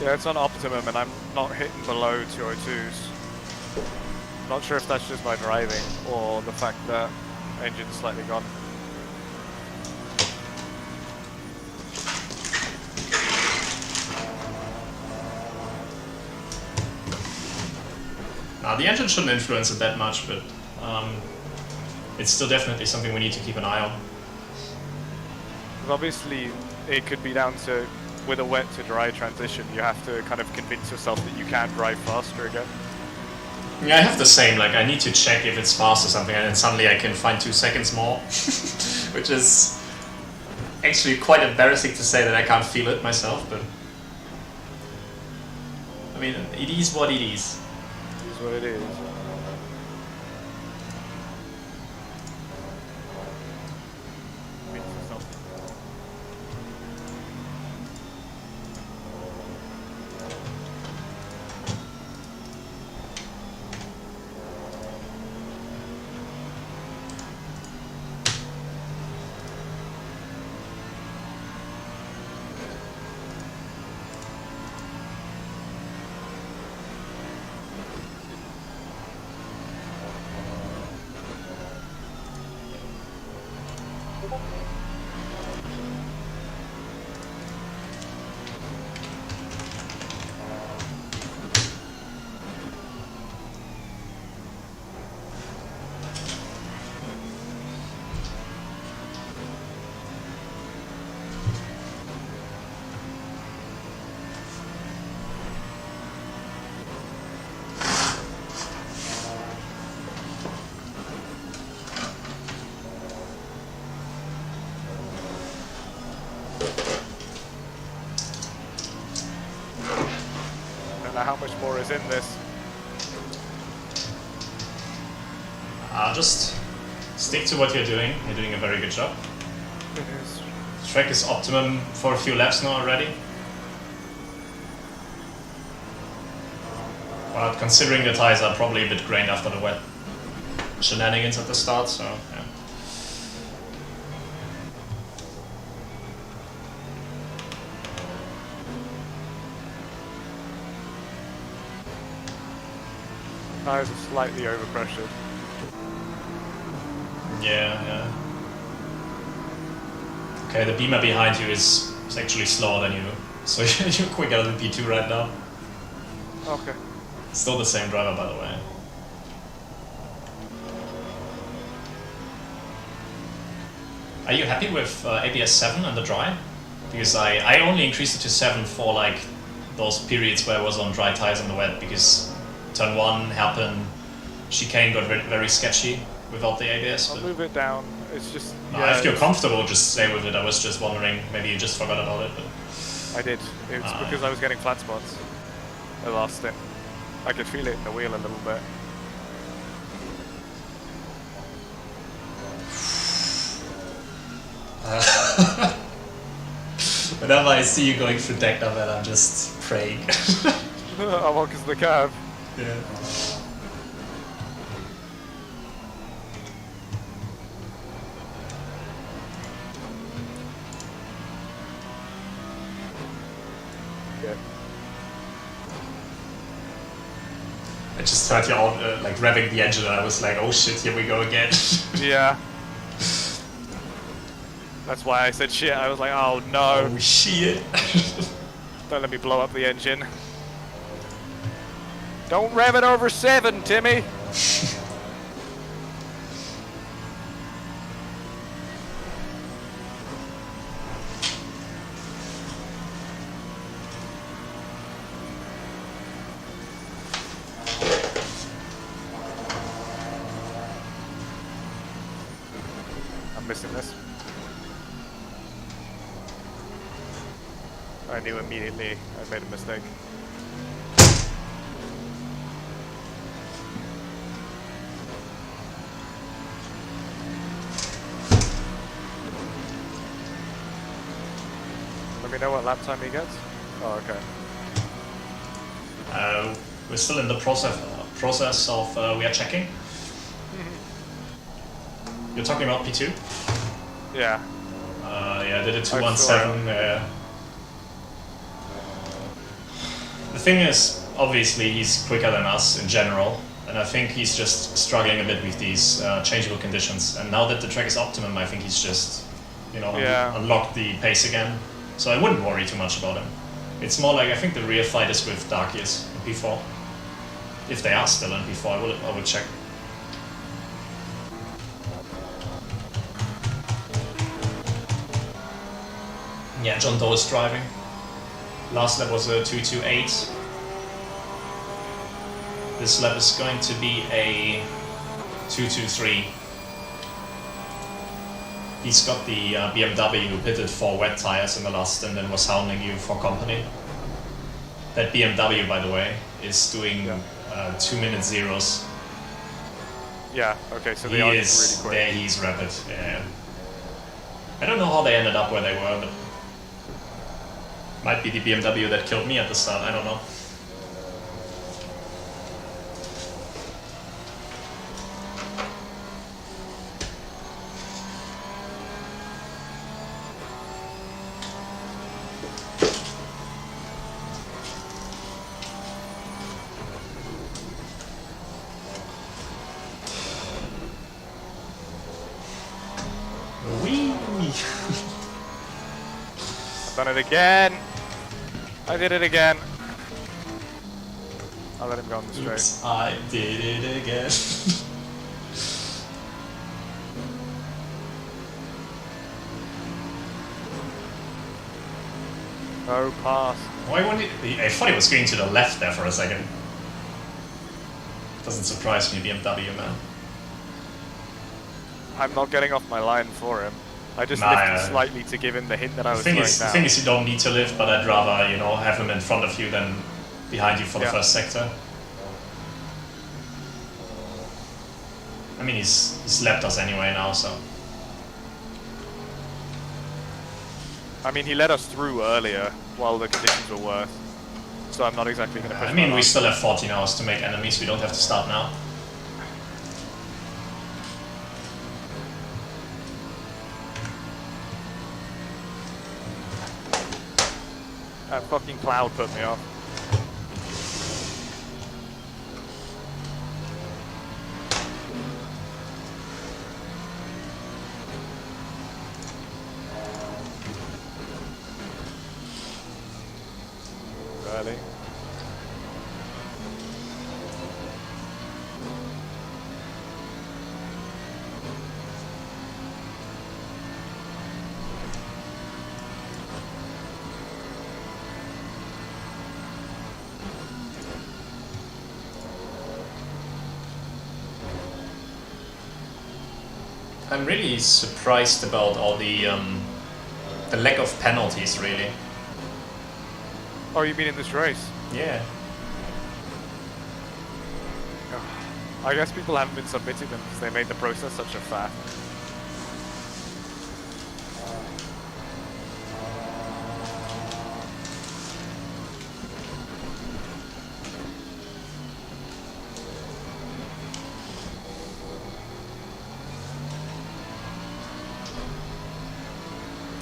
Yeah, it's on optimum and I'm not hitting below 202s. Not sure if that's just my driving or the fact that engine's slightly gone. Now, the engine shouldn't influence it that much, but it's still definitely something we need to keep an eye on. Because obviously, it could be down to, with a wet to dry transition, you have to kind of convince yourself that you can drive faster again. Yeah, I have the same, like I need to check if it's fast or something, and then suddenly I can find 2 seconds more, which is actually quite embarrassing to say that I can't feel it myself, but I mean, it is what it is. It is what it is. How much more is in this? Just stick to what you're doing. You're doing a very good job. It is. The track is optimum for a few laps now already. But considering the tires are probably a bit grained after the wet shenanigans at the start, so yeah. Tires are slightly overpressured. Yeah. Okay, the beamer behind you is actually slower than you, so you're quicker than P2 right now. Okay. Still the same driver, by the way. Are you happy with ABS 7 and the dry? Because I only increased it to 7 for like those periods where I was on dry tires on the wet, because turn 1, hairpin, chicane got very sketchy without the ABS. I'll move it down. It's just... No, yeah, if you're comfortable, just stay with it. I was just wondering, maybe you just forgot about it. But I did. It's because I was getting flat spots. The last stint. I could feel it in the wheel a little bit. Whenever I see you going through deck level, I'm just praying. I'm on because of the curve. Yeah. I just heard you all like revving the engine, and I was like, "Oh shit, here we go again." Yeah. That's why I said shit. I was like, "Oh no!" Oh shit! Don't let me blow up the engine. Don't rev it over 7, Timmy. I'm missing this. I knew immediately I made a mistake. Let me know what lap time he gets. Oh, okay. We're still in the process of we are checking. You're talking about P2? Yeah. Yeah, I did a 217. thing is, obviously, he's quicker than us in general, and I think he's just struggling a bit with these changeable conditions. And now that the track is optimum, I think he's just, you know, unlocked the pace again. So I wouldn't worry too much about him. It's more like I think the real fight is with Darkius in P4. If they are still in P4, I would check. Yeah, John Doe is driving. Last lap was a 228. This lap is going to be a 223. He's got the BMW who pitted for wet tires in the last stint and was hounding you for company. That BMW, by the way, is doing 2-minute zeros. Yeah, okay, so they are really quick. Yeah, he's rapid, yeah. I don't know how they ended up where they were, but might be the BMW that killed me at the start, I don't know. I've done it again! I did it again! I'll let him go on the straight. Oops, I did it again. No pass. Why wouldn't I thought he was going to the left there for a second. Doesn't surprise me, BMW man. I'm not getting off my line for him. I just lifted slightly to give him the hint that I was throwing down. The thing is you don't need to lift, but I'd rather, you know, have him in front of you than behind you for the first sector. I mean, he's left us anyway now, so. I mean, he let us through earlier while the conditions were worse. So I'm not exactly going to push I mean, we still have 14 hours to make enemies, we don't have to start now. That fucking cloud put me off. Really? I'm really surprised about all the lack of penalties, really. Oh, you mean in this race? Yeah. I guess people haven't been submitting them because they made the process such a faff.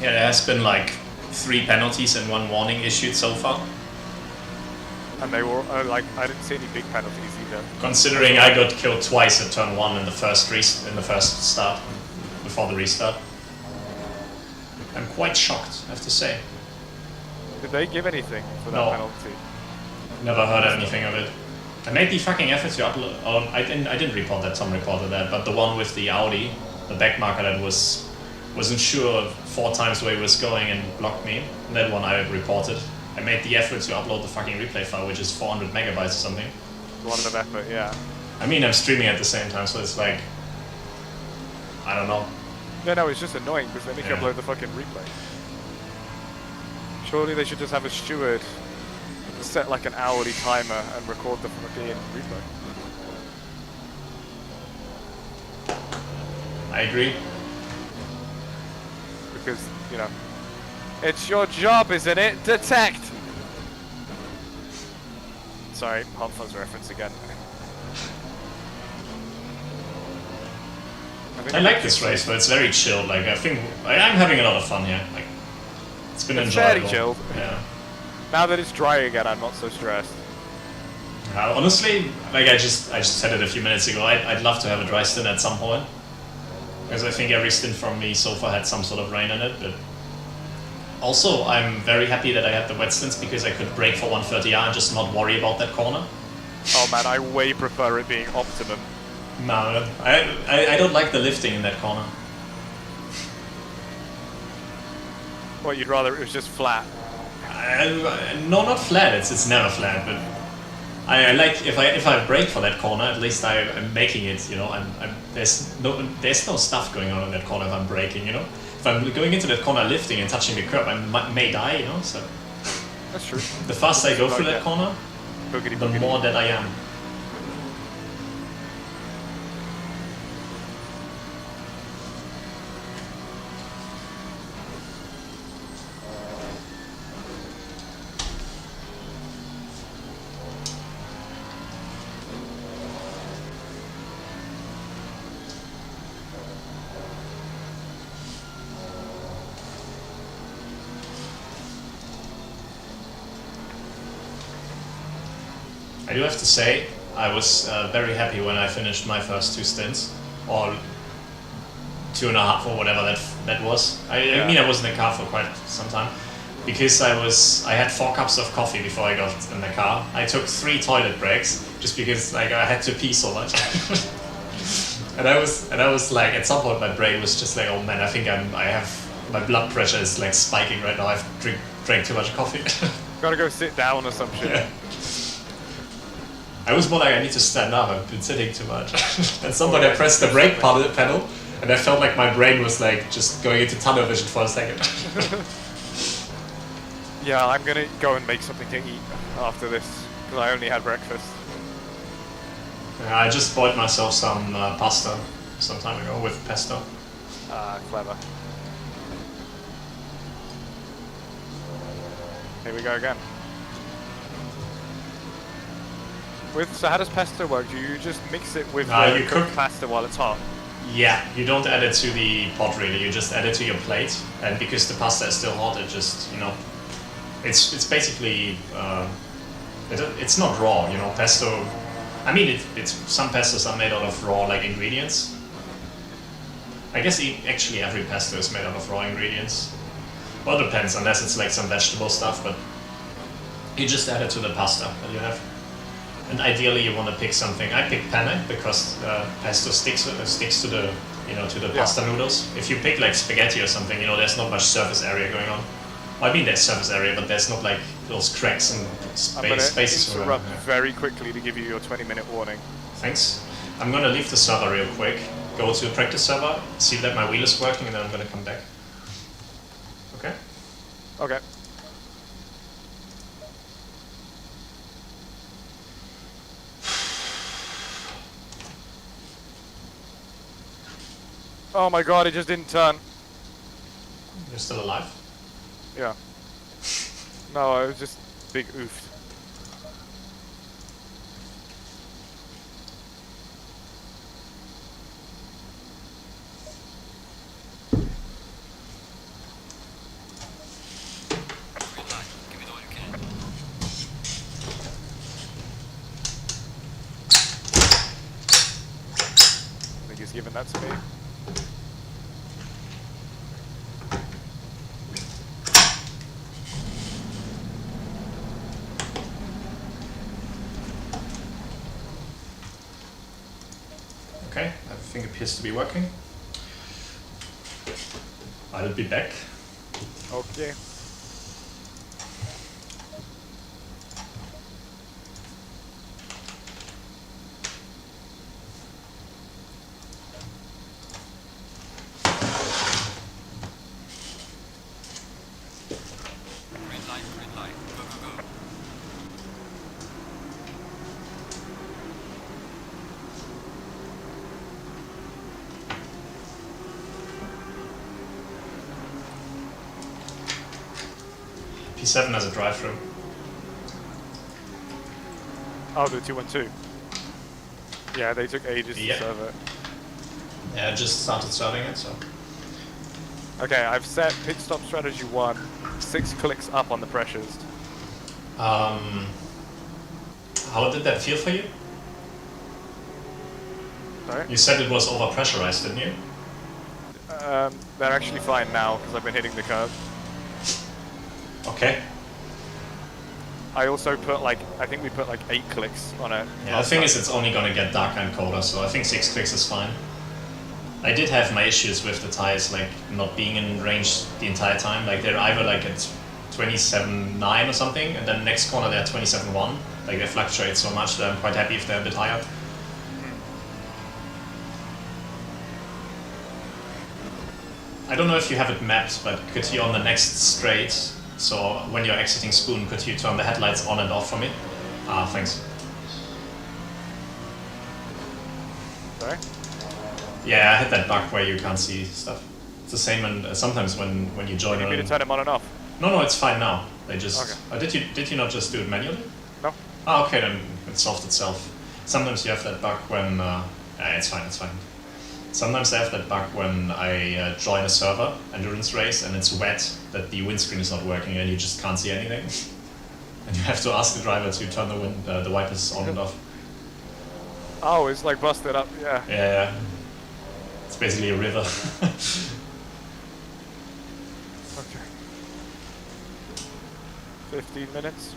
Yeah, there has been like 3 penalties and 1 warning issued so far. And they were like, I didn't see any big penalties either. Considering I got killed twice at turn 1 in the first start, before the restart. I'm quite shocked, I have to say. Did they give anything for that penalty? Never heard anything of it. I made the fucking effort to upload. I didn't report that. Tom recorded that, but the one with the Audi, the back marker that wasn't sure 4 times where he was going and blocked me. That one I reported. I made the effort to upload the fucking replay file, which is 400 megabytes or something. A lot of effort, yeah. I mean, I'm streaming at the same time, so it's like, I don't know. No, it's just annoying because they make you upload the fucking replay. Surely they should just have a steward set like an hourly timer and record the fucking replay. I agree. Because, you know, it's your job, isn't it? Detect! Sorry, Hot Fuzz reference again. I like this race, but it's very chilled. Like, I think I'm having a lot of fun here. Like, it's been enjoyable. Fairly chilled. Yeah. Now that it's dry again, I'm not so stressed. Honestly, like I just said it a few minutes ago. I'd love to have a dry stint at some point, because I think every stint from me so far had some sort of rain in it. But also, I'm very happy that I had the wet stints because I could brake for 130R and just not worry about that corner. Oh man, I way prefer it being optimum. No, I don't like the lifting in that corner. What, you'd rather it was just flat? No, not flat. It's never flat, but I like if I brake for that corner, at least I'm making it. You know, there's no stuff going on in that corner if I'm braking. You know, if I'm going into that corner lifting and touching the curb, I may die. You know, so That's true. the faster I go through that corner, Boogity, the boogity. more that I am. I do have to say, I was very happy when I finished my first 2 stints, or 2.5 or whatever that was. I mean, I was in the car for quite some time, because I had 4 cups of coffee before I got in the car. I took 3 toilet breaks just because like I had to pee so much. and I was like, at some point my brain was just like, oh man, I think my blood pressure is like spiking right now. I've drank too much coffee. Gotta go sit down or some shit. Yeah. I was more like, I need to stand up, I've been sitting too much. And somebody I pressed the brake pedal, and I felt like my brain was like just going into tunnel vision for a second. Yeah, I'm gonna go and make something to eat after this, because I only had breakfast. I just bought myself some pasta some time ago with pesto. Ah, clever. Here we go again. So how does pesto work? Do you just mix it with you cooked cook pasta while it's hot? Yeah, you don't add it to the pot really, you just add it to your plate, and because the pasta is still hot, it just, you know, it's basically, it's not raw, you know, pesto, I mean, it's some pestos are made out of raw, like, ingredients. I guess actually every pesto is made out of raw ingredients. Well, it depends, unless it's like some vegetable stuff, but you just add it to the pasta that you have. And ideally, you want to pick something. I pick penne because pesto sticks to the to the pasta noodles. If you pick like spaghetti or something, you know, there's not much surface area going on. Well, I mean, there's surface area, but there's not like those cracks and spaces. I'm gonna interrupt very quickly to give you your 20-minute warning. Thanks. I'm gonna leave the server real quick. Go to the practice server, see that my wheel is working, and then I'm gonna come back. Okay. Okay. Oh my god, it just didn't turn. You're still alive? Yeah. No, I was just big oofed. I think he's giving that to me. Okay, everything appears to be working. I'll be back. Okay. Green light, go, go, go. P7 has a drive-through. Oh, the 212. Yeah, they took ages to Yeah. serve it. Yeah, I just started serving it, so. Okay, I've set pit stop strategy 1, 6 clicks up on the pressures. How did that feel for you? Sorry? You said it was overpressurized, didn't you? They're actually fine now because I've been hitting the curb. Okay. I also put like, I think we put like 8 clicks on it. Yeah, the thing is it's only gonna get darker and colder, so I think 6 clicks is fine. I did have my issues with the tires, like not being in range the entire time. Like they're either like at 27.9 or something, and then next corner they're at 27.1. Like they fluctuate so much that I'm quite happy if they're a bit higher. I don't know if you have it mapped, but could you on the next straight, so when you're exiting Spoon, could you turn the headlights on and off for me? Ah, thanks. Sorry? Yeah, I had that bug where you can't see stuff. It's the same, and sometimes when you join. You need me to turn them on and off? No, it's fine now. They just. Okay. Did you not just do it manually? No. Ah, okay, then it solved itself. Sometimes you have that bug when. It's fine. Sometimes I have that bug when I join a server endurance race and it's wet, that the windscreen is not working and you just can't see anything, and you have to ask the driver to turn the wipers on and off. Oh, it's like busted up, yeah. Yeah. It's basically a river. Okay. 15 minutes.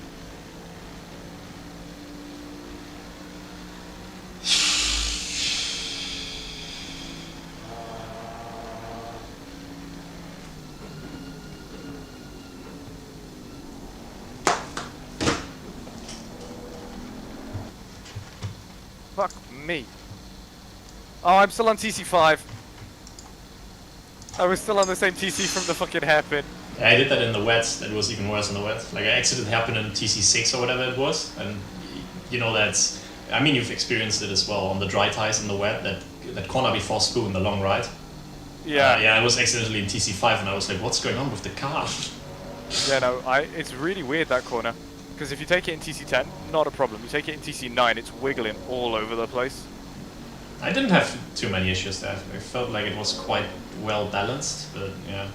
Fuck me. Oh, I'm still on TC5. I was still on the same TC from the fucking hairpin. Yeah, I did that in the wet. That was even worse in the wet. Like I exited hairpin in TC6 or whatever it was, and you know that's. I mean, you've experienced it as well on the dry tires in the wet. That corner before Spoon, the long ride. Yeah. Yeah, I was accidentally in TC5, and I was like, "What's going on with the car?" Yeah, no, it's really weird, that corner. Because if you take it in TC10, not a problem. You take it in TC9, it's wiggling all over the place. I didn't have too many issues there. I felt like it was quite well balanced, but yeah.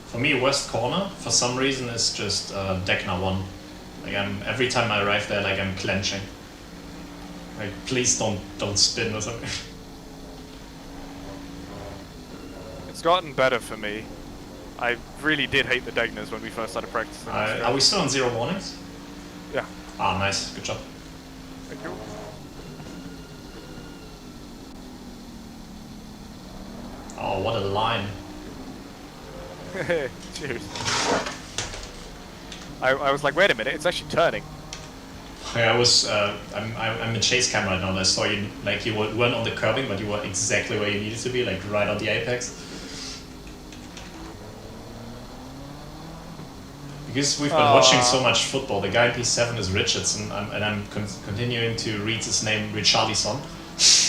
For me, West Corner, for some reason, is just Decna 1. Like every time I arrive there, like I'm clenching. Like, please don't spin or something. It's gotten better for me. I really did hate the Degnas when we first started practicing. Are we still on 0 warnings? Yeah. Ah, nice. Good job. Thank you. Oh, what a line. Cheers. I was like, wait a minute, it's actually turning. I was, I'm in chase cam right now, and I saw you, like, you weren't on the curbing, but you were exactly where you needed to be, like, right on the apex. Because we've been watching so much football, the guy in P7 is Richardson, and I'm continuing to read his name Richarlison.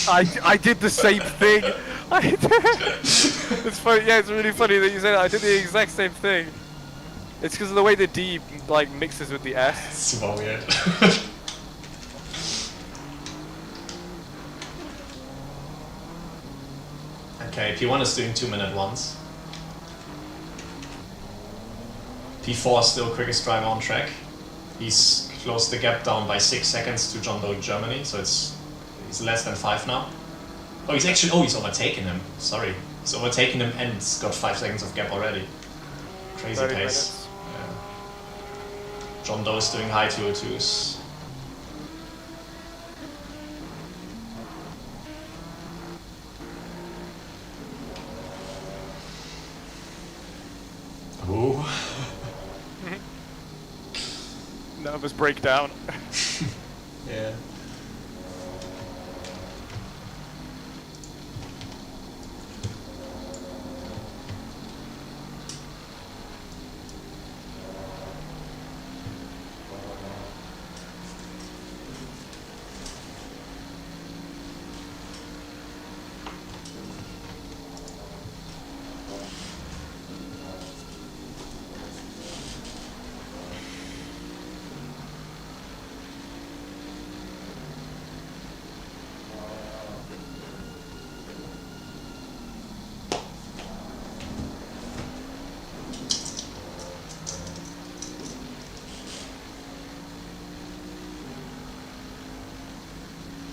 I did the same thing. It's funny. Yeah, it's really funny that you said that. I did the exact same thing. It's because of the way the D like mixes with the S. It's super weird. Okay, P1 is doing 2-minute ones. P4 is still quickest driver on track. He's closed the gap down by 6 seconds to John Doe Germany, so he's less than 5 now. Oh, he's overtaken him. Sorry. He's overtaken him and he's got 5 seconds of gap already. Crazy 30 pace. minutes. Yeah. John Doe is doing high 202s. Ooh. Nervous breakdown. Yeah.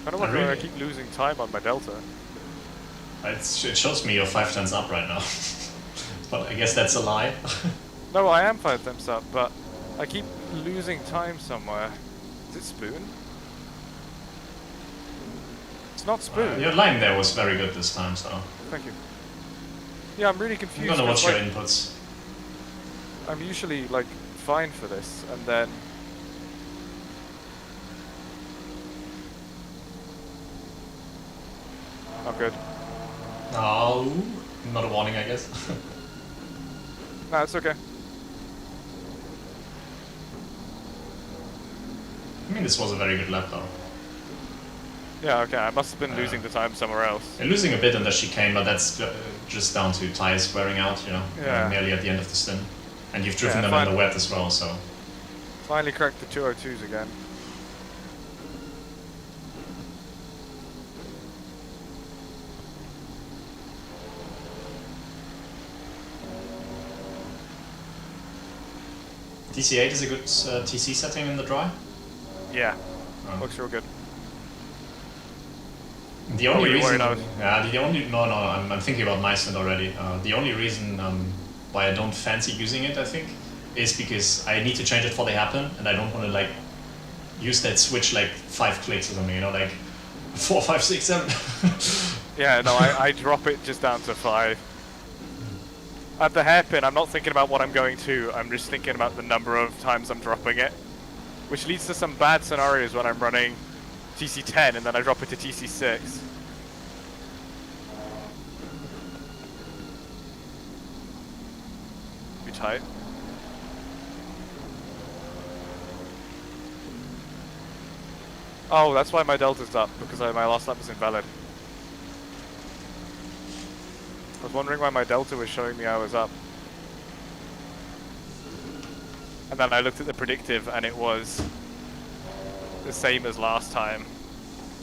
I don't know why I really? keep losing time on my Delta. It shows me you're 5 turns up right now. But I guess that's a lie. No, I am 5 times up, but I keep losing time somewhere. Is it Spoon? It's not Spoon. Your line there was very good this time, so... Thank you. Yeah, I'm really I'm confused. gonna watch 'cause, your like, inputs. I'm usually like fine for this, and then I'm good. Oh, not a warning, I guess. No, it's okay. I mean, this was a very good lap, though. Yeah, okay. I must have been losing the time somewhere else. You're losing a bit in the chicane, but that's just down to tires wearing out, you know, Yeah. nearly at the end of the stint. And you've driven Yeah, them in fine. the wet as well, so... Finally cracked the 202s again. TC8 is a good TC setting in the dry. Yeah, Oh. looks real good. The only you reason, worried I'm thinking about my stint already. The only reason why I don't fancy using it, I think, is because I need to change it before they happen, and I don't want to like use that switch like 5 clicks or something, you know, like 4, 5, 6, 7. Yeah, no, I drop it just down to 5. At the hairpin, I'm not thinking about what I'm going to, I'm just thinking about the number of times I'm dropping it. Which leads to some bad scenarios when I'm running TC10 and then I drop it to TC6. Be tight. Oh, that's why my delta's up, because my last lap was invalid. I was wondering why my delta was showing me I was up. And then I looked at the predictive and it was the same as last time.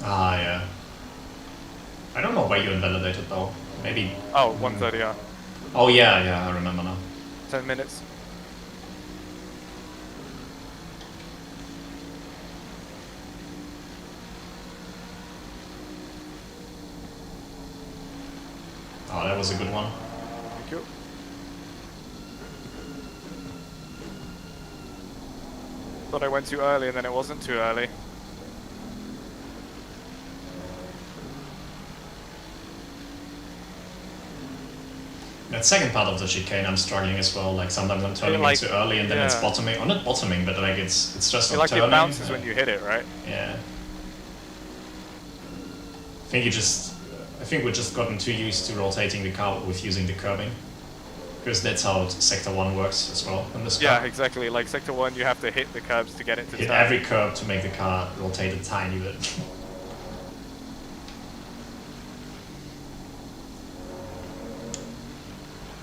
Ah, yeah. I don't know why you invalidated though. Maybe... Oh, 130, yeah. Oh yeah, I remember now. 10 minutes. Oh, that was a good one. Thank you. Thought I went too early and then it wasn't too early. That second part of the chicane I'm struggling as well, like sometimes I'm turning like- in too early and then it's yeah. bottoming, or not bottoming, but like it's just It not like turning. it bounces when you hit it, right? Yeah. I think we've just gotten too used to rotating the car with using the curbing. Because that's how Sector 1 works as well in this car. Yeah, exactly. Like Sector 1, you have to hit the curbs to get it to Hit turn. every curb to make the car rotate a tiny bit.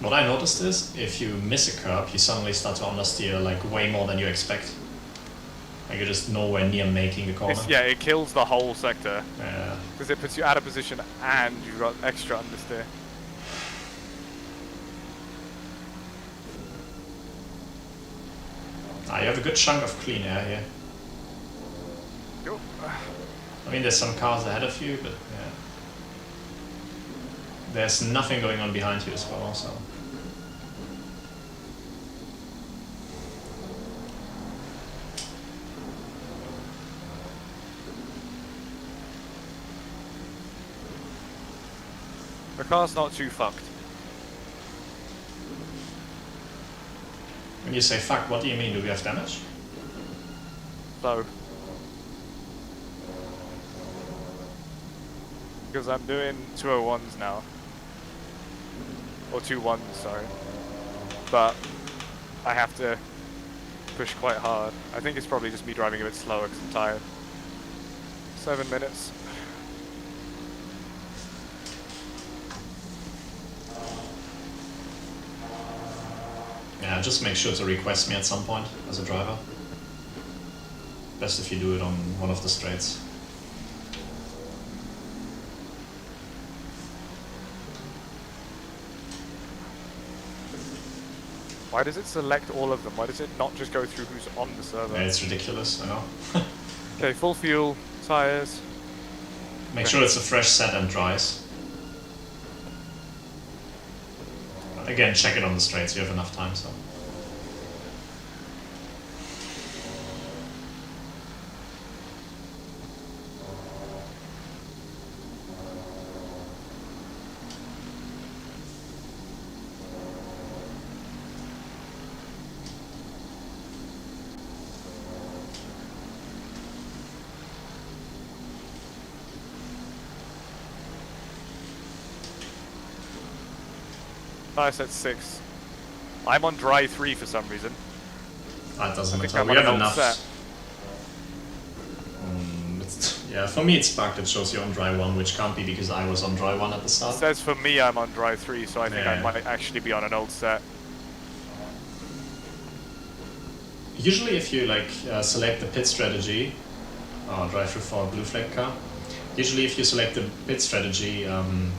What I noticed is, if you miss a curb, you suddenly start to understeer like way more than you expect. Like you're just nowhere near making the corner. Yeah, it kills the whole sector. Yeah. Because it puts you out of position and you've got extra understeer. Ah, you have a good chunk of clean air here. Yo. I mean, there's some cars ahead of you, but yeah. There's nothing going on behind you as well, so. The car's not too fucked. When you say fuck, what do you mean? Do we have damage? So. Because I'm doing 201s now. Or 2-1s, sorry. But I have to push quite hard. I think it's probably just me driving a bit slower because I'm tired. 7 minutes. Yeah, just make sure to request me at some point as a driver. Best if you do it on one of the straights. Why does it select all of them? Why does it not just go through who's on the server? Yeah, it's ridiculous, I know. Okay, full fuel, tires. Make sure it's a fresh set and dries. Again, check it on the straights, you have enough time, so. I said 6. I'm on dry 3 for some reason. That doesn't I think matter. I'm We on have an old enough. set. Yeah, for me it's bugged. It shows you on dry 1, which can't be because I was on dry 1 at the It start. says for me I'm on dry 3, so I think I Yeah. might actually be on an old set. Usually if you like select the pit strategy, drive through for a blue flag car, usually if you select the pit strategy and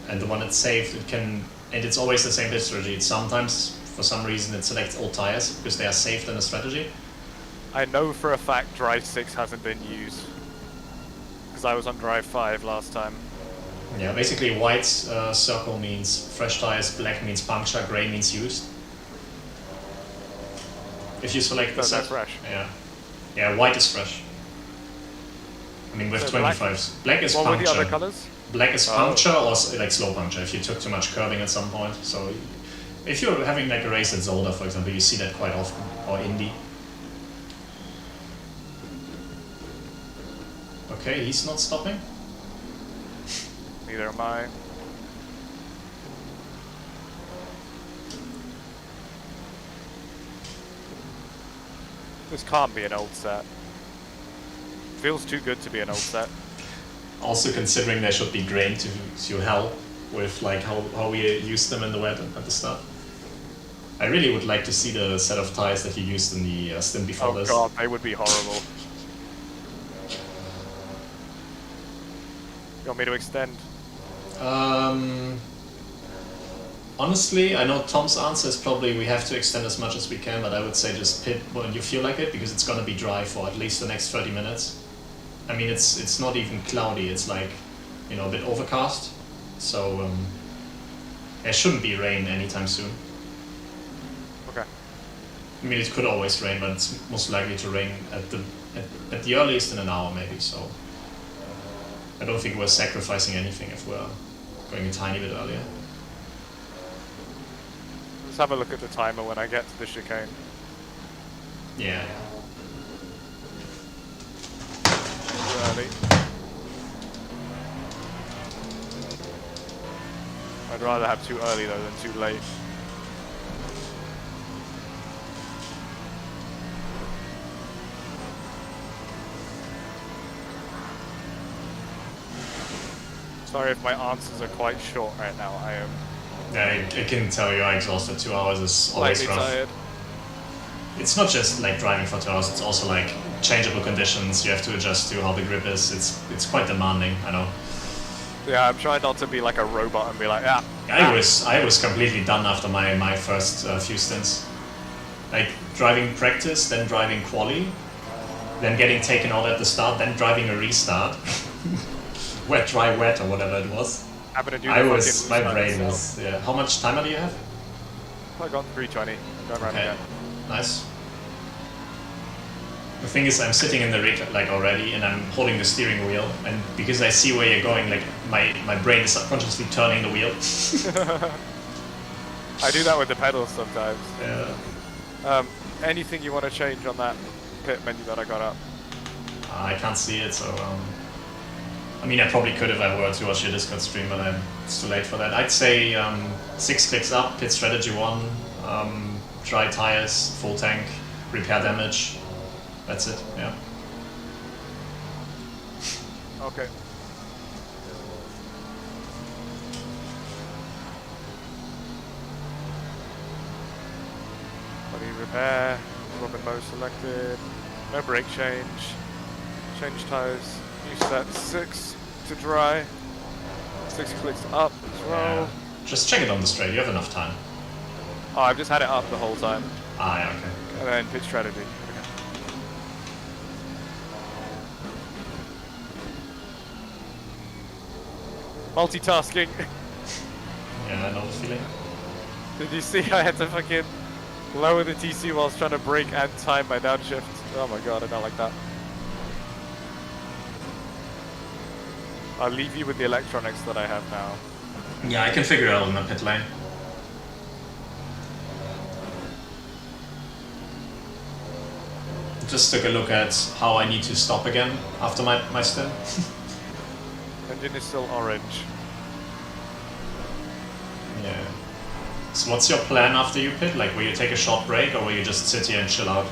the one that's saved, it can, and it's always the same pit strategy. Sometimes, for some reason, it selects old tires because they are saved in the strategy. I know for a fact dry 6 hasn't been used. Because I was on dry 5 last time. Yeah, basically white circle means fresh tires, black means puncture, grey means used. If you select the So they're set, fresh. yeah, white is fresh. I mean, with So black- 25s. Black is What were the other puncture. colours? Black is Oh. puncture or like slow puncture if you took too much curving at some point. So if you're having like a race at Zolder, for example, you see that quite often, or Indy. Okay, he's not stopping. Neither am I. This can't be an old set. Feels too good to be an old set. Also considering they should be grained to hell with like how we used them in the wet at the start. I really would like to see the set of tires that you used in the stint before Oh this. god, they would be horrible. You want me to extend? Honestly, I know Tom's answer is probably we have to extend as much as we can, but I would say just pit when you feel like it, because it's gonna be dry for at least the next 30 minutes. I mean, it's not even cloudy, it's like, you know, a bit overcast, so there shouldn't be rain anytime soon. Okay. I mean, it could always rain, but it's most likely to rain at the earliest in an hour maybe, so I don't think we're sacrificing anything if we're going a tiny bit earlier. Let's have a look at the timer when I get to the chicane. Yeah. Too early. I'd rather have too early though than too late. Sorry if my answers are quite short right now. I am Yeah, I can tell you, I exhausted. 2 hours is always slightly rough. tired. It's not just like driving for 2 hours, it's also like changeable conditions you have to adjust to, how the grip is. It's quite demanding, I know. Yeah, I'm trying not to be like a robot and be like, yeah. I was completely done after my first few stints. Like driving practice, then driving quali, then getting taken out at the start, then driving a restart. Wet, dry, wet, or whatever it was. Having to do My the brain fucking was, yeah. How much timer do you have? I got 320. Going around Okay, again. nice. The thing is, I'm sitting in the rig like already, and I'm holding the steering wheel, and because I see where you're going, like my brain is subconsciously turning the wheel. I do that with the pedals sometimes. Yeah. Anything you want to change on that pit menu that I got up? I can't see it, so I mean, I probably could if I were to watch your Discord stream, but it's too late for that. I'd say 6 clicks up, pit strategy 1, dry tires, full tank, repair damage. That's it, yeah. Okay. Body repair, Robin mode selected, no brake change, change tires, new set 6 to dry, 6 clicks up as well. Yeah. Just check it on the straight, you have enough time. Oh, I've just had it up the whole time. Ah, yeah, okay. And then pit strategy. Okay. Multitasking. Yeah, I know the feeling. Did you see I had to fucking lower the TC whilst trying to brake and time my downshift? Oh my god, I don't like that. I'll leave you with the electronics that I have now. Yeah, I can figure it out in the pit lane. Just took a look at how I need to stop again after my stint. Engine is still orange. Yeah. So what's your plan after you pit? Like, will you take a short break or will you just sit here and chill out?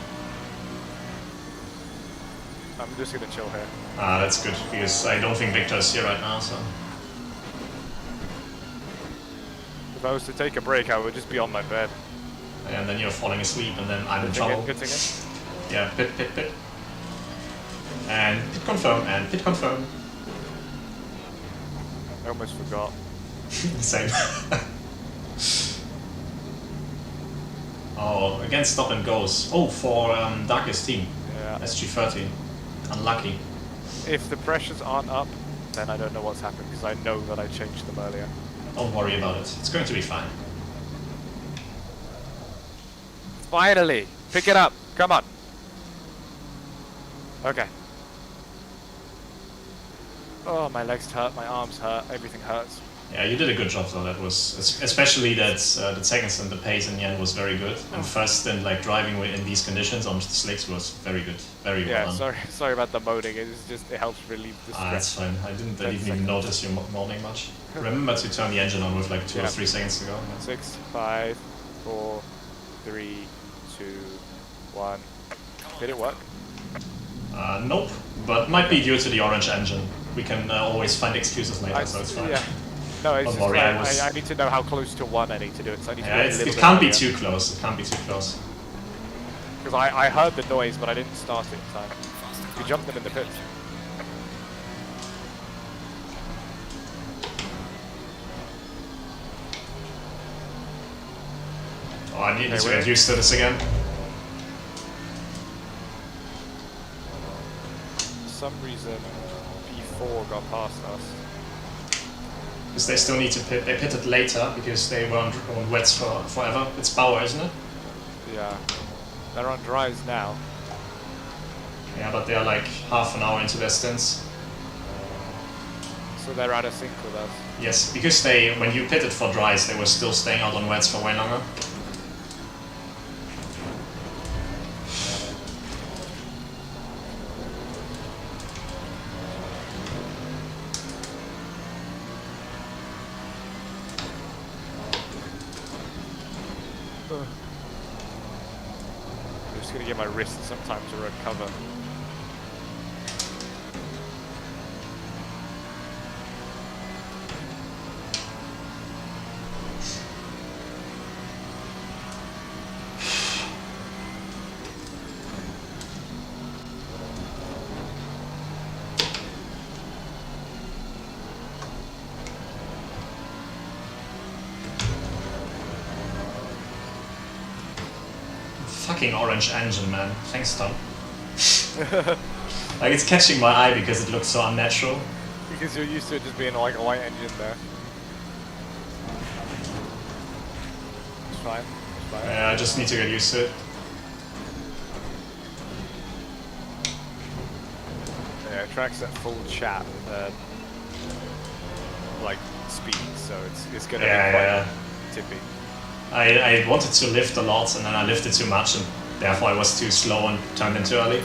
I'm just gonna chill here. Ah, that's good, because I don't think Victor is here right now, so... If I was to take a break, I would just be on my bed. And then you're falling asleep and then I'm in Pitting trouble. in, pitting in. Yeah, pit. And pit confirm, and pit confirm. I almost forgot. Same. Oh, against stop and goes. Oh, for Darkest team. Yeah. SG30. Unlucky. If the pressures aren't up, then I don't know what's happened, because I know that I changed them earlier. Don't worry about it. It's going to be fine. Finally! Pick it up! Come on! Okay. Oh, my legs hurt, my arms hurt, everything hurts. Yeah, you did a good job though. That was especially that the second stint, the pace in the end was very good, and first stint, like driving in these conditions on the slicks, was very good, very well done. Yeah, sorry about the moaning. It's just it helps relieve the stress. Ah, that's fine. I didn't even seconds. notice you moaning much. Remember to turn the engine on with like 2 or 3 seconds to go. 6, 5, 4, 3, 2, 1. Did it work? Nope, but might be due to the orange engine. We can always find excuses later, so it's fine. Yeah. No, it's Don't just worry, I need to know how close to 1 I need to do it, so I need to Yeah, do it a little it bit can't be earlier. too close. It can't be too close. Because I heard the noise, but I didn't start it in time. We jumped them in the pits. Oh, I need to get used to this again. For some reason, P4 got past us. Because they still need to pit. They pitted later because they were on wets for forever. It's Bauer, isn't it? Yeah. They're on dries now. Yeah, but they're like half an hour into their stints. So they're out of sync with us. Yes, because they, when you pitted for dries, they were still staying out on wets for way longer. I'm just gonna give my wrist some time to recover. Fucking orange engine, man. Thanks, Tom. Like, it's catching my eye because it looks so unnatural. Because you're used to it just being like a white engine there. It's fine. It's fine. Yeah, I just need to get used to it. Yeah, it tracks at full chat, like speed, so it's gonna be quite tippy. I wanted to lift a lot and then I lifted too much and therefore I was too slow and turned in too early.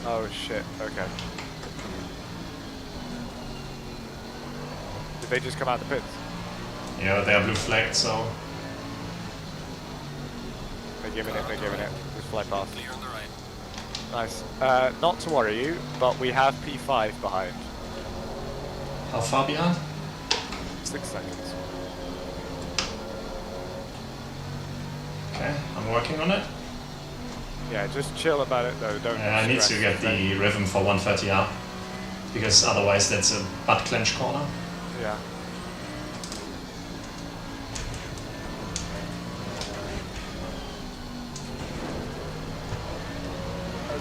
Oh shit, okay. Did they just come out the pits? Yeah, they are blue flagged, so... They're giving it, Just fly past. Clear on the right. Nice. Not to worry you, but we have P5 behind. How far behind? 6 seconds. Okay, I'm working on it. Yeah, just chill about it though, don't I need to stress. get the rhythm for 130R, because otherwise that's a butt clench corner. Yeah.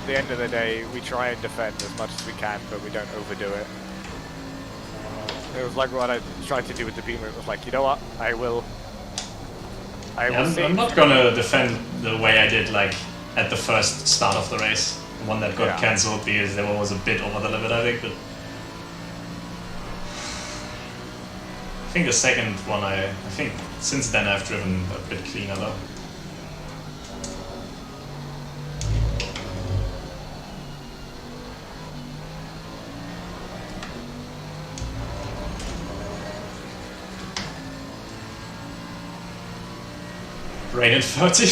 at the end of the day, we try and defend as much as we can, but we don't overdo it. It was like what I tried to do with the Beamer. It was like, you know what? I will I'm not gonna defend the way I did like at the first start of the race. The one that got cancelled because there was a bit over the limit, I think, but I think the second one I think since then I've driven a bit cleaner though. Rain at 30.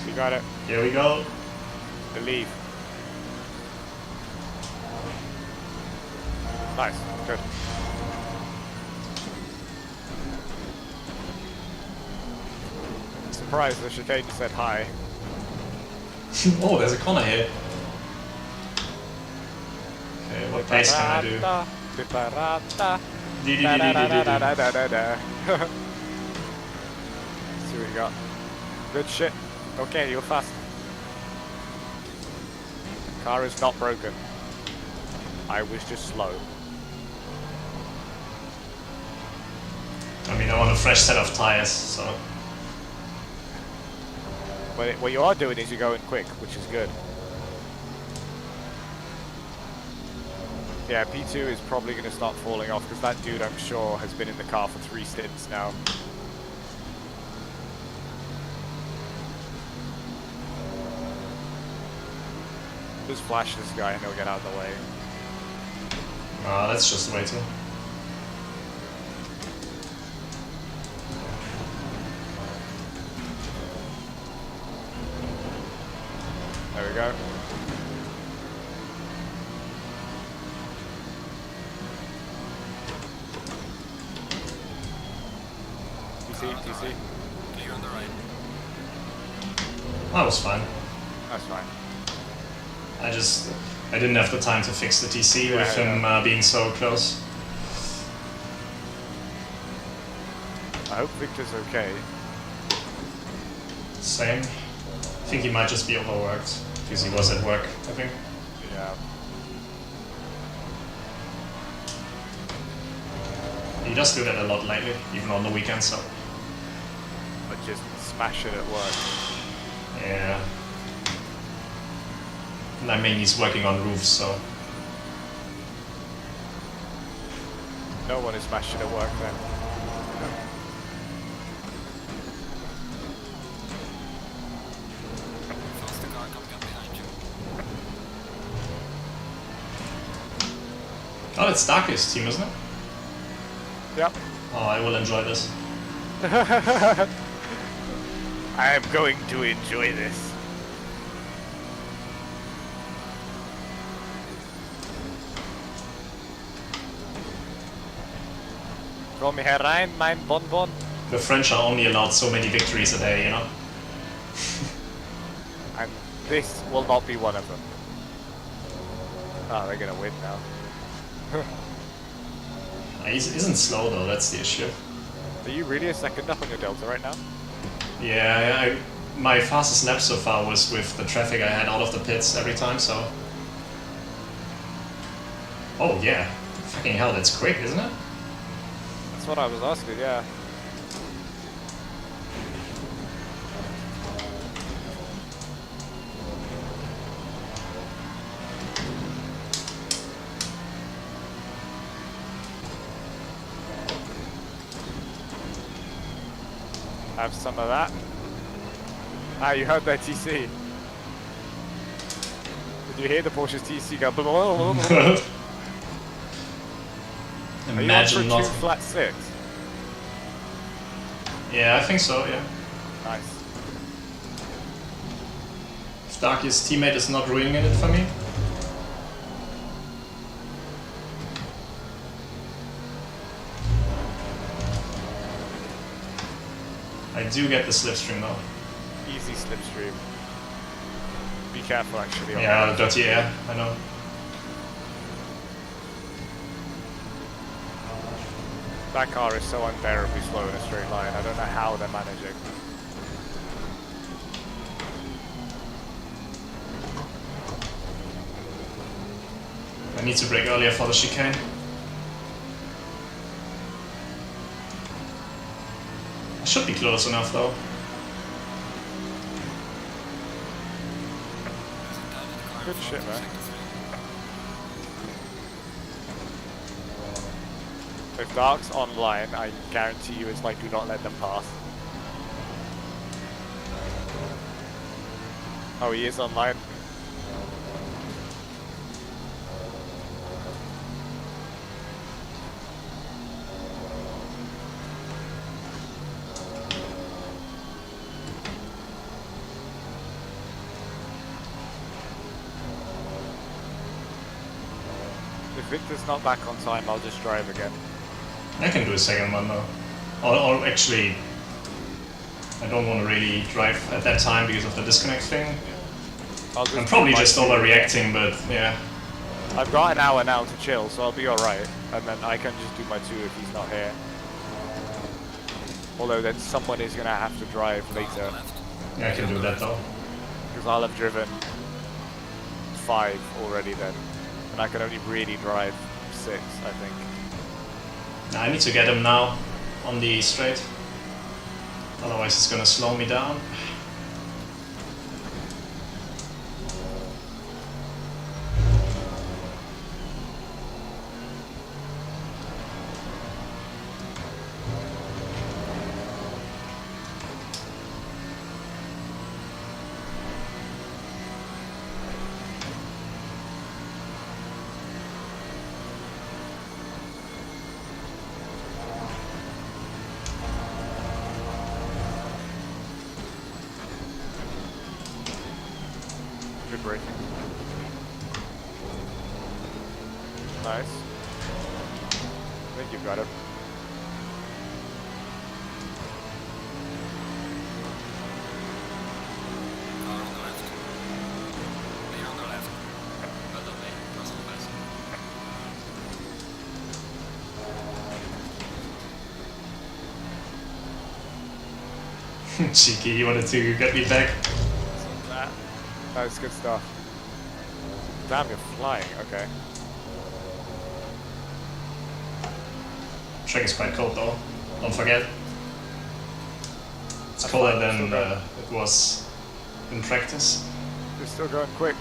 You got it. Here we go. Believe. Nice. Good. Surprised the chicane said hi. Oh, there's a corner here. Okay, what pace can I do? See what you got. Good shit. Okay, you're fast. Car is not broken. I was just slow. I mean, I want a fresh set of tires, so... But what you are doing is you're going quick, which is good. Yeah, P2 is probably going to start falling off because that dude, I'm sure, has been in the car for 3 stints now. Just flash this guy and he'll get out of the way. That's just waiting. There we go. TC. Clear on the right. That was fine. That's fine. I didn't have the time to fix the TC with him being so close. I hope Victor's okay. Same. I think he might just be overworked because he was at work, I think. Yeah. He does do that a lot lately, even on the weekends, so... But just smash it at work. Yeah. And I mean, he's working on roofs, so... No one is smashing at work then. Faster car coming up behind you. Oh, it's Darkest team, isn't it? Yep. Oh, I will enjoy this. I am going to enjoy this. Komm herein, mein Bonbon. The French are only allowed so many victories a day, you know? And this will not be one of them. Oh, they're gonna win now. He isn't slow though, that's the issue. Are you really a second up on your Delta right now? Yeah, my fastest lap so far was with the traffic I had out of the pits every time, so... Oh yeah, fucking hell, that's quick, isn't it? That's what I was asking, yeah. Have some of that. Ah, you heard that TC. Did you hear the Porsche's TC go? Imagine Are you on not. for 2 flat 6? Yeah, I think so, yeah. Nice. If Darky's teammate is not ruining it for me. I do get the slipstream though. Easy slipstream. Be careful actually. On Yeah, that. dirty air, I know. That car is so unbearably slow in a straight line. I don't know how they're managing. I need to brake earlier for the chicane. I should be close enough though. Good shit, man. If Dark's online, I guarantee you it's like do not let them pass. Oh, he is online. If Victor's not back on time, I'll just drive again. I can do a second one though. Or actually, I don't want to really drive at that time because of the disconnect thing. I'm probably just overreacting, but yeah. I've got an hour now to chill, so I'll be alright. And then I can just do my 2 if he's not here. Although then someone is going to have to drive later. Yeah, I can do that though. Because I'll have driven 5 already then. And I can only really drive 6, I think. Now I need to get him now on the straight. Otherwise it's gonna slow me down. Good braking. Nice. I think you've got it. Car on the left. Clear on the left. Well done, mate. That's the best. Cheeky, you wanted to get me back? That's good stuff. Damn, you're flying. Okay. Track is quite cold though. Don't forget. It's That's colder fine, than still going. it was in practice. You're still going quick.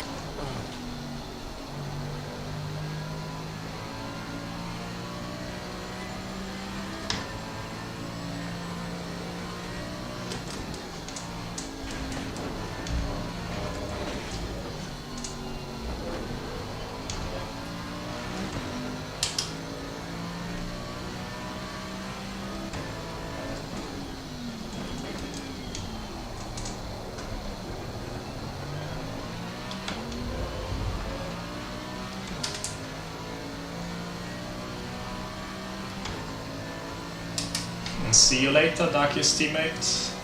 And see you later, Darkiest teammate.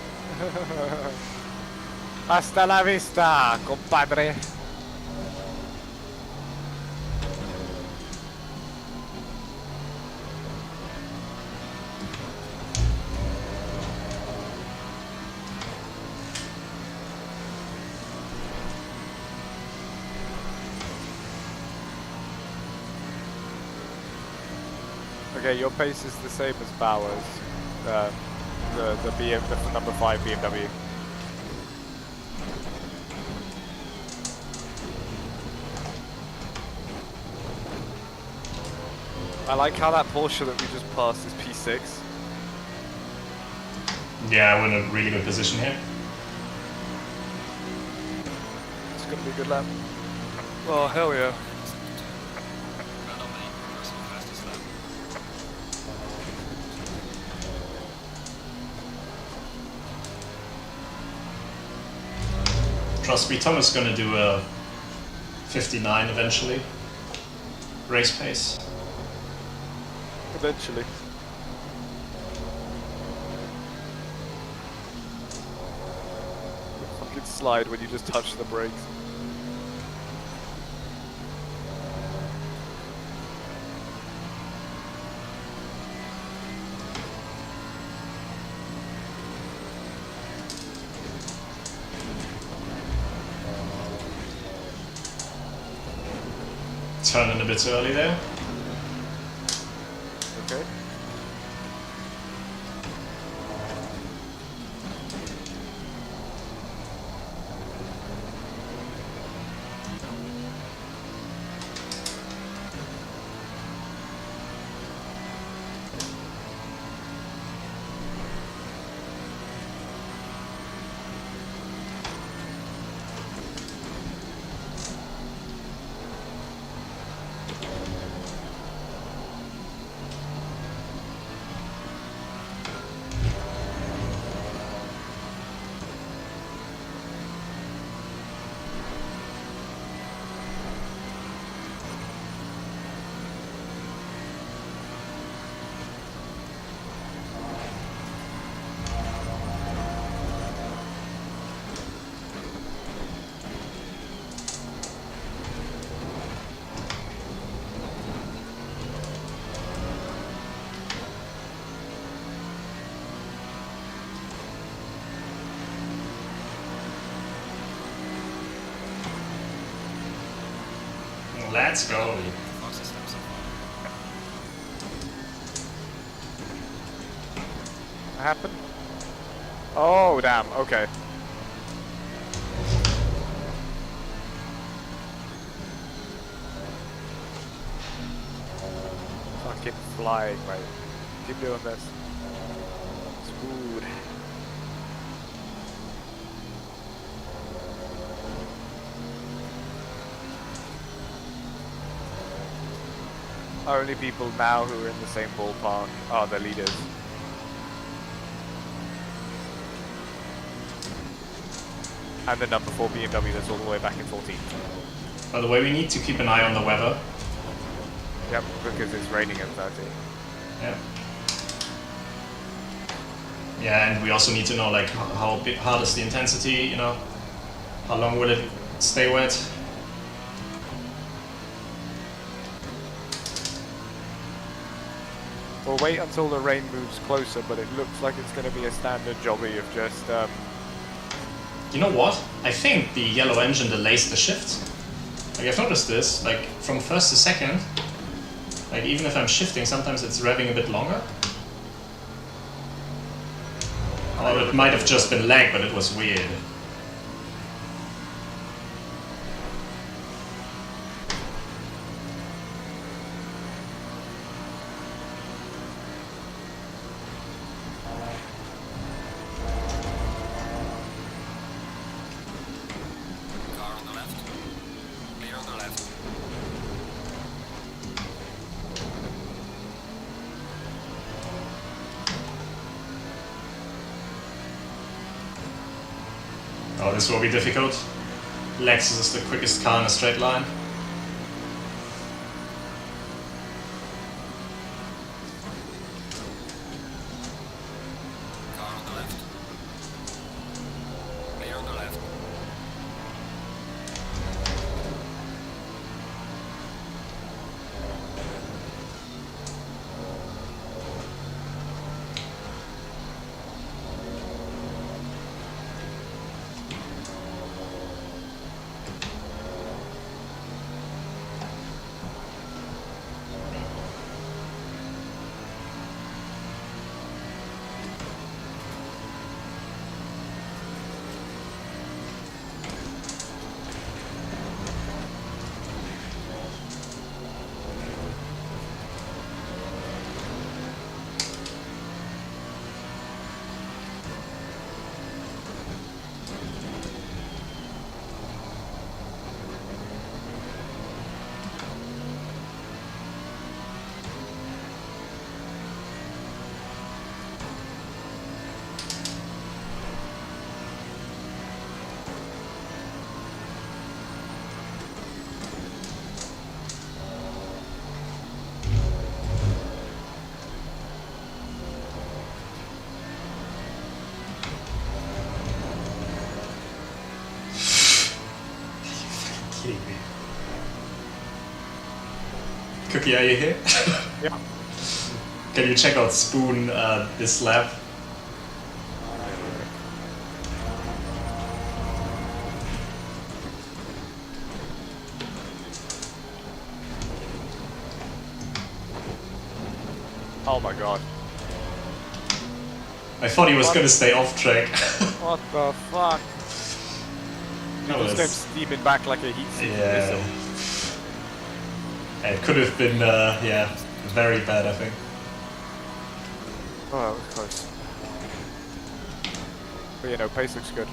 Hasta la vista, compadre. Okay, your pace is the same as Bowers. The number 5 BMW. I like how that Porsche that we just passed is P6. Yeah, we're in a really good position here. It's gonna be a good lap. Oh hell yeah. Well done, mate. Personal fastest lap. Trust me, Tom is gonna do a 59 eventually. Race pace. Eventually. Fucking slide when you just touch the brakes. turn in a bit early there. Okay. Let's go. Fox system so far. What happened? Oh, damn. Okay. Fucking flying, mate. Keep doing this. Smooth. Only people now who are in the same ballpark are the leaders. And the number 4 BMW that's all the way back in 14th. By the way, we need to keep an eye on the weather. Yep, because it's raining at 30. Yeah. Yeah, and we also need to know like how hard is the intensity, you know, how long will it stay wet. We'll wait until the rain moves closer, but it looks like it's going to be a standard jobby of just, You know what? I think the yellow engine delays the shift. Like I've noticed this, like from first to second, like even if I'm shifting, sometimes it's revving a bit longer. Or it might have just been lag, but it was weird. Car on the left. Clear on the left. Oh, this will be difficult. Lexus is the quickest car in a straight line. Car on the left. Clear on the left. Kidding me. Cookie, are you here? yeah. Can you check out Spoon this lap? Oh my god. I thought he was What? gonna stay off track. What the fuck? No, He just came it's- steaming back like a heat-seeking yeah. missile. It could have been, yeah, very bad, I think. Oh, that was close. But you know, pace looks good.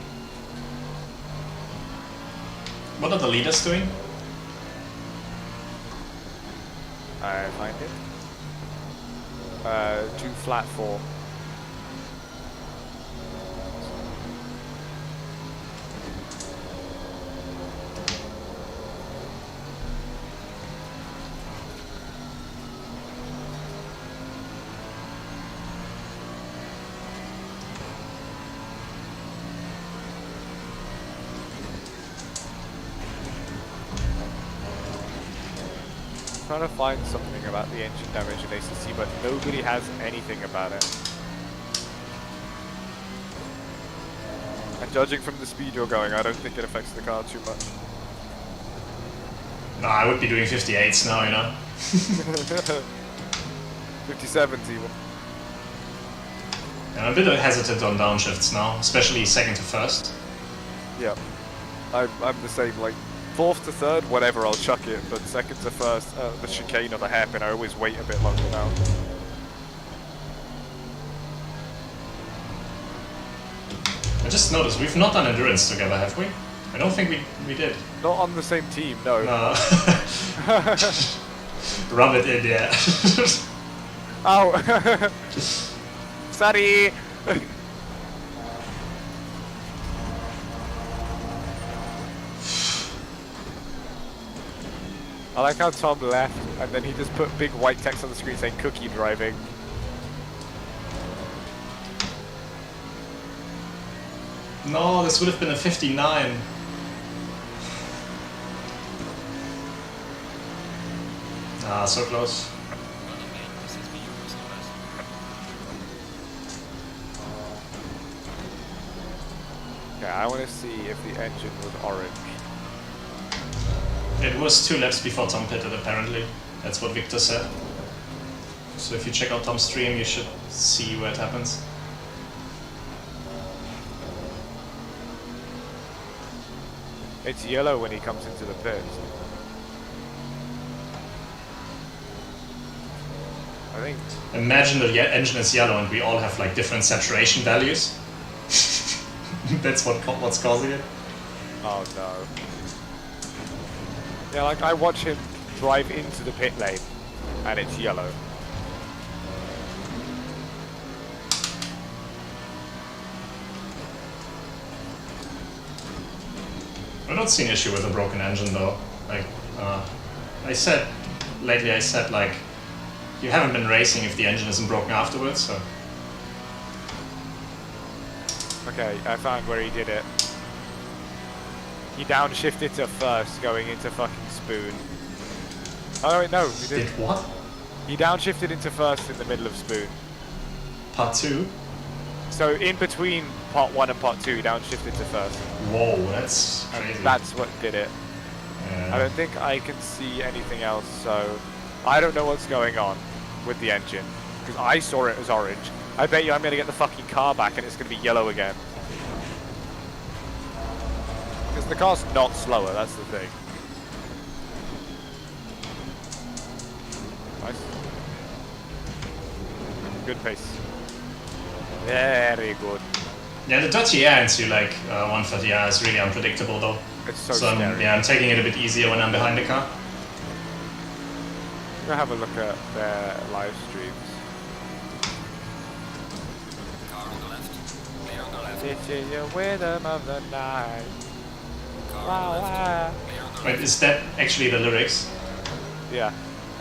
What are the leaders doing? I find it. 2 flat 4. Trying to find something about the engine damage in ACC, but nobody has anything about it. And judging from the speed you're going, I don't think it affects the car too much. No, I would be doing 58s now, you know? 57s even. I'm a bit hesitant on downshifts now, especially second to first. Yeah. I'm the same, like, 4th to 3rd, whatever, I'll chuck it, but 2nd to 1st, the chicane or the hairpin, I always wait a bit longer now. I just noticed we've not done endurance together, have we? I don't think we did. Not on the same team, no. No. Rub it in, yeah. Ow! Sorry! I like how Tom left, and then he just put big white text on the screen saying cookie driving. No, this would have been a 59. Ah, so close. Yeah, I want to see if the engine was orange. It was 2 laps before Tom pitted, apparently. That's what Victor said. So if you check out Tom's stream, you should see where it happens. It's yellow when he comes into the pit. I think. Imagine the engine is yellow and we all have like different saturation values. That's what's causing it. Oh no. Yeah, like I watch him drive into the pit lane, and it's yellow. I don't see an issue with a broken engine though. Like, I said like, you haven't been racing if the engine isn't broken afterwards, so. Okay, I found where he did it. He downshifted to first, going into fucking spoon. Oh wait, no, he Did didn't. what? He downshifted into first in the middle of spoon. Part 2? So in between part 1 and part 2, he downshifted to first. Whoa, that's And crazy. that's what did it. I don't think I can see anything else, so I don't know what's going on with the engine. Because I saw it as orange. I bet you I'm going to get the fucking car back and it's going to be yellow again. Because the car's not slower, that's the thing. Nice. Good pace. Very good. Yeah, the dirty air into like 130R is really unpredictable though. It's so So scary. I'm taking it a bit easier when I'm behind the car. I'm gonna have a look at their live streams. Car on the left. Clear on the left. This is the rhythm of the night. Car Wow, on the left. wow. Clear on the Wait, left. is that actually the lyrics? Yeah.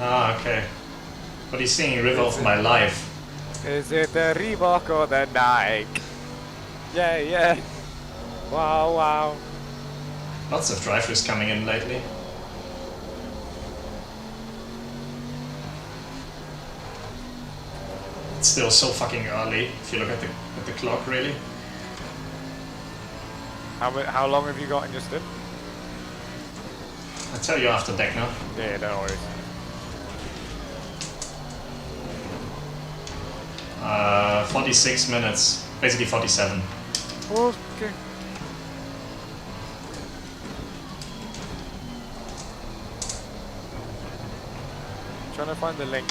Ah, okay. But he's singing River of My Life. Is it the Reebok or the Nike? Yeah, yeah. Wow, wow. Lots of drivers coming in lately. It's still so fucking early if you look at the clock, really. How long have you got in your stint? I'll tell you after deck now. Yeah, no worries. 46 minutes, basically 47. Okay. Trying to find the link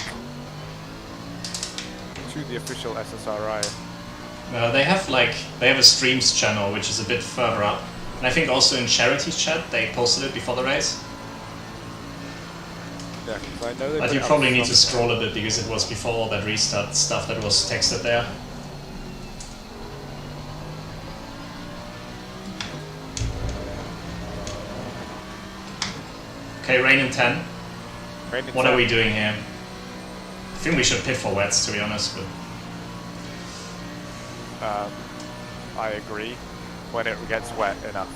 to the official SSRI. They have a streams channel which is a bit further up, and I think also in Charity's chat they posted it before the race. Yeah, 'cause I know they But put you it up probably need to somewhere. scroll a bit because it was before all that restart stuff that was texted there. Okay, rain in 10. Rain in What 10. are we doing here? I think we should pit for wets, to be honest. But I agree. When it gets wet enough.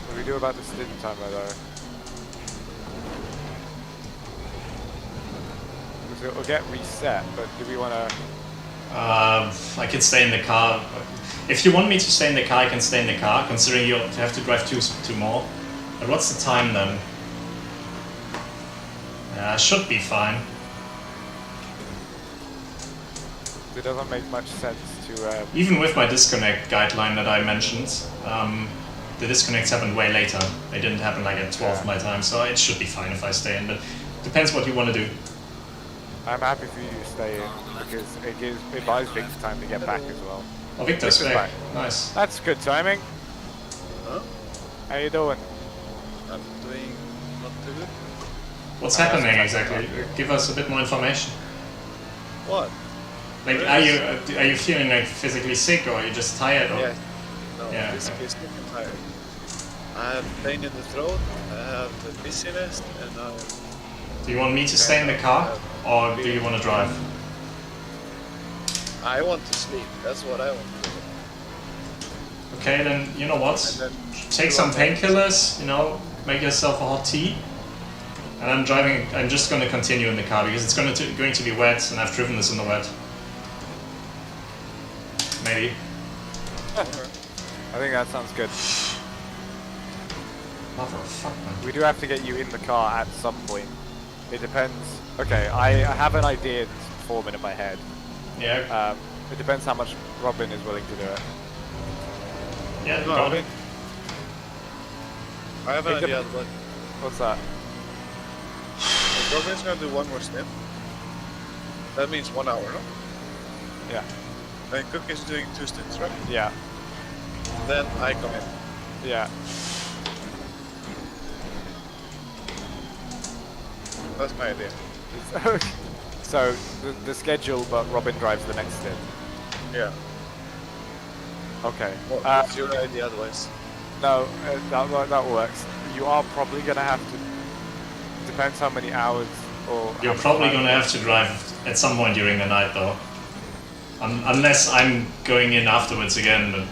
What do we do about the stint timer though? Because it will get reset, but do we want to... I can stay in the car. If you want me to stay in the car, I can stay in the car, considering you have to drive two more. But what's the time then? Should be fine. It doesn't make much sense to... Even with my disconnect guideline that I mentioned, the disconnects happened way later. They didn't happen like at 12 my time, so it should be fine if I stay in. But depends what you want to do. I'm happy for you to stay in, because it buys Victor time to get back as well. Oh, Victor's Victor's back. back. Nice. That's good timing. Huh? How you doing? I'm doing not too good. What's that's happening exactly exactly? Give us a bit more information. What? Like, are you feeling like physically sick, or are you just tired? Or? Yeah. No, Yeah, this okay. is looking tired. I have pain in the throat, I have the dizziness, and Do you want me to stay in the car, or do you want to drive? I want to sleep. That's what I want to do. Okay, then you know what? And then Take some painkillers. You know, make yourself a hot tea. And I'm driving. I'm just going to continue in the car because it's going to be wet, and I've driven this in the wet. Maybe. I think that sounds good. Motherfucker, man. We do have to get you in the car at some point. It depends. Okay, I have an idea that's forming in my head. Yeah. It depends how much Robin is willing to do it. Yeah. No, go on. Robin, I have an It idea, but what's that? Robin's gonna do one more step. That means 1 hour, no? Yeah, And Cook is doing 2 stints, right? yeah, Then I come in. yeah. That's my idea. So the schedule, but Robin drives the next stint. Yeah. Okay. What's your idea otherwise? No, that works. You are probably gonna have to. Depends how many hours or. You're probably going to have to drive at some point during the night, though. Unless I'm going in afterwards again, but.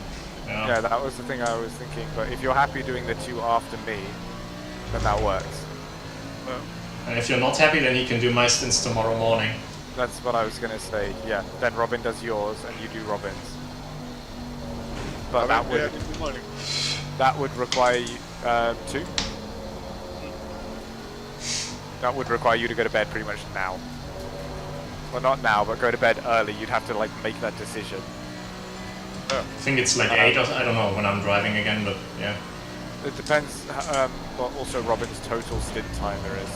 You know. Yeah, that was the thing I was thinking. But if you're happy doing the 2 after me, then that works. And if you're not happy, then you can do my stints tomorrow morning. That's what I was gonna say. Yeah. Then Robin does yours, and you do Robin's. But I mean, in the morning. that would require you 2. That would require you to go to bed pretty much now. Well, not now, but go to bed early. You'd have to like make that decision. I think it's like 8 or I don't know when I'm driving again, but yeah. It depends. What also Robin's total stint time there is.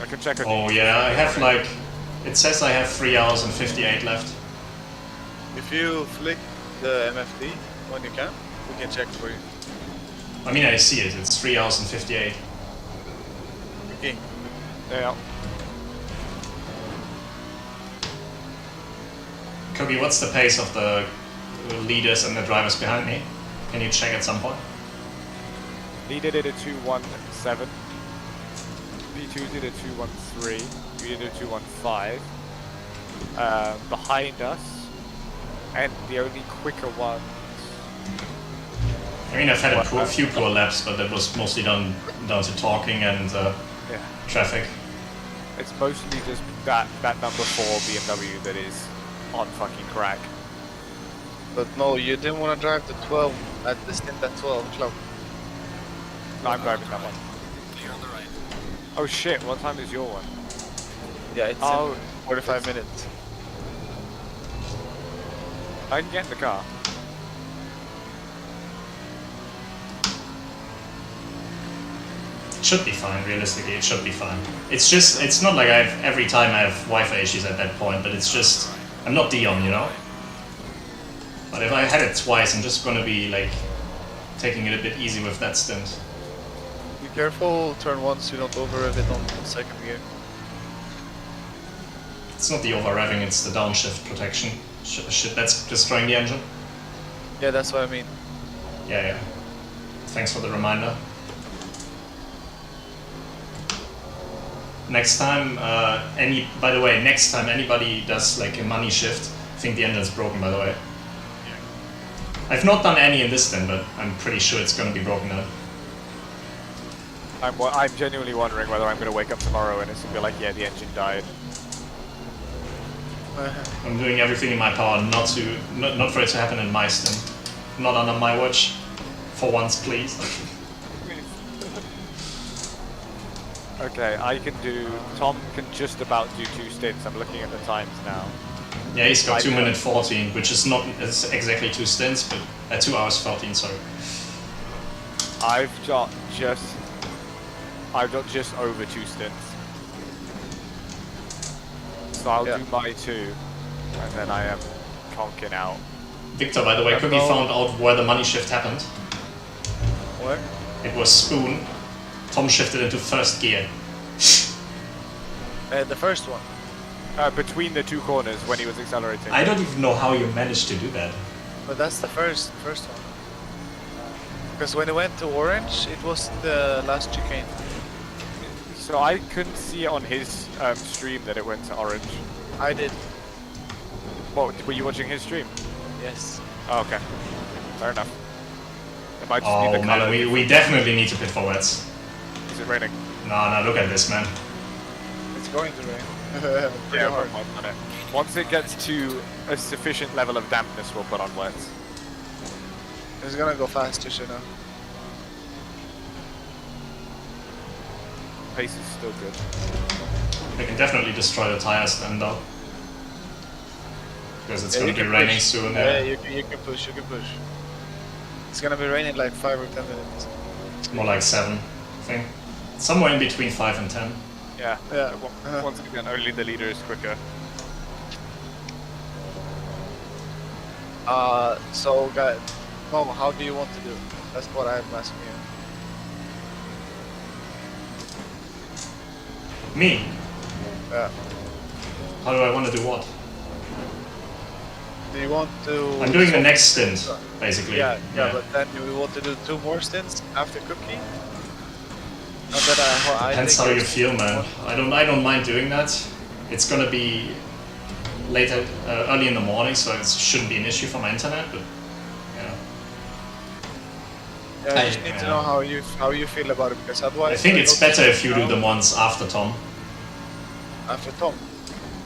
I can check. Oh yeah, I have like. It says I have 3 hours and 58 left. If you flick the MFD when you can, we can check for you. I mean, I see it. It's 3 hours and 58. Okay. Yeah. Kobe, what's the pace of the leaders and the drivers behind me? Can you check at some point? He did it at 2:17. V2 did a 2:13. You did a 2:15. Behind us, and the only quicker ones. I mean, I've had a few poor laps, but that was mostly down to talking and Yeah. traffic. It's mostly just that number 4 BMW that is on fucking crack. But no, you didn't want to drive the 12 at the stint at 12 o'clock. No, I'm driving that one. Clear on the right. Oh shit! What time is your one? Yeah, it's Oh, in 45 minutes. I can get in the car. It should be fine, realistically, it should be fine. It's just, it's not like every time I have Wi-Fi issues at that point, but it's just, I'm not Dion, you know? But if I had it twice, I'm just gonna be like, taking it a bit easy with that stint. Be careful, turn 1 so you don't over-rev it on second gear. It's not the over-revving, it's the downshift protection. Shit, that's destroying the engine. Yeah, that's what I mean. Yeah. Thanks for the reminder. Next time, by the way, next time anybody does like a money shift, I think the engine's broken, by the way. I've not done any in this stint, but I'm pretty sure it's gonna be broken now. I'm genuinely wondering whether I'm going to wake up tomorrow and it's going to be like, yeah, the engine died. I'm doing everything in my power not for it to happen in my stint. Not under my watch. For once, please. Okay, Tom can just about do 2 stints. I'm looking at the times now. Yeah, he's got 2 minutes 14, which is not exactly 2 stints, but 2 hours 14, sorry. I've got just over 2 stints. So I'll do my 2, and then I am conking out. Victor, by the way, Cookie found out where the money shift happened. Where? It was spoon. Tom shifted into first gear. The first one. Between the 2 corners when he was accelerating. I don't even know how you managed to do that. But that's the first one. Because when it went to orange, it was the last chicane. So I couldn't see it on his stream that it went to orange. I did. What, were you watching his stream? Yes. Oh, okay. Fair enough. It might just be the man, color. we definitely need to pit for wets. Is it raining? No, look at this, man. It's going to rain. Yeah, we'll put on it. Once it gets to a sufficient level of dampness, we'll put on wets. It's gonna go faster, you know. Pace is still good. We can definitely destroy the tires then, though. Because it's going to be you raining push. soon. Yeah, you can push. It's gonna be raining like 5 or 10 minutes. More like 7, I think. Somewhere in between 5 and 10. Yeah. Yeah. Once again, only the leader is quicker. So guys, no, how do you want to do? That's what I'm asking you. Me? Yeah. How do I want to do what? Do you want to... I'm doing the next stint, basically. Yeah, but then you want to do 2 more stints after Cookie? And then I Depends think how you feel, man. I don't mind doing that. It's gonna be later, early in the morning, so it shouldn't be an issue for my internet. But yeah, Yeah, I just need to know how you feel about it, because otherwise... I think it's better if you do the ones after Tom. After Tom?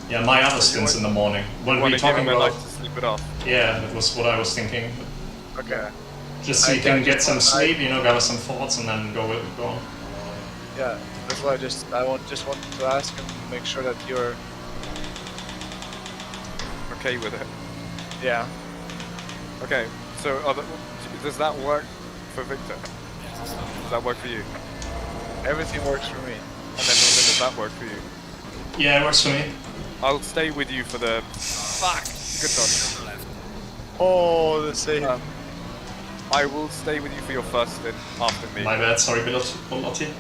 Yeah, my other stints in the morning. When Want we to give talking him a about, light to sleep it off. yeah, that was what I was thinking. Okay. Just so you can get some sleep, you know, gather some thoughts, and then go on. Yeah, that's why I just wanted to ask and make sure that you're... Okay with it. Yeah. Okay, so does that work for Victor? Does that work for you? Everything works for me. And then does that work for you? Yeah, it works for me. I'll stay with you for the... Fuck! Good dodge. Oh, the same. I will stay with you for your first stint after me. My bad, sorry, Bilotti.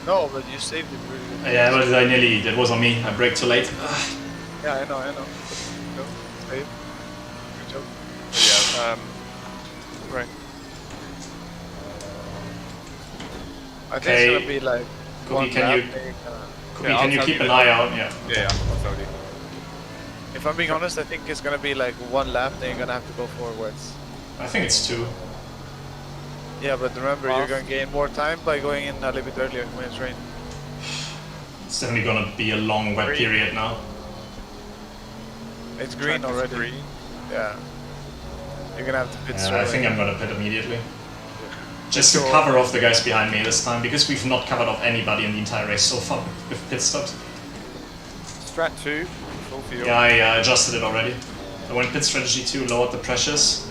No, but you saved it really good. Yeah, but that was on me. I braked too late. Yeah, I know. No, save. Good job. Yeah, right. I think it's gonna be like... Cookie, can you keep an eye out? Yeah. Yeah, I'll tell you. If I'm being honest, I think it's gonna be like 1 lap, then you're gonna have to go forwards. I think it's 2. Yeah, but remember, you're gonna gain more time by going in a little bit earlier when it's raining. It's definitely gonna be a long wet period now. It's green already. Green. Yeah. You're gonna have to pit Yeah, straight I think away. I'm gonna pit immediately. Just to cover off the guys behind me this time, because we've not covered off anybody in the entire race so far with pit stops. strat 2, full fuel. Yeah, I adjusted it already. I went pit strategy 2, lowered the pressures.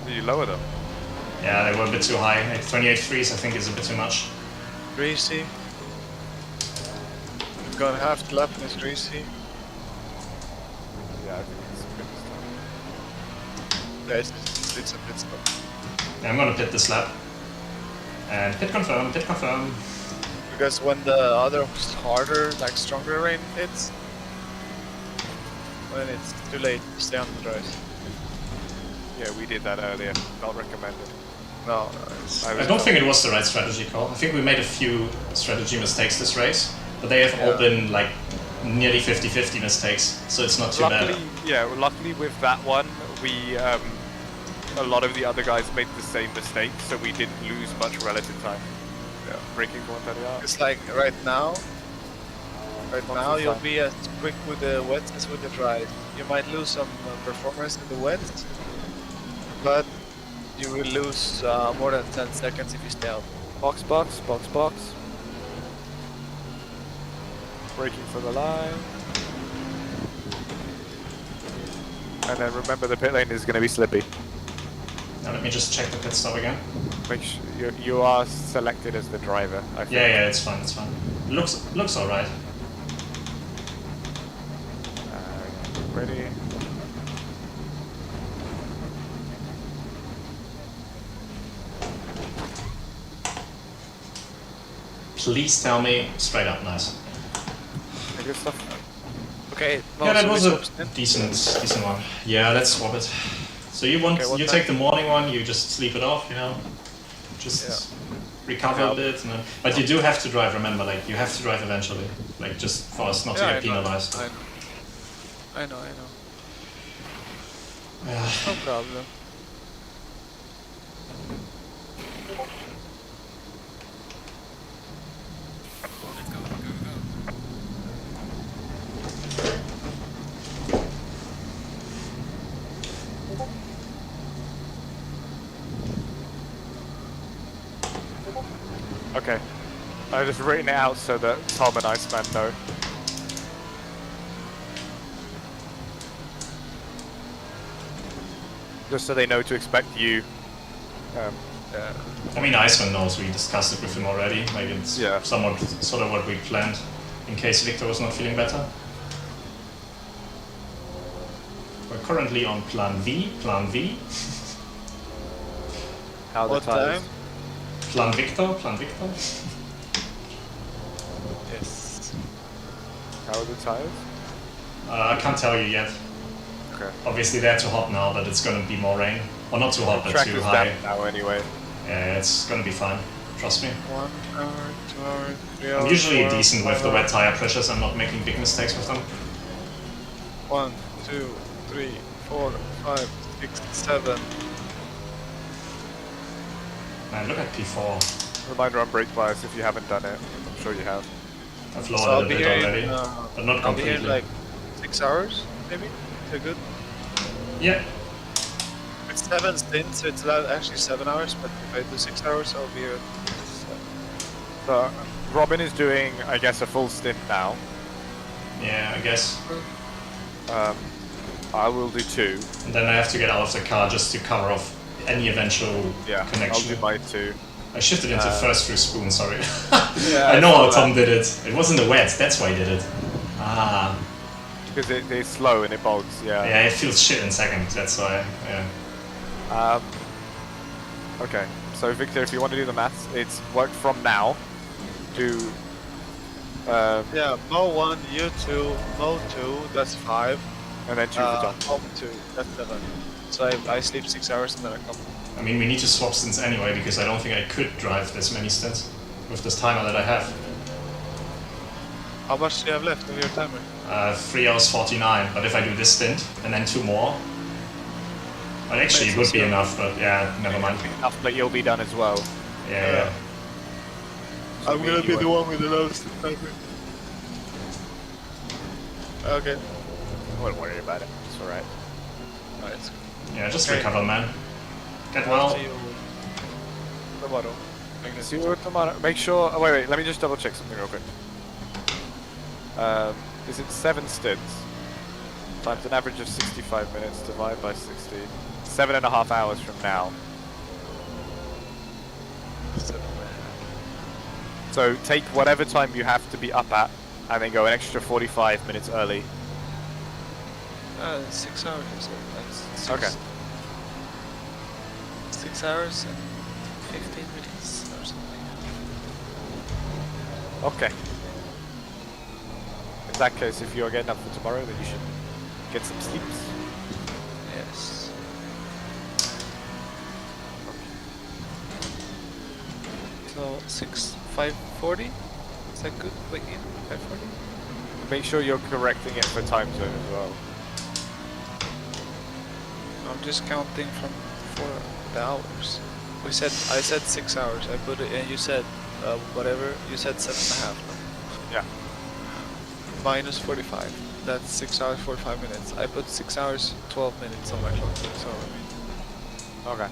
You lower them. Yeah, they were a bit too high. Like 28 freeze I think is a bit too much. Greasy. Gonna have to lap this greasy. Yeah, I think it's a good start. Yeah, it's a pit stop. Yeah, I'm gonna pit this lap. And pit confirm, pit confirm. Because when the other harder, like stronger rain hits, when it's too late to stay on the dries. Yeah, we did that earlier. Not recommended. No, it's, I don't think it was the right strategy call. I think we made a few strategy mistakes this race, but they have all been like nearly 50-50 mistakes, so it's not too Luckily, bad. yeah, luckily with that one, we a lot of the other guys made the same mistake, so we didn't lose much relative time. Yeah, braking for 130 hours. it's like right now Not too you'll far. be as quick with the wets as with the dries. You might lose some performance in the wets, but you will lose more than 10 seconds if you stay out. Box, box, box, box. Braking for the line. And then remember the pit lane is going to be slippy. Now let me just check the pit stop again. Make sure you are selected as the driver, I think. Yeah, yeah, it's fine, it's fine. Looks alright. Ready. Please tell me straight up, nice. Good stuff. Okay, Yeah, that so we was a switched then? decent one. Yeah, let's swap it. So you want Okay, what you time? take the morning one, you just sleep it off, you know, just recover a bit, and then, but you do have to drive. Remember, like you have to drive eventually, like just for us not to Yeah, get penalized. I know. Yeah. No problem. Let's go, go, go. Okay. I've just written it out so that Tom and Iceman know. Just so they know to expect you. I mean, Iceman knows, we discussed it with him already. Like it's Yeah. somewhat sort of what we planned in case Victor was not feeling better. We're currently on Plan V. Plan V. How the What tires. time? Plan Victor. Plan Victor. Yes. How are the tires? I can't tell you yet. Okay. Obviously they're too hot now that it's gonna be more rain. Well, not too hot, but Track too is high. down now anyway. Yeah, it's gonna be fine. Trust me. 1 hour, 2 hours, 3 hours. I'm usually 4 decent with hours, the 5 wet hours. tire pressures. I'm not making big mistakes with them. 1, 2, 3, 4, 5, 6, 7. Man, look at P4. Reminder on brake bias if you haven't done it. I'm sure you have. I've So lowered I'll it a be bit here already, in, but not I'll be here in completely. like 6 hours, maybe? Is it good? Yeah, It's 7 stints, so it's actually 7 hours, but if I do 6 hours, I'll be here. So Robin is doing, I guess, a full stint now. yeah, I guess. I will do 2. And then I have to get out of the car just to cover off any eventual Yeah, connection. I'll do my 2. I shifted into first through spoon, sorry. Yeah, I know how saw Tom that. did it. It wasn't the wet, that's why he did it. Ah, Because it's slow and it bolts, yeah. yeah, it feels shit in second, that's why, yeah. Okay, so Victor, if you want to do the maths, it's work from now to... Yeah, Mo 1, you 2, Mo 2, that's 5. and then 2 for Tom. Mo 2, that's 7. So I sleep 6 hours and then I come. I mean, we need to swap stints anyway, because I don't think I could drive this many stints with this timer that I have. How much do you have left of your timer? 3 hours 49, but if I do this stint, and then 2 more... Well, actually, it would be enough, but yeah, never mind. Enough, but you'll be done as well. Yeah. So I'm me, gonna be you the and- one with the lowest timer. Okay. I wouldn't worry about it. It's alright. Nice. Yeah, just Okay. recover, man. Get I'll well. see you tomorrow. I guess. See you tomorrow. Make sure... Oh, wait, let me just double check something real quick. is it 7 stints times an average of 65 minutes divided by 60. 7.5 hours from now. 7.5. So take whatever time you have to be up at, and then go an extra 45 minutes early. 6 hours. So that's six, Okay. 6 hours and 15 minutes or something. Okay. In that case, if you're getting up for tomorrow, then you should get some sleeps. Yes. So 5:40. Is that good? Wait, yeah, 5:40. Make sure you're correcting it for time zone as well. I'm just counting from the hours. I said 6 hours. I put it, and you said whatever. You said 7.5. No? Yeah. Minus 45. That's 6 hours 45 minutes. I put 6 hours 12 minutes on my clock. So Okay.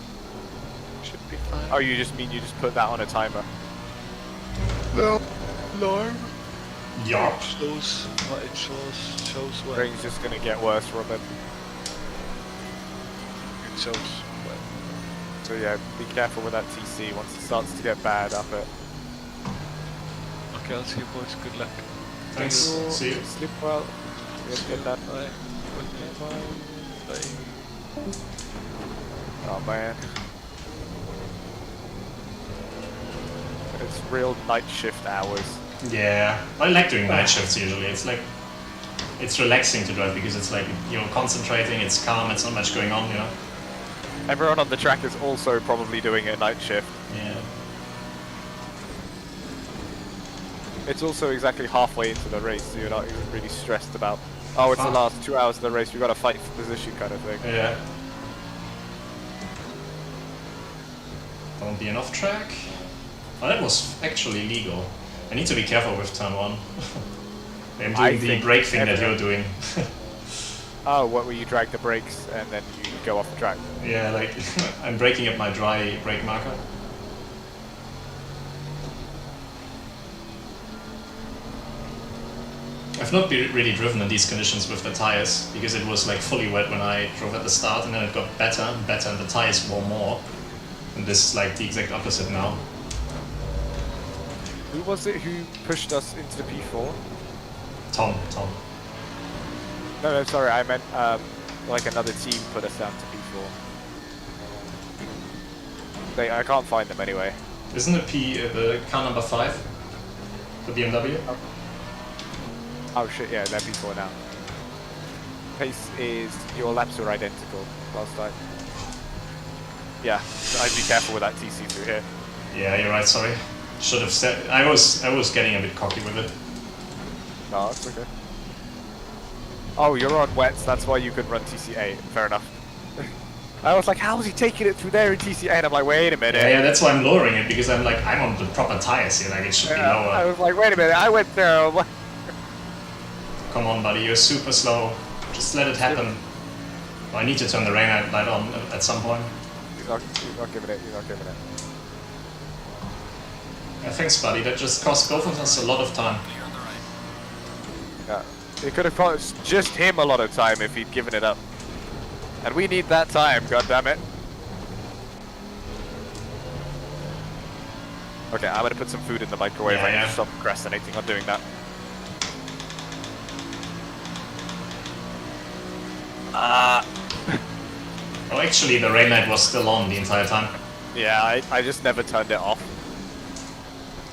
should be fine. Oh, you just put that on a timer. No, alarm. Yarp. It shows when. Rain's just gonna get worse, Robin. It shows when. So yeah, be careful with that TC once it starts to get bad up it. Okay, I'll see you boys. Good luck. Thanks. See you. Sleep well. Get that. Bye. Bye. Oh man. It's real night shift hours. Yeah, I like doing night shifts usually. It's like, it's relaxing to drive because it's like you're concentrating, it's calm, it's not much going on, you know? Everyone on the track is also probably doing a night shift. Yeah. It's also exactly halfway into the race, so you're not even really stressed about, oh, it's the last 2 hours of the race, we've got to fight for position kind of thing. Yeah. Don't be an off track. Oh, that was actually legal. I need to be careful with turn 1. I'm doing the think brake thing that everyone- you're doing. Oh, what, where you drag the brakes and then you go off the track? Yeah, like, I'm breaking up my dry brake marker. I've not really driven in these conditions with the tires, because it was like fully wet when I drove at the start, and then it got better and better, and the tires wore more. And this is like the exact opposite now. Who was it who pushed us into the P4? Tom. No, sorry, I meant like another team put us down to P4. I can't find them anyway. Isn't it the car number 5? The BMW? Oh shit, yeah, they're P4 now. Pace is, your laps were identical last time. Yeah, I'd be careful with that TC through here. Yeah, you're right, sorry. Should have said, I was getting a bit cocky with it. No, it's okay. Oh, you're on wets, that's why you could run TCA. Fair enough. I was like, how is he taking it through there in TCA? And I'm like, wait a minute. Yeah, that's why I'm lowering it, because I'm like, I'm on the proper tires here, like it should be lower. I was like, wait a minute, I went there. Come on, buddy, you're super slow. Just let it happen. Oh, I need to turn the rain light on at some point. He's not giving it, Yeah, thanks, buddy. That just cost both of us a lot of time. Clear on the right. Yeah. It could have cost just him a lot of time if he'd given it up. And we need that time, goddammit. Okay, I'm gonna put some food in the microwave. Yeah, I need yeah. to stop procrastinating on doing that. Oh, actually, the rain light was still on the entire time. Yeah, I just never turned it off.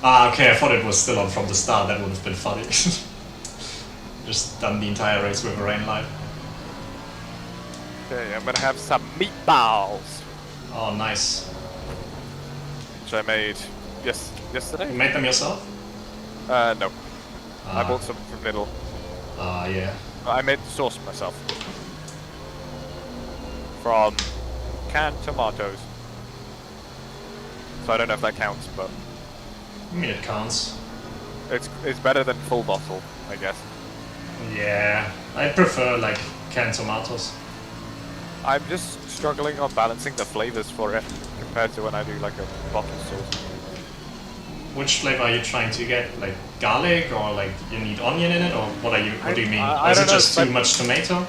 Ah, okay, I thought it was still on from the start. That would have been funny. Just done the entire race with a rain light. Okay, I'm gonna have some meatballs, Oh, nice. which I made yesterday. You made them yourself? No, I Ah. bought some from Lidl. Ah, yeah. I made the sauce myself from canned tomatoes. So I don't know if that counts, but I mean, it counts. it's better than full bottle, I guess. Yeah, I prefer like canned tomatoes. I'm just struggling on balancing the flavors for it compared to when I do like a bottle sauce. which flavor are you trying to get? Like garlic, or like you need onion in it, or what are you? What do you mean? I Or is don't it just know, too much tomato?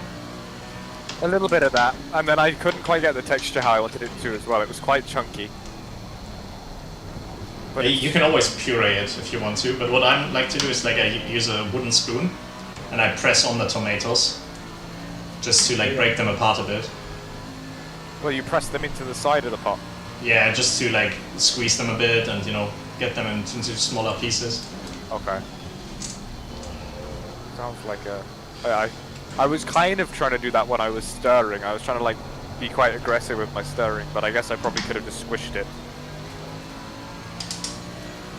A little bit of that, and then I couldn't quite get the texture how I wanted it to as well. It was quite chunky. But You can always puree it if you want to, but what I like to do is like I use a wooden spoon and I press on the tomatoes just to like break them apart a bit. well, you press them into the side of the pot. Yeah, just to like squeeze them a bit and get them into smaller pieces. Okay. Sounds like a. I was kind of trying to do that when I was stirring. I was trying to like be quite aggressive with my stirring, but I guess I probably could have just squished it.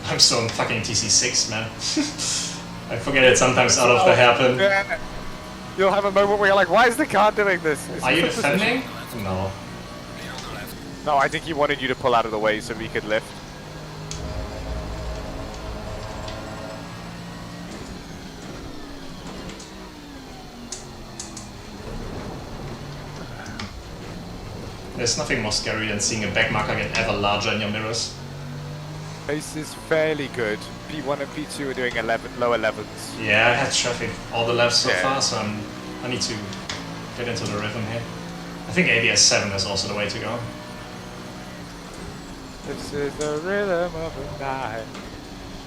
I'm still in fucking TC6, man. I forget it sometimes out of the hairpin. Yeah. You'll have a moment where you're like, why is the car doing this? Are you defending? No. Clear on the left. No, I think he wanted you to pull out of the way so we could lift. There's nothing more scary than seeing a back marker get ever larger in your mirrors. Pace is fairly good. P1 and P2 are doing low 11s. Yeah, I had traffic all the laps so Yeah. far, so I need to get into the rhythm here. I think ABS 7 is also the way to go. This is the rhythm of the night.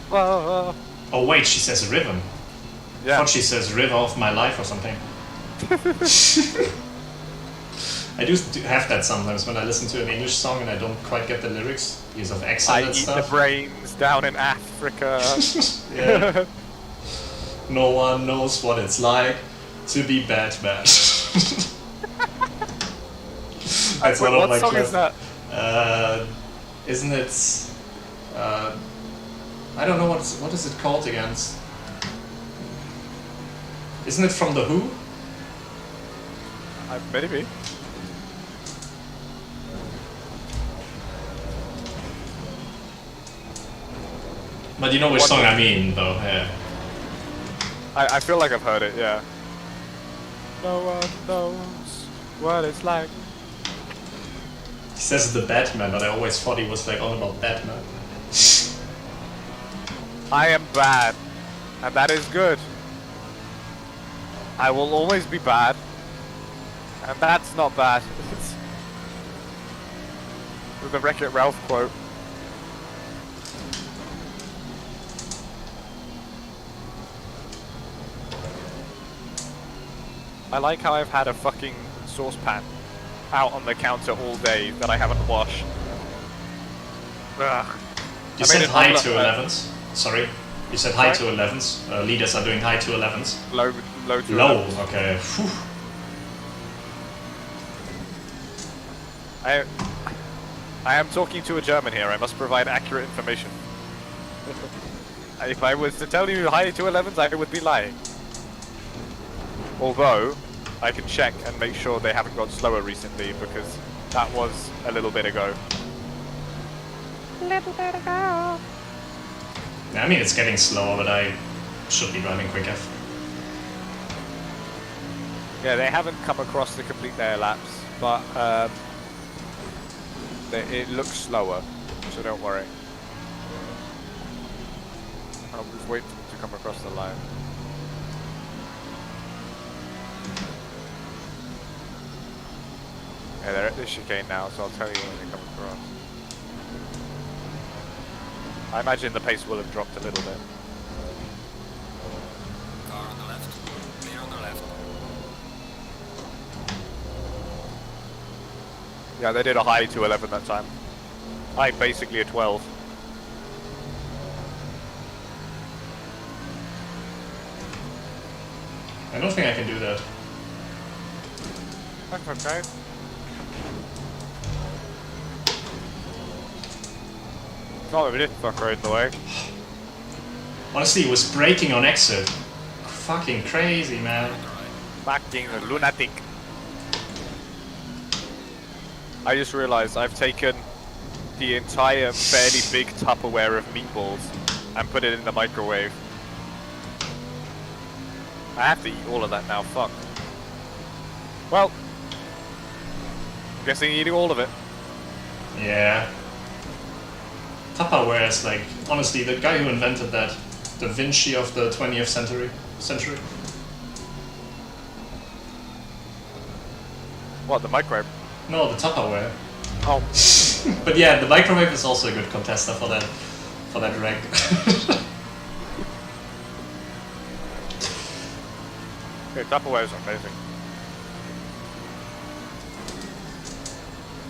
Whoa. Oh wait, she says rhythm. I Yeah. thought she says river of my life or something. I do have that sometimes when I listen to an English song and I don't quite get the lyrics because of accent I and eat stuff. the brains down in Africa. Yeah. No one knows what it's like to be Batman. That's one of What my song is that? Isn't it? I don't know what is it called again? Isn't it from the Who? Maybe. But you know which What song the- I mean, though. Yeah. I feel like I've heard it, yeah. No one knows what it's like. He says the Batman, but I always thought he was like all about Batman. I am bad, and that is good. I will always be bad, and that's not bad. With the Wreck-It Ralph quote. I like how I've had a fucking saucepan out on the counter all day that I haven't washed. Ugh. You I said made an high omelette, to 11s. Sorry. You said high to Sorry? 11s. Leaders are doing high to 11s. Low to Low, 11. okay. Phew. I am talking to a German here. I must provide accurate information. If I was to tell you high to 11s, I would be lying. Although, I can check and make sure they haven't got slower recently, because that was a little bit ago. Yeah, I mean, it's getting slower, but I should be driving quicker. Yeah, they haven't come across to complete their laps, but it looks slower, so don't worry. I'll just wait for them to come across the line. Yeah, they're at this chicane now, so I'll tell you when they come across. I imagine the pace will have dropped a little bit. Car on the left. Clear on the left. Yeah, they did a high to 11 that time. I basically a 12. I don't think I can do that. That's okay. Not with this fucker in the way. Honestly, it was braking on exit. Fucking crazy, man. Fucking lunatic. I just realized I've taken the entire fairly big Tupperware of meatballs and put it in the microwave. I have to eat all of that now, fuck. Well, I'm guessing you're eating all of it. Yeah. Tupperware is like, honestly, the guy who invented that, Da Vinci of the 20th century. What, the microwave? No, the Tupperware. Oh. But yeah, the microwave is also a good contester for that rank. Okay, Tupperware is amazing.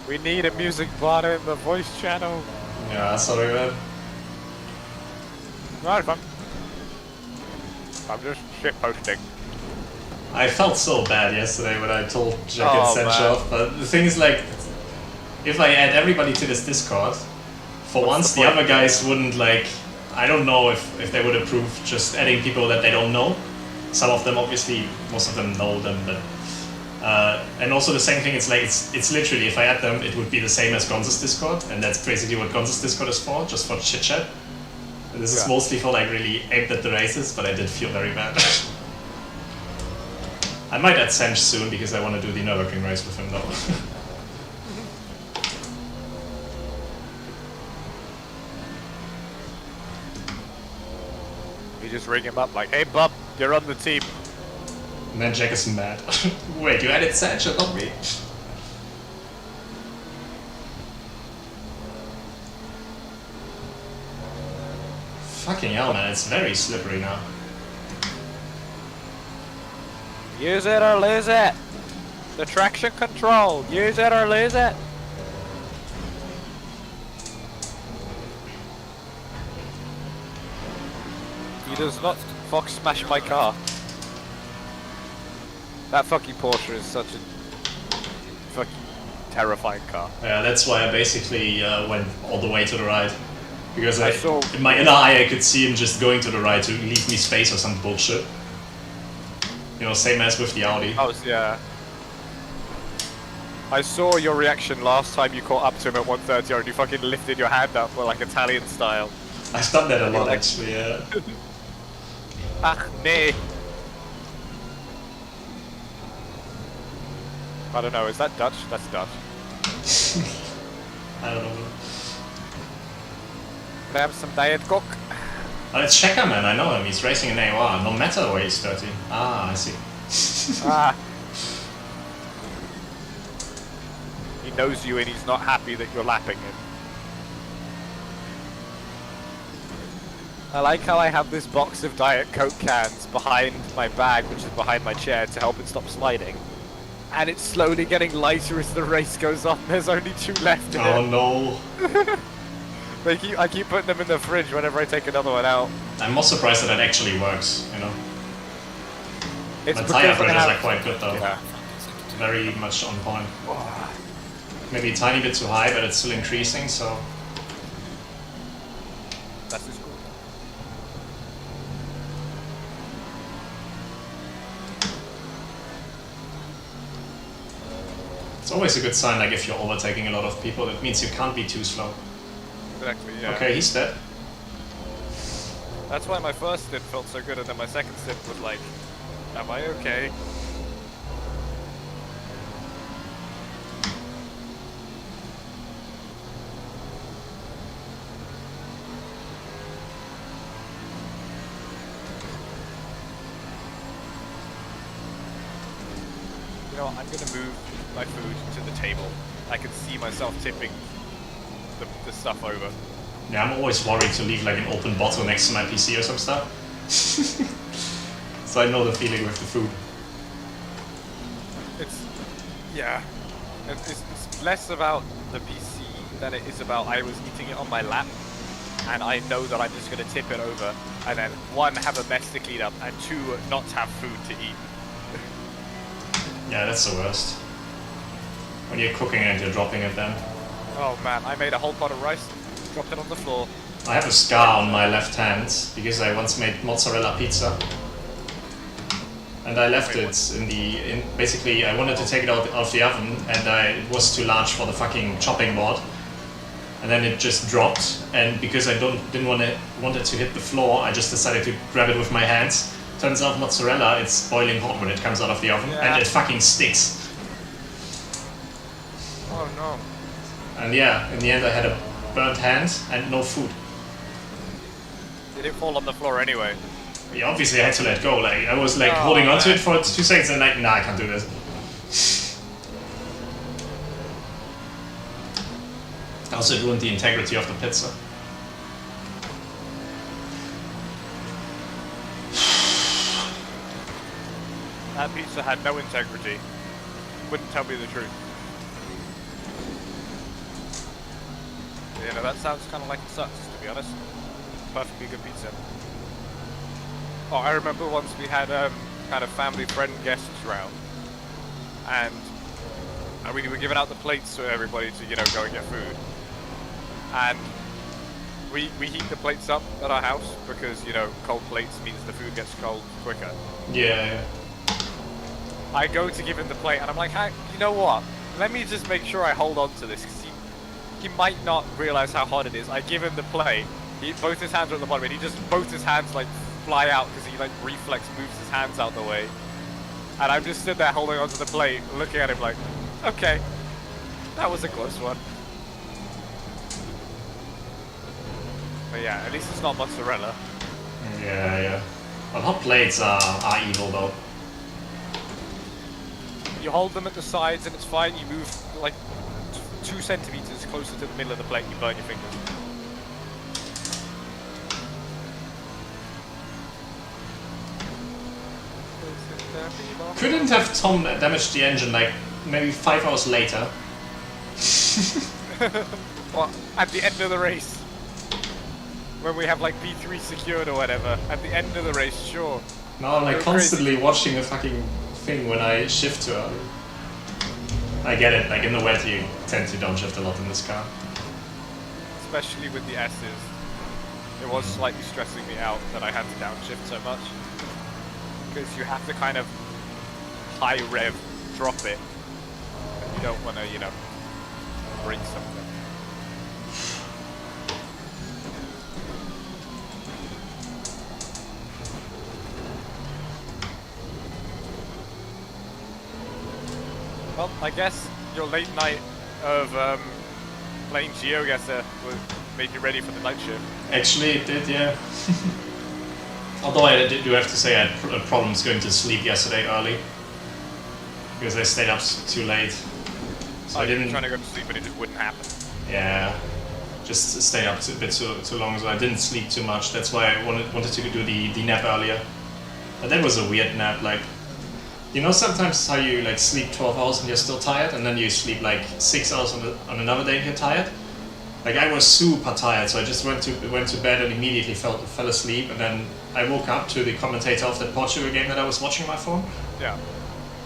We need a music bot in the voice channel. Yeah, sorry man. Not fun. I'm just shit posting. I felt so bad yesterday when I told Jack and Oh, Sench man. off, but the thing is like, if I add everybody to this Discord, for once the point? other guys wouldn't like, I don't know if they would approve just adding people that they don't know. Some of them obviously, most of them know them, but and also the same thing, it's like, it's literally, if I add them, it would be the same as Gonz's Discord, and that's basically what Gonz's Discord is for, just for chit chat. And this is Yeah. mostly for like really aimed at the races, but I did feel very bad. I might add Sench soon because I want to do the Nürburgring race with him though. You just ring him up like, hey bub, you're on the team. And then Jack is mad. Wait, you added Sench and not me? Fucking hell man, it's very slippery now. Use it or lose it. The traction control. Use it or lose it. He does not fuck smash my car. That fucking Porsche is such a fucking terrifying car. Yeah, that's why I basically went all the way to the right. Because I saw- in my inner eye I could see him just going to the right to leave me space or some bullshit. You know, same as with the Audi. Oh, yeah. I saw your reaction last time you caught up to him at 130 and you fucking lifted your hand up like Italian style. I've done that a lot like- actually, yeah. Ach, nee. I don't know, is that Dutch? That's Dutch. I don't know. Can I have some Diet Coke? Oh, it's Checker man, I know him, he's racing in AOR, no matter where he's 30. Ah, I see. Ah. He knows you and he's not happy that you're lapping him. I like how I have this box of Diet Coke cans behind my bag, which is behind my chair, to help it stop sliding. And it's slowly getting lighter as the race goes on. There's only 2 left in Oh it. no. I keep putting them in the fridge whenever I take another one out. I'm more surprised that that actually works, you know. It's The tire because I pressures have- are quite good though. Yeah. Very much on point. Maybe a tiny bit too high, but it's still increasing, so... That's just cool. It's always a good sign, like if you're overtaking a lot of people, it means you can't be too slow. Exactly, yeah. Okay, he's dead. That's why my first stint felt so good, and then my second stint was like, am I okay? You know what, I'm gonna move my food to the table. I can see myself tipping the stuff over. Yeah, I'm always worried to leave like an open bottle next to my PC or some stuff. So I know the feeling with the food. It's, yeah, it's less about the PC than it is about I was eating it on my lap, and I know that I'm just going to tip it over, and then 1, have a mess to clean up, and 2, not have food to eat. Yeah, that's the worst. When you're cooking and you're dropping it then. Oh man, I made a whole pot of rice, dropped it on the floor. I have a scar on my left hand because I once made mozzarella pizza. And I left Wait, it basically I wanted to take it out of the oven and it was too large for the fucking chopping board. And then it just dropped, and because I didn't want it to hit the floor, I just decided to grab it with my hands. Turns out mozzarella, it's boiling hot when it comes out of the oven, Yeah. and it fucking sticks. Oh no. And yeah, in the end I had a burnt hand and no food. Did it fall on the floor anyway? Yeah, obviously I had to let go. Like I was like Oh, holding onto man. it for 2 seconds and like, nah, I can't do this. Also, it ruined the integrity of the pizza. That pizza had no integrity. Wouldn't tell me the truth. You know, that sounds kind of like it sucks, to be honest. Perfectly good pizza. Oh, I remember once we had kind of family friend guests round, and we were giving out the plates to everybody to, you know, go and get food. And we heat the plates up at our house because, you know, cold plates means the food gets cold quicker. Yeah. I go to give him the plate, and I'm like, hey, you know what? Let me just make sure I hold on to this, because he might not realize how hot it is. I give him the plate. Both his hands are at the bottom, and both his hands like fly out because he like reflex moves his hands out the way. And I'm just stood there holding onto the plate, looking at him like, okay, that was a close one. But yeah, at least it's not mozzarella. Yeah. Well, hot plates are evil though. You hold them at the sides and it's fine. You move like 2 centimeters closer to the middle of the plate, you burn your fingers. Couldn't have Tom damaged the engine like maybe 5 hours later? Well, at the end of the race, when we have like P3 secured or whatever, at the end of the race, sure. Now I'm like Go constantly watching a fucking thing when I shift to her. I get it, like in the wet you tend to downshift a lot in this car. Especially with the S's. It was slightly stressing me out that I had to downshift so much. Because you have to kind of high rev drop it. And you don't want to, you know, break something. Well, I guess your late night of playing GeoGuessr made you ready for the night shift. Actually it did, yeah. Although I do have to say I had problems going to sleep yesterday early. Because I stayed up too late. So I You were didn't... trying to go to sleep but it just wouldn't happen. Yeah. Just stayed up a bit too long, so I didn't sleep too much. That's why I wanted to do the nap earlier. But that was a weird nap, like... You know sometimes how you like sleep 12 hours and you're still tired, and then you sleep like 6 hours on another day and you're tired? Like I was super tired, so I just went to bed and immediately fell asleep, and then I woke up to the commentator of that Portugal game that I was watching on my phone. Yeah.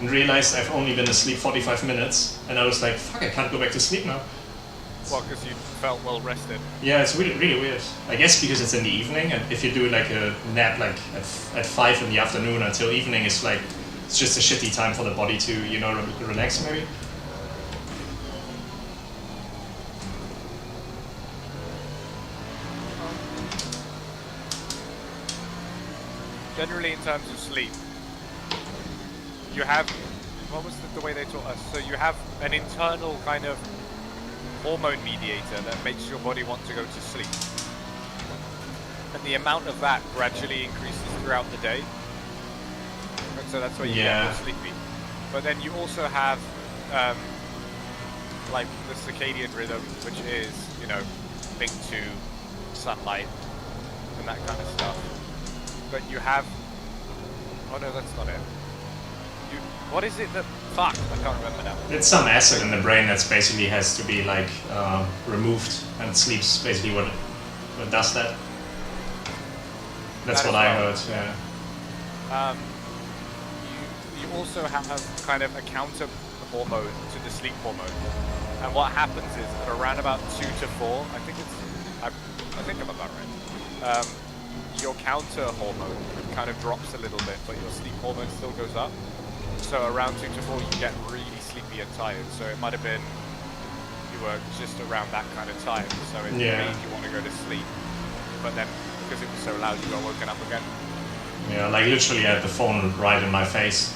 And realized I've only been asleep 45 minutes, and I was like, fuck, I can't go back to sleep now. Well, because you felt well rested. Yeah, it's really, really weird. I guess because it's in the evening, and if you do like a nap like at 5 in the afternoon until evening, it's like, it's just a shitty time for the body to, you know, relax maybe. Generally, in terms of sleep, you have, what was the way they taught us? So you have an internal kind of hormone mediator that makes your body want to go to sleep. And the amount of that gradually increases throughout the day. And so that's why you get more sleepy. But then you also have like the circadian rhythm, which is, you know, linked to sunlight and that kind of stuff. But you have, oh no, that's not it. What is it that, fuck, I can't remember now. It's some acid in the brain that's basically has to be like removed, and sleep's basically what does that. That's That what as I well. heard, yeah. You also have kind of a counter hormone to the sleep hormone. And what happens is at around about 2 to 4, I think I'm about right. Your counter hormone kind of drops a little bit, but your sleep hormone still goes up. So around 2 to 4, you get really sleepy and tired. So it might have been you were just around that kind of time. So it made you want to go to sleep. But then because it was so loud, you got woken up again. Yeah, like literally I had the phone right in my face.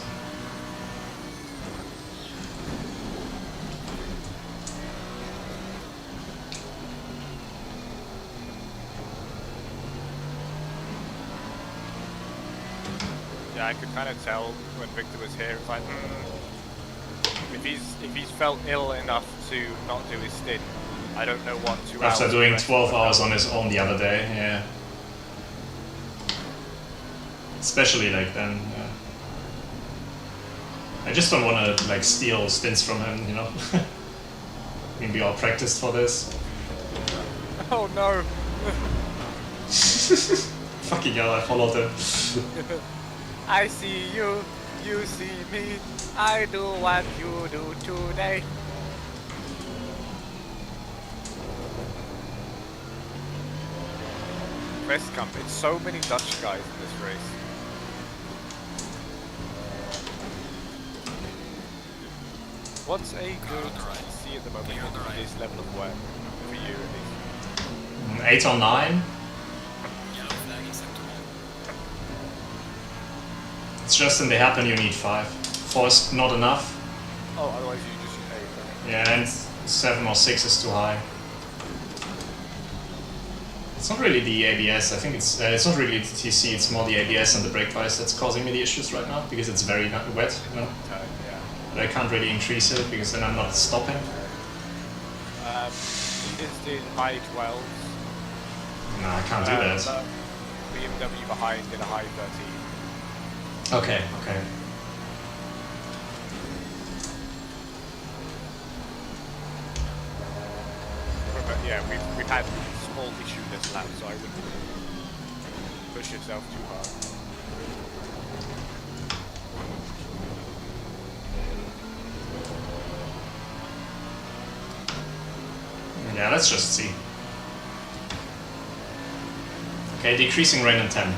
Yeah, I could kind of tell when Victor was here. It's like, if he's felt ill enough to not do his stint, I don't know what 2 hours. After doing 12 hours on his own the other day, yeah. Especially like then. Yeah. I just don't want to like steal stints from him, you know. I mean, we all practiced for this. Oh no! Fucking hell, I followed him. I see you, you see me. I do what you do today. Best camp. It's so many Dutch guys in this race. What's a good TC at the moment at this level of work for you at least? 8 or 9. Yellow flag in sector 1. It's just in the hairpin you need 5. 4 is not enough. Oh, otherwise you just use 8. Yeah, and 7 or 6 is too high. It's not really the ABS. I think it's not really the TC. It's more the ABS and the brake bias that's causing me the issues right now because it's very wet. You know? Yeah. But I can't really increase it because then I'm not stopping. Is the high 12s? No, I can't do that. BMW behind in a high 13. Okay. But yeah, we've had a small issue this lap, so I wouldn't push yourself too hard. Yeah, let's just see. Okay, decreasing rain in 10.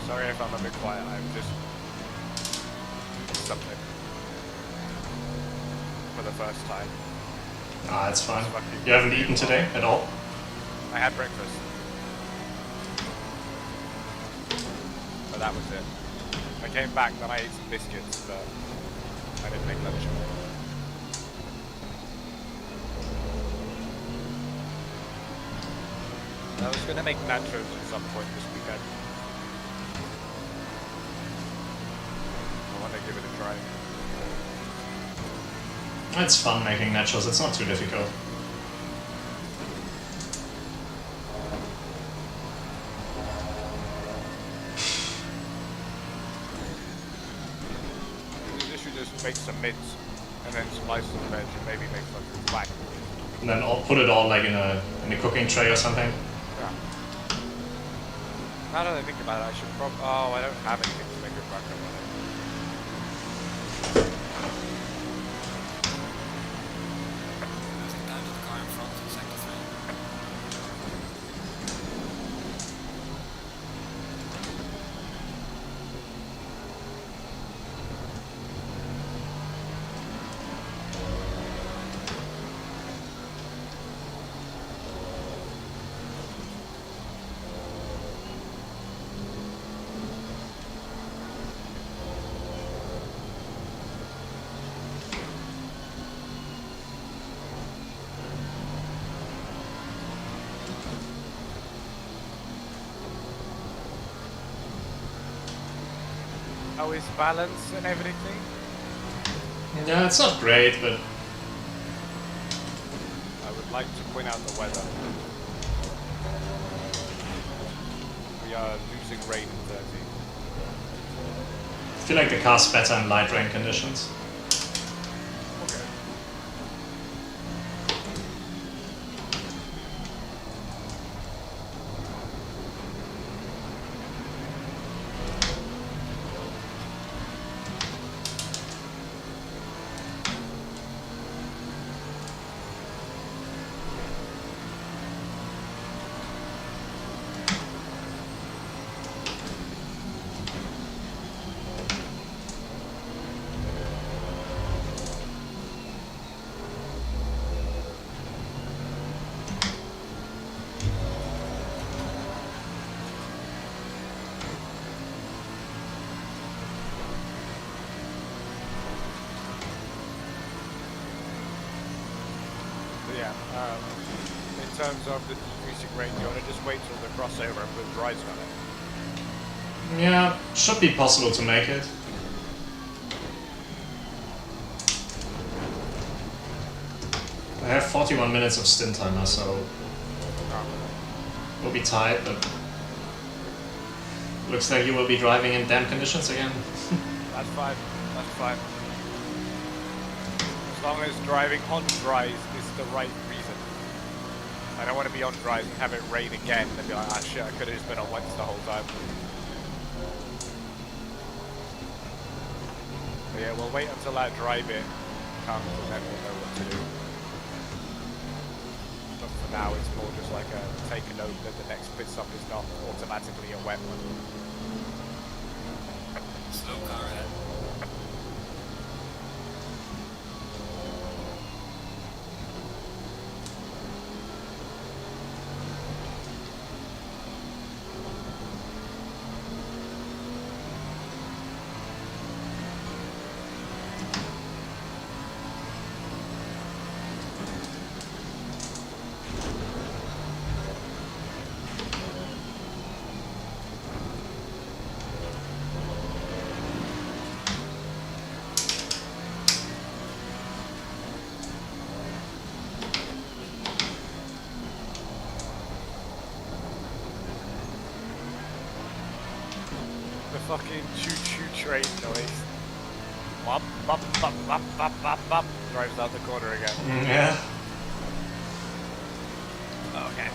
Sorry if I'm a bit quiet, I'm just something for the first time. Ah, it's fine. You haven't eaten today at all? I had breakfast. But that was it. I came back, then I ate some biscuits, but I didn't make lunch. I was going to make nachos at some point this weekend. I want to give it a try. It's fun making nachos, it's not too difficult. You should just make some mince and then slice some veg and maybe make something black. And then put it all like in a cooking tray or something. Yeah. Now that I think about it, I should probably... Oh, I don't have anything to make a cracker on it. Losing time to the car in front in sector 3. How is balance and everything? Yeah, it's not great, but like to point out the weather. We are losing rain in 30. I feel like the car's better in light rain conditions. Okay. In terms of the decreasing range, you want to just wait till the crossover and put rise on it. Yeah, should be possible to make it. I have 41 minutes of stint timer, so we'll be tight, but looks like you will be driving in damp conditions again. That's fine. That's fine. As long as driving on dries is the right reason. I don't want to be on dries and have it rain again and be like, ah shit, I could have just been on wets the whole time. But yeah, we'll wait until that dry bit comes and then we'll know what to do. But for now, it's more just like a take a note that the next pit stop is not automatically a wet one. Slow car ahead. The fucking choo-choo train noise. Bop, bop, bop, bop, bop, bop, bop. Drives out the corner again. Yeah. Okay.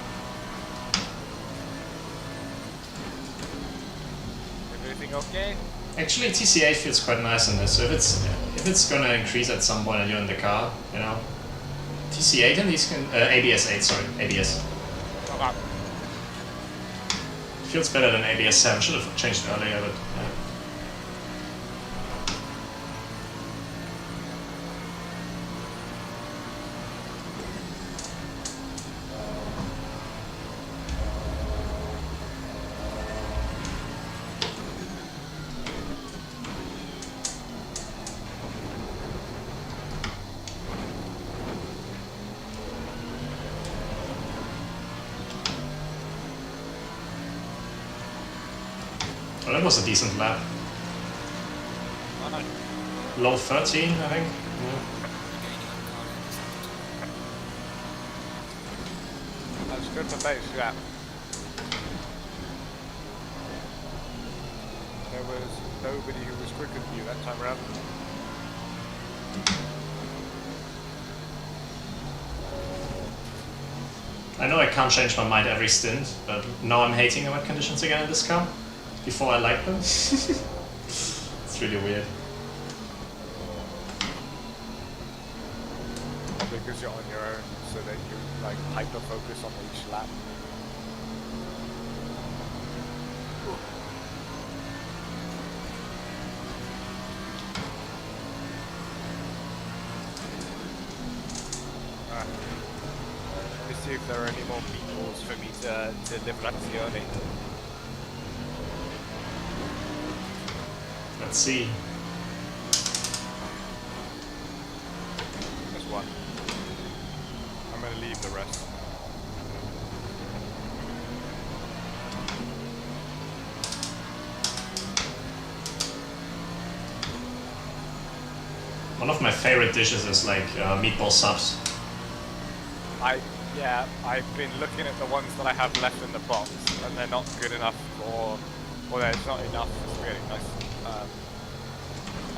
Everything okay? Actually, TCA feels quite nice in this. So if it's gonna increase at some point and you're in the car, you know, TC8 and these can ABS 8, sorry, ABS Okay. feels better than ABS 7. Should have changed earlier, but yeah. Well, that was a decent lap. Alright. Low 13, I think. Yeah. That's good for base, yeah. There was nobody who was quicker than you that time around. I know I can't change my mind every stint, but now I'm hating the wet conditions again in this car. Before I liked them. It's really weird. Because you're on your own, so that you like hyper focus on each lap. Let's see if there are any more meatballs for me to Liberazione. Let's see. There's one. I'm gonna leave the rest. One of my favorite dishes is like meatball subs. Yeah, I've been looking at the ones that I have left in the box, and they're not good enough for, well, there's not enough for spaghetti. Nice.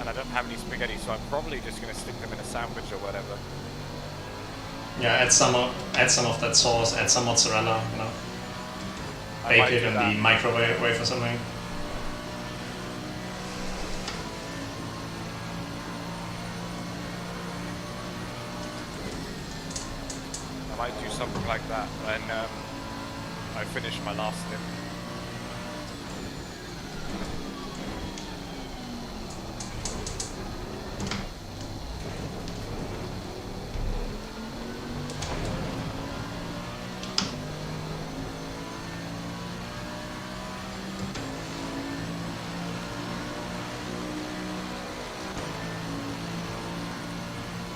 And I don't have any spaghetti, so I'm probably just gonna stick them in a sandwich or whatever. Yeah, add some of that sauce, add some mozzarella, you know. I might Bake it do in that. the microwave or something. I might do something like that when I finish my last stint.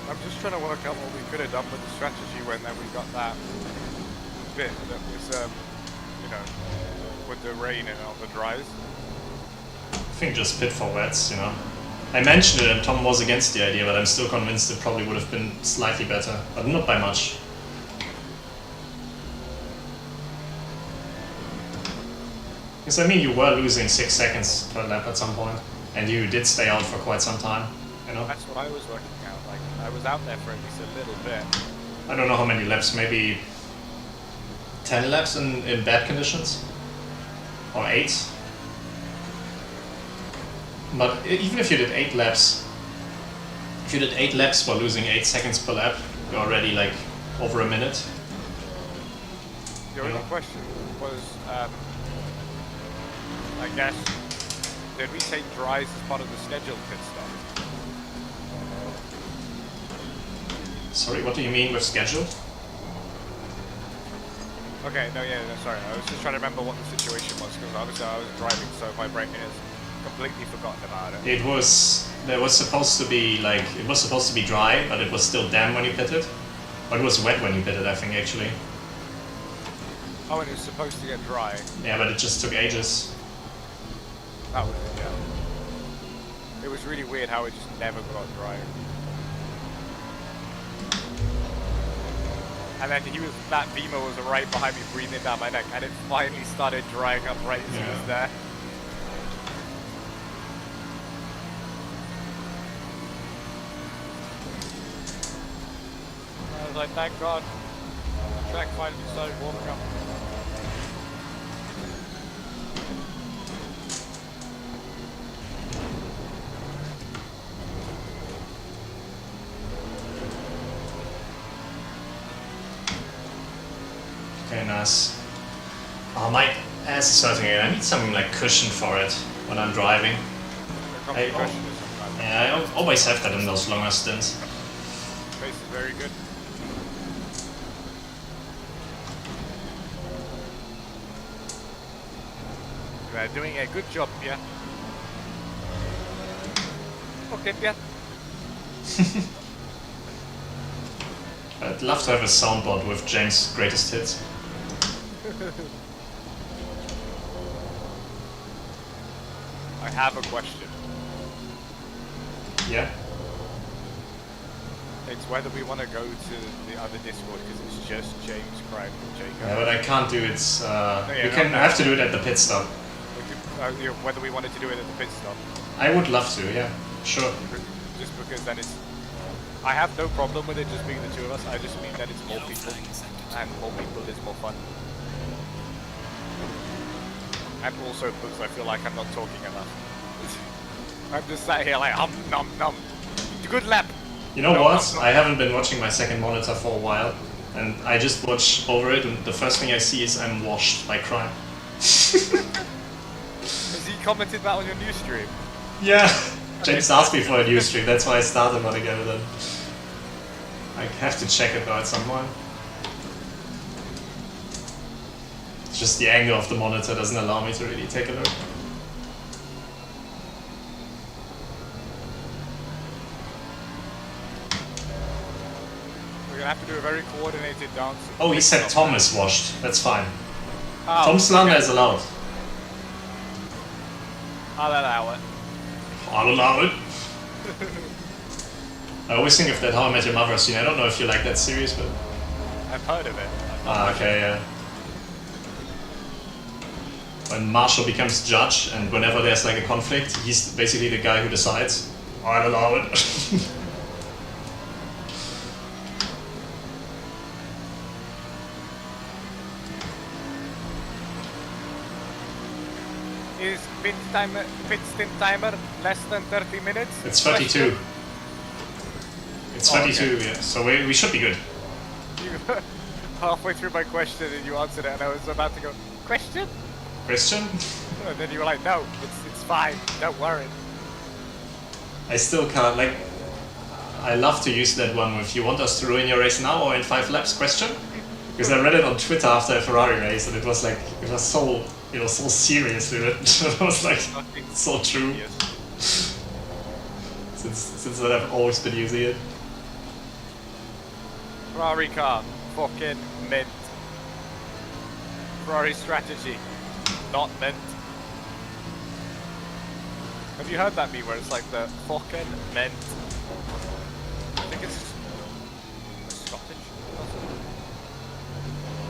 I'm just trying to work out what we could have done with the strategy when we got that bit that was, you know, with the rain and all the dries. I think just pit for wets, you know. I mentioned it and Tom was against the idea, but I'm still convinced it probably would have been slightly better, but not by much. Because I mean, you were losing 6 seconds per lap at some point, and you did stay out for quite some time, you know. That's what I was working out. Like, I was out there for at least a little bit. I don't know how many laps, maybe 10 laps in bad conditions? Or 8? But even if you did 8 laps, if you did 8 laps while losing 8 seconds per lap, you're already like over a minute. The only question was, I guess, did we take dries as part of the scheduled pit stop? Sorry, what do you mean with schedule? Okay, no, sorry. I was just trying to remember what the situation was, because obviously I was driving, so my brain has completely forgotten about it. There was supposed to be dry, but it was still damp when you pitted. But it was wet when you pitted, I think, actually. Oh, and it was supposed to get dry. Yeah, but it just took ages. That was it, yeah. It was really weird how it just never got dry. And then that Beamer was right behind me breathing down my neck, and it finally started drying up right as he was there. I was like, thank God. The track finally started warming up. Okay, nice. Oh, my ass is hurting again. I need something like cushion for it when I'm driving. Yeah, I always have that in those longer stints. Pace is very good. You are doing a good job, Pierre. Okay, Pierre. I'd love to have a soundboard with James' greatest hits. I have a question. Yeah? It's whether we want to go to the other Discord because it's just James, Craig, and Jacob. Yeah, but I can't do it. yeah, I have to do it at the pit stop. You know, whether we wanted to do it at the pit stop. I would love to, yeah. Sure. Just because then it's... I have no problem with it just being the two of us. I just mean that it's more people. And more people is more fun. And also because I feel like I'm not talking enough. I'm just sat here like, nom. Good lap. You know No, what? no. I haven't been watching my second monitor for a while. And I just watch over it, and the first thing I see is I'm washed by crime. Has he commented that on your news stream? Yeah. James asked me for a news stream, that's why I started one again with it. I have to check it though at some point. It's just the angle of the monitor doesn't allow me to really take a look. We're gonna have to do a very coordinated dance. Oh, he said Tom is washed. That's fine. Oh, Tom slander is allowed. I'll allow it. I'll allow it. I always think of that How I Met Your Mother scene. I don't know if you like that series, but I've heard of it. I've not Ah, watched okay, yeah. When Marshall becomes judge, and whenever there's like a conflict, he's basically the guy who decides, I'll allow it. Is pit stint timer less than 30 minutes? It's 32. It's Oh, 32, okay. yeah. So we should be good. You halfway through my question and you answered it, and I was about to go, question? Question? And then you were like, no, it's fine, don't worry. I still can't, like, I love to use that one with, you want us to ruin your race now or in 5 laps, question? Because I read it on Twitter after a Ferrari race, and it was like, it was so, you know, so seriously written. It was like, so true. Yes. Since then I've always been using it. Ferrari car, fucking mint. Ferrari strategy, not mint. Have you heard that meme where it's like the fucking mint? I think it's Scottish.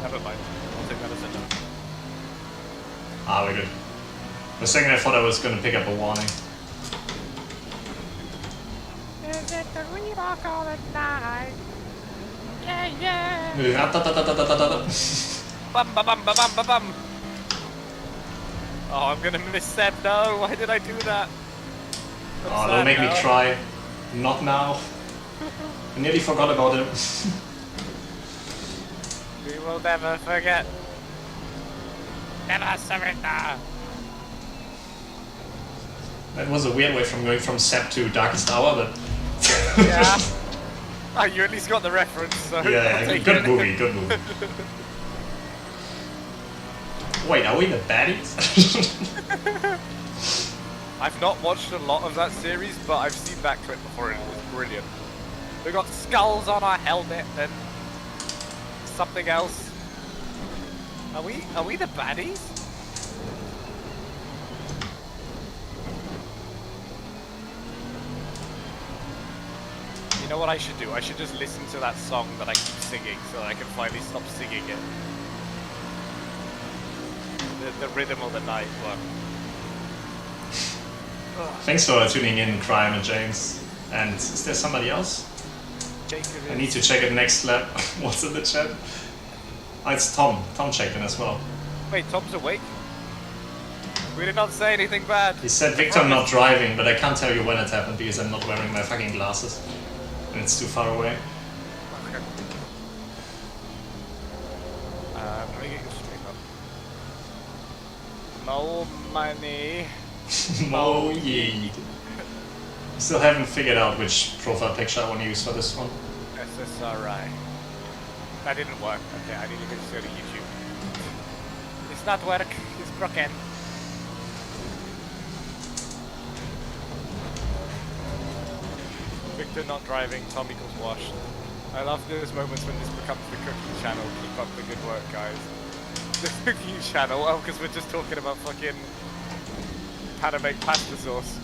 Never mind. I'll take that as a no. Ah, we're good. For a second I thought I was gonna pick up a warning. Is it the Reebok all the night? Yeah, yeah. Bum ba bum ba bum ba bum. Oh, I'm gonna miss Seb. No, why did I do that? I'm Oh, sad don't make me now. cry. Not now. I nearly forgot about him. We will never forget. Never surrender. That was a weird way from going from Sep to Darkest Hour, but Yeah. Oh, you at least got the reference, so I'll yeah, take good it. movie, good movie. Wait, are we the baddies? I've not watched a lot of that series, but I've seen that clip before and it was brilliant. We got skulls on our helmet and something else. Are we the baddies? You know what I should do? I should just listen to that song that I keep singing so that I can finally stop singing it. The Rhythm of the Night one. Thanks for tuning in, Crime and James. And is there somebody else? Jacob I need to check it next lap. What's in the chat? Oh, it's Tom. Tom checked in as well. Wait, Tom's awake? We did not say anything bad. He said Victor not driving, but I can't tell you when it happened because I'm not wearing my fucking glasses. And it's too far away. Okay. Let me get your screen up. No money. Mo Yeed. Still haven't figured out which profile picture I want to use for this one. SSRI. That didn't work. Okay, I need to go to YouTube. It's not work. It's broken. Victor not driving. Tom equals washed. I love those moments when this becomes the cooking channel. Keep up the good work, guys. The cooking channel? Oh, because we're just talking about fucking how to make pasta sauce.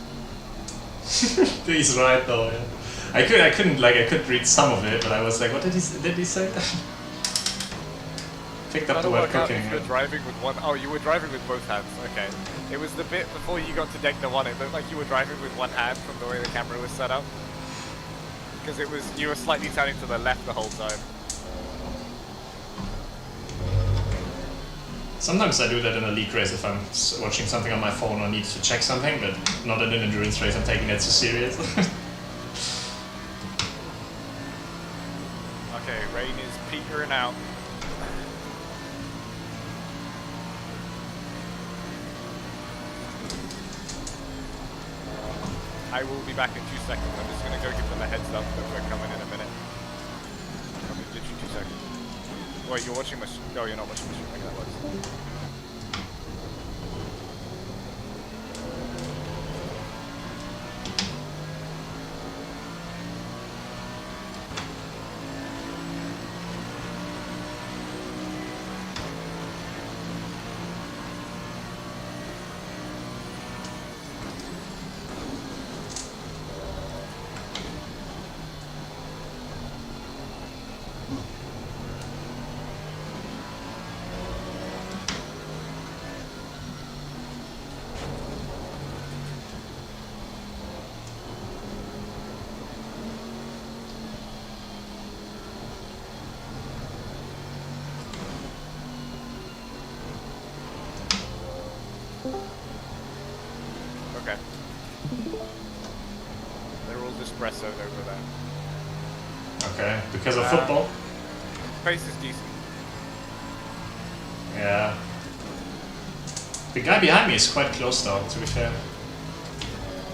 He's right though, yeah. I could read some of it, but I was like, what did he say? Picked up I the don't word work out cooking. if you're driving with one. Oh, you were driving with both hands. Okay. It was the bit before you got to deck the one. It looked like you were driving with one hand from the way the camera was set up. Because it was, you were slightly turning to the left the whole time. Sometimes I do that in a league race if I'm watching something on my phone or need to check something, but not in an endurance race. I'm taking that so serious. Okay, rain is petering out. I will be back in 2 seconds. I'm just gonna go give them a heads up that we're coming in a minute. Coming literally 2 seconds. Wait, you're watching my no, you're not watching my stream. Okay, that works. Okay. They're all espressoed over there. Okay, because of football? Pace is decent. Yeah. The guy behind me is quite close though, to be fair.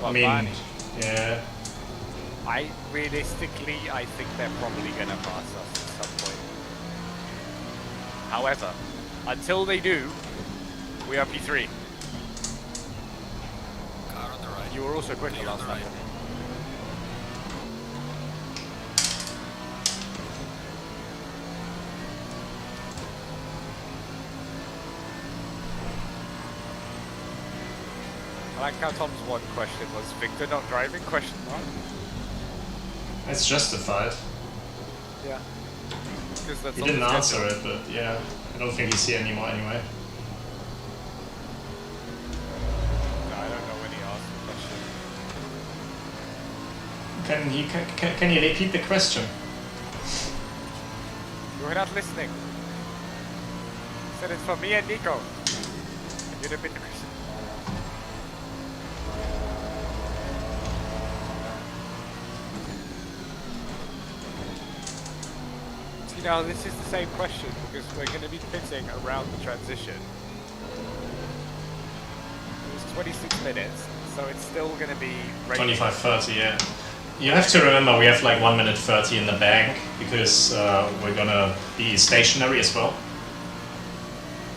Well, I mean, Barney, yeah. realistically, I think they're probably gonna pass us at some point. However, until they do, we are P3. Car on the right. You were also quicker Clear on last the time. right. I like how Tom's one question was Victor not driving? Question mark. It's justified. Yeah. Because that's He on didn't the answer schedule. it, but yeah. I don't think he's here anymore anyway. No, I don't know when he asked the question. Can you repeat the question? You were not listening. He said it's for me and Nico. And you'd have been the question. See, now this is the same question because we're going to be pitting around the transition. It was 26 minutes, so it's still going to be... 25:30, yeah. You have to remember we have like 1 minute 30 in the bank because we're gonna be stationary as well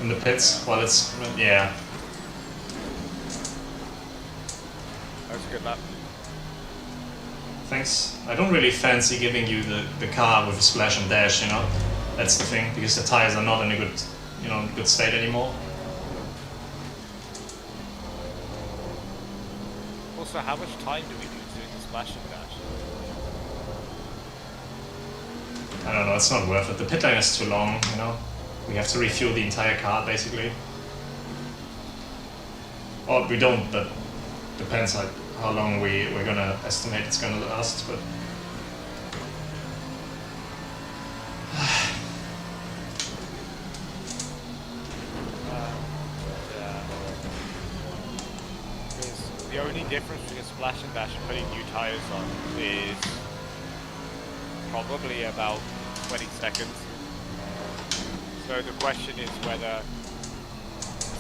in the pits while it's, yeah. That was a good lap. Thanks. I don't really fancy giving you the car with a splash and dash, you know. That's the thing, because the tires are not in a good, good state anymore. Also, how much time do we do doing the splash and dash? I don't know, it's not worth it. The pit lane is too long, you know. We have to refuel the entire car, basically. Or we don't, but depends like how long we're gonna estimate it's gonna last, but... Yeah. Because the only difference between a splash and dash and putting new tires on is probably about 20 seconds. So the question is whether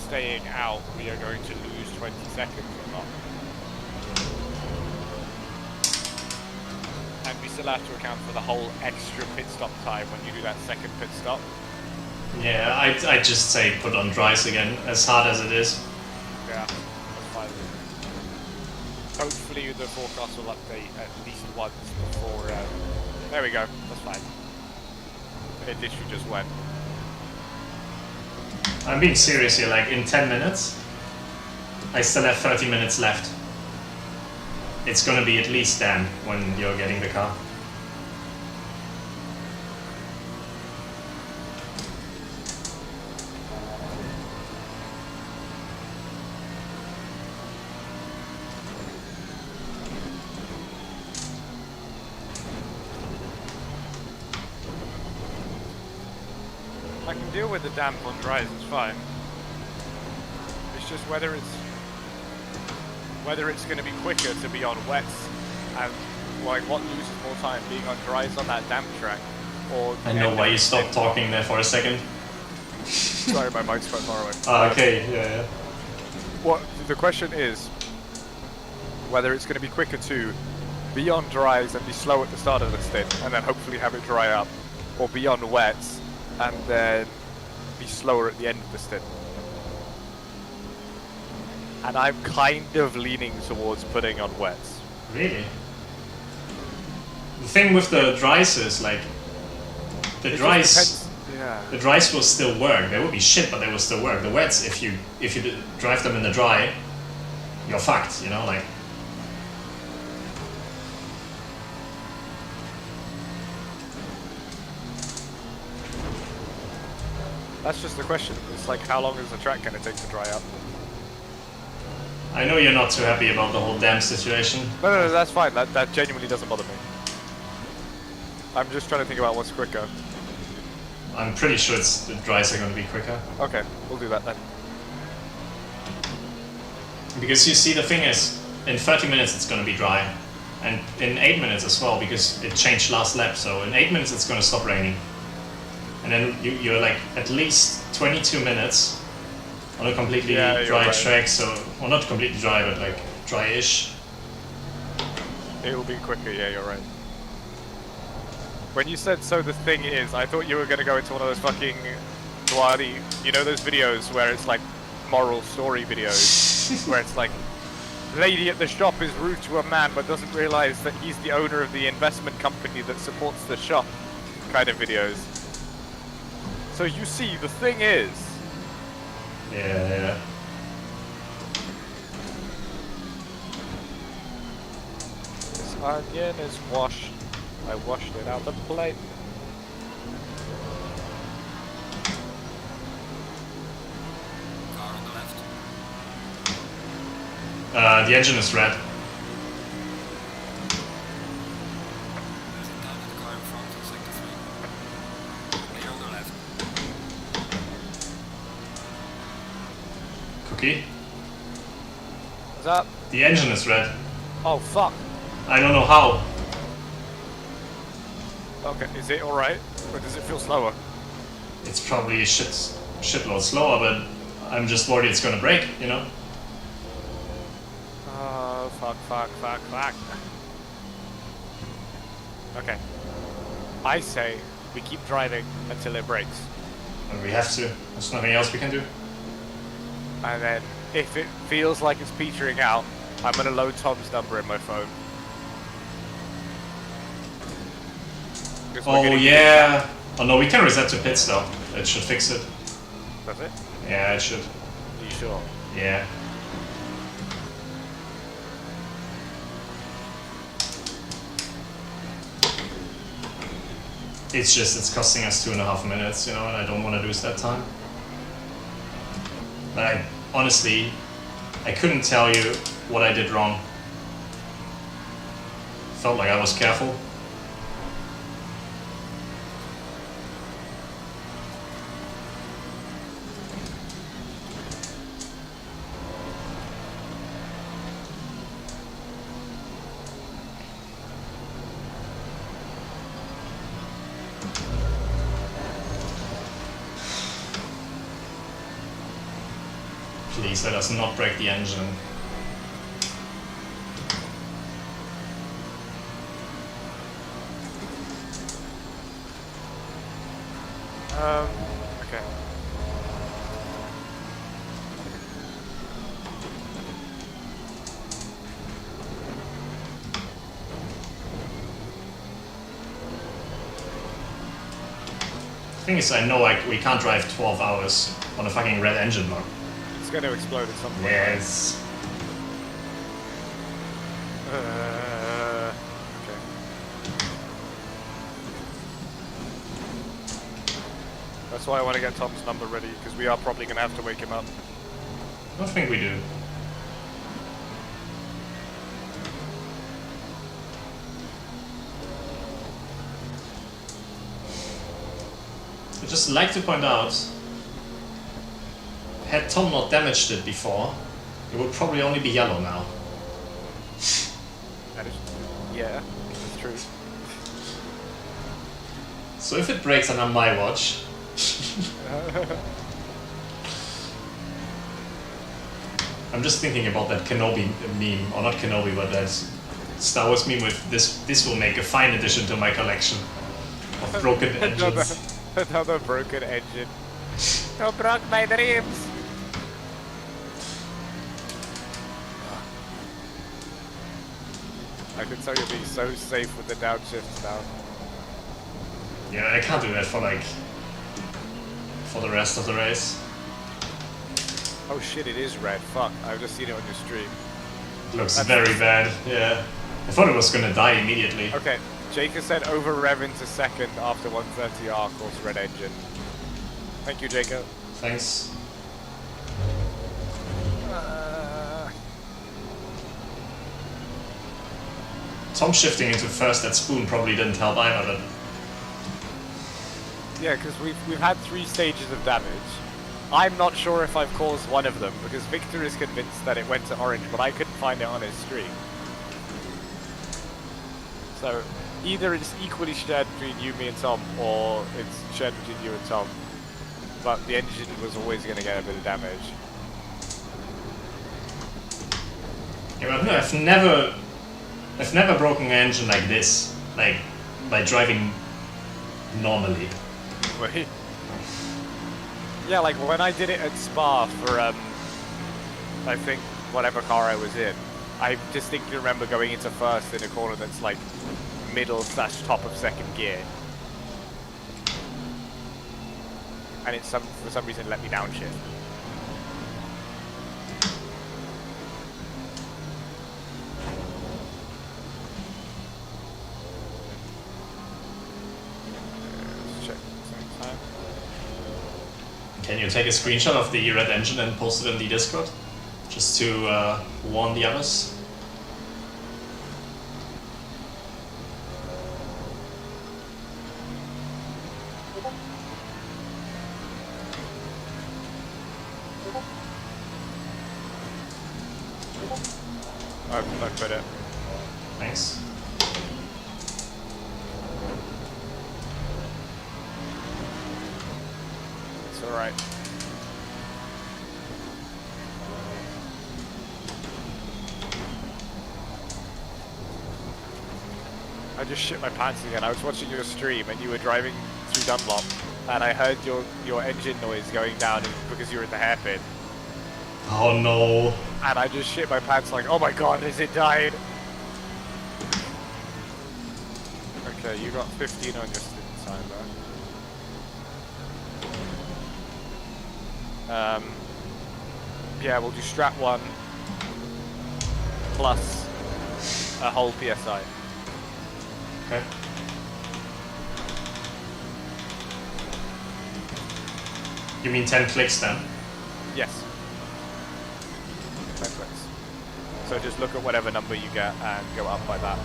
staying out we are going to lose 20 seconds or not. And we still have to account for the whole extra pit stop time when you do that second pit stop. Yeah, I'd just say put on dries again, as hard as it is. Yeah, that's fine. Hopefully the forecast will update at least once before... there we go, that's fine. It literally just went. I'm being serious here, like in 10 minutes, I still have 30 minutes left. It's gonna be at least then when you're getting the car. I can deal with the damp on dries, it's fine. It's just whether it's going to be quicker to be on wets and like what loses more time, being on dries on that damp track or... I know why you stopped talking there for a second. Sorry, my mic's quite far away. Ah, okay, yeah. What the question is whether it's going to be quicker to be on dries and be slow at the start of the stint and then hopefully have it dry up, or be on wets and then be slower at the end of the stint. And I'm kind of leaning towards putting on wets. Really? The thing with the dries is like the It just dries. depends- Yeah. The dries will still work. They will be shit, but they will still work. The wets, if you drive them in the dry, you're fucked. You know, like. That's just the question. It's like, how long is the track going to take to dry up? I know you're not too happy about the whole dam situation. No, that's fine. That genuinely doesn't bother me. I'm just trying to think about what's quicker. I'm pretty sure the dries are going to be quicker. Okay, we'll do that then. Because you see, the thing is, in 30 minutes it's going to be dry, and in 8 minutes as well, because it changed last lap. So in 8 minutes it's going to stop raining, and then you're like at least 22 minutes on a completely dry right. track. So, well, not completely dry, but like dry-ish. It will be quicker, yeah, you're right. When you said "so the thing is," I thought you were gonna go into one of those fucking bloody, you know, those videos where it's like moral story videos, where it's like, lady at the shop is rude to a man but doesn't realize that he's the owner of the investment company that supports the shop, kind of videos. So you see, the thing is. Yeah. This onion is washed. I washed it out the plate. Car on the left. The engine is red. Losing time with the car in front in sector 3. Clear on the left. Cookie. What's up? The engine is red. Oh fuck. I don't know how. Okay, is it alright? Or does it feel slower? It's probably shitload slower, but I'm just worried it's gonna break, you know? Oh, fuck. Okay. I say we keep driving until it breaks. And we have to. There's nothing else we can do. And then, if it feels like it's petering out, I'm gonna load Tom's number in my phone. 'Cause we're Oh getting- yeah. Oh no, we can reset to pits though. It should fix it. Does it? Yeah, it should. Are you sure? Yeah. It's just, it's costing us 2.5 minutes, you know, and I don't want to lose that time. But I, honestly, I couldn't tell you what I did wrong. Felt like I was careful. Please let us not break the engine. Okay. The thing is, I know we can't drive 12 hours on a fucking red engine lock. It's gonna explode at some point. Yes. Okay. That's why I want to get Tom's number ready, because we are probably gonna have to wake him up. I don't think we do. I'd just like to point out, had Tom not damaged it before, it would probably only be yellow now. That is, yeah, that's true. So if it breaks under my watch, I'm just thinking about that Kenobi meme, or not Kenobi, but that Star Wars meme with this will make a fine addition to my collection of broken engines. Another broken engine. You broke my dreams. I can tell you're being so safe with the downshifts now. Yeah, I can't do that for the rest of the race. Oh shit, it is red. Fuck, I've just seen it on your stream. It looks That's- very bad, yeah. I thought it was gonna die immediately. Okay, Jake has said over rev into second after 130R, course red engine. Thank you, Jacob. Thanks. Tom shifting into first at Spoon probably didn't help either, but Yeah, because we've had 3 stages of damage. I'm not sure if I've caused one of them, because Victor is convinced that it went to orange, but I couldn't find it on his stream. So, either it's equally shared between you, me, and Tom, or it's shared between you and Tom. But the engine was always going to get a bit of damage. Yeah, but no, I've never broken an engine like this, like by driving normally. Wait. Yeah, like when I did it at Spa for, I think, whatever car I was in, I distinctly remember going into first in a corner that's like middle/top of second gear. And it for some reason let me downshift. Let's check at the same time. Can you take a screenshot of the red engine and post it in the Discord? Just to warn the others? I put it. Thanks. It's alright. I just shit my pants again. I was watching your stream and you were driving through Dunlop and I heard your engine noise going down because you were in the hairpin. Oh no. And I just shit my pants like, oh my god, has it died? Okay, you got 15 on your stint time though. Yeah, we'll do strat 1 plus a whole PSI. Okay. You mean 10 clicks then? Yes. 10 clicks. So just look at whatever number you get and go up by that.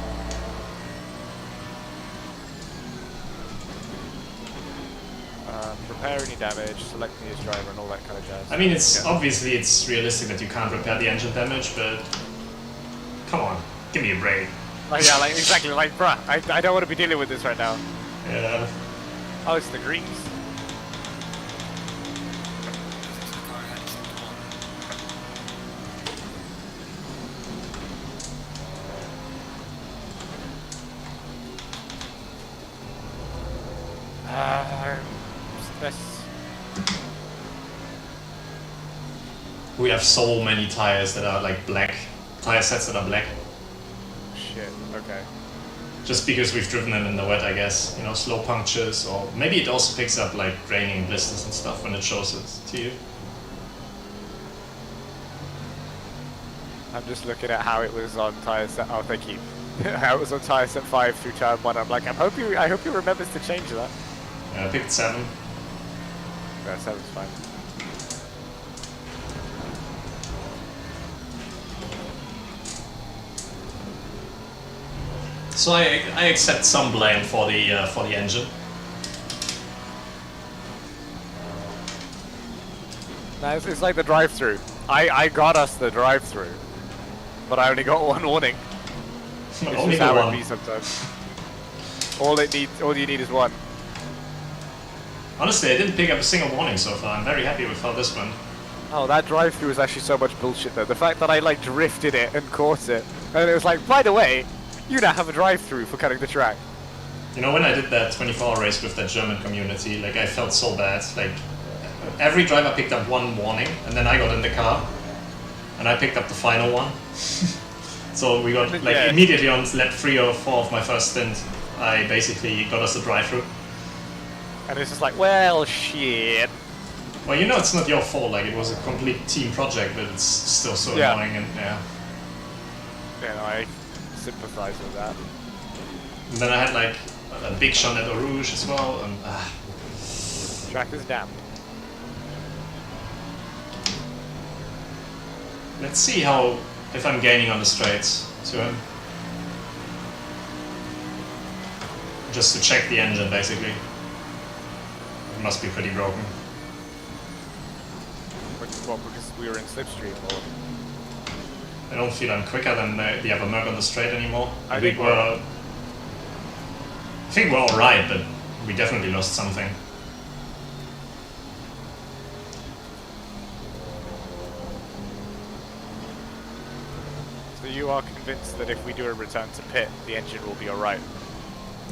Repair any damage, select the nearest driver and all that kind of jazz. I mean, it's obviously it's realistic that you can't repair the engine damage, but come on, give me a break. Like, yeah, like exactly, like bruh, I don't want to be dealing with this right now. Yeah. Oh, it's the greens. This. We have so many tires that are like black, tire sets that are black. Shit, okay. Just because we've driven them in the wet, I guess. You know, slow punctures, or maybe it also picks up like draining blisters and stuff when it shows it to you. I'm just looking at how it was on tire set. Oh, thank you. How it was on tire set 5 through turn 1. I'm like, I hope you remembers to change that. I picked 7. Yeah, 7's fine. So I accept some blame for the engine. No, it's like the drive-through. I got us the drive-through, but I only got one warning. It's Only just the how one. it be sometimes. All you need is one. Honestly, I didn't pick up a single warning so far. I'm very happy with how this went. Oh, that drive-through was actually so much bullshit though. The fact that I like drifted it and caught it, and it was like, by the way, you now have a drive-through for cutting the track. You know, when I did that 24-hour race with that German community, like I felt so bad. Like every driver picked up one warning, and then I got in the car, and I picked up the final one. So we got like Yeah. immediately on lap 3 or 4 of my first stint, I basically got us a drive-through. And it's just like, well, shit. Well, you know, it's not your fault. Like it was a complete team project, but it's still so Yeah. annoying. And yeah. You know, I sympathize with that. And then I had like a big shot at Eau Rouge as well, and Track is damp. let's see if I'm gaining on the straights to him. Just to check the engine, basically. It must be pretty broken. Well, because we were in slipstream, or I don't feel I'm quicker than the other Merc on the straight anymore. I think we're alright, but we definitely lost something. So you are convinced that if we do a return to pit, the engine will be alright?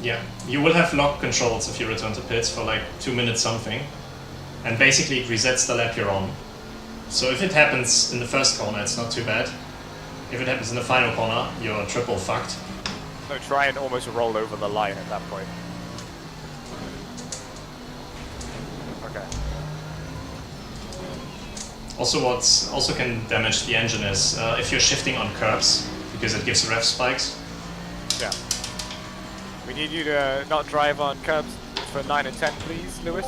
Yeah, you will have lock controls if you return to pits for like 2 minutes something, and basically it resets the lap you're on. So if it happens in the first corner, it's not too bad. If it happens in the final corner, you're triple fucked. So try and almost roll over the line at that point. Okay. Also, what also can damage the engine is if you're shifting on curbs, because it gives rev spikes. Yeah. We need you to not drive on curbs for 9 and 10, please, Lewis.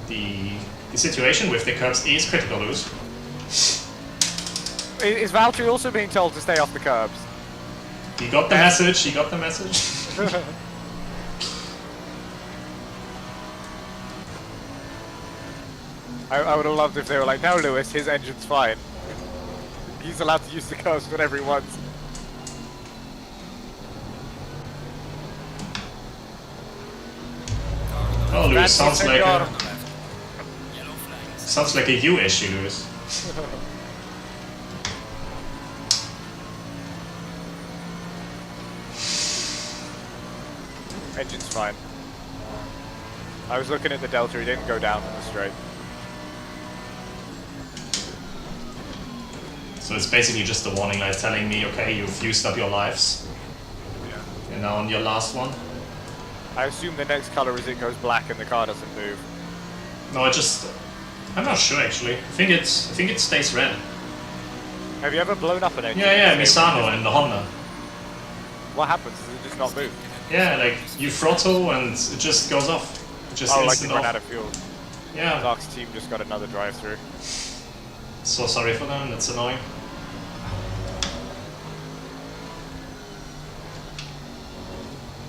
The situation with the curbs is critical, Lewis. Is Valtteri also being told to stay off the curbs? He got the message, he got the message. I would have loved if they were like, no, Lewis, his engine's fine. He's allowed to use the curbs whenever he wants. Oh, Lewis, sounds like senor. a you issue, Lewis. Engine's fine. I was looking at the delta, he didn't go down in the straight. So it's basically just a warning light telling me, okay, you've used up your lives. Yeah. You're now on your last one. I assume the next color is it goes black and the car doesn't move. No, I'm not sure actually. I think it stays red. Have you ever blown up an engine? Yeah, Misano and the Honda. What happens? Does it just not move? Yeah, like you throttle and it just goes off. It just Oh, like instant you run off. out of fuel. Yeah. Dark's team just got another drive-through. So sorry for them, that's annoying.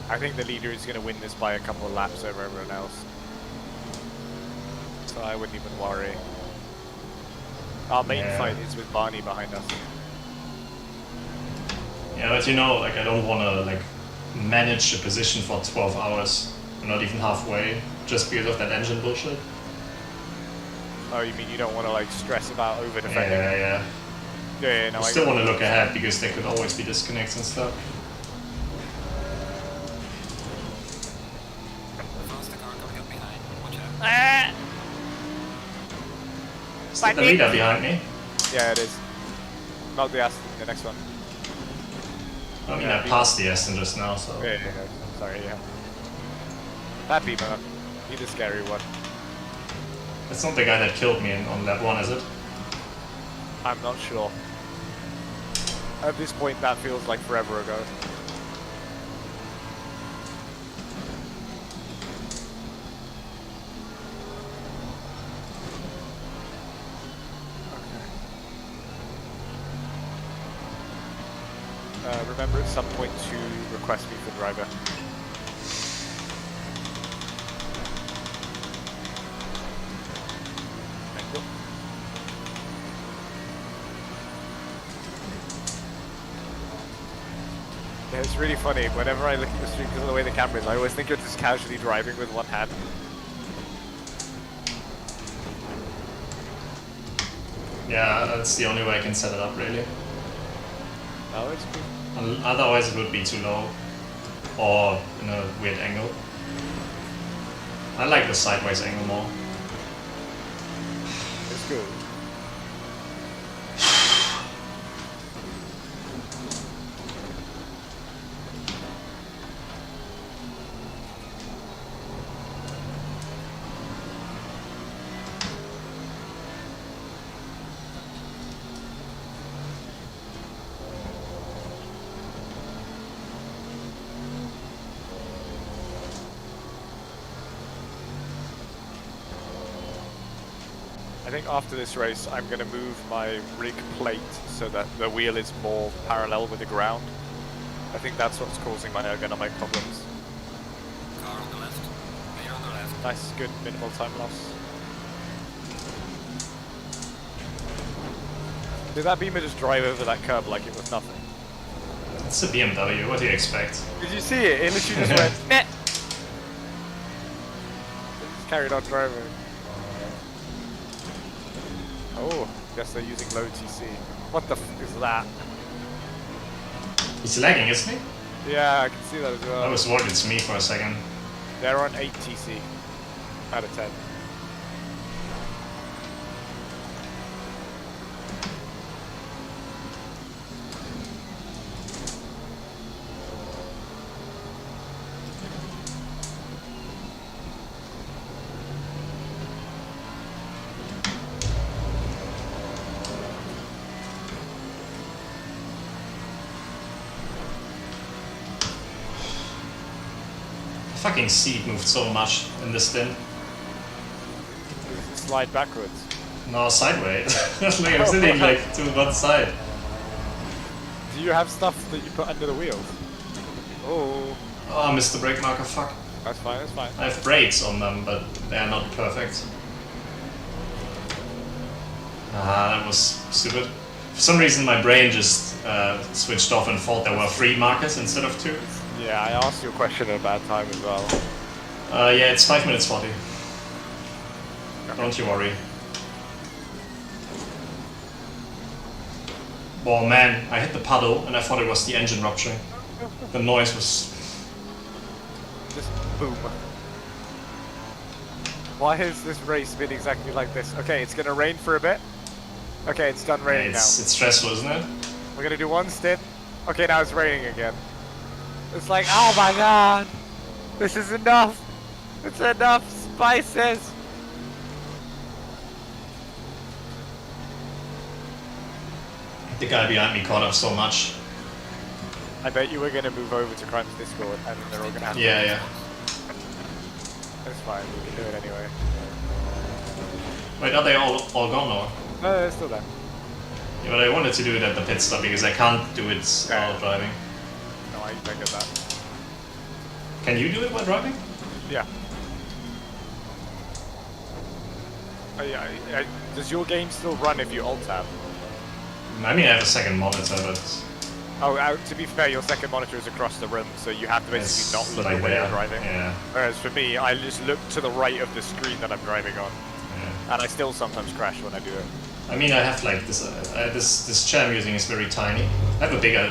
I think the leader is going to win this by a couple of laps over everyone else. So I wouldn't even worry. Our main fight is with Barney behind us. Yeah, but you know, like I don't want to like manage a position for 12 hours, or not even halfway, just because of that engine bullshit. Oh, you mean you don't want to like stress about over defending? Yeah. Yeah, no, I still want to look ahead because there could always be disconnects and stuff. Faster car coming up behind. Watch out. Is that the leader behind me? Yeah, it is. Not the Aston, the next one. I mean, I passed the Aston just now, so... Yeah. Sorry, yeah. That Beamer, he's the scary one. That's not the guy that killed me on lap 1, is it? I'm not sure. At this point, that feels like forever ago. Remember at some point to request me for driver. Thank you. Yeah, it's really funny. Whenever I look at the stream because of the way the camera is, I always think you're just casually driving with one hand. Yeah, that's the only way I can set it up, really. Oh, it's cool. Otherwise it would be too low, or in a weird angle. I like the sideways angle more. It's good. I think after this race, I'm going to move my rig plate so that the wheel is more parallel with the ground. I think that's what's causing my ergonomic problems. Car on the left. Clear on the left. Nice, good, minimal time loss. Did that Beamer just drive over that curb like it was nothing? It's a BMW, what do you expect? Did you see it? It literally just went, meh! It just carried on driving. Oh, guess they're using low TC. What the f is that? He's lagging, isn't he? Yeah, I can see that as well. I was worried it's me for a second. They're on 8 TC out of 10. The fucking seat moved so much in this stint. Slide backwards. No, sideways. Like I'm sitting like to one side. Do you have stuff that you put under the wheels? Oh, Oh, I missed the brake marker, fuck. that's fine, that's fine. I have brakes on them, but they are not perfect. Ah, that was stupid. For some reason my brain just switched off and thought there were 3 markers instead of 2. Yeah, I asked you a question at a bad time as well. Yeah, it's 5 minutes 40. Don't you worry. Oh man, I hit the puddle and I thought it was the engine rupturing. The noise was... Just boom. Why has this race been exactly like this? Okay, it's gonna rain for a bit. Okay, it's done raining now. It's stressful, isn't it? We're gonna do one stint. Okay, now it's raining again. It's like, oh my god! This is enough! It's enough spices! The guy behind me caught up so much. I bet you were gonna move over to Crime's Discord and they're all gonna have Yeah, yeah. That's fine, we can do it anyway. Wait, are they all gone or? No, they're still there. Yeah, but I wanted to do it at the pit stop because I can't do it while driving. No, I get that. Can you do it while driving? Yeah. Does your game still run if you alt-tab? I mean, I have a second monitor, but Oh, to be fair, your second monitor is across the room, so you have to basically it's not look like away there. you're driving. Yeah, Whereas for me, I just look to the right of the screen that I'm driving on, yeah. and I still sometimes crash when I do it. I mean, I have like this. This chair I'm using is very tiny. I have a bigger,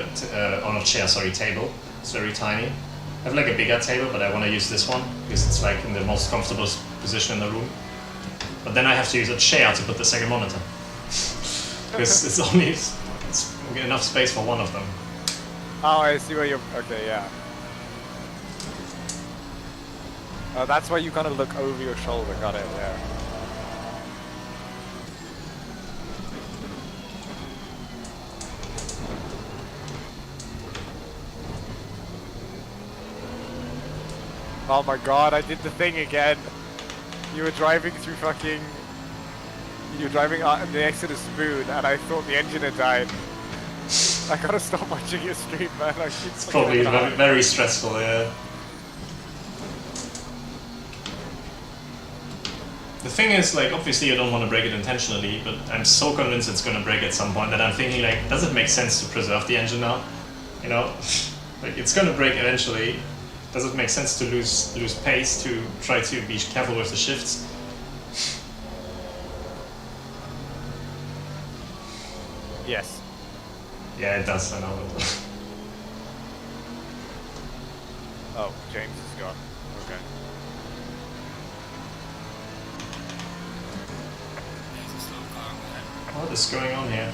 not chair, sorry, table. It's very tiny. I have like a bigger table, but I want to use this one because it's like in the most comfortable position in the room. But then I have to use a chair to put the second monitor because it's only it's enough space for one of them. Oh, I see where you're... Okay, yeah. That's why you kind of look over your shoulder. Got it, yeah. Oh my god, I did the thing again. You were driving through fucking... You were driving next to the spoon, and I thought the engine had died. I gotta stop watching your stream, man. I keep It's probably very stressful, yeah. The thing is, like, obviously you don't want to break it intentionally, but I'm so convinced it's going to break at some point that I'm thinking, like, does it make sense to preserve the engine now? You know? Like, it's going to break eventually. Does it make sense to lose pace, to try to be careful with the shifts? Yes. Yeah, it does, I know. Oh, James is gone. Okay. There's a slow car ahead. What is going on here?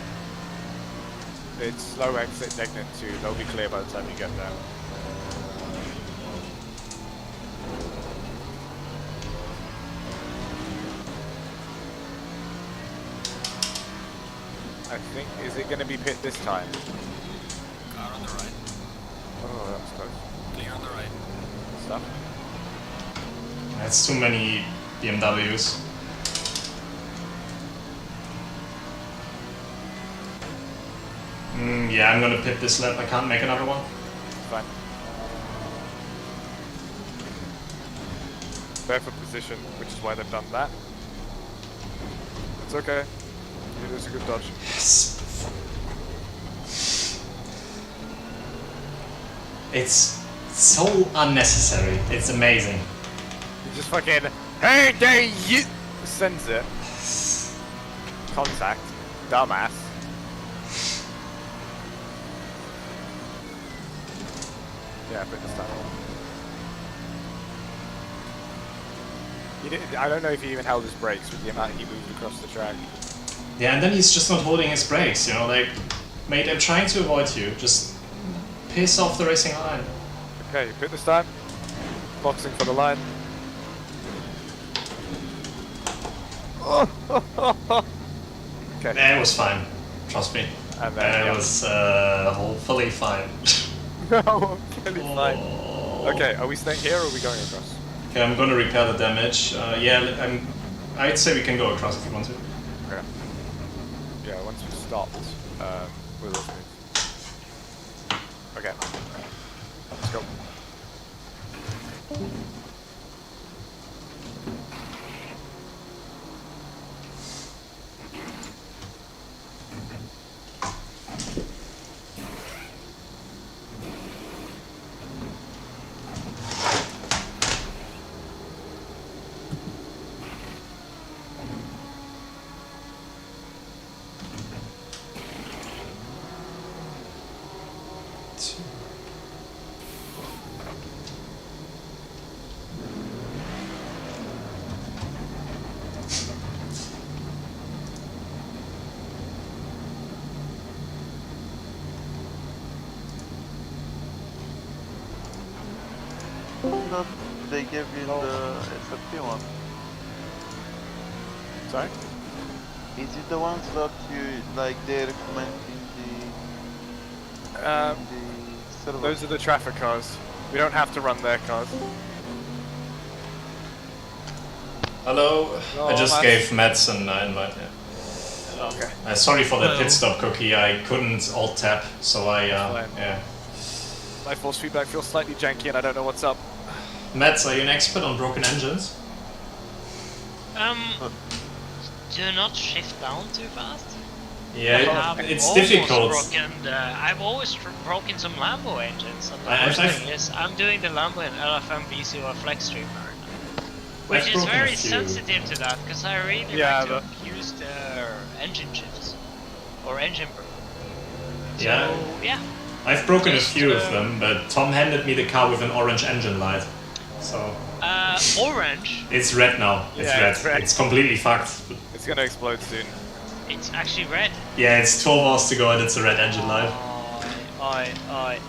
It's slow exit Dignan 2. They'll be clear by the time you get there. I think, is it going to be pit this time? Car on the right. Oh, that was close. Clear on the right. Stuff. That's too many BMWs. Yeah, I'm gonna pit this lap. I can't make another one. Fine. They're for position, which is why they've done that. It's okay. It was a good dodge. It's so unnecessary. It's amazing. You just fucking, hey, there you sends it. Contact, dumbass. Yeah, but this time. He didn't, I don't know if he even held his brakes with the amount he moved across the track. Yeah, and then he's just not holding his brakes, you know, like, mate, I'm trying to avoid you, just piss off the racing line. Okay, you pit this time. Boxing for the line. Okay. Nah, it was fine, trust me. And then, It was hopefully fine. No, really fine. Oh. Okay, are we staying here or are we going across? Okay, I'm gonna repair the damage. Yeah, I'd say we can go across if you want to. Okay. Yeah, once we stopped, we'll move. Okay. Let's go. Not they gave you the SFP one. Sorry? Is it the ones that you like they recommend in the server? Those are the traffic cars. We don't have to run their cars. Hello, No, I just Matt. gave Mads an invite. Yeah. Okay. Sorry for the pit stop cookie. I couldn't alt tab, so I Fine. yeah. My force feedback feels slightly janky and I don't know what's up. Mads, are you an expert on broken engines? Do not shift down too fast. Yeah, I've it's almost difficult. I've always broken some Lambo engines, and the I've- first thing is I'm doing the Lambo and LFM VCO Flex Stream right now, which is broken a very few. sensitive to that because I really Yeah, like to but- abuse their engine shifts or engine burn. Yeah. So yeah, I've broken a Just, few of them, but Tom handed me the car with an orange engine light. So orange. it's red now. It's Yeah, red. it's red. It's completely fucked. It's gonna explode soon. It's actually red. Yeah, it's 12 hours to go and it's a red engine light.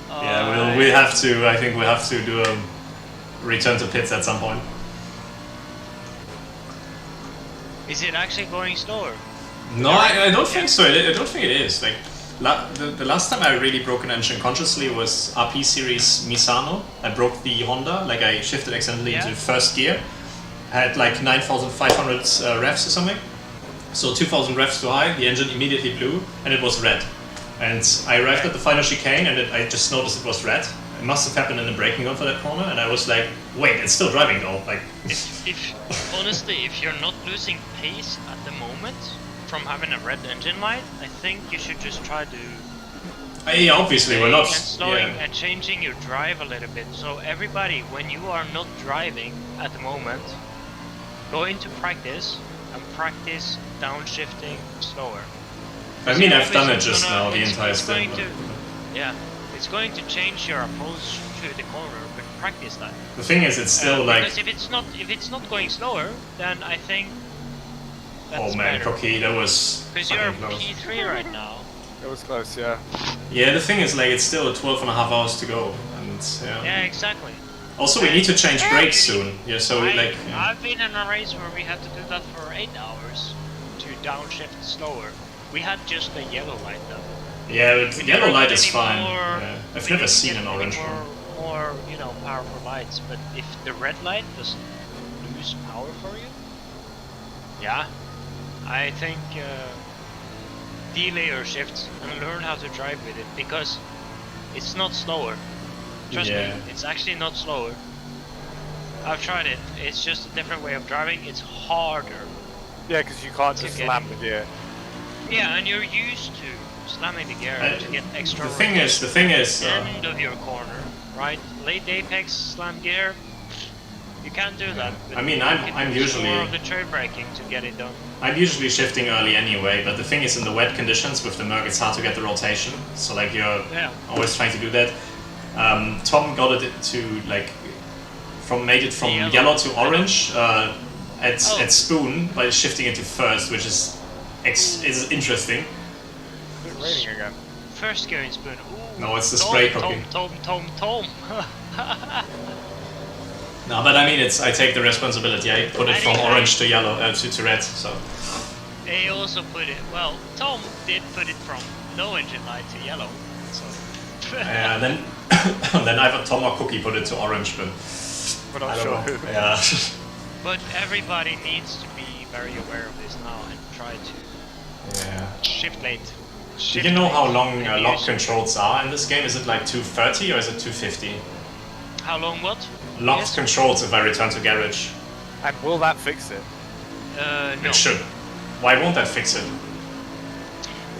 Yeah, we'll have to. I think we'll have to do a return to pits at some point. Is it actually going slower? No, I don't think so. I don't think it is. Like the last time I really broke an engine consciously was RP series Misano. I broke the Honda. Like I shifted accidentally Yeah. into first gear. Had like 9,500 revs or something. So 2,000 revs too high. The engine immediately blew and it was red. And I arrived at the final chicane and I just noticed it was red. It must have happened in the braking on for that corner. And I was like, wait, it's still driving though. Like. If honestly, if you're not losing pace at the moment from having a red engine light, I think you should just try to Yeah, obviously we're not. and slowing Yeah. and changing your drive a little bit. So everybody, when you are not driving at the moment, go into practice and practice downshifting slower. I mean, I've done it Obviously, just it's gonna- now, the it's- entire it's stint. going to- Yeah, it's going to change your approach to the corner, but practice that. The thing is, it's still like. Because if it's not going slower, then I think that's Oh man, better. Cocky, that was. Because you're fucking close. P3 right now. It was close, yeah. Yeah, the thing is, like, it's still 12 and a half hours to go, and yeah. Yeah, exactly. Also, we need to change brakes soon. Yeah, so we like. Yeah. I've been in a race where we had to do that for 8 hours to downshift slower. We had just a yellow light though. Yeah, but We yellow never light get is any fine. more- Yeah. we I've never didn't seen get an any orange more, one. more, powerful lights. But if the red light doesn't lose power for you, yeah, I think delay your shifts and learn how to drive with it because it's not slower. Trust Yeah. me, it's actually not slower. I've tried it. It's just a different way of driving. It's harder. Yeah, because you can't To just get- slam the gear. Yeah, and you're used to slamming the gear to get extra. The thing is, end of your corner, right? Late apex slam gear. You can't do that. I mean, I'm usually more of the trade braking to get it done. I'm usually shifting early anyway, but the thing is, in the wet conditions with the Merc, it's hard to get the rotation. So like you're always trying to do that. Tom got it to like made it from yellow to orange at Spoon by shifting it to first, which is interesting. It's raining again. First gear in Spoon. Ooh, No, it's the spray cooking. Tom. No, but I mean, I take the responsibility. I put it from orange to yellow to red. So they also put it. Well, Tom did put it from no engine light to yellow. So then either Tom or Cookie put it to orange, but we're not sure who. Yeah. But everybody needs to be very aware of this now and try to shift late. Do you know how long lock controls are in this game? Is it like 230 or is it 250? How long what? Locked controls if I return to garage. And will that fix it? No. It should. Why won't that fix it?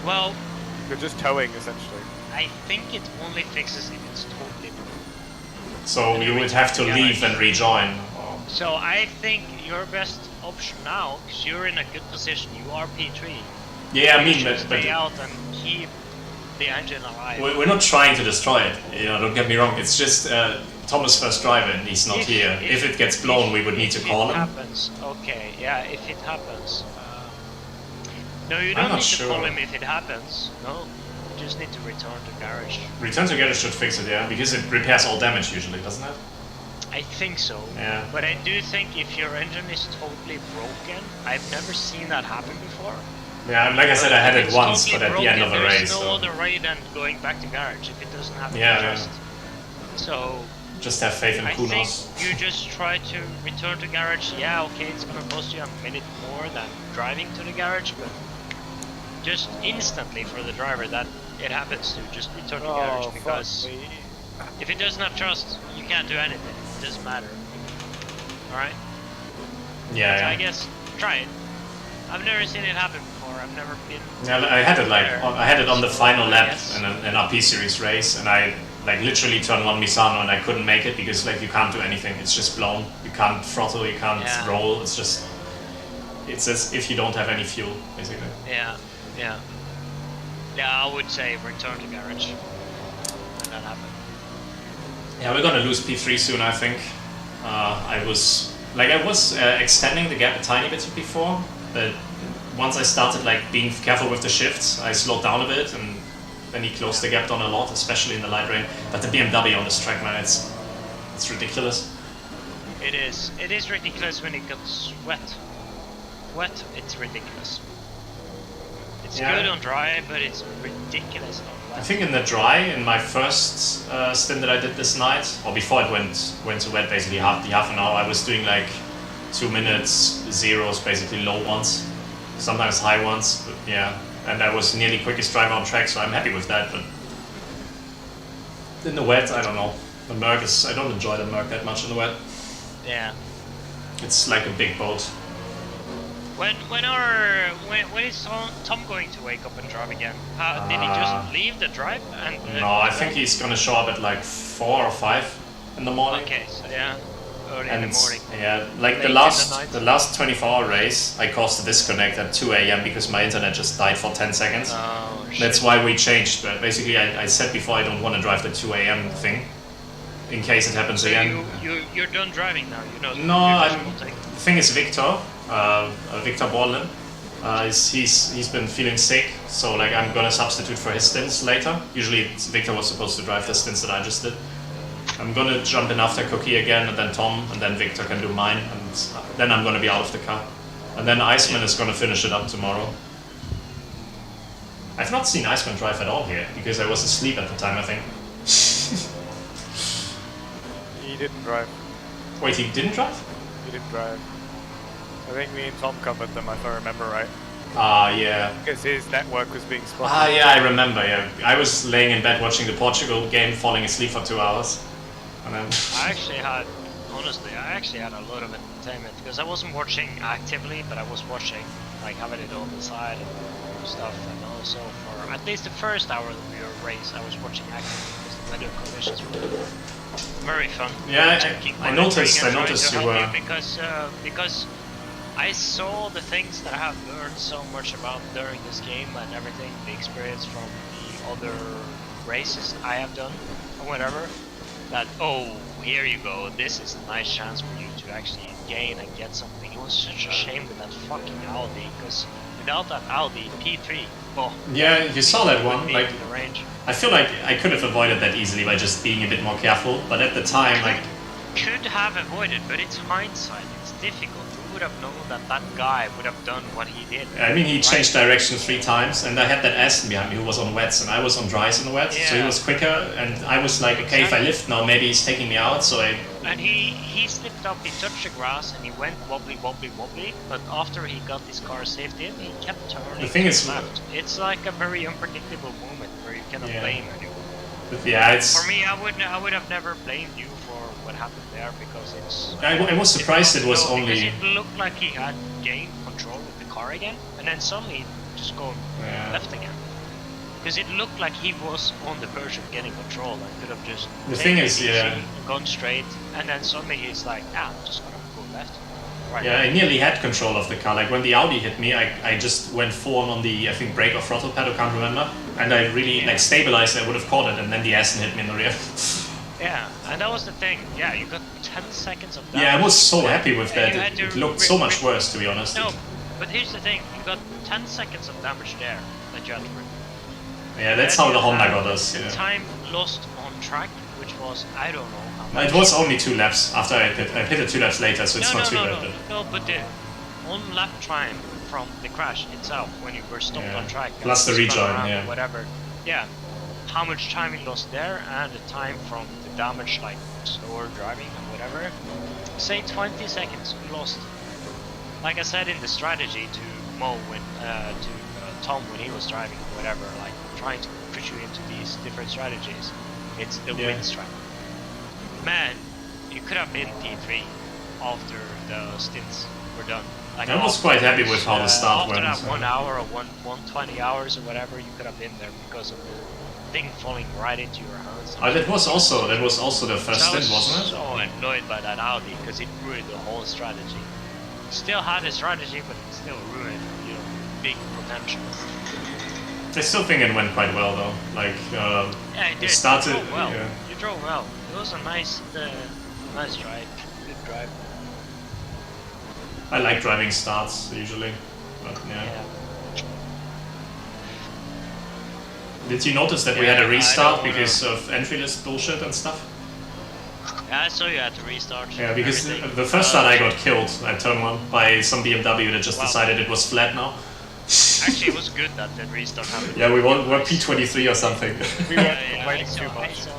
Well, you're just towing essentially. I think it only fixes if it's totally broken. So you would have to leave and rejoin. So I think your best option now, because you're in a good position, you are P3. Yeah, I mean, but stay out and keep the engine alive. We're not trying to destroy it. You know, don't get me wrong. It's just Thomas' first driver, and he's not here. If it gets blown, we would need to call him. If it happens, okay, yeah. If it happens, no, you don't need to call him. If it happens, no, you just need to return to garage. Return to garage should fix it, yeah, because it repairs all damage usually, doesn't it? I think so. Yeah. But I do think if your engine is totally broken, I've never seen that happen before. Yeah, like I said, I had it once, but at the end of the race. There's no other way than going back to garage if it doesn't happen. So just have faith in Kunos. I think you just try to return to garage. Yeah, okay, it's gonna cost you a minute more than driving to the garage, but just instantly for the driver that it happens to just return to garage, because if it doesn't have trust, you can't do anything. It doesn't matter. Alright? Yeah, so I guess try it. I've never seen it happen before. I've never been. Yeah, I had it on the final lap in an RP series race, and I like literally turned one Misano and I couldn't make it because like you can't do anything. It's just blown. You can't throttle. You can't roll. It's as if you don't have any fuel, basically. Yeah. I would say return to garage when that happened. Yeah, we're gonna lose P3 soon, I think. I was extending the gap a tiny bit before, but once I started like being careful with the shifts, I slowed down a bit, and then he closed the gap down a lot, especially in the light rain. But the BMW on this track, man, it's ridiculous. It is. It is ridiculous when it gets wet. Wet, it's ridiculous. It's good on dry, but it's ridiculous on wet. I think in the dry, in my first stint that I did this night, or before it went to wet, basically half an hour, I was doing like 2 minutes zeros, basically low ones, sometimes high ones, but yeah. And I was nearly quickest driver on track, so I'm happy with that. But in the wet, I don't know. The Merc I don't enjoy the Merc that much in the wet. Yeah. It's like a big boat. When is Tom going to wake up and drive again? Did he just leave the drive? No, I think he's gonna show up at like 4 or 5 in the morning. Okay, so yeah. Early in the morning. Yeah, like the last 24-hour race, I caused a disconnect at 2 a.m. because my internet just died for 10 seconds. Oh, shit. That's why we changed. But basically, I said before I don't want to drive the 2 a.m. thing, in case it happens again. You're done driving now. No, the thing is Victor Borlin. He's been feeling sick, so like I'm gonna substitute for his stints later. Usually Victor was supposed to drive the stints that I just did. I'm gonna jump in after Cookie again, and then Tom, and then Victor can do mine, and then I'm gonna be out of the car. And then Iceman is gonna finish it up tomorrow. I've not seen Iceman drive at all here, because I was asleep at the time, I think. He didn't drive. Wait, he didn't drive? He didn't drive. I think me and Tom covered them, if I remember right. Yeah. Because his network was being spotted. Yeah, I remember, yeah. I was laying in bed watching the Portugal game, falling asleep for 2 hours. And then I actually had a lot of entertainment, because I wasn't watching actively, but I was watching, like having it on the side. stuff, and also for at least the first hour of your race, I was watching actively because the weather conditions were very fun. Yeah, to keep I monitoring noticed. and I trying noticed to you help were. because I saw the things that I have learned so much about during this game and everything, the experience from the other races I have done or whatever. That here you go, this is a nice chance for you to actually gain and get something. It was such a shame with that fucking Audi, because without that Audi P3, Yeah, you saw that one. be Like, in the range. I feel like I could have avoided that easily by just being a bit more careful. But at the time, like, Could have avoided, but it's hindsight. It's difficult. Who would have known that that guy would have done what he did? I mean, he changed direction 3 times, and I had that Aston behind me who was on wets, and I was on dries in the wets, so he Yeah. was quicker. And I was like, okay, if I lift now, maybe he's taking me out. So I. And he slipped up, he touched the grass, and he went wobbly, wobbly, wobbly. But after he got his car saved in, he kept turning. The thing to is- left. It's like a very unpredictable moment where you cannot Yeah. blame anyone. But yeah, it's. For me, I would have never blamed you for what happened there because it's. I was surprised it was No, only. because it looked like he had gained control of the car again, and then suddenly he just go Yeah. left again. Because it looked like he was on the verge of getting control and could have just The taken thing it is, easy, yeah. gone straight, and then suddenly he's like, I'm just gonna go left. Right. Yeah, I nearly had control of the car. Like when the Audi hit me, I just went forward on the, I think, brake or throttle pedal, can't remember. And I really like stabilized. I would have caught it, and then the Aston hit me in the rear. Yeah, and that was the thing. Yeah, you got 10 seconds of damage. Yeah, I was so happy with And that. you had It to looked so much worse, to be honest. No, but here's the thing. You got 10 seconds of damage there that you had to remove. Yeah, that's Then how the you Honda had got us. the Yeah. time lost on track, which was, I don't know how No, much. it was only 2 laps after I pitted 2 laps later, so it's not too bad. But No, but the on lap time from the crash itself, when you were stopped Yeah. on track, and Plus the spun rejoin, around yeah. or whatever. Yeah, how much time you lost there, and the time from the damage, like slower driving and whatever. Say 20 seconds you lost. Like I said in the strategy to Mo when Tom when he was driving or whatever, like trying to push you into these different strategies. It's the Yeah. win strat. Man, you could have been P3 after the stints were done. Like I was after quite happy those, with how the start after went. that 1 hour or 120 hours or whatever, you could have been there because of the thing falling right into your hands. that was also the first So I was stint, wasn't it? so annoyed by that Audi because it ruined the whole strategy. Still had a strategy, but it still ruined, big potential. I still think it went quite well though. Like Yeah, it did. it started. You drove well. Yeah. You drove well. It was a nice drive. Good drive. I like driving starts usually. But yeah. Yeah. Did you notice that we Yeah, had a I restart don't wanna- because of entry list bullshit and stuff? Yeah, I saw you had to restart. Yeah, because everything. the first start I got killed at turn 1 by some BMW that just Wow. decided it was flat now. Actually, it was good that the restart happened. Yeah, we were P23 or something. We Yeah, weren't yeah, complaining I saw- too I much. saw.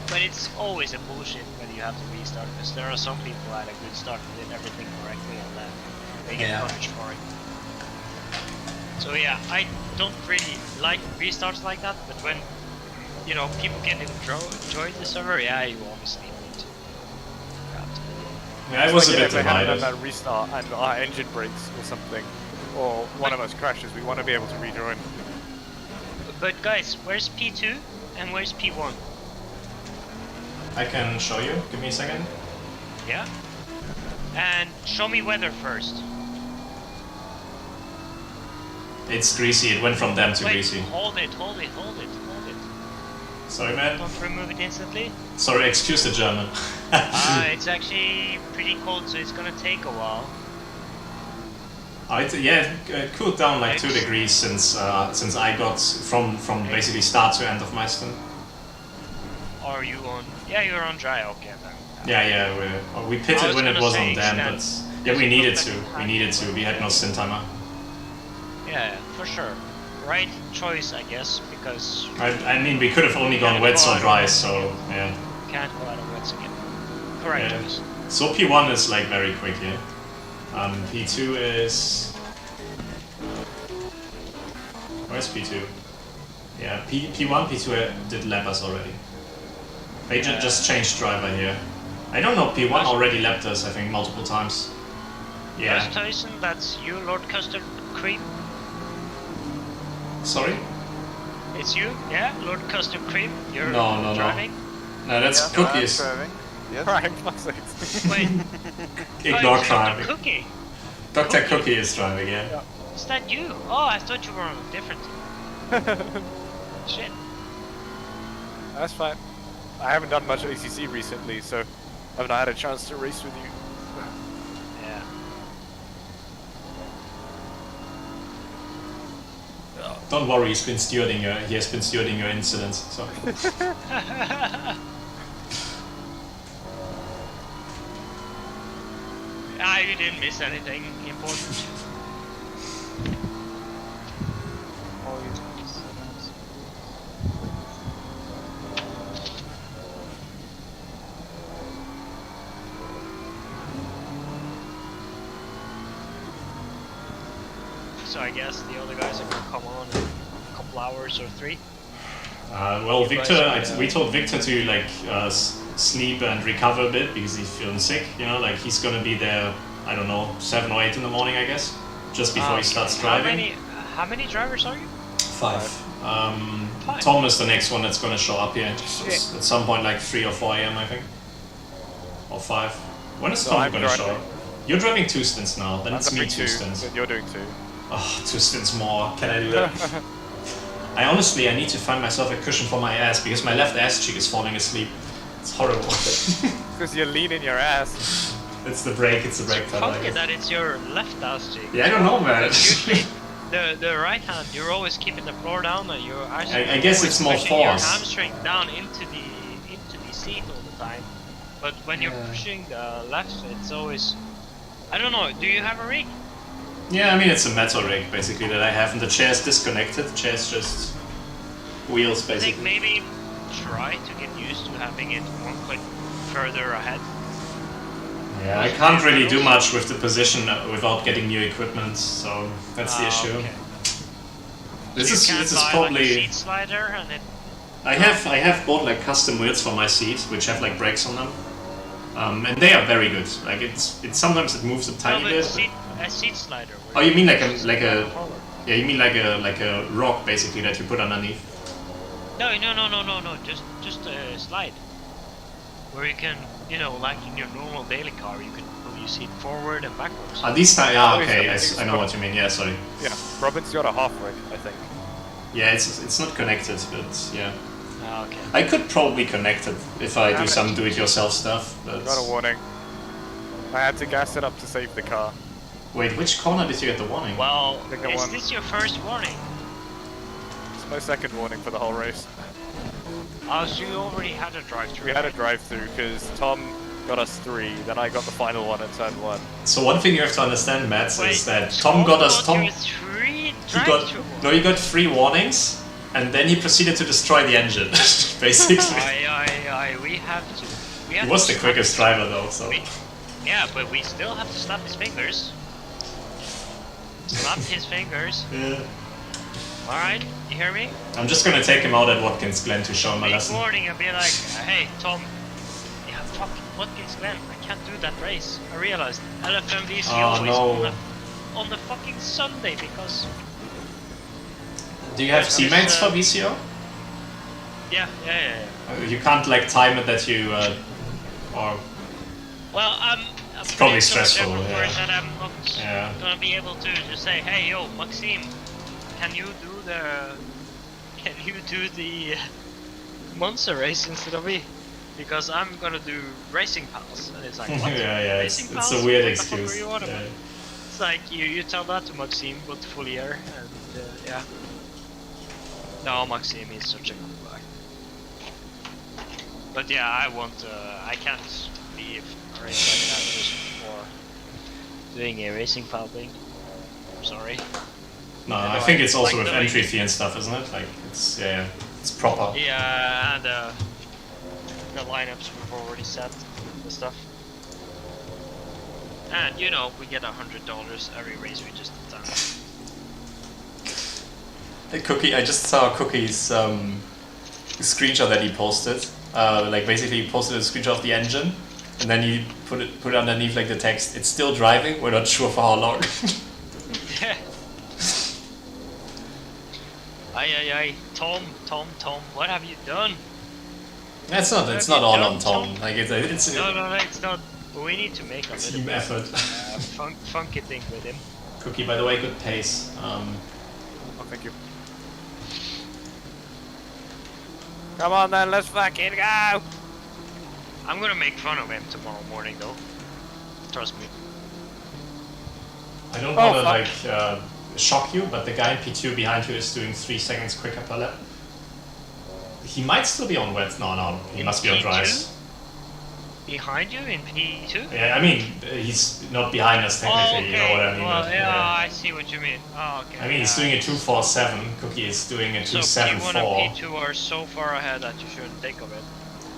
But it's always a bullshit when you have to restart because there are some people at a good start who did everything correctly and then they get Yeah. punished for it. So yeah, I don't really like restarts like that, but when people can enjoy the server, yeah, you obviously need to. Yeah, I was a bit If we hadn't done divided. that restart and our engine breaks or something, or one of us crashes, we want to be able to rejoin. But guys, where's P2 and where's P1? I can show you. Give me a second. Yeah? And show me weather first. It's greasy. It went from damp to Wait, greasy. hold it. Sorry, man. Don't remove it instantly. Sorry, excuse the German. It's actually pretty cold, so it's gonna take a while. It cooled down like 2 Thanks. degrees since I got from basically start to end of my stint. Are you on? Yeah, you're on dry. Okay, then. Yeah, we I pitted was when it gonna was say on damp, but extend. yeah, we It needed looked to. like We needed to. We had no stint timer. Yeah, for sure. Right choice, I guess, because I mean, we could have only gone Yeah, wets go or on. dries, so yeah. you can't go out of wets again. Correct Yeah. choice. So P1 is like very quick, yeah. P2 is. Where's P2? Yeah, P1, P2 did lap us already. They just changed driver here. I don't know, P1 already lapped us, I think, multiple times. Yes, Yeah. Tyson, that's you, Lord Custard Cream. Sorry? It's you? Yeah? Lord Custom Cream? You're No. driving? No, that's Yeah, Cookies. I'm driving. Yes. Right, fuck's sakes. Wait. Ignore it's Dr. driving. Cookie. Dr. Cookie is driving, yeah. Is that you? Oh, I thought you were on a different team. Shit. That's fine. I haven't done much ACC recently, so I've not had a chance to race with you. Yeah. Don't worry, he has been stewarding your incident. So You didn't miss anything important. So I guess the other guys are gonna come on in a couple hours or 3. well, You Victor, guys are- we told Victor to like sleep and recover a bit because he's feeling sick. You know, like he's gonna be there. I don't know, 7 or 8 in the morning, I guess, just before he starts driving. How many drivers are you? 5. Five. Tom is the next one that's gonna show up here at some point, like 3 or 4 a.m. I think, or 5. When is So Tom I'm gonna show driving. up? You're driving 2 stints now. Then I'm it's me doing 2 stints. and you're doing 2. Oh, 2 stints more. Can I do that? I need to find myself a cushion for my ass because my left ass cheek is falling asleep. It's horrible. Because you're leaning your ass. It's the brake pedal. I Funky guess. that it's your left ass cheek. Yeah, I don't know, man. Usually, the right hand, you're always keeping the floor down, and you're actually I guess always it's more pushing your force. hamstring down into the seat all the time. But when you're pushing the left, it's always. I don't know. Do you have a rig? Yeah, I mean it's a metal rig basically that I have, and the chair's disconnected. The chair's just wheels I think basically. maybe try to get used to having it one click further ahead. Yeah, I can't really do much with the position without getting new equipment, so that's the issue. Okay. This You is can this is buy, like, a probably. seat slider and it. I have bought like custom wheels for my seat, which have like brakes on them, and they are very good. Like it's sometimes it moves a tiny No, bit. but a seat slider. Oh, you mean like a Forward. yeah, you mean like a rock basically that you put underneath. No, just a slide. Where you can, like in your normal daily car, you can move your seat forward and backwards. These times, yeah, Oh, okay, it's I know what you mean. Yeah, sorry. Yeah, Robin's got a half rig, I think. Yeah, it's not connected, but yeah. Okay. I could probably connect it if I Damn do it. some do-it-yourself stuff. But Got a warning. I had to gas it up to save the car. wait, which corner did you get the warning? Well, Pick a is one. this your first warning? It's my second warning for the whole race. Oh, so you already had a drive-through. We had a drive-through because Tom got us 3, then I got the final one at turn 1. So one thing you have to understand, Matt, Wait, is that Tom got us. Tom, you 3 he drive-through. he got 3 warnings, and then he proceeded to destroy the engine, basically. We have to. We have He was to the snap quickest his driver though, so. Yeah, but we still have to snap his fingers. Snap his fingers. Yeah. Alright, you hear me? I'm just gonna take him out at Watkins Glen to show him a Big lesson. warning and be like, hey, Tom. Yeah, fuck, Watkins Glen, I can't do that race. I realized LFMVCO Oh, no. is on the fucking Sunday because... Do you have There's, teammates for VCO? Yeah. You can't like time it that you, or Well, I'm probably pretty so stressful, different yeah. that I'm not Yeah. gonna be able to just say, hey, yo, Maxime, can you do the Monster race instead of me? Because I'm gonna do Racing Pals, and it's like, what? yeah, it's Racing a Pals? weird What the fuck excuse. are you on about? Yeah. It's like you tell that to Maxime, but full year, and yeah. No, Maxime is such a cool guy. But yeah, I can't leave a race like that just for doing a racing pal thing. I'm sorry. No, I I know, think it's I also like with the entry way- fee and stuff, isn't it? Like it's it's proper. Yeah, and the lineups we've already set and stuff. And we get $100 every race we just done. The Cookie, I just saw Cookie's screenshot that he posted. Like basically he posted a screenshot of the engine, and then he put it underneath like the text. It's still driving. We're not sure for how long. Aye. Tom, what have you done? It's not all on Tom. Like it's No, it's not. We need to make a little team bit effort. funky thing with him. Cookie, by the way, good pace. Oh, thank you. Come on then, let's fucking go! I'm gonna make fun of him tomorrow morning, though. Trust me. I don't Oh, want to fuck. shock you, but the guy in P2 behind you is doing 3 seconds quicker per lap. He might still be on wets. No, he must be on P2? dries. Behind you in P2? Yeah, I mean, he's not behind us technically, you know what I mean? Well, but, yeah, I see what you mean. Oh, okay. I mean, he's doing a 2.47. Cookie is doing a So P1 and 2.74. P2 are so far ahead that you shouldn't think of it.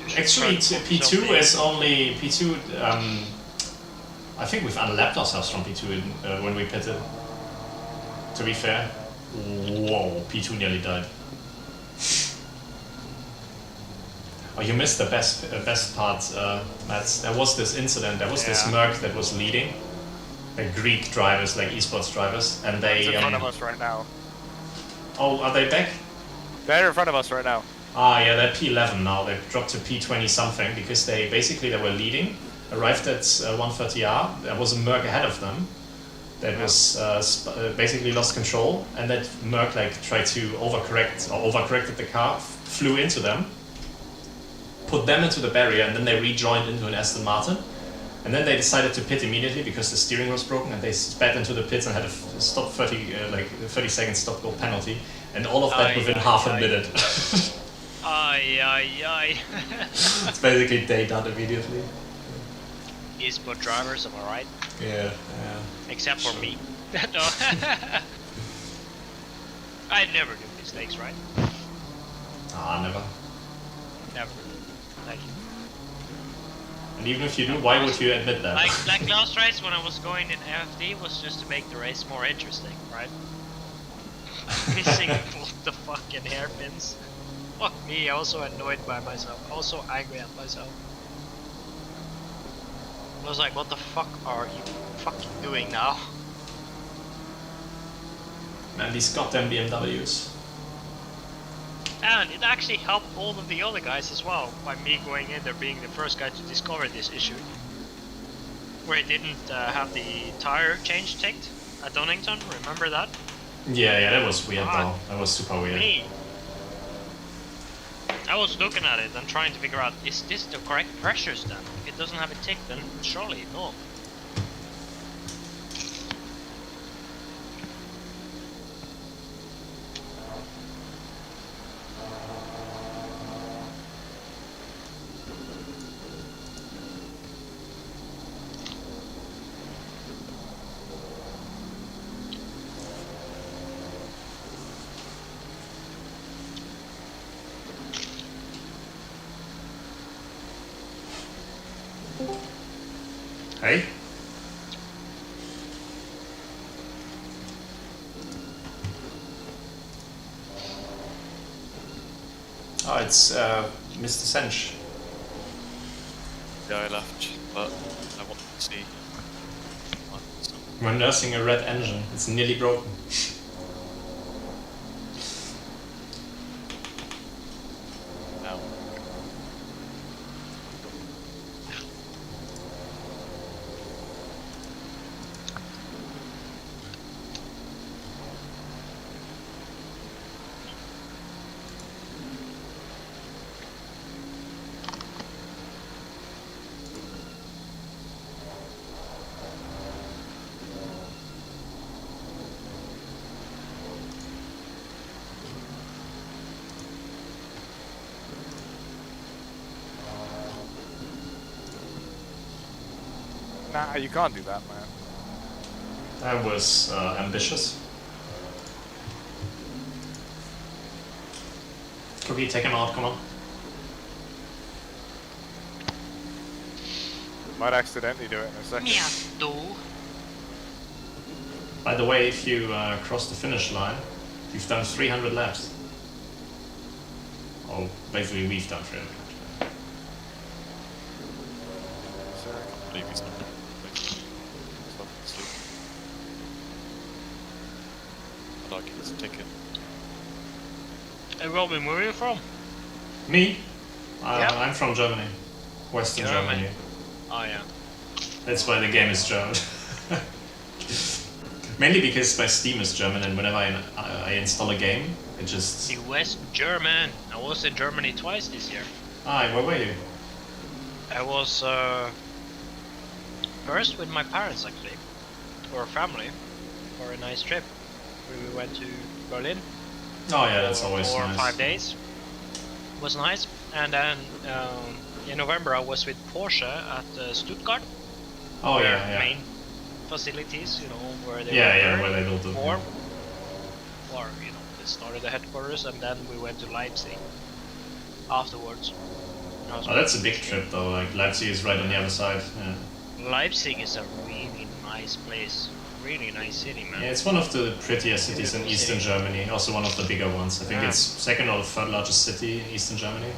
You should Actually, try to put P2 something- is only P2. I think we've unlapped ourselves from P2 when we pitted. To be fair, whoa, P2 nearly died. Oh, you missed the best part, Mats. There was this incident. There was this Merc that was leading. The Greek drivers, like esports drivers, and they. It's in front of us right now. Oh, are they back? They're in front of us right now. Ah, yeah, they're P11 now. They've dropped to P20 something because they were leading. Arrived at 130R. There was a Merc ahead of them that was basically lost control, and that Merc tried to overcorrected the car, flew into them, put them into the barrier, and then they rejoined into an Aston Martin. And then they decided to pit immediately because the steering was broken, and they spat into the pits and had a stop 30 seconds stop go penalty, and all of that within half a minute. Aye. It's basically they done immediately. Esport drivers, am I right? Yeah. Except for me. No. I never do mistakes, right? Ah, never. Never. Thank you. And even if you do, why would you admit that? Like last race when I was going in AFD was just to make the race more interesting, right? Missing the fucking hairpins. Fuck me, also annoyed by myself, also angry at myself. I was like, what the fuck are you fucking doing now? Man, these goddamn BMWs. And it actually helped all of the other guys as well, by me going in there being the first guy to discover this issue. Where he didn't have the tire change ticked at Donington, remember that? Yeah, that was weird though. That was super weird. Me. I was looking at it and trying to figure out, is this the correct pressures then? If it doesn't have a tick, then surely no. Hey? Oh, it's Mr. Sench. Yeah, I left, but I want to see. We're nursing a red engine. It's nearly broken. Now. Nah, you can't do that, man. That was ambitious. Cookie, take him out, come on. Might accidentally do it in a second. Miasto. By the way, if you cross the finish line, you've done 300 laps. Oh, basically we've done 300 laps. I believe he's not. I'd like his ticket. Where we moving from? Me? Yeah. I'm from Germany. Western Germany. Oh yeah. That's why the game is German. Mainly because my Steam is German, and whenever I install a game, it just... The West German. I was in Germany twice this year. Ah, where were you? I was first with my parents actually, or family, for a nice trip. We went to Berlin. Oh yeah, that's always for nice. 5 days. Was nice. And then in November I was with Porsche at Stuttgart. Oh their yeah, yeah. main facilities, you know, where they Where they built it. form, or you know, they started the headquarters, and then we went to Leipzig afterwards. Oh, that's a big trip though. Like Leipzig is right on the other side. Yeah. Leipzig is a really nice place, really nice city, man. Yeah, it's one of the prettier cities in Eastern Germany. Also one of the bigger ones. I think it's second or third largest city in Eastern Germany.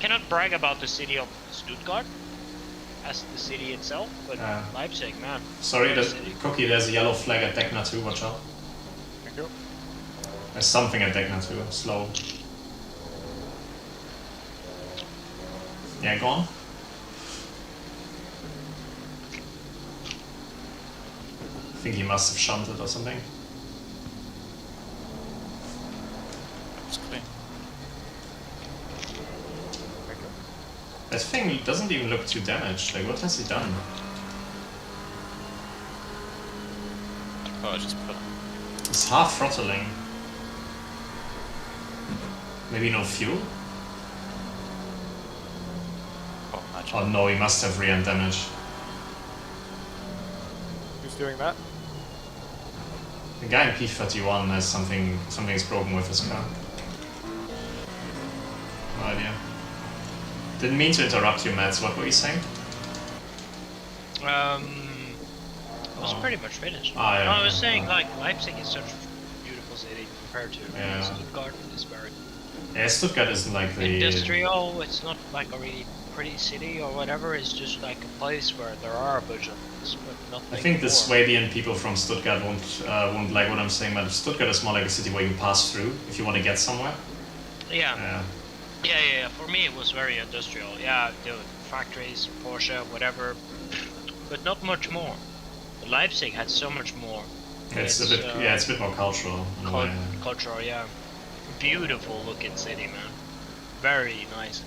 Cannot brag about the city of Stuttgart as the city itself, but Leipzig, man. Sorry, Cookie, there's a yellow flag at Deckner too, watch out. Thank you. There's something at Deckner too, slow. Yeah, go on. I think he must have shunted or something. It's clean. That thing doesn't even look too damaged. Like, what has he done? Oh, just put it. It's half throttling. Maybe no fuel? Oh, imagine. Oh no, he must have re-end damage. Who's doing that? The guy in P31 has something's broken with his car. No idea. Didn't mean to interrupt you, Mads. What were you saying? I was pretty much finished. Ah, yeah, No, I was okay. saying like Leipzig is such a beautiful city compared to Stuttgart. It's very Yeah, Stuttgart isn't like the... industrial. It's not like a really pretty city or whatever. It's just like a place where there are a bunch of things, but nothing I think the more. Swabian people from Stuttgart won't like what I'm saying, but Stuttgart is more like a city where you pass through if you want to get somewhere. Yeah. Yeah. For me, it was very industrial. Yeah, the factories, Porsche, whatever, but not much more. But Leipzig had so much more. It's a bit, it's a bit more cultural in a way. Cultural, yeah. Beautiful looking city, man. Very nice.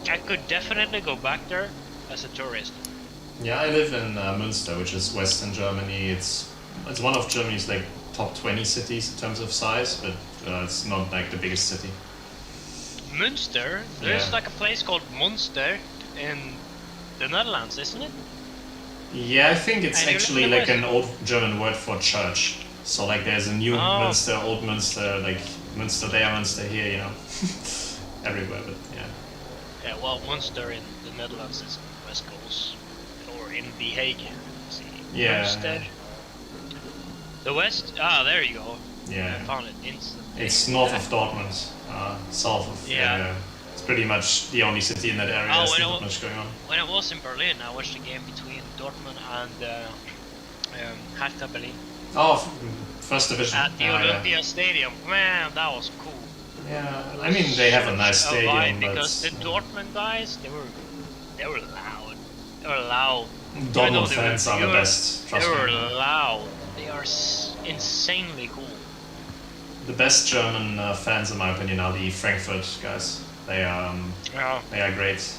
I could definitely go back there as a tourist. Yeah, I live in Münster, which is Western Germany. It's one of Germany's like top 20 cities in terms of size, but it's not like the biggest city. Münster? There's like a place called Münster in the Netherlands, isn't it? Yeah, I think it's And you actually live in like the an old German word for church. So like there's a new Münster, old Münster, like Münster there, Münster here, you know. Everywhere, but yeah. Yeah, well, Münster in the Netherlands is on the west coast, or in The Hague. See, Yeah, Münster. The west? Ah, there you go. Yeah. I found it instantly. It's north of Dortmund, south of. Yeah. It's pretty much the only city in that area. Oh, There's not much going on. When I was in Berlin, I watched a game between Dortmund and Hertha Berlin Oh, first division. at the Olympia Stadium. Man, that was cool. Yeah, I mean they have a nice Such a stadium, vibe, but because the Dortmund guys, they were loud. They were loud. Even though Dortmund they fans were are the pure, best. They Trust were me. loud. They are insanely cool. The best German fans, in my opinion, are the Frankfurt guys. They are great.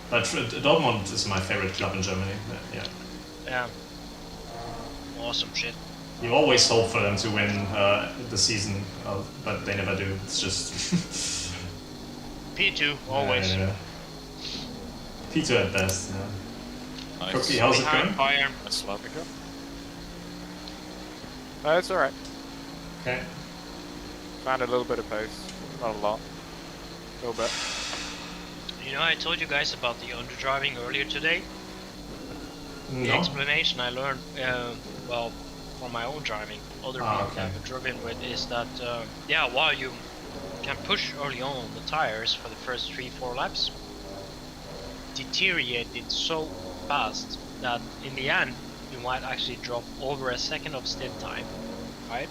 But Dortmund is my favorite club in Germany. Yeah. Yeah. Awesome shit. You always hope for them to win the season, but they never do. It's just P2, always. P2 at best. Yeah. Nice. Cookie, how's it Behind going? Bayern. That's lovely. No, it's alright. Okay. Found a little bit of pace. Not a lot. A little bit. You know, I told you guys about the underdriving earlier today. The No. explanation I learned, well, from my own driving, other people okay. I've driven with, is that, while you can push early on the tires for the first 3-4 laps, deteriorate it so fast that in the end you might actually drop over a second of stint time right?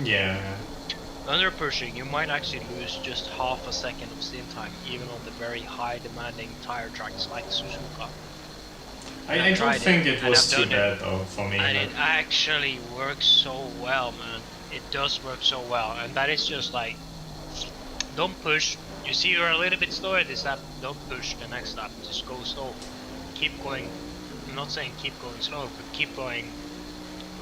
Yeah. Under pushing, you might actually lose just half a second of stint time, even on the very high demanding tire tracks like Suzuka. I don't tried think it, it and was I've too done it. bad though for me. And like- it actually works so well, man. It does work so well, and that is just like, don't push. You see you're a little bit slow at this lap, don't push the next lap, just go slow. Keep going, I'm not saying keep going slow, but keep going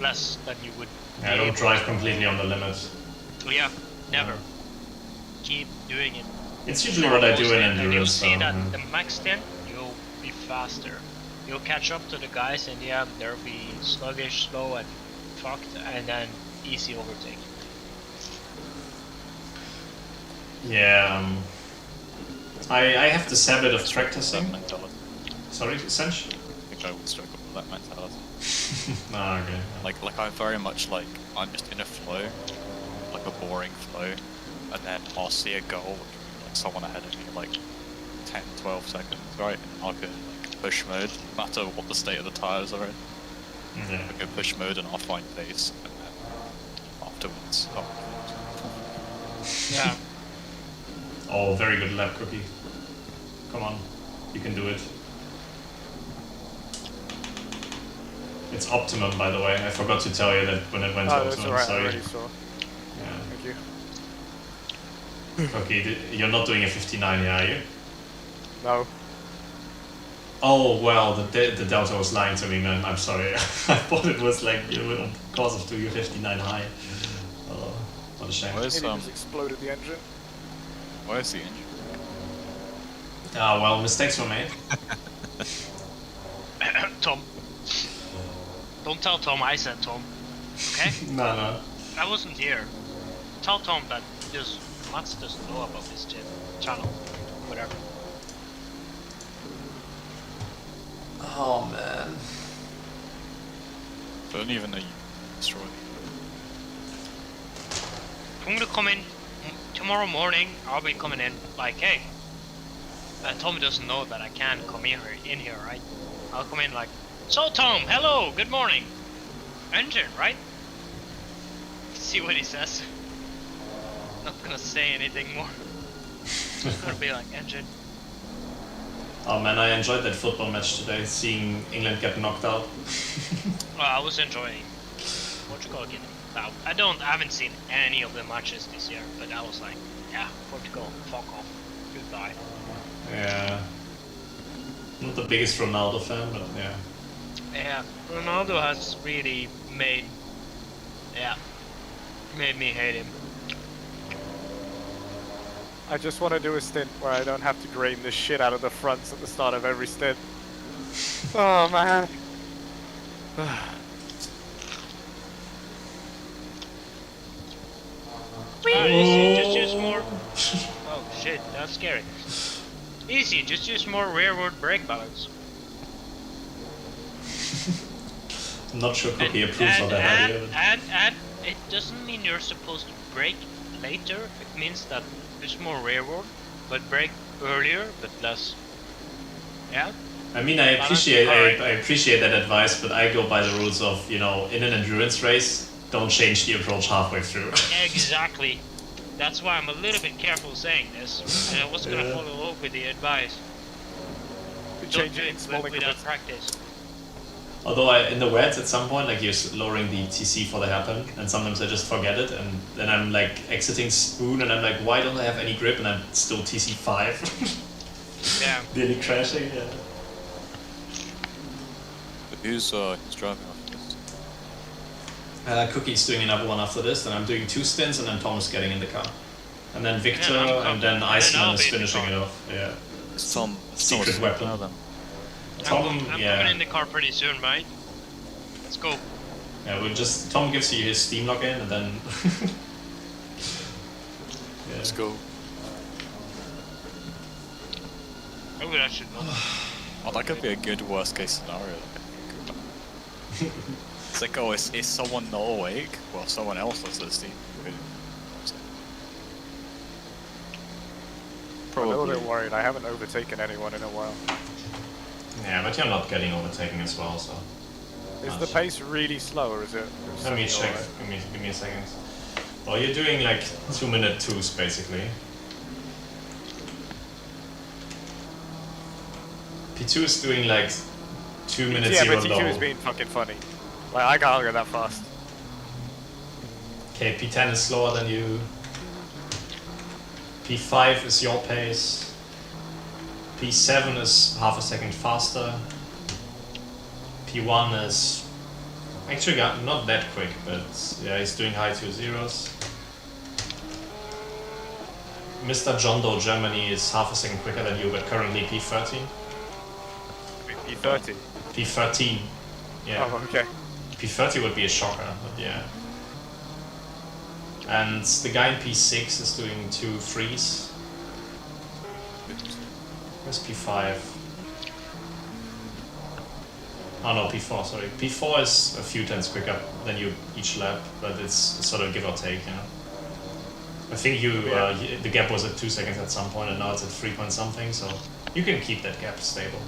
less than you would I don't drive completely on the limit. Yeah, never. Keep doing it. It's usually what I do in And you'll endurance. see So, that yeah. the max stint, you'll be faster. You'll catch up to the guys in the end, they'll be sluggish, slow, and fucked, and then easy overtake. Yeah. I have this habit of That practicing. mentality. Sorry, Sench? I think I would struggle with that mentality. Ah, okay. Like I very much like, I'm just in a flow, like a boring flow, and then I'll see a goal, like someone ahead of me, like 10, 12 seconds, right? And I'll go like push mode, no matter what the state of the tires are in. Yeah. I'll go push mode and I'll find pace, and then afterwards, Yeah. Oh, very good lap, Cookie. Come on, you can do it. It's optimum, by the way. I forgot to tell you that when it went to Oh, that's optimum. alright, I Sorry. already saw. Yeah. Thank you. Cookie, you're not doing a 59, yeah, are you? No. Oh well, the Delta was lying to me, man. I'm sorry. I thought it was like you were on course of 2, you're 59 high. Oh, what a shame. where's Maybe just exploded the engine. where's the engine? Ah, well, mistakes were made. Tom. Don't tell Tom I said Tom. Okay? No. I wasn't here. Tell Tom that just Mats doesn't know about this channel. Whatever. Oh man. I don't even know you destroyed it. I'm gonna come in tomorrow morning. I'll be coming in like, hey. Tom doesn't know that I can come in here, right? I'll come in like, so Tom, hello, good morning. Engine, right? See what he says. Not gonna say anything more. It's gonna be like, engine. Oh man, I enjoyed that football match today, seeing England get knocked out. Well, I was enjoying Portugal getting out. I haven't seen any of the matches this year, but I was like, yeah, Portugal, fuck off, goodbye. Yeah. Not the biggest Ronaldo fan, but yeah. Yeah, Ronaldo has really made me hate him. I just want to do a stint where I don't have to drain the shit out of the fronts at the start of every stint. Oh man. Easy, just use more. Oh shit, that's scary. Easy, just use more rearward brake balance. I'm not sure Cookie approves of that idea. And it doesn't mean you're supposed to brake later. It means that there's more rearward, but brake earlier, but less. Yeah. I mean, I appreciate that advice, but I go by the rules of, in an endurance race, don't change the approach halfway through. Exactly. That's why I'm a little bit careful saying this, and I was gonna follow up with the advice. Change Don't it in do small without increments. practice. Although in the wets at some point, like you're lowering the TC for the hairpin, and sometimes I just forget it, and then I'm like exiting Spoon, and I'm like, why don't I have any grip, and I'm still TC 5. Yeah. Nearly crashing, yeah. Who's driving after this? Cookie's doing another one after this, then I'm doing 2 stints, and then Thomas getting in the car. And then Victor, Yeah, I'm and then coming. Iceman I'll is be in the finishing car. it off, yeah. It's Tom. Secret weapon. Now then. Tom, I'm yeah. coming in the car pretty soon, mate. Let's go. Yeah, Tom gives you his Steam login, and then... yeah. Let's go. Oh, that should not. Oh, that could be a good worst case scenario. It's like, oh, is someone not awake? Well, someone else has this team. I'm a Probably. little bit worried. I haven't overtaken anyone in a while. Yeah, but you're not getting overtaken as well, so... Is the pace really slow, or is it? Let me check. Alright? Give me a second. Well, you're doing like 2-minute 2s basically. P2 is doing like 2 minutes Yeah, 0 but T2 low. is being fucking funny. Like, I can't go that fast. Okay, P10 is slower than you. P5 is your pace. P7 is half a second faster. P1 is actually not that quick, but yeah, he's doing high 2.0s. Mr. John Doe Germany is half a second quicker than you, but currently P13. P30. P13. Yeah. Oh, okay. P30 would be a shocker, but yeah. And the guy in P6 is doing 2.3s. Where's P5? Oh no, P4, sorry. P4 is a few tenths quicker than you each lap, but it's sort of give or take, you know. I think the gap was at 2 seconds at some point, and now it's at 3 point something, so you can keep that gap stable.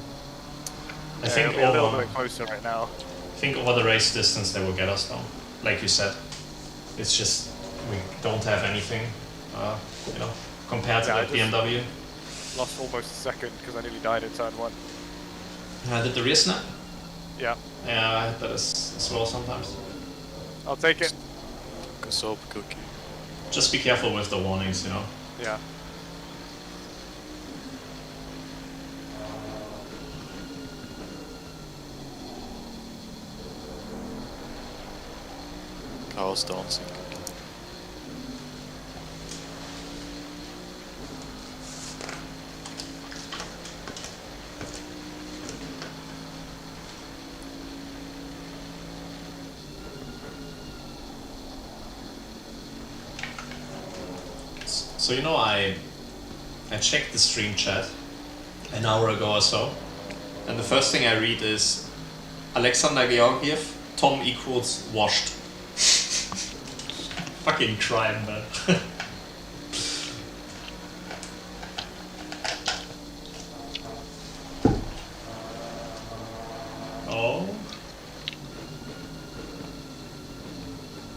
I think a little bit closer right now. I think over the race distance they will get us though. Like you said, it's just we don't have anything, you know, compared to the BMW. Lost almost a second because I nearly died at turn 1. Did the rear snap? Yeah. Yeah, I hit that as well sometimes. I'll take it. Good up, Cookie. Just be careful with the warnings, you know. Yeah. Carl's dancing. So you know, I checked the stream chat an hour ago or so, and the first thing I read is Alexander Georgiev, Tom equals washed. Fucking crime, man. Oh.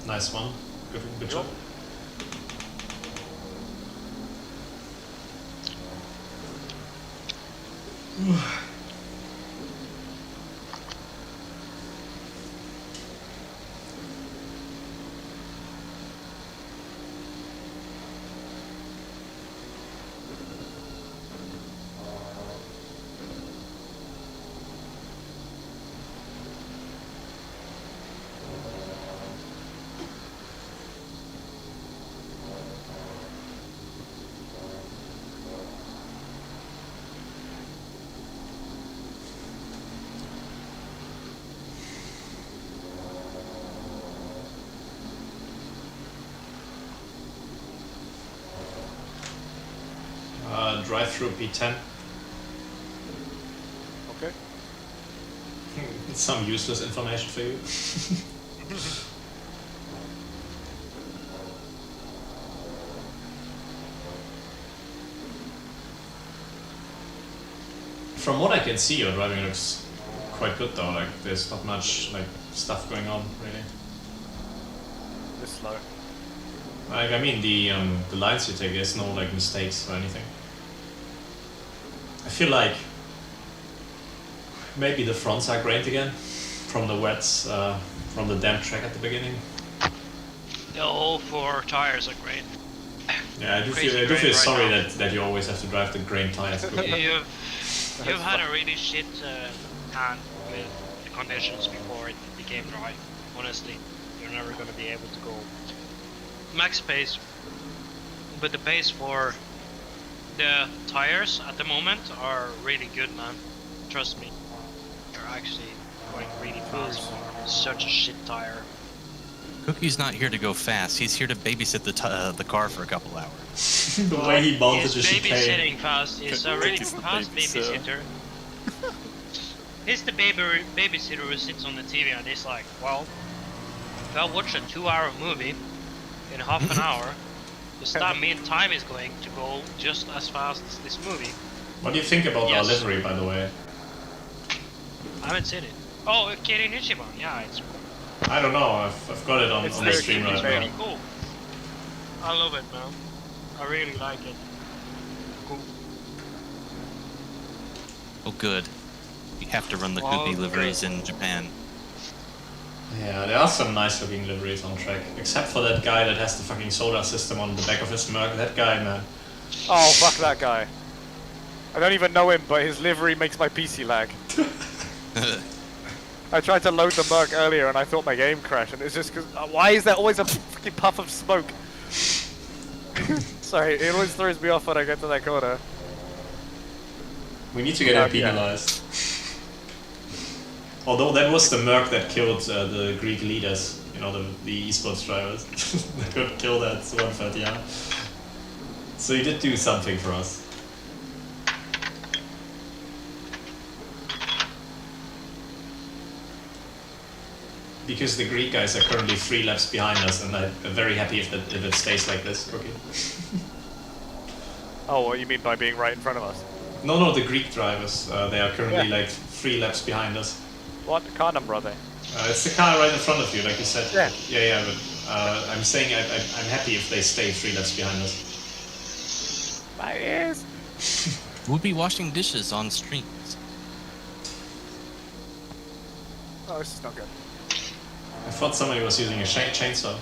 Nice one. Good job. Drive through P10. Okay. It's some useless information for you. From what I can see, your driving looks quite good though. Like there's not much like stuff going on really. This slow. Like I mean the lines you take, there's no like mistakes or anything. I feel like maybe the fronts are great again from the wets, from the damp track at the beginning. The all 4 tires are great. Yeah, I do Crazy feel great sorry right that you always have to drive the grain tires. You've had a really shit hand with the conditions before it became dry. Honestly, you're never going to be able to go max pace. But the pace for the tires at the moment are really good, man. Trust me. They're actually going really fast for such a shit tire. Cookie's not here to go fast. He's here to babysit the car for a couple hours. The way he mounted He's the chicane. babysitting fast. He's a really Cookie's the fast babysitter. babysitter. He's the babysitter who sits on the TV and he's like, well, if I watch a 2-hour movie in half an hour, does that mean time is going to go just as fast as this movie? What do you think about our Yes. livery, by the way? I haven't seen it. Oh, Kirin Ichiban, yeah, it's I don't know. I've got it on It's the very stream cute, right man. now. pretty cool. I love it, man. I really like it. Cool. Oh, good. You have to run the Oh, Cookie liveries good. in Japan. Yeah, there are some nice looking liveries on track. Except for that guy that has the fucking solar system on the back of his Merc. That guy, man. Oh, fuck that guy. I don't even know him, but his livery makes my PC lag. I tried to load the Merc earlier and I thought my game crashed, and it's just because... why is there always a fucking puff of smoke? Sorry, it always throws me off when I get to that corner. We need to get him penalized. Although that was the Merc that killed the Greek leaders, you know, the esports drivers. They could kill that one fat, yeah. So he did do something for us. Because the Greek guys are currently 3 laps behind us, and I'm very happy if it stays like this. Okay. Oh, what you mean by being right in front of us? No, the Greek drivers. They are currently like 3 laps behind us. What car number are they? It's the car right in front of you, like you said. Yeah. Yeah, but I'm saying I'm happy if they stay 3 laps behind us. My ears! We'll be washing dishes on streams. Oh, this is not good. I thought somebody was using a chainsaw.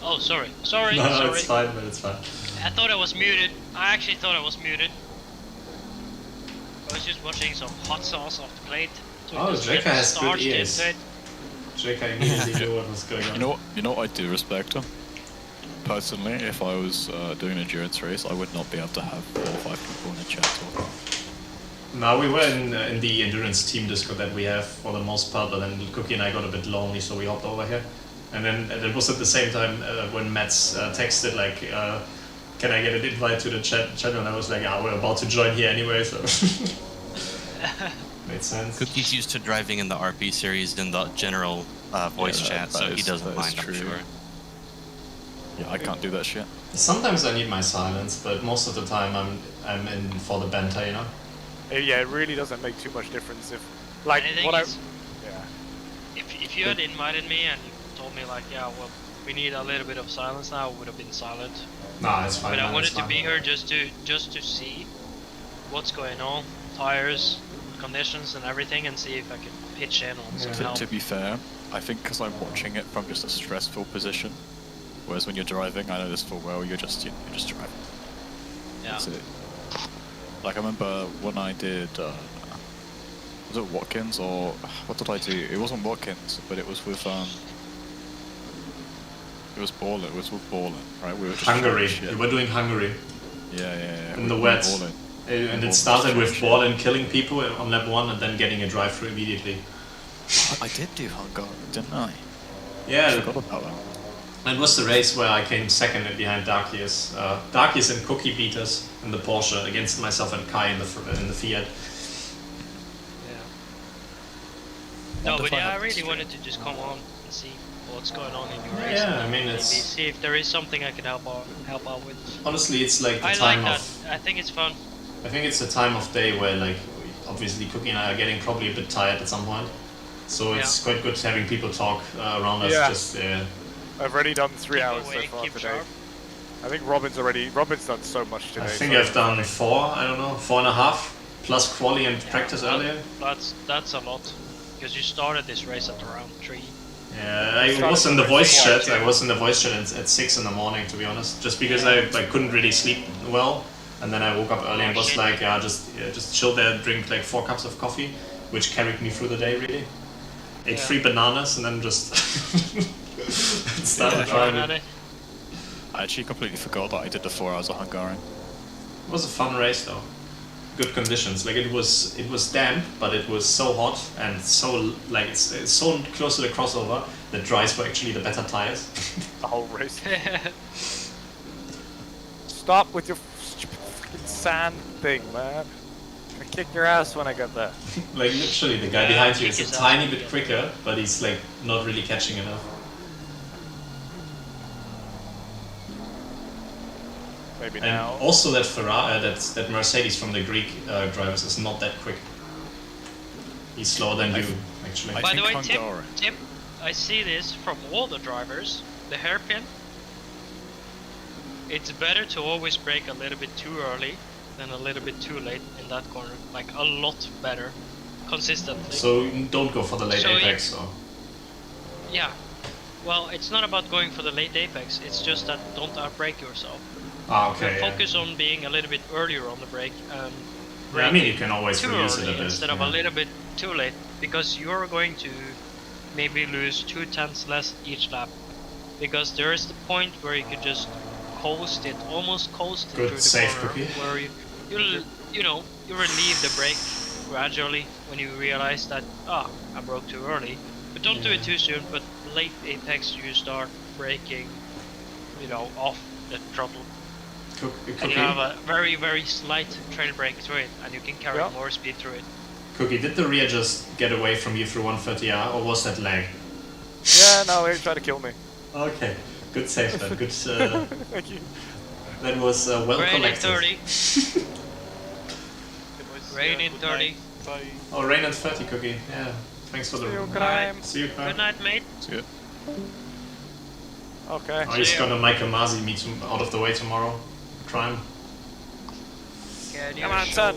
Oh, sorry. Sorry, No, sorry. it's fine, but it's fine. I thought I was muted. I actually thought I was muted. I was just watching some hot sauce off the plate. So Oh, just Jeka get has good starched ears. into it. Jake, I immediately knew what was going on. You know what I do respect him? Personally, if I was doing an endurance race, I would not be able to have 4 or 5 people in a chat talking. No, we were in the endurance team Discord that we have for the most part, but then Cookie and I got a bit lonely, so we hopped over here. And then it was at the same time when Matt's texted like, "Can I get an invite to the channel?" And I was like, "Ah, we're about to join here anyway," so made sense. Cookie's used to driving in the RP series in the general voice Yeah, chat, so he doesn't that is mind, I'm true. sure. Yeah, I can't do that shit. Sometimes I need my silence, but most of the time I'm in for the banter, you know. Yeah, it really doesn't make too much difference if... Like, And I think what I... it's- Yeah. If you had invited me and you told me like, yeah, well, we need a little bit of silence now, I would have been silent. Nah, it's fine. But I man, wanted it's to fine. be here just to see what's going on, tires, conditions, and everything, and see if I can pitch in on some help. To be fair, I think because I'm watching it from just a stressful position, whereas when you're driving, I know this full well, you're just driving. Yeah. That's it. Like I remember when I did, was it Watkins or what did I do? It wasn't Watkins, but it was with it was Ballin. It was with Ballin, right? We were just Hungary. shit. We were doing Hungary Yeah. in the with wet. Ballin. And it Ballin started was with shit. Ballin killing people on lap 1 and then getting a drive-through immediately. I did do Hungary, didn't I? I Yeah, forgot about that. it was the race where I came second behind Darkius. Darkius and Cookie beat us in the Porsche against myself and Kai in the Fiat. No, Wonder but if I yeah, I have really stream. wanted to just come on and see what's going on in your race. Yeah, I mean, Maybe it's see if there is something I can help out with. honestly it's like the I time like of. that. I think it's fun. I think it's the time of day where like obviously Cookie and I are getting probably a bit tired at some point. So it's quite good having people talk around us. Yeah. Just I've already done 3 Keep hours so awake, far keep today. sharp. I think Robin's done so much today. I think so I've done 4. I don't know, 4.5 plus quali and practice well, earlier. That's a lot. Because you started this race at around 3. Yeah, I was in the voice chat. I was in the voice chat at 6 in the morning, to be honest, just because I couldn't really sleep well, and then I woke up early and was Shit. like, just chill there, drink like 4 cups of coffee, which carried me through the day really. Ate 3 bananas and then just started driving. I actually completely forgot that I did the 4 hours of Hungarian. It was a fun race though. Good conditions. Like it was damp, but it was so hot and so like it's so close to the crossover that dries were actually the better tires. The whole race. Stop with your stupid fucking sand thing, man. I kick your ass when I get there. Like literally, the guy Yeah, behind you kick is a his tiny ass. bit quicker, but he's like not really catching enough. Maybe And now. also that Ferrari, that Mercedes from the Greek drivers is not that quick. He's slower than you, actually. By the way, Tim, Hungary. Tim, I see this from all the drivers. The hairpin. It's better to always brake a little bit too early than a little bit too late in that corner. Like a lot better, consistently. So don't go for the late So apex, or... Yeah. Well, it's not about going for the late apex. It's just that don't outbrake yourself. Ah, okay, yeah. Focus on being a little bit earlier on the brake and Yeah, I mean, you can always too reuse it early a bit. instead of a little bit too late, because you're going to maybe lose 2 tenths less each lap, because there is the point where you could just coast it, almost coast it Good through the safe corner, cookie. where you know you relieve the brake gradually when you realize that I broke too early, but don't do it too soon. But late apex you start braking, off the throttle. And you have a very, very slight trail brake through it, and you can carry more speed through it. Cookie, did the rear just get away from you through 130R, or was that lag? Yeah, no, he tried to kill me. Okay, good save then. Good. Thank you. That was well Rain in collected. 30. Rain in 30. Oh, rain at 30, Cookie. Yeah. Thanks for the. See you, crime. See you, crime. Good night, mate. See ya. Okay. Oh, he's gonna make a Mazi me out of the way tomorrow. Crime. Get Come your on, show. son.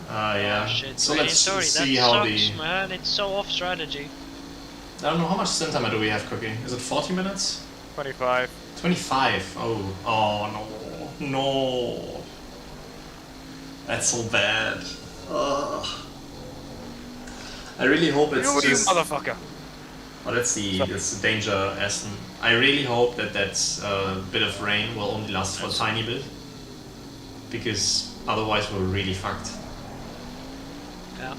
Yeah. Oh, shit. So Rain in let's 30. see That how sucks, the. man. It's so off strategy. I don't know how much stint time do we have, Cookie. Is it 40 minutes? 25. 25. Oh no. No. That's so bad. Ugh. I really hope it's You just. motherfucker. Oh, that's the danger, Aston. I really hope that bit of rain will only last for a tiny bit, because otherwise we're really fucked. Yeah.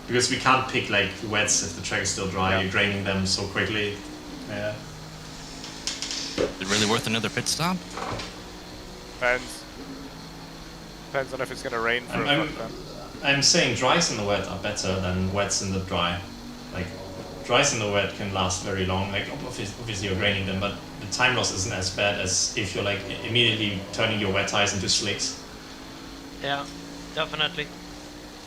Because we can't pick like wets if the track is still dry. Yeah. You're draining them so quickly. Yeah. Is it really worth another pit stop? Depends. Depends on if it's gonna rain for a fuck then. I'm saying dries in the wet are better than wets in the dry. Like, dries in the wet can last very long. Like, obviously you're draining them, but the time loss isn't as bad as if you're like immediately turning your wet tires into slicks. Yeah, definitely.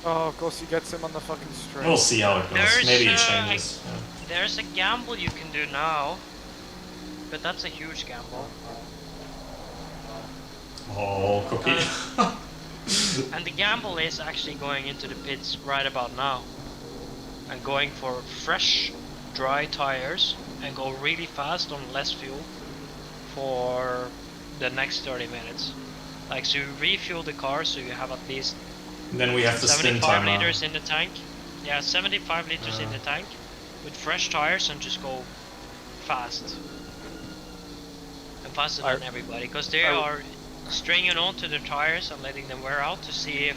Oh, of course he gets him on the fucking string. We'll see how it goes. There's, Maybe it changes. Yeah. There's a gamble you can do now, but that's a huge gamble. Oh, Cookie. And the gamble is actually going into the pits right about now and going for fresh, dry tires and go really fast on less fuel for the next 30 minutes. Like, so you refuel the car so you have at least Then we have the stint 75 timer. liters in the tank. Yeah, 75 liters in the tank with fresh tires and just go fast. And faster than everybody, because they are stringing onto the tires and letting them wear out to see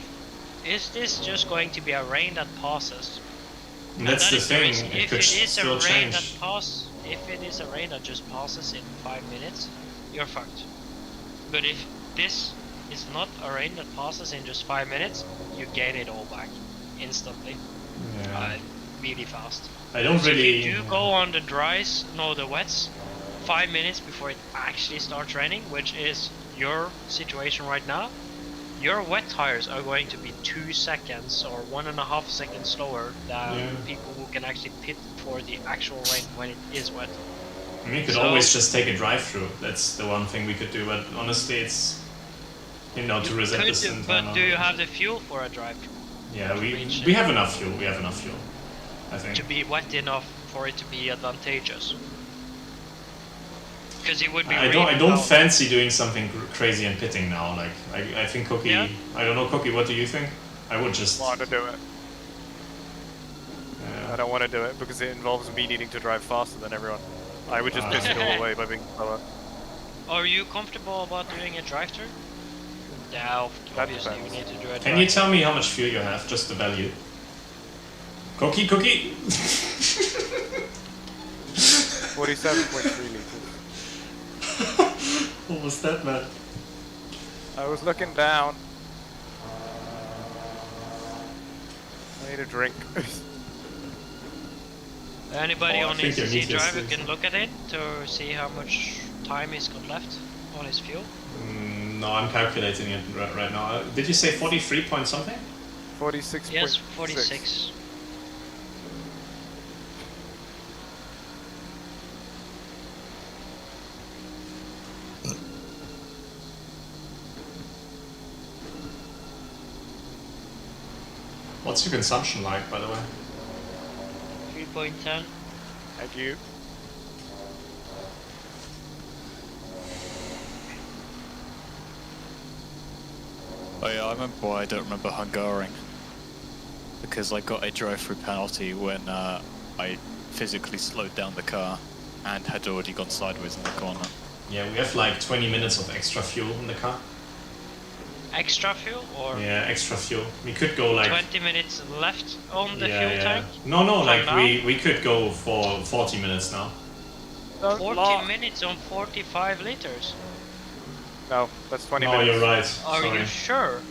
is this just going to be a rain that passes. And that's that the is thing. reason. It If could it is a still rain change. if it is a rain that just passes in 5 minutes, you're fucked. But if this is not a rain that passes in just 5 minutes, you gain it all back instantly. Yeah. Really fast. I don't So really. if you do go on the dries, no, the wets, 5 minutes before it actually starts raining, which is your situation right now, your wet tires are going to be 2 seconds or 1.5 seconds slower than people who can actually pit for the actual rain when it is wet. I mean, you could So- always just take a drive-through. That's the one thing we could do. But honestly, it's to reset the stint timer. But do you have the fuel for a drive-through? Yeah, reach we it? have enough fuel. We have enough fuel. I think. To be wet enough for it to be advantageous? Because it would be. I don't fancy doing something crazy and pitting now. Like I think Cookie. Yeah. I don't know, Cookie. What do you think? I would just. Want to do it. I don't want to do it because it involves me needing to drive faster than everyone. I would just piss it all away by being slower. Are you comfortable about doing a drive-through? Yeah, That obviously you depends. need to do a Can you tell me how much fuel you have? Just the value. Cookie. 47.3 liters. What was that, man? I was looking down. I need a drink. Anybody Oh, I on think his you need drive who this. can look at it to see how much time he's got left on his fuel? No, I'm calculating it right now. Did you say 43 point something? 46. Yes, 46. What's your consumption like, by the way? 3.10. Thank you. Oh yeah, I remember why I don't remember Hungaroring. Because I got a drive-through penalty when I physically slowed down the car and had already gone sideways in the corner. Yeah, we have like 20 minutes of extra fuel in the car. Extra fuel or Yeah, extra fuel. We could go like 20 minutes left on the yeah, fuel yeah. tank? No, From like now? we could go for 40 minutes now. 40 minutes on 45 liters. No, that's 20 No, minutes. you're right. Are Sorry. you sure?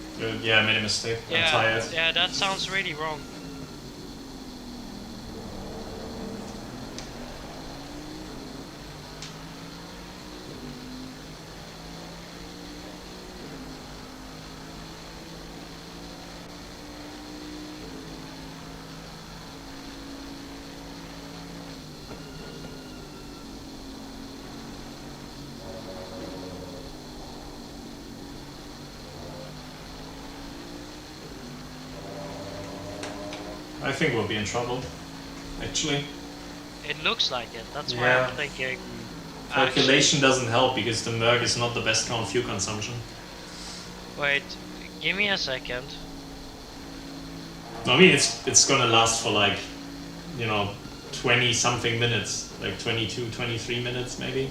Yeah, I made a mistake. I'm tired. Yeah, that sounds really wrong. I think we'll be in trouble. Actually, It looks like it. That's why Yeah. I'm thinking. calculation doesn't help because the Merc is not the best kind of fuel consumption. Wait, give me a second. I mean, it's gonna last for like, 20 something minutes, like 22, 23 minutes maybe.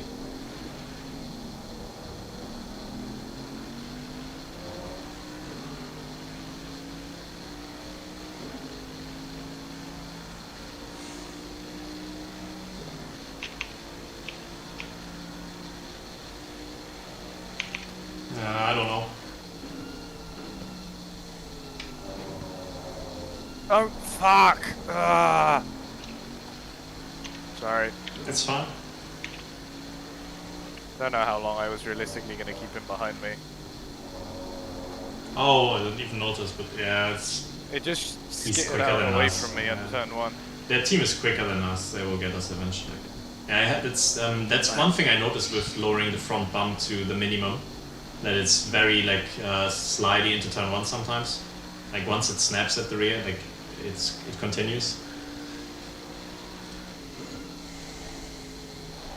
I don't know. Oh, fuck! Ah. Sorry. It's fine. Don't know how long I was realistically gonna keep him behind me. Oh, I didn't even notice, but yeah, It just He's skidded quicker out than away us, from me yeah. on turn 1. their team is quicker than us. They will get us eventually. Yeah, that's one thing I noticed with lowering the front bump to the minimum. That it's very like slidey into turn 1 sometimes. Like once it snaps at the rear, like it continues.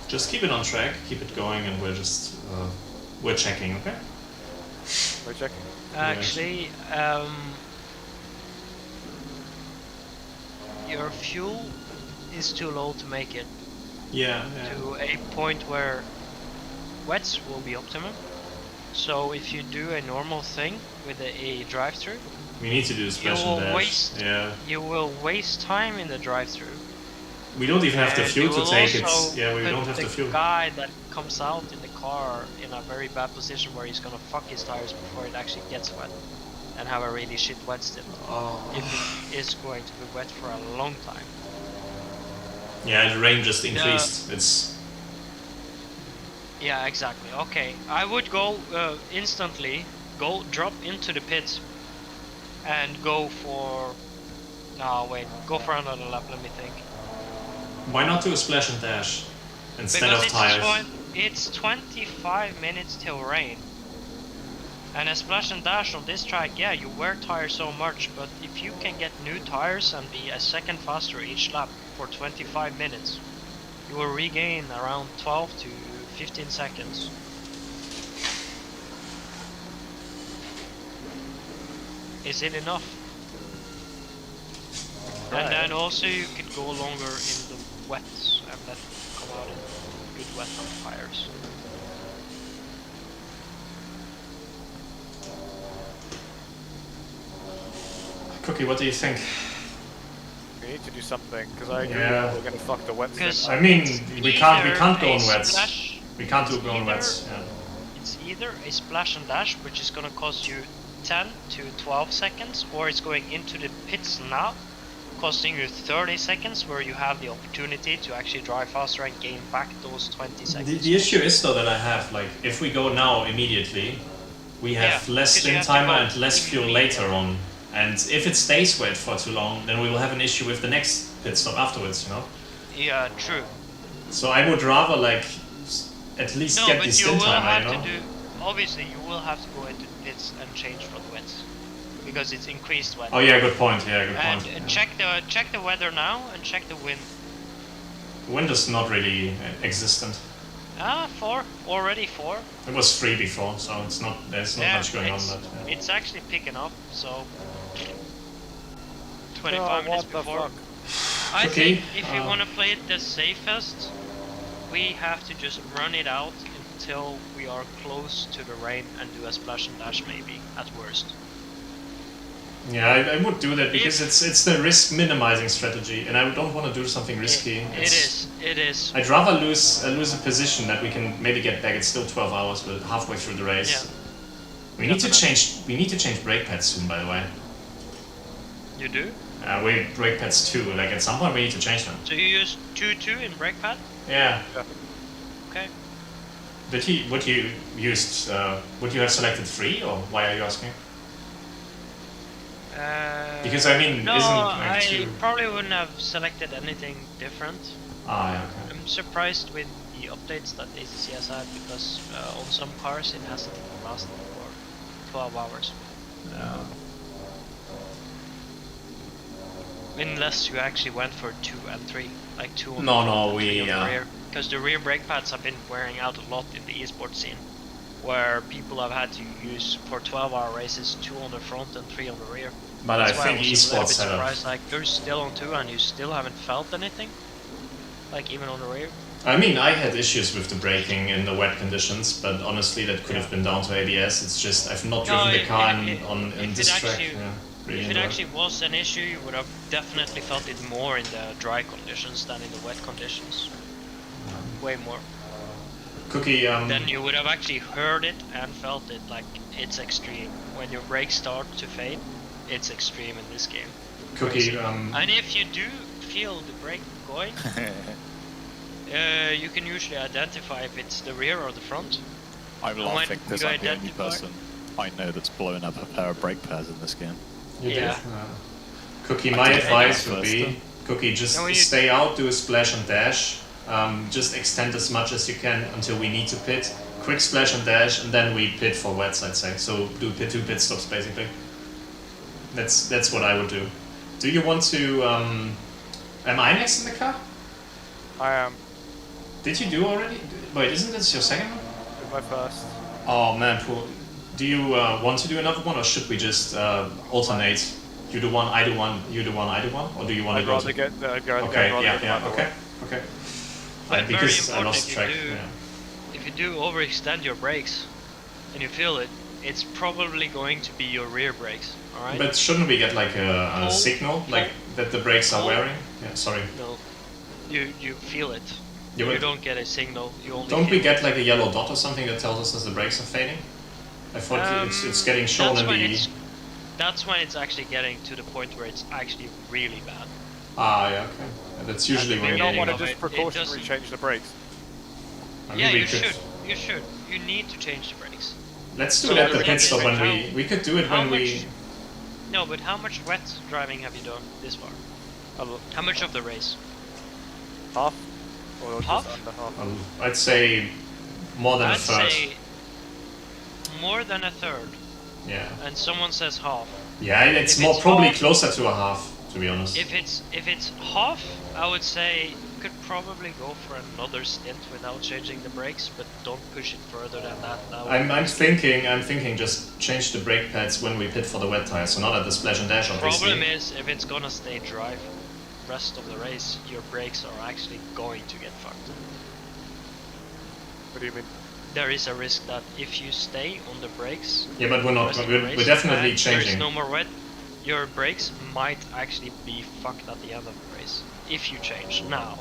Just keep it on track, keep it going, and we're checking, okay? We're checking. Actually, your fuel is too low to make it Yeah. to a point where wets will be optimum. So if you do a normal thing with a drive-through, We need to do the you splash will and dash. waste. Yeah. You will waste time in the drive-through. We don't even have the And fuel you to will take it. also Yeah, we put don't have the fuel. guy that comes out in the car in a very bad position where he's gonna fuck his tires before it actually gets wet, and have a really shit wet stint. Oh. If it is going to be wet for a long time. Yeah, the rain just increased. It's Yeah, exactly. Okay, I would go instantly. Drop into the pits, and go for. No, wait. Go for another lap. Let me think. why not do a splash and dash instead Because of it's tires? it's 25 minutes till rain. And a splash and dash on this track, yeah, you wear tires so much, but if you can get new tires and be a second faster each lap for 25 minutes, you will regain around 12 to 15 seconds. Is it enough? And then also you could go longer in the wets and let come out in good wet on tires. Cookie, what do you think? We need to do something, because I agree Yeah. we're gonna fuck the wet Because stint. I mean, we can't go either on a wets. splash- We can't do it's go on either- wets. Yeah. It's either a splash and dash, which is gonna cost you 10 to 12 seconds, or it's going into the pits now, costing you 30 seconds, where you have the opportunity to actually drive faster and gain back those 20 seconds. The issue is though that I have like if we go now immediately, we have Yeah, less because you stint have to timer go and less fuel immediately. later on. And if it stays wet for too long, then we will have an issue with the next pit stop afterwards, you know? Yeah, true. So I would rather like at least No, get but the you stint will time, have you know? to do. Obviously, you will have to go into pits and change for the wets because it's increased wet. Oh yeah, good point. Yeah, good And point. check the weather now and check the wind. Wind is not really existent. 4 already 4. It was 3 before, so it's not. There's not much going on. But yeah. It's actually picking up. So 25 Oh, minutes what the before. fuck? I Okay, think if you want to play it the safest, we have to just run it out until we are close to the rain and do a splash and dash maybe at worst. Yeah, I would do that because it's the risk minimizing strategy, and I don't want to do something risky. It is. I'd rather lose a position that we can maybe get back. It's still 12 hours, but halfway through the race. Yeah. We need to change. We need to change brake pads soon, by the way. You do? We brake pads too. Like at some point we need to change them. So you use 2-2 in brake pad? Yeah. Okay. Would you used? Would you have selected 3, or why are you asking? Because I mean, no, isn't like I 2? probably wouldn't have selected anything different. Ah, yeah. Okay. I'm surprised with the updates that ACC has had because on some cars it hasn't lasted for 12 hours. Unless you actually went for 2 and 3, like 2 on No, the front no, and 3 we, on the rear. Because the rear brake pads have been wearing out a lot in the esports scene, where people have had to use for 12-hour races 2 on the front and 3 on the rear. But That's why I think was a little esports bit had a. surprised, like you're still on 2 and you still haven't felt anything, like even on the rear. I mean, I had issues with the braking in the wet conditions, but honestly, that could have been down to ABS. It's just I've not driven the car in this track. Yeah, really if it actually was an issue, you would have definitely felt it more in the dry conditions than in the wet conditions. Way more. Cookie. Then you would have actually heard it and felt it, like it's extreme. When your brakes start to fade, it's extreme in this game. Cookie. And if you do feel the brake going, you can usually identify if it's the rear or the front. I'm when laughing because you I'm the only identify- person I know that's blown up a pair of brake pads in this game. You Yeah. did? Cookie, I my did advice first, would be, though. Cookie, just No, you- stay out, do a splash and dash. Just extend as much as you can until we need to pit. Quick splash and dash, and then we pit for wets, I'd say. So do 2 pit stops basically. That's what I would do. Do you want to? Am I next in the car? I am Did you do already? Wait, isn't this your second one? with my first. Oh man, poor. Do you want to do another one, or should we just alternate? You do one, I do one, you do one, I do one, or do you want I'd to go? rather To... get the go. Okay, I'd rather yeah, get the yeah, other okay, one. okay. But very Because I important, lost if track. you do, Yeah. if you do overextend your brakes and you feel it, it's probably going to be your rear brakes. All right. But shouldn't we get like a Hold- signal, like that the brakes are hold. wearing? Yeah, sorry. No, you feel it. Yeah, You but don't get a signal. You only. don't we feel get it. like a yellow dot or something that tells us as the brakes are fading? I thought it's getting shown in the. That's when it's actually getting to the point where it's actually really bad. Ah, yeah, okay. And that's usually the when You you. don't beginning want to of just it, it precautionary doesn't- change the brakes. I mean, Yeah, we you could- should. You should. You need to change the brakes. Let's do So it at the the thing pit is, stop like, when we could do it how when we. much- No, but how much wet driving have you done this far? How much of the race? Half? Or Half? just under half? I'd say more than I'd a third. say more than a third, Yeah. and someone says half. Yeah, it's If more it's probably half- closer to a half, to be honest. If it's half, I would say you could probably go for another stint without changing the brakes, but don't push it further than that. That would I'm thinking just change the brake pads when we pit for the wet tires, so not at the splash and dash obviously. Problem is, if it's gonna stay dry for the rest of the race, your brakes are actually going to get fucked. What do you mean? There is a risk that if you stay on the brakes, Yeah, but we're the not. rest of the We're race, definitely and changing. There's no more wet. Your brakes might actually be fucked at the end of the race if you change now.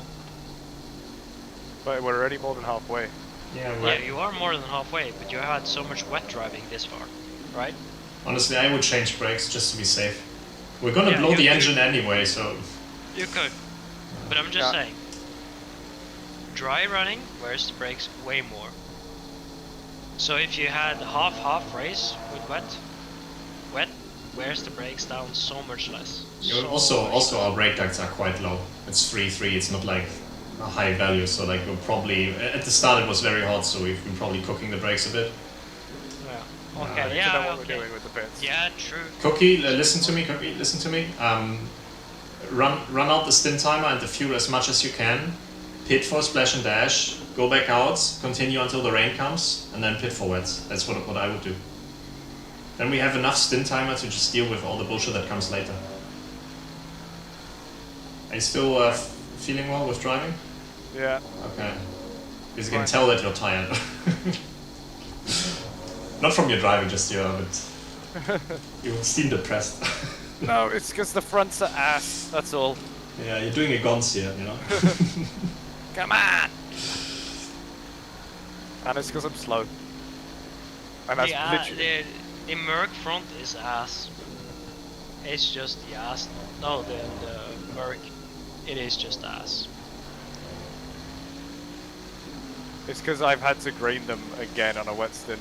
But we're already more than halfway. Yeah, Yeah, you are more than halfway, but you had so much wet driving this far, right? Honestly, I would change brakes just to be safe. We're gonna Yeah, blow the you- engine anyway, so. You could, but I'm just Yeah. saying. Dry running wears the brakes way more. So if you had half race with wet, wears the brakes down so much less. Also our brake ducts are quite low. It's 3.3. It's not like a high value. So like we'll probably at the start it was very hot, so we've been probably cooking the brakes a bit. Yeah. Okay. I need to know what we're doing with the bits. Yeah, true. Cookie, listen to me. Cookie, listen to me. Run out the stint timer and the fuel as much as you can. Pit for splash and dash. Go back out. Continue until the rain comes, and then pit for wets. That's what I would do. Then we have enough stint timer to just deal with all the bullshit that comes later. Are you still feeling well with driving? Yeah. Okay. Because you can tell that you're tired. Not from your driving, just you're a bit... you seem depressed. No, it's because the fronts are ass, that's all. Yeah, you're doing a guns here, you know? Come on! And it's because I'm slow. And that's literally... The Merc front is ass. It's just the ass. No, the Merc. It is just ass. It's because I've had to green them again on a wet stint.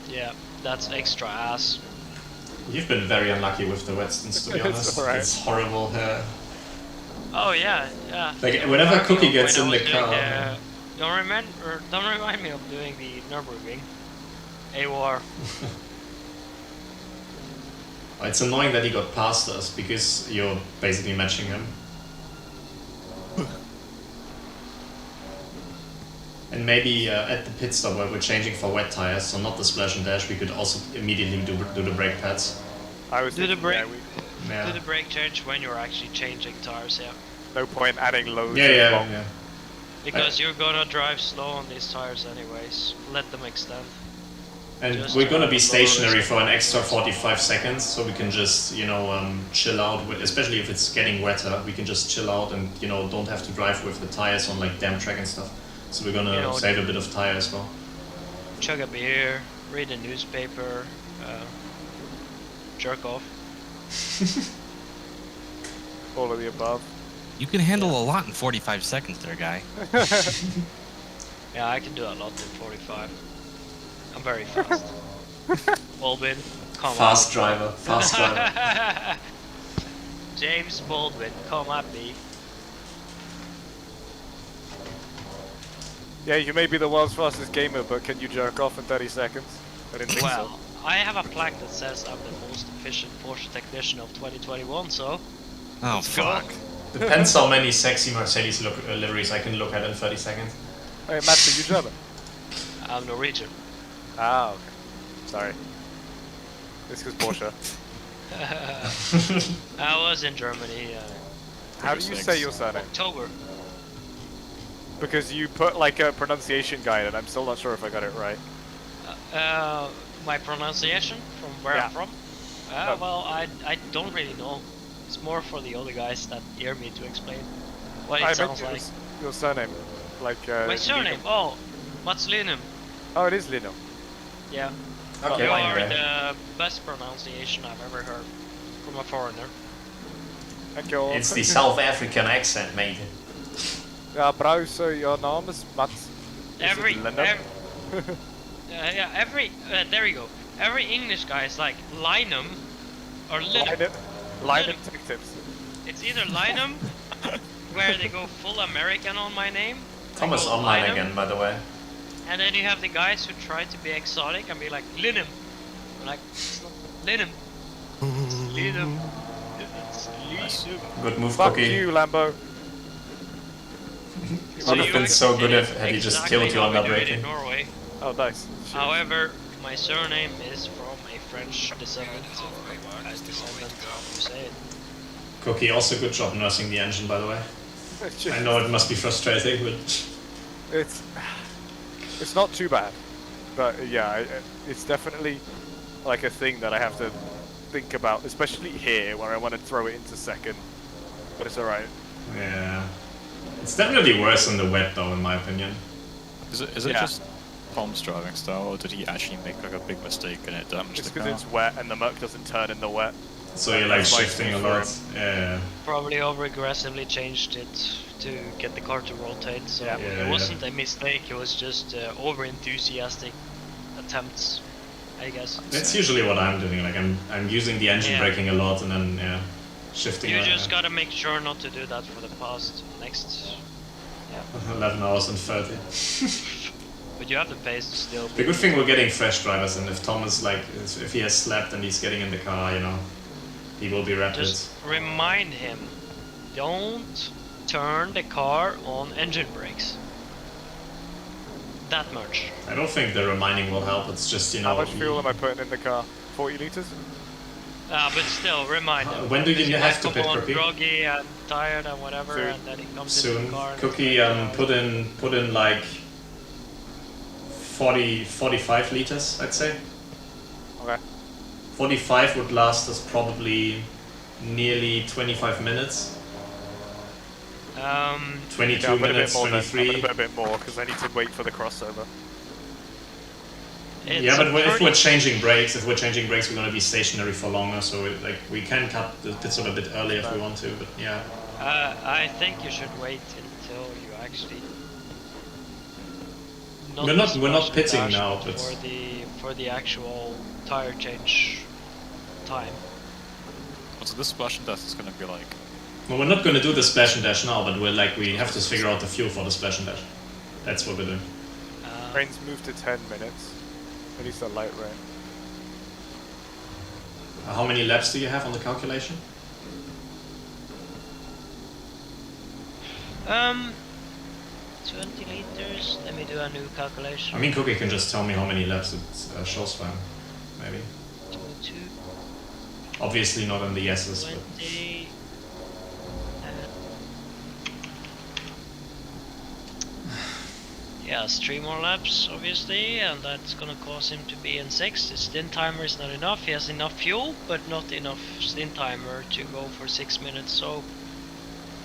Yeah, that's extra ass. You've been very unlucky with the wet stints, to be honest. Right. It's horrible. Oh yeah, yeah. Like whenever Cookie gets in When the I was doing car. don't remind me of doing the Nürburgring. AWR. It's annoying that he got past us because you're basically matching him. And maybe at the pit stop where we're changing for wet tires, so not the splash and dash, we could also immediately do the brake pads. I was Do the brake. Yeah. Do the brake change when you're actually changing tires, yeah. No point adding loads Yeah, of yeah, long. yeah. Because you're gonna drive slow on these tires anyways. Let them extend. And Just we're gonna be lower stationary risk. for an extra 45 seconds, so we can just, chill out, especially if it's getting wetter, we can just chill out and, don't have to drive with the tires on like damp track and stuff. So we're gonna save a bit of tire as well. Chug a beer, read a newspaper, jerk off. All of the above. You can handle a lot in 45 seconds there, guy. Yeah, I can do a lot in 45. I'm very fast. Baldwin, come Fast driver. on. James Baldwin, come at me. Yeah, you may be the world's fastest gamer, but can you jerk off in 30 seconds? I didn't think Well, I have a plaque that says I'm the most efficient Porsche technician of 2021, so... Oh, Let's go. fuck. Depends how many sexy Mercedes liveries I can look at in 30 seconds. so. Hey, Matt, are you German? I'm Norwegian. Ah, okay. Sorry. It's because Porsche. I was in Germany How do you say your surname? October. Because you put like a pronunciation guide and I'm still not sure if I got it right. My pronunciation from where Yeah. I'm from? No. Well, I don't really know. It's more for the other guys that hear me to explain what it I sounds meant like. your surname. Like, My surname? Linum. Oh, Mats Linum. Oh, it is Lino. Yeah. Okay, You are anyway. the best pronunciation I've ever heard from a foreigner. Thank you. It's the South African accent, mate. Ja, bro, so your name is Mats. Is it Every, Lino? there you go. Every English guy is like Linum or Linum. Line Linum. detectives. It's either Linum, where they go full American on my name. They Thomas go online Linum, again, by the way. And then you have the guys who try to be exotic and be like Linum. I'm like, it's not Linum. It's Linum. It's Linum. Good move, Fuck Cookie. you, Lambo. It would have been so good if had he just exactly killed you how under we do it in braking. Norway. Oh, nice. However, my surname is from a French descendant, so as descendant, how you say it. Cookie, also good job nursing the engine, by the way. I know it must be frustrating, but It's not too bad, but yeah, it's definitely like a thing that I have to think about, especially here where I want to throw it into second. But it's alright. yeah. It's definitely worse in the wet, though, in my opinion. Is it Yeah. just Tom's driving style, or did he actually make like a big mistake and it damaged It's the because car? it's wet and the Merc doesn't turn in the wet. So you're like That's my shifting a excuse for lot. Yeah. Probably over aggressively changed it to get the car to rotate, so Yeah. Yeah, it wasn't a mistake, it was just over enthusiastic attempts I guess. That's usually what I'm doing. Like I'm using the engine braking a lot and then shifting. You just gotta make sure not to do that for the next 11 hours and 30. But you have the pace to still. The good thing we're getting fresh drivers, and if Thomas if he has slept and he's getting in the car, he will be rapid. Just remind him, don't turn the car on engine brakes. That much. I don't think the reminding will help. It's just How much fuel am I putting in the car? 40 liters? But still, remind him. When do you have to pit, Cookie? Groggy and tired and whatever, Soon. and then he comes Soon. into the car. Cookie, put in like 45 liters, I'd say. Okay. 45 would last us probably nearly 25 minutes. 22 Yeah, minutes, I'm 23. gonna put a bit more because I need to wait for the crossover. Yeah, but if we're changing brakes, we're going to be stationary for longer. So we can cut the pit stop a bit earlier if we want to. But yeah. I think you should wait until you actually. We're not pitting now, but for the actual tire change time. So this splash and dash is going to be like. Well, we're not going to do the splash and dash now, but we have to figure out the fuel for the splash and dash. That's what we're doing. Rain's moved to 10 minutes. At least a light rain. How many laps do you have on the calculation? 20 liters. Let me do a new calculation. I mean, Cookie can just tell me how many laps it shows for him, maybe. 22. Obviously not on the S's, but 20. He has 3 more laps, obviously, and that's gonna cause him to be in 6th. His stint timer is not enough. He has enough fuel, but not enough stint timer to go for 6 minutes. So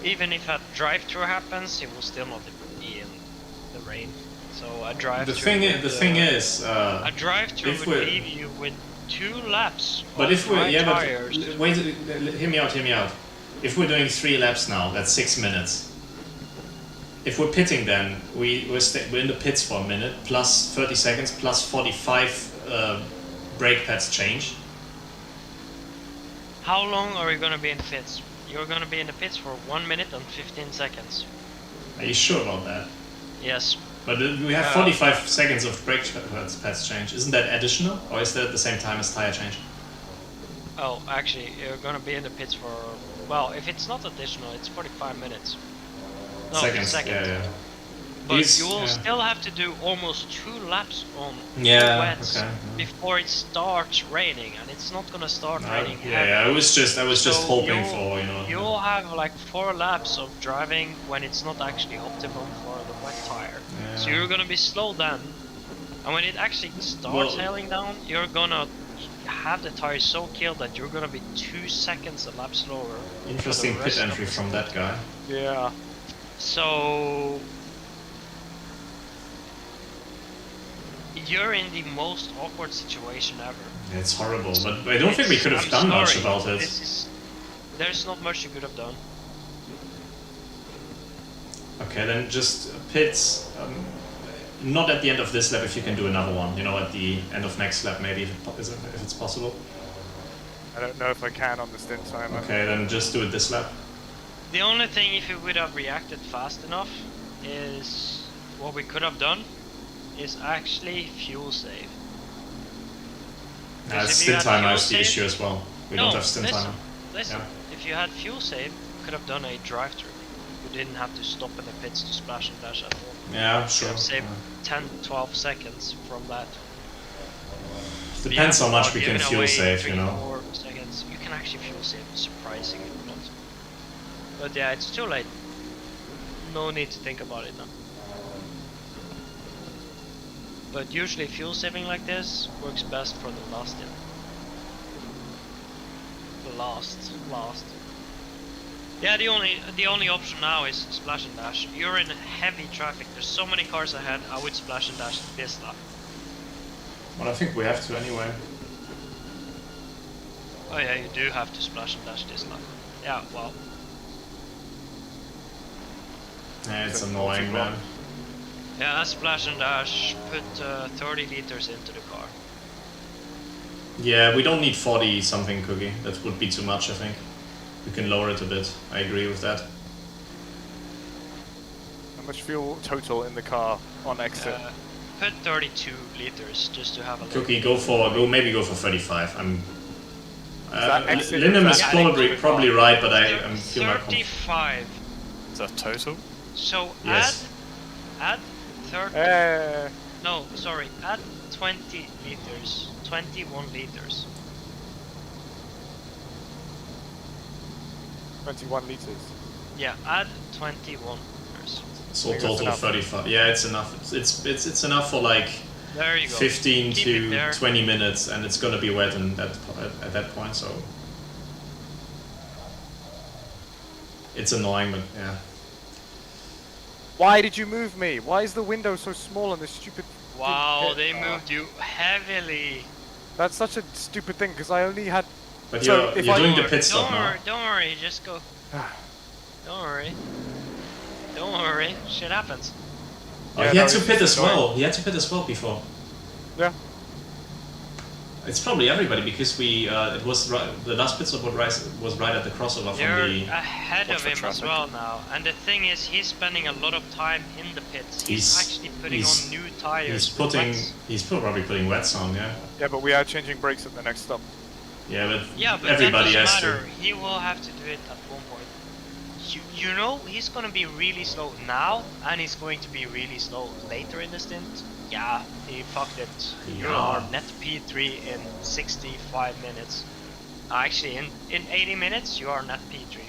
even if a drive-through happens, he will still not be in the rain. So a drive-through. the thing is, a drive-through if would we're- leave you with 2 laps. but of if we're dry tires. but wait, hear me out. If we're doing 3 laps now, that's 6 minutes. If we're pitting, then we're in the pits for a minute, plus 30 seconds, plus 45 brake pads change. How long are you gonna be in the pits? You're gonna be in the pits for 1 minute and 15 seconds. Are you sure about that? Yes. But we have 45 seconds of brake pads change. Isn't that additional, or is that at the same time as tire change? Oh, actually, you're gonna be in the pits for, well, if it's not additional, it's 45 minutes. No, seconds. Yeah. But you will still have to do almost 2 laps on wets before it starts raining, and it's not gonna start raining heavy. I was just hoping for, You'll have like 4 laps of driving when it's not actually optimum for the wet tire. Yeah. So you're gonna be slow then, and when it actually starts hailing down, you're gonna have the tire so killed that you're gonna be 2 seconds a lap slower. Interesting pit entry from that guy. Yeah. So you're in the most awkward situation ever. It's horrible, but I don't think we could have done much about it. There's not much you could have done. Okay, then just pits. Not at the end of this lap if you can do another one. At the end of next lap maybe if it's possible. I don't know if I can on the stint timer. Okay, then just do it this lap. The only thing, if we would have reacted fast enough, is what we could have done is actually fuel save. Stint timer is the issue as well. We don't have stint timer. Listen, if you had fuel save, you could have done a drive-through. You didn't have to stop in the pits to splash and dash at all. Yeah, sure. You have saved 10-12 seconds from that. Depends how much we can fuel save, 3-4 seconds. You can actually fuel save surprisingly a lot. But yeah, it's too late. No need to think about it now. But usually fuel saving like this works best for the last stint. Last. Yeah, the only option now is splash and dash. You're in heavy traffic. There's so many cars ahead. I would splash and dash this lap. Well, I think we have to anyway. Oh yeah, you do have to splash and dash this lap. Yeah, well. Yeah, it's annoying, man. Yeah, splash and dash. Put 30 liters into the car. Yeah, we don't need 40 something Cookie. That would be too much, I think. We can lower it a bit. I agree with that. How much fuel total in the car on exit? Put 32 liters just to have a look. Cookie, maybe go for 35. I'm. that exit Lyndon or is is that probably right, but I'm feeling like 35. Is that total? So Yes. add 30. Eh, No, sorry, add 20 liters. 21 liters. 21 liters. Yeah, add 21 liters. So think that's total enough. 35. Yeah, it's enough. It's enough for like There you go. 15 Keep it to there. 20 minutes, and it's gonna be wet at that point. So it's annoying, but yeah. Why did you move me? Why is the window so small on this stupid... Wow, pit? they moved you heavily. That's such a stupid thing, because I only had... But So, if you're I- doing the pit stop Don't now. worry, don't worry, just go. Don't worry. Don't worry, shit happens. Oh, Yeah, he had no, to it's pit just as well. He had to pit as well before. Yeah. It's probably everybody because it was the last pit stop was right at the crossover from You're the. ahead Watch of for him as traffic. well now, and the thing is, he's spending a lot of time in the pits. He's actually putting on new tires. He's probably putting wets on, yeah. Yeah, but we are changing brakes at the next stop. Yeah, but Yeah, but everybody that has doesn't matter. to. He will have to do it at one point. You know, he's gonna be really slow now, and he's going to be really slow later in the stint. Yeah, he fucked it. You Yeah. are net P3 in 65 minutes. Actually, in 80 minutes, you are net P3.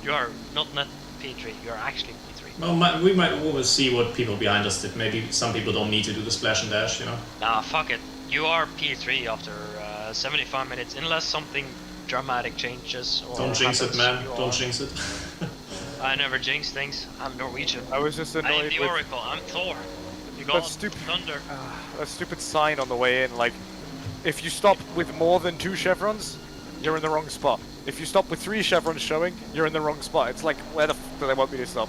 You are not net P3, you are actually P3. Well, we might always see what people behind us did. Maybe some people don't need to do the splash and dash, you know. Nah, fuck it. You are P3 after 75 minutes, unless something dramatic changes. Or Don't jinx it, happens, man. you Don't are- jinx it. I never jinx things. I'm Norwegian. I was just I am annoyed the with Oracle. I'm Thor. The that god stupid, thunder. that stupid sign on the way in. Like, if you stop with more than 2 chevrons, you're in the wrong spot. If you stop with 3 chevrons showing, you're in the wrong spot. It's like, where the f do they want me to stop?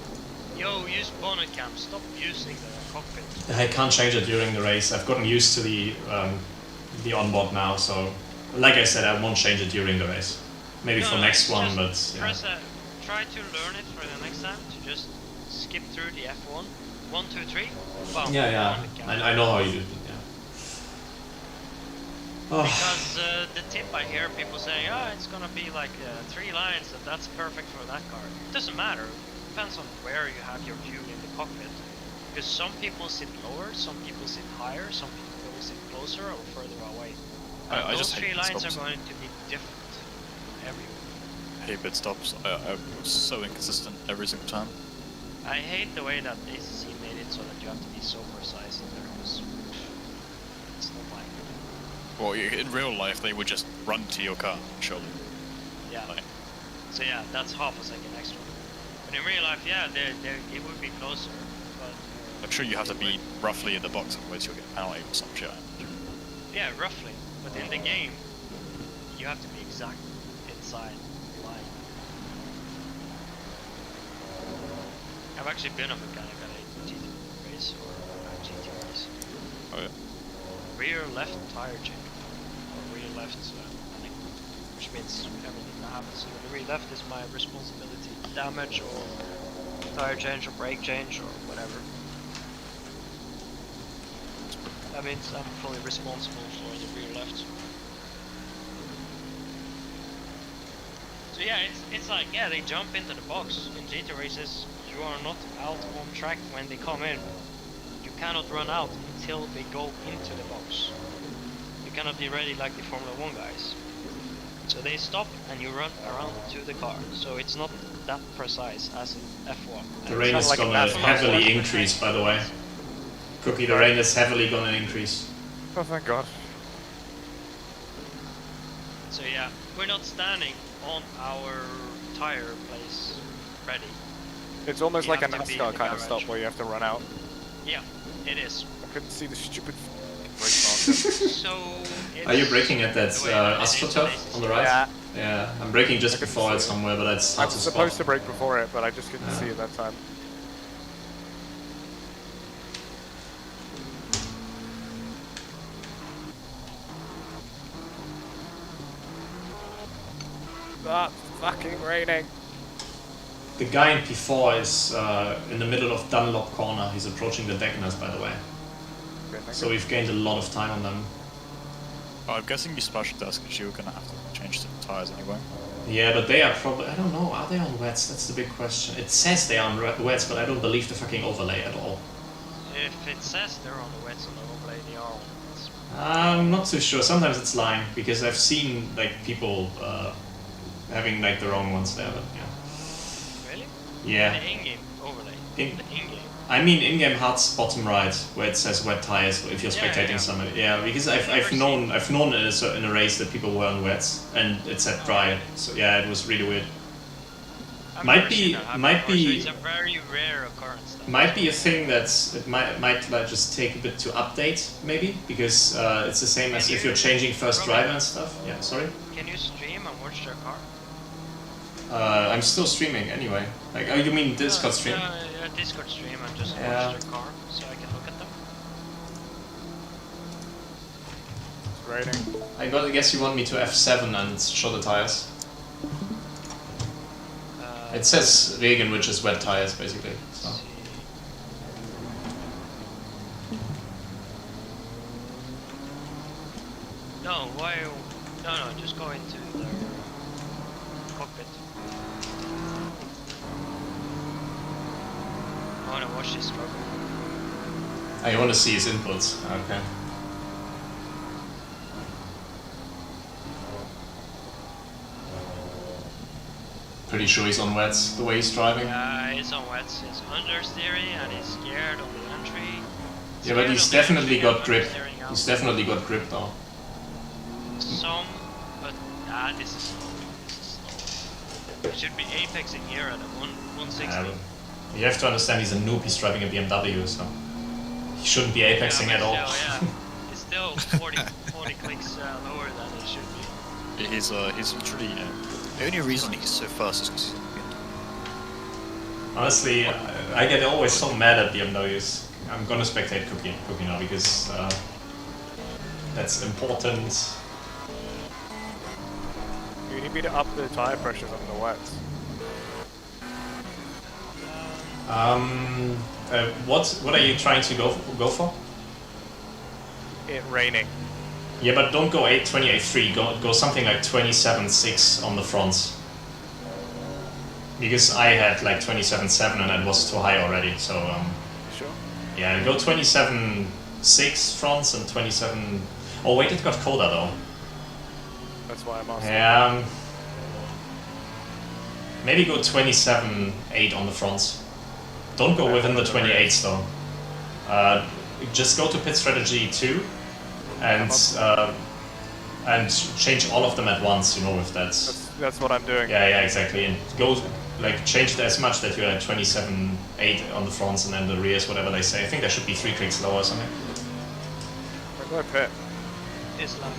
Yo, use bonnet cam. Stop using the cockpit. I can't change it during the race. I've gotten used to the onboard now, so like I said, I won't change it during the race. Maybe for next one, but yeah. press try to learn it for the next time. To just skip through the F1. 1, 2, 3. Bam, Yeah, bonnet cam. I know how you do it. Yeah. Oh. Because the tip I hear people saying, oh, it's gonna be like 3 lines, and that's perfect for that car. It doesn't matter. It depends on where you have your view in the cockpit. Because some people sit lower, some people sit higher, some people sit closer or further away. And I those just 3 hate lines stops. are going to be different everywhere. Hey, pit stops. I was so inconsistent every single time. I hate the way that ACC made it so that you have to be so precise in there, because it's not like, Well, in real life, they would just run to your car, surely. yeah. Like, So yeah, that's half a second extra. But in real life, yeah, it would be closer, but I'm sure you have to be roughly in the box, otherwise you'll get a penalty or some shit. yeah, roughly. But in the game, you have to be exact inside the line. I've actually been a mechanic at a GT race or a GT race. Oh yeah. Rear left tire change, or rear left mechanic, which means everything that happens to the rear left is my responsibility. Damage or tire change or brake change or whatever. That means I'm fully responsible for the rear left. So yeah, it's like, yeah, they jump into the box. In GT races, you are not out on track when they come in. You cannot run out until they go into the box. You cannot be ready like the Formula 1 guys. So they stop and you run around to the car. So it's not that precise as in F1. The rain Sounds is like a gonna NASCAR heavily sport. increase, by the way. Cookie, the rain is heavily gonna increase. Oh, thank God. So yeah, we're not standing on our tire place ready. It's almost You like a have to be in NASCAR the kind of garage. stop where you have to run out. Yeah, it is. I couldn't see the stupid brake marker. So it's Are you braking at that the way that it is AstroTurf on the today. right? Yeah, Yeah, I'm braking just I couldn't before see it it. somewhere, but it's I hard was to supposed spot. to brake before it, but I just couldn't Yeah. see it that time. Stop fucking raining. The guy in P4 is in the middle of Dunlop corner. He's approaching the Wagners, by the way. Okay, thank So you. we've gained a lot of time on them. I'm guessing you splashed us because you were gonna have to change the tires anyway. Yeah, but they are probably... I don't know, are they on wets? That's the big question. It says they are on wets, but I don't believe the fucking overlay at all. If it says they're on the wets on the overlay, they are on the wets. I'm not too sure. Sometimes it's lying, because I've seen like people having like the wrong ones there, but yeah. Really? Yeah. The in-game overlay. In- The in-game. I mean in-game HUD's bottom right, where it says wet tires if you're Yeah, spectating yeah. somebody. Yeah, because I've never known in a race that people were on wets and it said dry. So yeah, it was really weird. I've Might never be- seen that happen might before, be- So it's a very rare occurrence. Then. Might be a thing it might like just take a bit to update maybe, because it's the same as Can if you're you- changing first Robin? driver and stuff. Yeah, sorry. Can you stream and watch their car? I'm still streaming anyway. Like, oh, you mean Discord stream? Yeah, Discord stream and just Yeah. watch their car so I can look at them. It's raining. I guess you want me to F7 and show the tires. It says Regen, which is wet tires basically. So. Let's see. No, why? No, just go into the cockpit. I wanna watch this struggle. Oh, you want to see his inputs? Okay. Pretty sure he's on wets the way he's driving. Yeah, he's on wets. He's understeering and he's scared on the entry. Yeah, but he's Scared on the definitely entry got and grip. understeering out. He's definitely got grip though. Some, but this is slow. This is slow. It should be apexing here at 160. You have to understand he's a noob. He's driving a BMW, so he shouldn't be apexing at all. Still, yeah. It's still 40 clicks lower than it should be. He's literally, the only reason he's so fast is because he's Honestly, I get always so mad at BMWs. I'm gonna spectate Cookie now because that's important. You need me to up the tire pressures on the wets. What are you trying to go for? It raining. Yeah, but don't go 28.3. Go something like 27.6 on the front. Because I had like 27.7 and it was too high already. So Sure. yeah, go 27.6 fronts and 27. Oh wait, it got colder though. That's why I'm asking. Yeah. Maybe go 27.8 on the fronts. Don't go within the 28s though. Just go to pit strategy 2 and change all of them at once. You know, with that. That's what I'm doing. Yeah, exactly. And go like change it as much that you're at 27.8 on the fronts and then the rears, whatever they say. I think there should be 3 clicks lower or something. Where do I pit? Islam.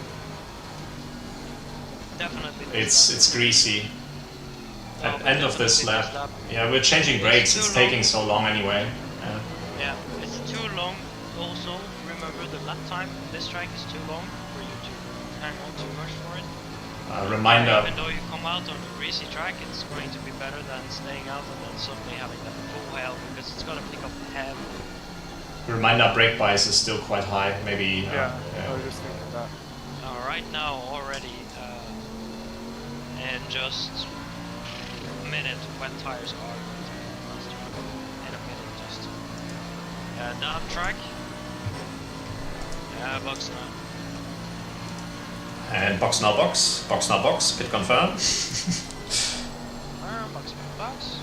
Definitely. It's greasy. No, At but end of this definitely lap. Yeah, we're changing brakes. It's taking so long anyway. Yeah. Yeah, it's too long. Also, remember the lap time on this track is too long for you to hang on too much for it. Reminder. Even though you come out on a greasy track, it's going to be better than staying out and then suddenly having that full hell because it's gonna pick up heavy. Reminder brake bias is still quite high. Maybe. Yeah, I was just thinking that. Right now already, in just a minute, wet tires are going to be faster. In a minute, just. Down track. Yeah, box now. And box now box. Box now box. Pit confirm. Box.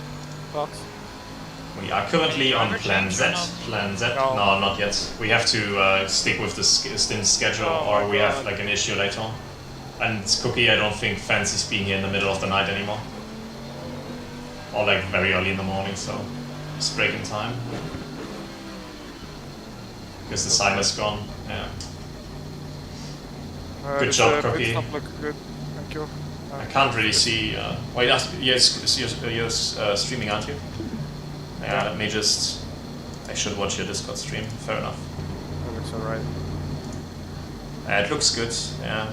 Box. We are currently on plan Z. Plan Z. No. No, not yet. We have to stick with the stint schedule, Oh or my we have God. like an issue later on. And Cookie, I don't think fancies being here in the middle of the night anymore. Or like very early in the morning, so it's breaking time. Because the sign is gone. Yeah. Good does job, the pit Cookie. stop look good? Thank you. I can't really see. Wait, yes, you're streaming, aren't you? Yeah, let me just. I should watch your Discord stream. Fair enough. That looks alright. It looks good. Yeah.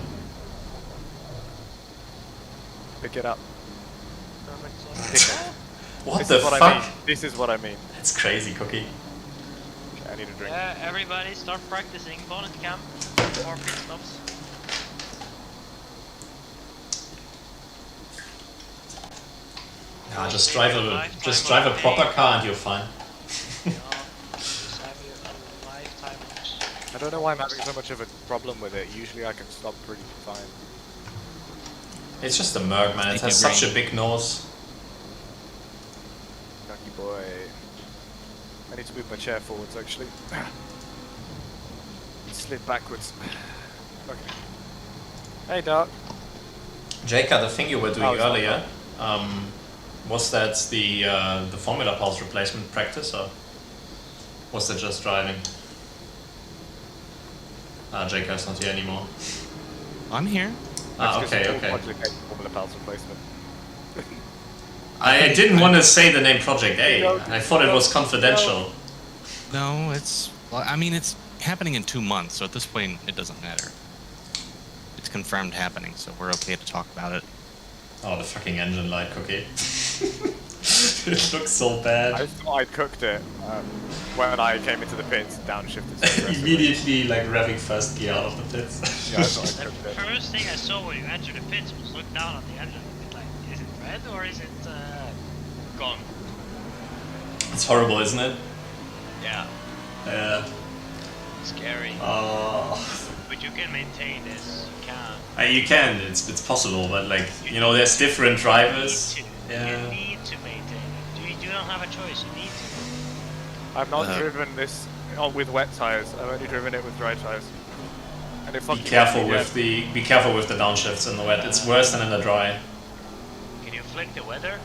Pick it up. What This the is what fuck? I mean. This is what I mean. That's crazy, Cookie. Okay, I need a drink. Yeah, everybody start practicing bonnet camp or pit stops. Nah, just drive a proper car and you're fine. Just have a lifetime of... I don't know why I'm having so much of a problem with it. Usually I can stop pretty fine. It's just a Merc, man. It has such a big nose. Lucky boy. I need to move my chair forwards actually. It slid backwards. Okay. Hey Doc. Jaka, the thing you were doing Oh, it's not earlier, was that the Formula Pulse replacement practice, or was that just driving? Jaka's not here anymore. I'm here. Okay. Formula Pulse replacement. I didn't want to say the name Project A. I thought it was confidential. No, it's. Well, I mean, it's happening in 2 months, so at this point, it doesn't matter. It's confirmed happening, so we're okay to talk about it. Oh, the fucking engine light, Cookie. It looks so bad. I thought I'd cooked it when I came into the pits, downshifted. Immediately, like, revving first gear out of the pits. Yeah, I thought I cooked The it. first thing I saw when you entered the pits was look down on the engine and be like, is it red or is it gone? It's horrible, isn't it? Yeah, scary. But you can maintain this, you can. You can, it's possible, but like, you know, there's different drivers. You Yeah. need to maintain it. You don't have a choice, you need to. I've not driven this with wet tires. I've only driven it with dry tires. And it Be fucking careful gets me with the downshifts in the wet. It's worse than in the dry. Can you flick the weather?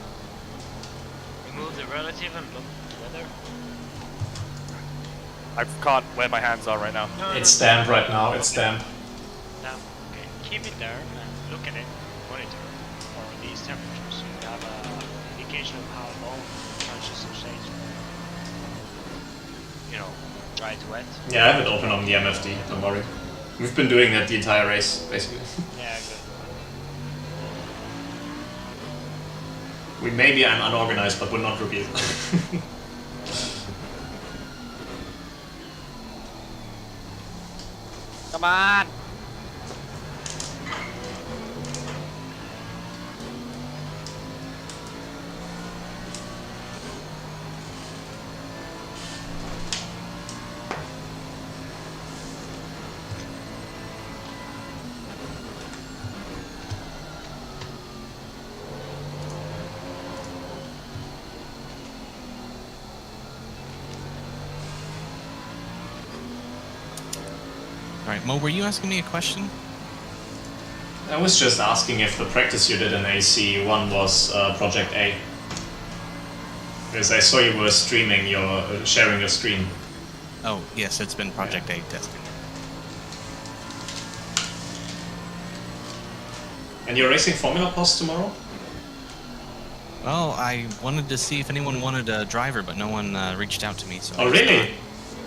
Remove the relative and look at the weather? I can't where my hands are right now. No, It's damp right now. It's damp. Now, okay, keep it there and look at it, monitor for these temperatures. So you have an indication of how long chances of change. You know, dry to wet. Yeah, I have it open on the MFD. Don't worry. We've been doing that the entire race, basically. Yeah, good. Maybe I'm unorganized, but we're not rookies. Come on! All right, Mo, were you asking me a question? I was just asking if the practice you did in AC1 was Project A. Because I saw you were streaming sharing your stream. Oh, yes, it's been Project A testing. And you're racing Formula Pulse tomorrow? Well, I wanted to see if anyone wanted a driver, but no one reached out to me. So Oh, really?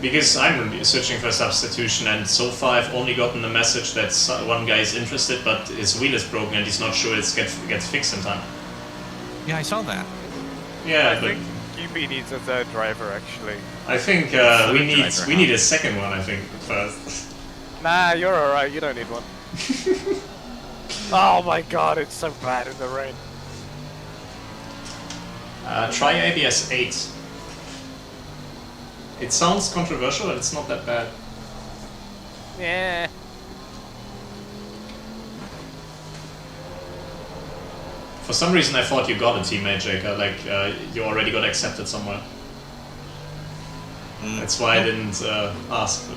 Because I'm searching for a substitution, and so far I've only gotten a message that one guy is interested, but his wheel is broken and he's not sure it gets fixed in time. Yeah, I saw that. Yeah, I but think QB needs a third driver actually. I think we need a second one. I think first. Nah, you're alright, you don't need one. Oh my god, it's so bad in the rain. Try ABS 8. It sounds controversial, but it's not that bad. Yeah. For some reason, I thought you got a teammate, Jacob. Like you already got accepted somewhere. That's why I didn't ask.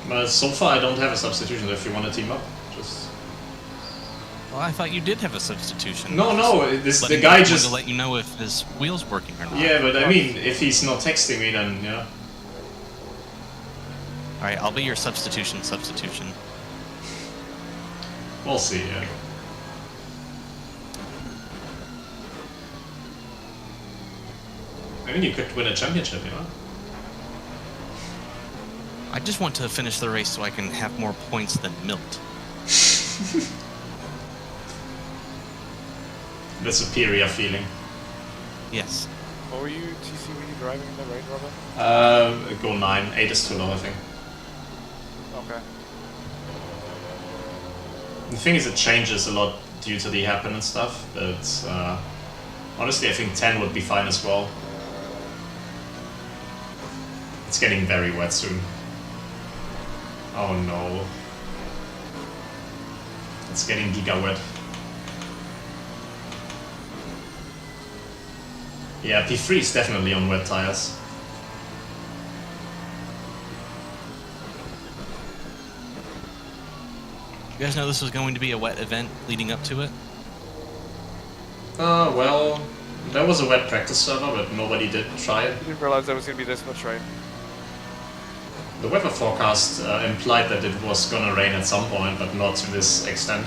But so far, I don't have a substitution. If you want to team up, just. Well, I thought you did have a substitution. No, the I guy wanted just. to let you know if his wheel's working or not. Yeah, but I mean, if he's not texting me, then yeah. All right, I'll be your substitution. We'll see. Yeah. I mean, you could win a championship, you know. I just want to finish the race so I can have more points than Milt. The superior feeling. Yes. What were you, TC, were you driving in the Range Rover? Go 9. 8 is too low, I think. Okay. The thing is, it changes a lot due to the hairpin and stuff, but honestly, I think 10 would be fine as well. It's getting very wet soon. Oh no. It's getting giga wet. Yeah, P3 is definitely on wet tires. You guys know this was going to be a wet event leading up to it? Well, there was a wet practice server, but nobody did try it. I didn't realize there was going to be this much rain. The weather forecast implied that it was gonna rain at some point, but not to this extent.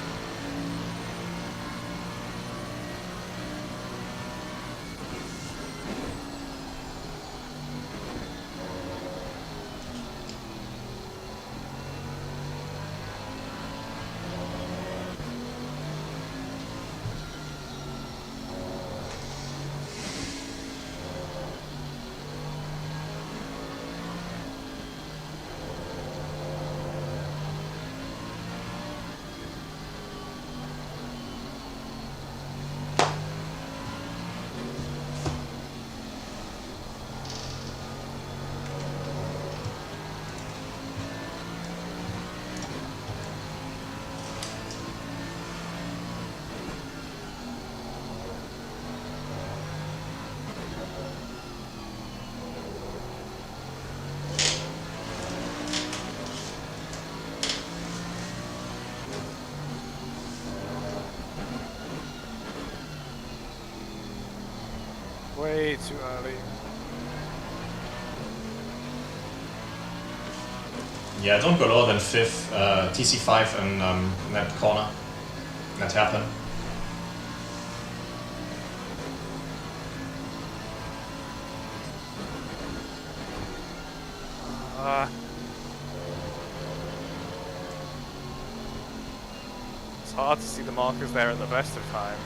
Way too early. Yeah, don't go lower than 5th, TC5 and net corner, net hairpin. It's hard to see the markers there at the best of times.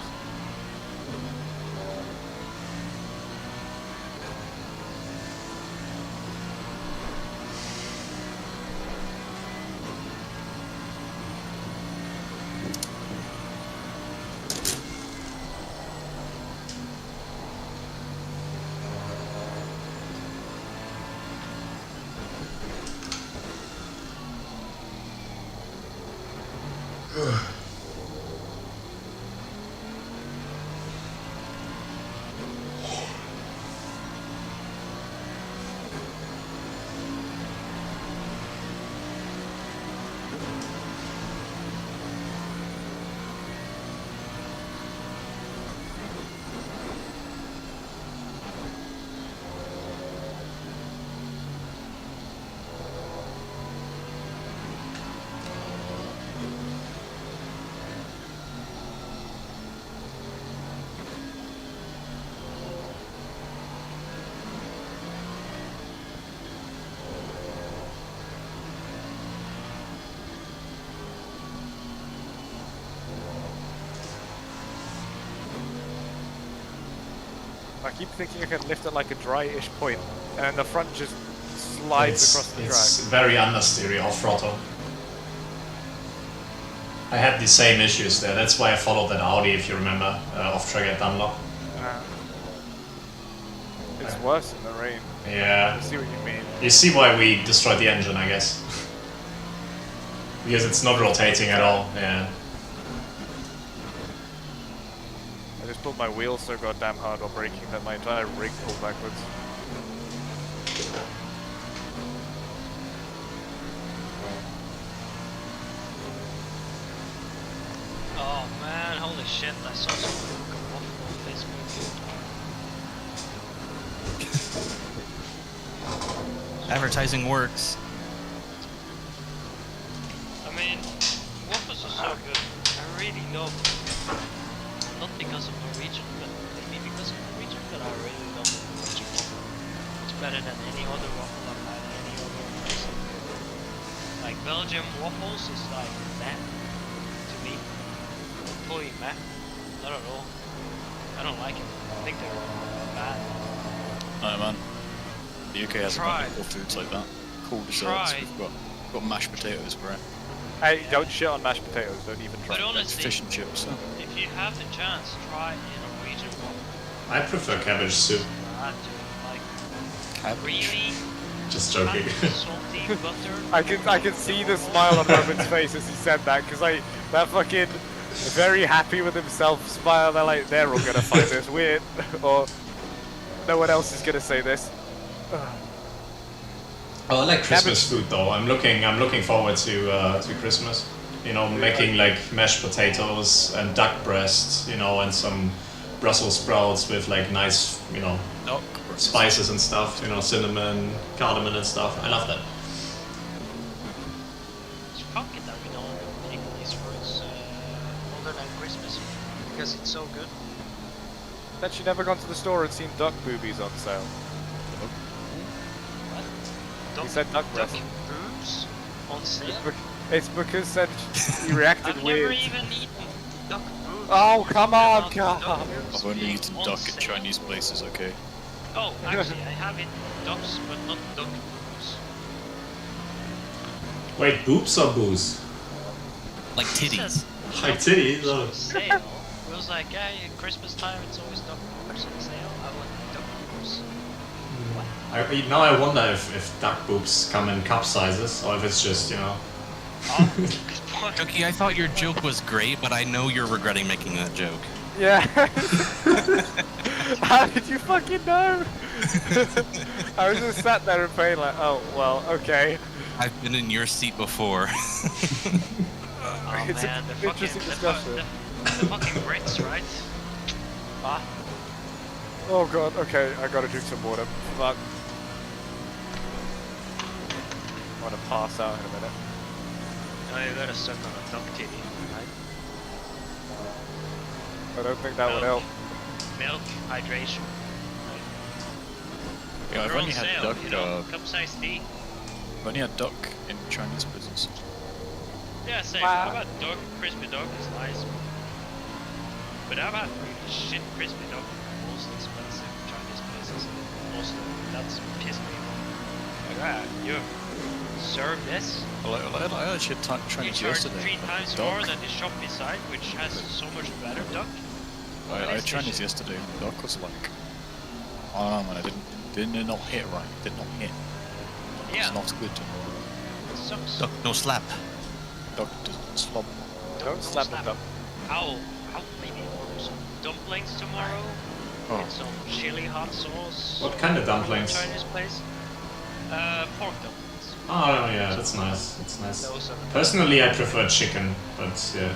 I keep thinking I can lift at like a dry-ish point, and the front just slides across the It's track. very understeery off throttle. I had the same issues there, that's why I followed that Audi, if you remember, off track at Dunlop. It's worse in the rain. Yeah. I see what you mean. You see why we destroyed the engine, I guess. Because it's not rotating at all, yeah. I just pulled my wheels so goddamn hard while braking that my entire rig pulled backwards. Oh man, holy shit, I saw something come off on Facebook. Advertising works. I mean, Waffles is so good. I really love it. Not because of Norwegian, but maybe because of Norwegian, but I really love the Norwegian waffle. It's better than any other waffle I've had any other place. Like Belgium waffles is like meh to me. Fully meh. Not at all. I don't like it. I think they're bad. No man. The UK has Try. wonderful foods like that. Cool desserts. Try. We've got mashed potatoes, bro. Hey, don't shit on mashed potatoes. Don't even try. But It's honestly, fish and chips. Huh? if you have the chance, try a Norwegian waffle. I prefer cabbage soup. Like Cabbage. creamy, Just joking. salty butter. I can see the smile on Roman's face as he said that, because like that fucking very happy with himself smile. They're like, they're all gonna find this weird, or no one else is gonna say this. Oh, I like Christmas food though. I'm looking forward to Christmas. You know, making like mashed potatoes and duck breast, you know, and some Brussels sprouts with like nice, you know, Duck. spices and stuff. You know, cinnamon, cardamom and stuff. I love that. It's fucking that we don't make these fruits older than Christmas because it's so good. That you never gone to the store and seen duck boobies on sale. He said duck breast. boobs on sale. It's because said he reacted I've weird. never even eaten duck boobs. Oh, come on, Not God. duck boobs I've only being eaten on duck sale. at Chinese places, okay? Oh, actually, I have eaten ducks, but not duck boobs. Wait, boobs or booze? Like titties. Like titties. On Oh. sale. It was like, hey, at Christmas time it's always duck boobs on sale. I want duck boobs. Now I wonder if duck boobs come in cup sizes or if it's just, you know. Oh, good point. Cookie, I thought your joke was great, but I know you're regretting making that joke. Yeah. How did you fucking know? I was just sat there and playing like, oh, well, okay. I've been in your seat before. Oh It's man, an the fucking, interesting the, discussion. the fucking Brits, right? Ah, Oh god, okay, I gotta drink some water. Fuck. I'm gonna pass out in a minute. no, you gotta suck on a duck titty, right? I don't think that would help. Milk, hydration. Yeah, I've They're only on had sale, duck. you know, cup size tea. I've only had duck in Chinese places. Yeah, same. Wow. I've had duck, crispy duck is nice. But I've had really shit crispy duck in most expensive Chinese places. Also, that's pissed me off. Like, you serve this? Well, I actually had You Chinese charge yesterday. 3 times Duck. more than the shop beside, which has so much better duck. I What had is this Chinese shit? yesterday. and The duck was like, oh man, I did not hit right. Did not hit. Yeah, It's not good. it sucks. Duck, no slap. Duck doesn't slop. Don't slap the duck. I'll maybe order some dumplings tomorrow. Oh. Get some chili hot sauce. What kind of from a dumplings? Chinese place. Pork dumplings. Oh yeah, that's nice. That's nice. Those are the Personally, I prefer chicken, but yeah.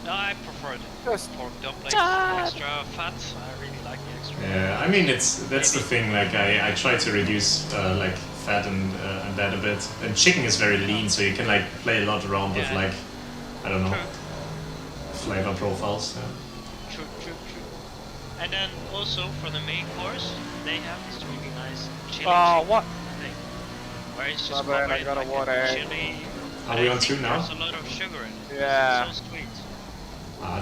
No, I prefer the Just pork dumplings. Dad. Extra fat. I really like the extra. Yeah, I mean that's the thing. Like I try to reduce like fat and that a bit. And chicken is very lean, so you can like play a lot around with Yeah. like I don't know True. flavor profiles. Yeah. True. And then also for the main course, they have this really nice chili Oh, chicken what? thing, where it's My just bad, covered I in got a like water. chili. Are but we I on think 2 now? There's a lot of sugar in it. Yeah. It's so sweet.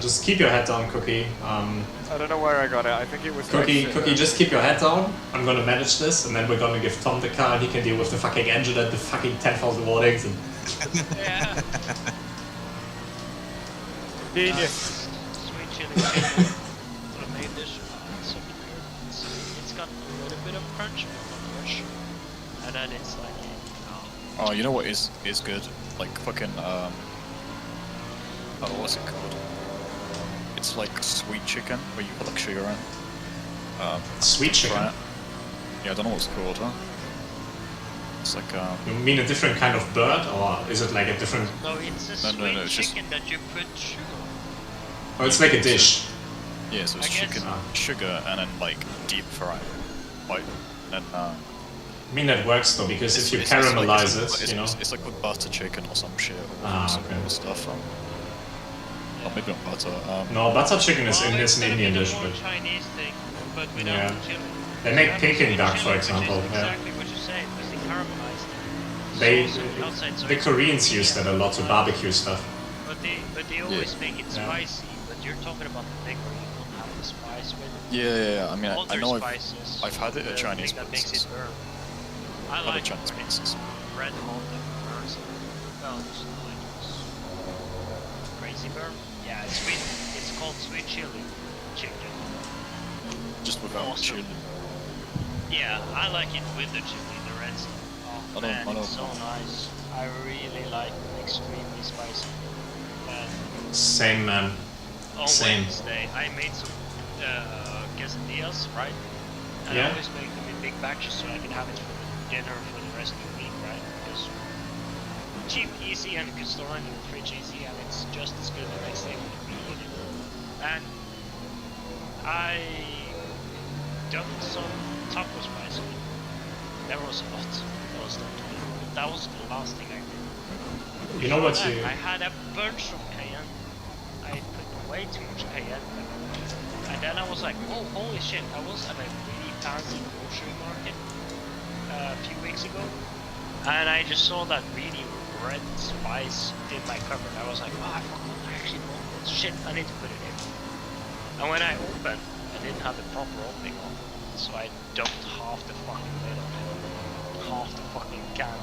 Just keep your head down, Cookie. I don't know where I got it. I think it was. Cookie, like, Cookie, just keep your head down. I'm gonna manage this, and then we're gonna give Tom the car, and he can deal with the fucking engine and the fucking 10,000 warnings. And Yeah. Genius. Sweet chili chicken. For the main dish. It's so good. It's got a little bit of crunch, but not much. And then it's like, Oh, you know what is good? Like fucking oh, what's it called? It's like sweet chicken where you put like sugar in. sweet chicken. Try it. Yeah, I don't know what it's called, huh? It's like You mean a different kind of bird, or is it like a different? no, it's a No, sweet no, no, it's just- chicken that you put sugar on. Oh, it's like a dish. yeah, so it's I guess- chicken, sugar, and then like deep fry, like and then I mean that works though, because if you like- caramelize it's it, you know. it's like with butter chicken or some shit, or Ah, some okay. other stuff. Or maybe not butter. No, butter chicken is Well, in it's this gonna Indian be the dish, more but Chinese thing, but Yeah. without the chili. they make Have Peking sweet duck, for chili, example. Which is Yeah. exactly what you say, because they caramelized it. They, sauce on the outside, so the it's Koreans really use that a lot to barbecue stuff. But they always make it Yeah. spicy. But you're talking about the thing where you don't have the spice with it. Yeah. I mean, I Other know spices. I've had it at the Chinese thing that makes places. it burn. I Other like it Chinese when it's places. red hot and burns. Well, just like it's crazy burn. Yeah, it's sweet. It's called sweet chili chicken. Just without Awesome. chili. Yeah, I like it with the chili, the red stuff. Oh man, it's so nice. I really like extremely spicy. Same, man. On Same. Wednesday, I made some quesadillas, right? And Yeah. I always make them in big batches so I can have it for dinner for the rest of the week, right? Because cheap, easy, and you can store in your fridge easy, and it's just as good the next day when you eat it. And I dumped some taco spice on it. There was a lot. That was the last thing I did. You know what Before you... that, I had a bunch of cayenne. I put way too much cayenne. And then I was like, oh, holy shit, I was at a really fancy grocery market a few weeks ago. And I just saw that really red spice in my cupboard. I was like, oh, I forgot I actually bought this. Shit, I need to put it in. And when I opened, I didn't have the proper opening on it. So I dumped half the fucking lid on it. Half the fucking can on it.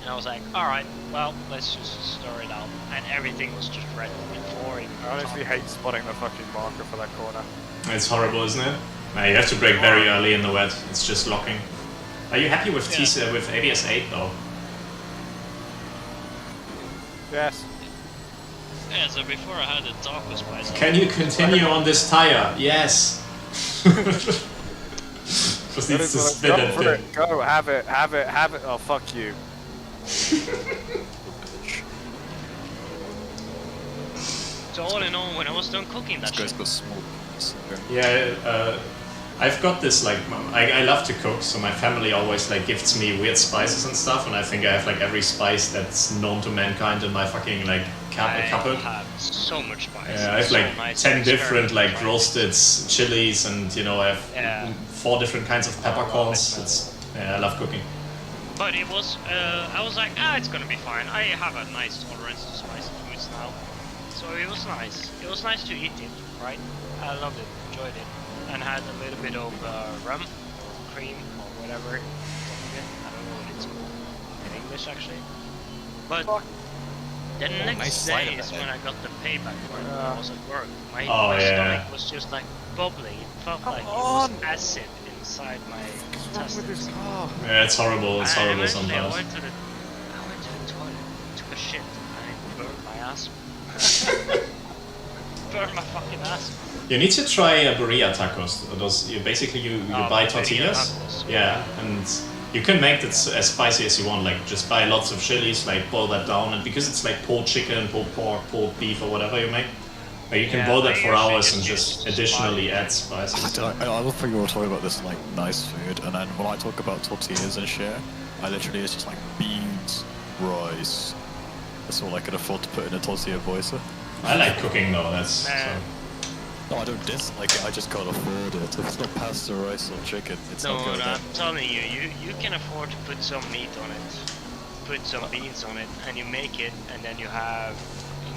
And I was like, alright, well, let's just stir it out. And everything was just red before even. I honestly hate spotting the fucking marker for that corner. It's horrible, isn't it? No, you have to brake very early in the wet. It's just locking. Are you happy with with ABS 8 though? Yes. Yeah, so before I had the taco spice. Can you continue on this tire? Yes. Just That needs is to what spin I've that done for thing. it. Go, have it, have it, have it. Oh, fuck you. So all in all, when I was done cooking that This guy's shit, got small penis. Yeah, I've got this like I love to cook, so my family always like gifts me weird spices and stuff, and I think I have like every spice that's known to mankind in my fucking like I cupboard. have so much spice. Yeah, I have so like nice 10 to different experiment like with. roasted chilies, and you know I have Yeah. 4 different kinds of peppercorns. It's I love cooking. But it was, I was like, it's gonna be fine. I have a nice tolerance to spicy foods now. So it was nice. It was nice to eat it, right? I loved it, enjoyed it. And had a little bit of rum, cream, or whatever. I don't know what it's called in English actually. But the next nice sleight day of is the when I got the payback when I was at work. My Oh, yeah. stomach was just like bubbling. It felt like it was acid inside my intestines. Yeah, it's horrible. It's And horrible eventually I sometimes. went to the toilet, took a shit, and it burned my ass. Burned my fucking ass. You need to try burrilla tacos. Those you basically you buy burrilla tortillas. tacos. Yeah, and you can make it as spicy as you want. Like just buy lots of chilies, like boil that down, and because it's like pulled chicken, pulled pork, pulled beef, or whatever you make, like you can Yeah, boil that I for usually hours just and use just additionally spice. add spices. I love how you were talking about this like nice food, and then when I talk about tortillas and shit, I literally it's just like beans, rice. That's all I can afford to put in a tortilla voicer. I like cooking though. That's Nah. so. No, I don't dislike it. I just can't afford it. If it's not pasta, rice, or chicken, it's not No, good. I'm telling you, you can afford to put some meat on it, put some beans on it, and you make it, and then you have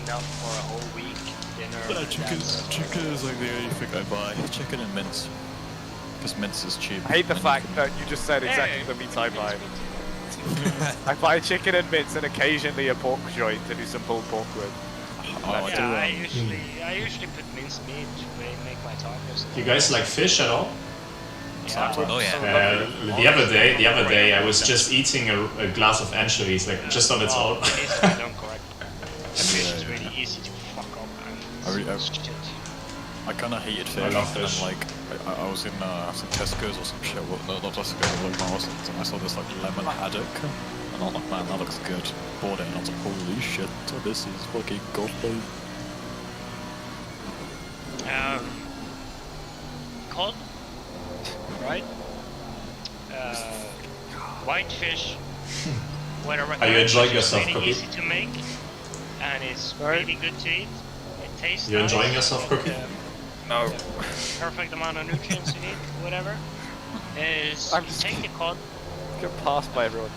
enough for a whole week dinner. But and that's- chicken is like the only thing I buy. Chicken and mince. Because mince is cheap. I hate the and fact you that you just said exactly the meat I buy. I buy chicken and mince and occasionally a pork joint to do some pulled pork with. Oh, I do. I usually put minced meat to make my tacos. You guys like fish at all? Yeah. Oh yeah. The other day, I was just eating a glass of anchovies, like just on its own. It needs to be done correctly. The fish is really easy to fuck up and shit. I kind of hated fish. I love and fish. then, like, I was in some Tesco's or some shit. Well, no, not Tesco's, like Morrison's, and I saw this like lemon haddock, and I was like, man, that looks good. Bought it, and I was like, holy shit, this is fucking godly. Cod, right? Whitefish. Whatever. Are you enjoying Whitefish is yourself really cooking? easy to make, and it's really good to eat. It tastes. You enjoying nice, yourself with, cooking? No. the perfect amount of nutrients you need, whatever. Is I'm you just take the cod. Get passed by everyone.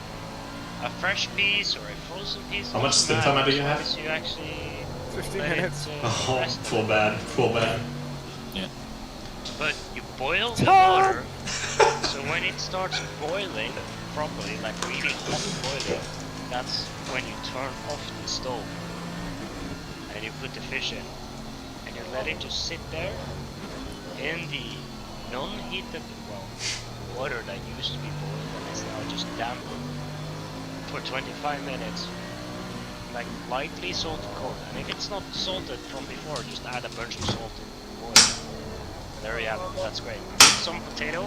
a fresh piece or a frozen piece. How much doesn't stint timer matter, do you as long have? as you actually 15 let minutes. it Oh, rest. poor man, poor man. Yeah. But you boil the water, so when it starts boiling properly, like really hot boiling, that's when you turn off the stove and you put the fish in, and you let it just sit there in the non-heated, well, water that used to be boiled and is now just damp for 25 minutes, like lightly salted corn. And if it's not salted from before, just add a bunch of salt in the water. There you have it. That's great. Some potato,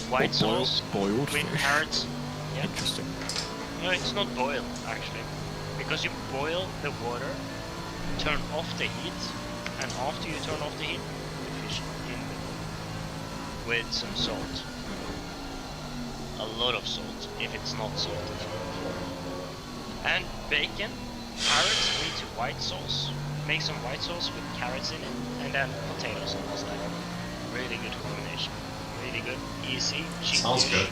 white sauce, boiled with fish. carrots. Yeah. Interesting. No, it's not boiled actually, because you boil the water, turn off the heat, and after you turn off the heat, put the fish in with some salt. A lot of salt if it's not salted from before. And bacon, carrots into white sauce. Make some white sauce with carrots in it, and then potatoes on the side. Really good combination. Really good, easy, cheap Sounds dish. good.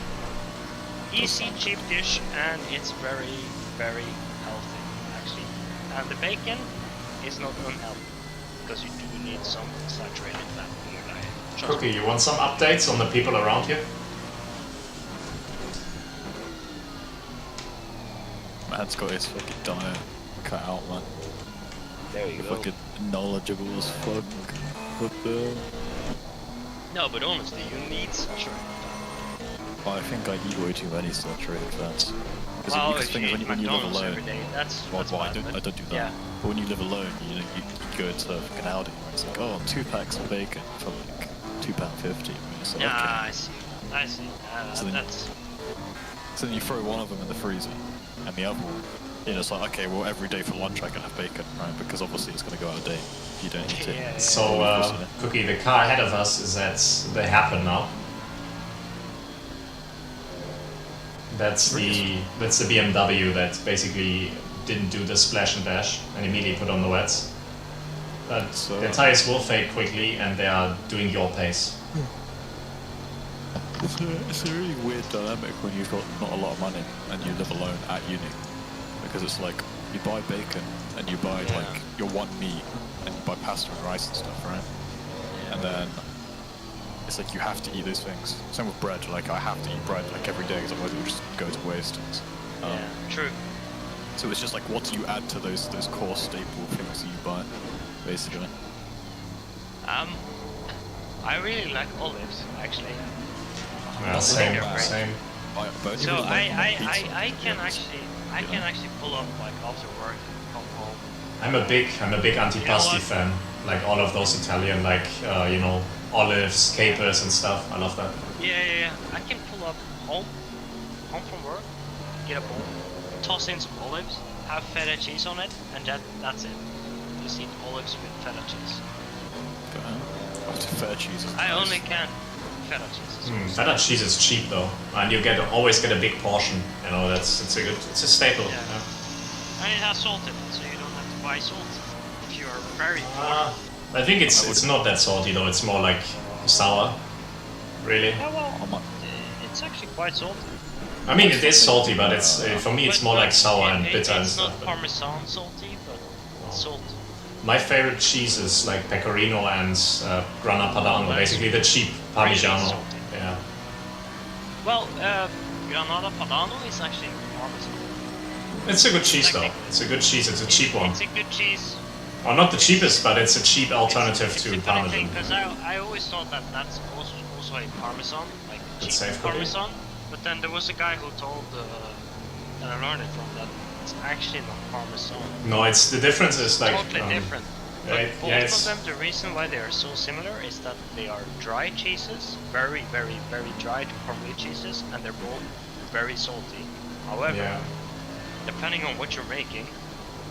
Easy, cheap dish, and it's very, very healthy, actually. And the bacon is not unhealthy, because you do need some saturated fat in your diet. Trust Cookie, me. you want some updates on the people around here? Man's got his fucking diet cut out, man. There you go. Fucking knowledgeable as fuck. What the? No, but honestly, you need saturated fat. I think I eat way too many saturated fats. Well, Because if the you thing is eat when you live McDonald's alone, every day, that's well, I bad, don't do that. Yeah. But when you live alone, you go to fucking Aldi, and it's like, oh, 2 packs of bacon for like £2.50. It's like, Yeah, okay. I see. I see. So then- That's... So then you throw one of them in the freezer, and the other one, you know, it's like, okay, well, every day for lunch I can have bacon, right? Because obviously it's going to go out of date if you don't eat it. Yeah. So, Cookie, the car ahead of us is at the Happen now. That's the BMW that basically didn't do the splash and dash and immediately put on the wets. But So- their tires will fade quickly and they are doing your pace. It's a really weird dynamic when you've got not a lot of money and you live alone at uni. Because it's like, you buy bacon and you buy like your one meat and you buy pasta and rice and stuff, right? And then it's like you have to eat those things. Same with bread, like I have to eat bread like every day because otherwise it will just go to waste. Yeah, true. So it's just like, what do you add to those core staple things that you buy, basically? I really like olives, actually. Yeah, I same, think they're great. same. But only So really like them on pizza, I to be can honest. I can actually pull up like after work, come home. I'm a big antipasti what? fan. Like all of those Italian, like you know, olives, capers and stuff. I love that. Yeah. I can pull up home from work, get a bowl, toss in some olives, have feta cheese on it, and that's it. Just eat olives with feta cheese. After fair cheese is I nice. only can feta cheese. Feta cheese is cheap though, and you always get a big portion. You know, it's a staple. Yeah. Yeah. And it has salt in it, so you don't have to buy salt if you're very poor. I think it's not that salty though. It's more like sour, really. Yeah, well, I might- it's actually quite salty. I mean, it is salty, but it's for me it's But- more like but sour and it- bitter and It's stuff. not Parmesan salty, but it's salt. My favorite cheese is like pecorino and grana padano, That's basically the cheap really Parmigiano. salty. Yeah. Well, Granada Padano is actually Parmesan. It's a good cheese though. Technically. It's a good cheese. It's a cheap one. It's a good cheese. Or not the cheapest, but it's a cheap alternative It's to a funny thing, Parmesan. because I always thought that that's also a Parmesan, like cheap safe cookie? Parmesan. But then there was a guy who told, and I learned it from that, it's actually not Parmesan. No, it's the difference is like Totally different. But yeah, both yeah, of it's them, the reason why they are so similar is that they are dry cheeses, very, very, very dry to caramel cheeses, and they're both very salty. However, yeah. depending on what you're making,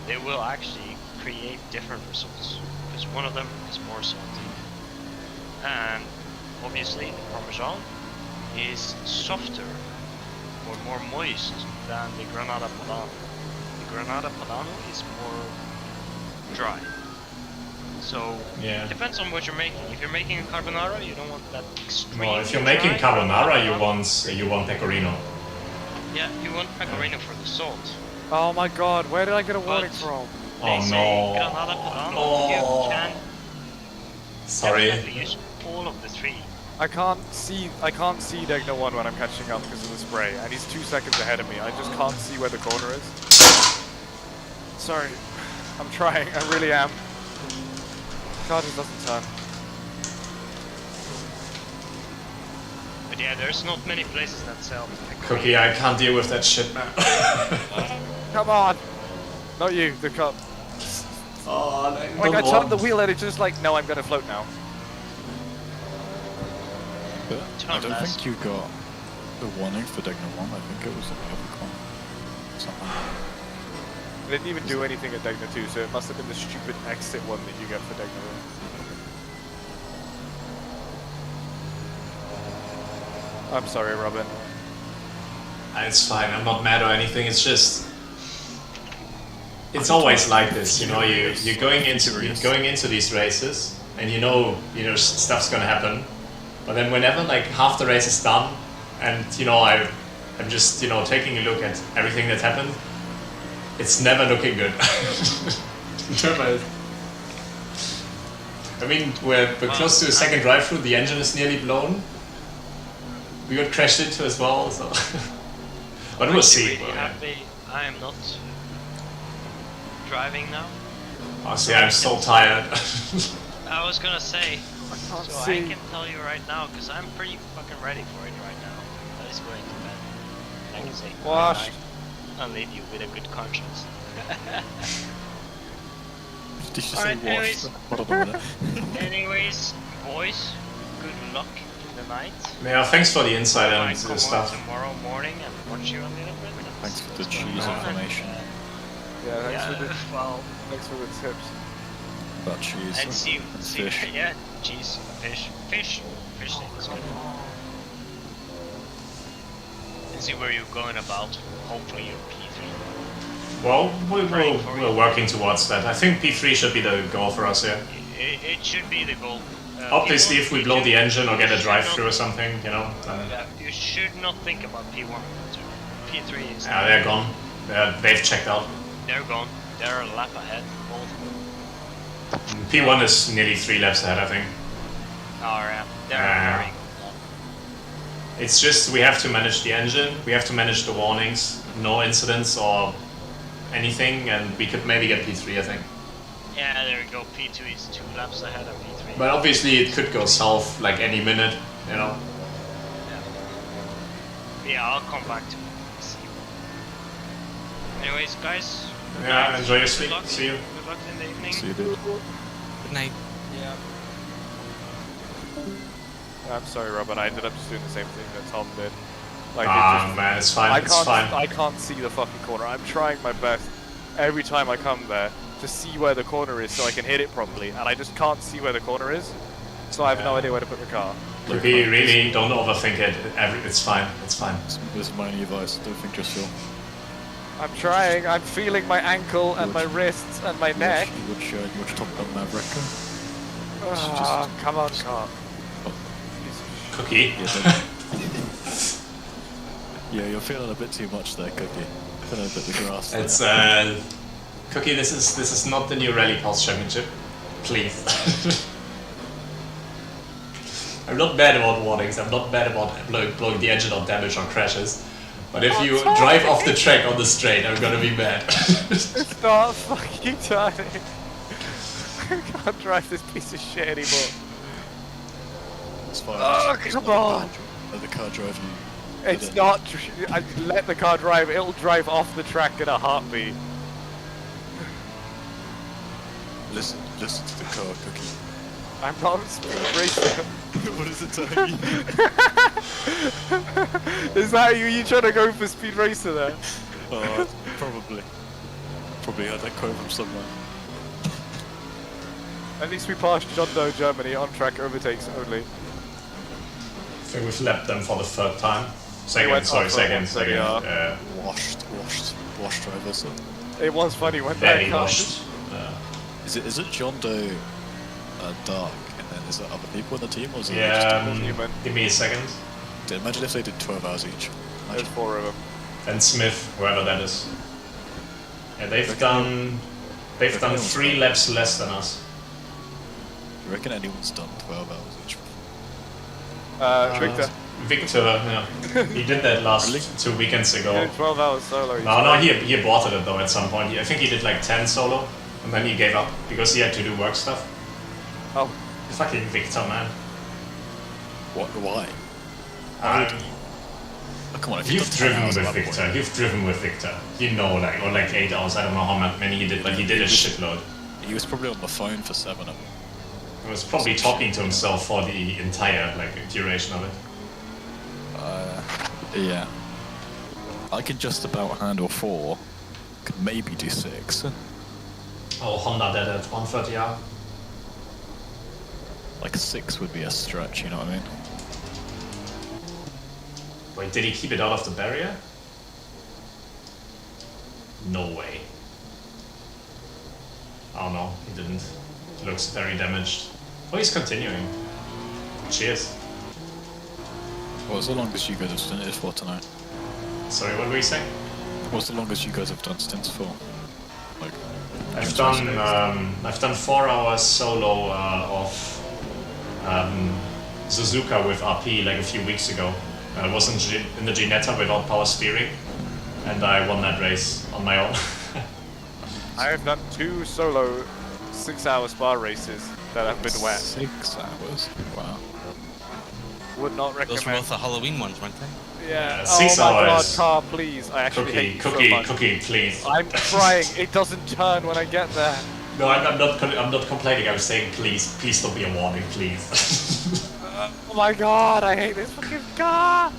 they will actually create different results. Because one of them is more salty. And obviously the Parmesan is softer or more moist than the Granada Padano. The Granada Padano is more dry. So Yeah. it depends on what you're making. If you're making a carbonara, you don't want that extreme. Well, if you're making carbonara, you want pecorino. Yeah, you want Pecorino for the salt. Oh my god, where did I get a warning But- from? They Oh say no. Granada Padano, No. you can Sorry. definitely use all of the 3. I can't see Degna 1 when I'm catching up because of the spray, and he's 2 seconds ahead of me. I just can't see where the corner is. Sorry. I'm trying, I really am. Car just doesn't turn. But yeah, there's not many places that sell Pecorino. Cookie, I can't deal with that shit, man. Come on! Not you, the cup. Oh, Like I turned the wheel and it's just like, no, I'm gonna float now. But I don't Thomas. think you got the warning for Degna 1. I think it was in the other one. Somehow. I didn't even do anything at Degna 2, so it must have been the stupid exit one that you get for Degna 1. I'm sorry, Robin. It's fine, I'm not mad or anything, it's just... It's always like this, you know, you're going into these races, and you know stuff's gonna happen, but then whenever like half the race is done, and you know I'm just taking a look at everything that's happened, it's never looking good. Never. I mean, we're close to a second drive-through. The engine is nearly blown. We got crashed into as well, so. But we'll see. Really happy I am not driving now. Honestly, I'm so tired. I was gonna say, can't so see. I can tell you right now, because I'm pretty fucking ready for it right now. That is going to bed. I can say Washed. I'll leave you with a good conscience. Did you say Alright, wash? anyways. Hold on a minute. Anyways, boys, good luck in the night. Yeah, thanks for the insight I and come on stuff. tomorrow morning and watch you a little bit. Thanks for the What's going cheese on. information Yeah, thanks Yeah, for the well, thanks for the tips. about cheese and see, fish. yeah, cheese, fish thing is good. And see where you're going about. Hopefully you're P3. Well, Praying for we're you. working towards that. I think P3 should be the goal for us here. It should be the goal. Obviously, if we blow the engine or get a should drive-through or not- something, then Yeah, you should not think about P1 P3 is yeah, they're gone. They've checked out. they're gone. They're a lap ahead. Both of them. P1 is nearly 3 laps ahead, I think. They're Ah. very good. It's just we have to manage the engine, we have to manage the warnings, no incidents or anything, and we could maybe get P3, I think. Yeah, there we go. P2 is 2 laps ahead of P3. But obviously it could go south like any minute, you know. Yeah, I'll come back to it. See you. Anyways, guys. good Yeah, night. enjoy your Good sleep. luck. See you. Good luck in the evening. See you, dude. Good night. Yeah. I'm sorry, Robin. I ended up just doing the same thing that Tom did. Like, Man, it's fine, I it's can't. fine. I can't see the fucking corner. I'm trying my best every time I come there to see where the corner is so I can hit it properly, and I just can't see where the corner is. So I have no idea where to put the car. Look, we really don't overthink it. It's fine, it's fine. This is my only advice. Don't think just feel. I'm trying. I'm feeling my ankle and my wrists and my neck. You watch Top Gun Maverick. Ah, come on, car. Cookie. Yeah, you're feeling a bit too much there, Cookie. Feeling a bit the grass. there. It's Cookie, this is not the new Rally Pulse Championship. Please. I'm not bad about warnings, I'm not bad about blowing the engine or damage or crashes. But if you drive off the track on the straight, I'm gonna be mad. It's not fucking turning. I can't drive this piece of shit anymore. It's fine. Oh, Just come let the car on. Let the car drive you. It's not. I let the car drive. It'll drive off the track in a heartbeat. Listen to the car, Cookie. I'm not speed racing. What is it telling you? Is that you trying to go for speed racer there? Probably. Probably had that quote from somewhere. At least we passed John Doe, Germany, on track overtakes only. I think we've lapped them for the third time. Second, went sorry, off second. once, yeah. Second. Washed drivers. It was funny when Very that car. washed. Is it John Doe Dark, and then is there other people in the team, or is it just Yeah, Human. give me a second. Imagine if they did 12 hours each. There's Imagine. 4 of them. and Smith, whoever that is. Yeah, they've done 3 laps less than us. Do you reckon anyone's done 12 hours each? Victor. Victor, yeah. He did that last 2 weekends ago. He did 12 hours solo. No, he aborted it though at some point. I think he did like 10 solo, and then he gave up because he had to do work stuff. Oh. Fucking Victor, man. What? Why? Oh, come on, if You've driven with Victor. You've driven with Victor. You know, like, or like 8 hours. I don't know how many he did, but he did a shitload. He was probably on the phone for 7 of them. He was probably talking to himself for the entire duration of it. Yeah. I can just about handle 4. Could maybe do 6. Oh, Honda did it. 130 hour. Like 6 would be a stretch, you know what I mean? Wait, did he keep it out of the barrier? No way. Oh no, he didn't. He looks very damaged. Oh, he's continuing. Cheers. What's the longest you guys have stinted for tonight? Sorry, what were you saying? What's the longest you guys have done stints for? Like, I've done 4 hours solo of Suzuka with RP like a few weeks ago. I was in the Ginetta without power steering, and I won that race on my own. I have done 2 solo 6-hour spa races that have been wet. 6 hours? Wow. Would not recommend. Those were both the Halloween ones, weren't they? Yeah. 6 oh my hours. god, car, please. I actually hate you so much. Cookie, please. I'm trying. It doesn't turn when I get there. No, I'm not complaining. I'm saying please don't be a warning, please. Oh my god, I hate this fucking car.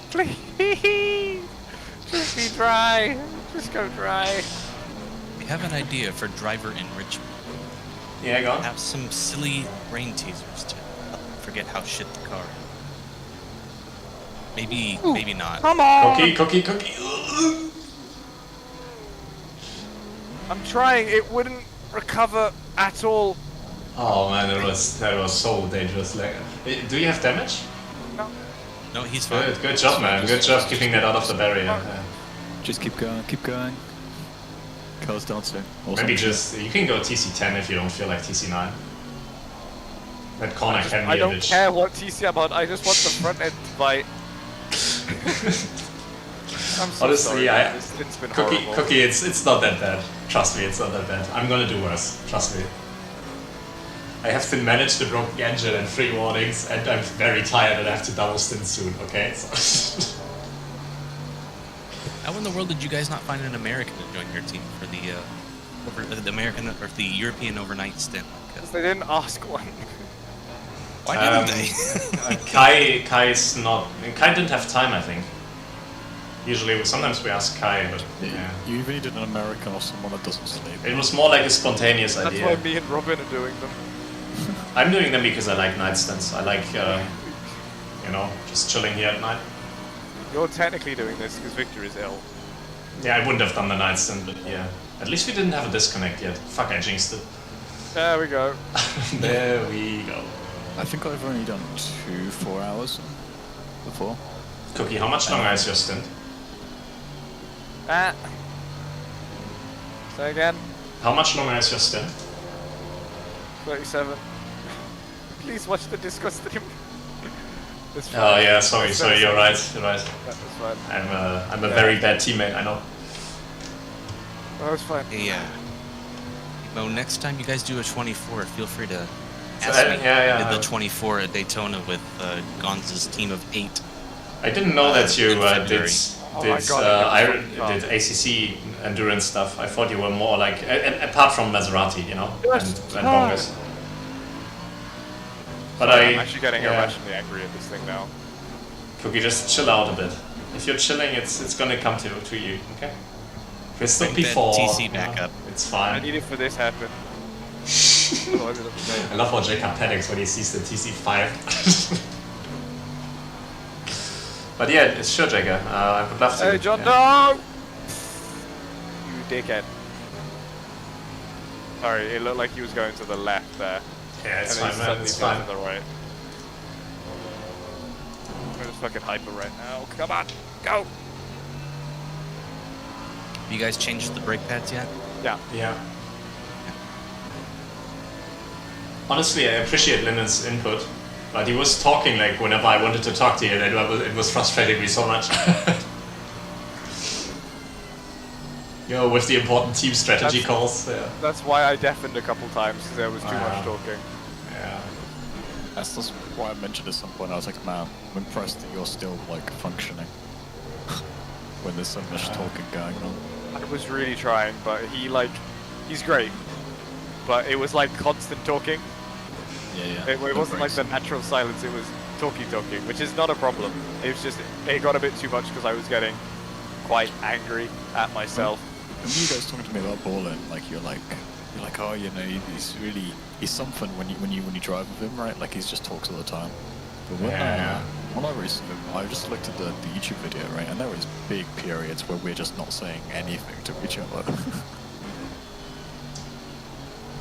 Please. Just be dry. Just go dry. We have an idea for driver enrichment. Yeah, go on. Have some silly brain teasers to help them forget how shit the car is. Maybe not. Come on. Cookie. I'm trying. It wouldn't recover at all. Oh man, that was so dangerous. Like, do you have damage? No, he's fine. Good job, man. Good job keeping that out of the barrier. Yeah. just keep going. Car's dancing. Maybe just you can go TC10 if you don't feel like TC9. That corner can be I a don't bitch. care what TC about. I just want the front end to bite. I'm so Honestly, sorry. It's been horrible. Cookie, it's not that bad. Trust me, it's not that bad. I'm gonna do worse. Trust me. I have to manage the broken engine and 3 warnings, and I'm very tired and I have to double stint soon. Okay. So How in the world did you guys not find an American to join your team for the American or the European overnight stint? Because they didn't ask one. Why didn't they? Kai's not. Kai didn't have time, I think. Usually, sometimes we ask Kai, but yeah. You even needed an American or someone that doesn't sleep. It was more like a spontaneous That's idea. why me and Robin are doing them. I'm doing them because I like night stints. I like, just chilling here at night. You're technically doing this because Victor is ill. Yeah, I wouldn't have done the night stint, but yeah. At least we didn't have a disconnect yet. Fuck, I jinxed it. There we go. There we go. I think I've only done 2 4 hours before. Cookie, how much longer is your stint? Say again. How much longer is your stint? 37. Please watch the Discord stream. It's fine. Oh yeah, sorry, you're right. That's fine. I'm a very bad teammate, I know. Oh, it's fine. Hey, Mo, next time you guys do a 24, feel free to So, ask me. yeah. I did the 24 at Daytona with Gonz's team of 8. I didn't know that you in February. did ACC endurance stuff. I thought you were more like, apart from Maserati, and Bongas. But I'm actually getting irrationally angry at this thing now. Cookie, just chill out a bit. If you're chilling, it's gonna come to you, okay? If it's not Bring that before, TC back up. it's I fine. need it for this happen. Otherwise it'll be I love how Jacob panics when he sees the TC5. But yeah, sure, Jacob. I would love to. Hey, John, yeah. no! You dickhead. Sorry, it looked like he was going to the left there. Yeah, it's and then fine, he man. suddenly It's turned fine. to the right. I'm just fucking hyper right now. Come on, go! Have you guys changed the brake pads yet? Yeah. Yeah. Honestly, I appreciate Lynnon's input, but he was talking like whenever I wanted to talk to you, and it was frustrating me so much. You know, with the important team strategy calls. Yeah. That's why I deafened a couple times, because there was too much talking. Yeah. That's just why I mentioned at some point. I was like, man, I'm impressed that you're still like functioning when there's so much talking going on. I was really trying, but he's great. But it was like constant talking. Yeah. It wasn't like the natural silence, it was talking, which is not a problem. It was just, it got a bit too much because I was getting quite angry at myself. And you guys talking to me about Borland, like you're like, oh, you know, he's something when you drive with him, right? Like he just talks all the time. But when I race with him, I just looked at the YouTube video, right? And there was big periods where we're just not saying anything to each other.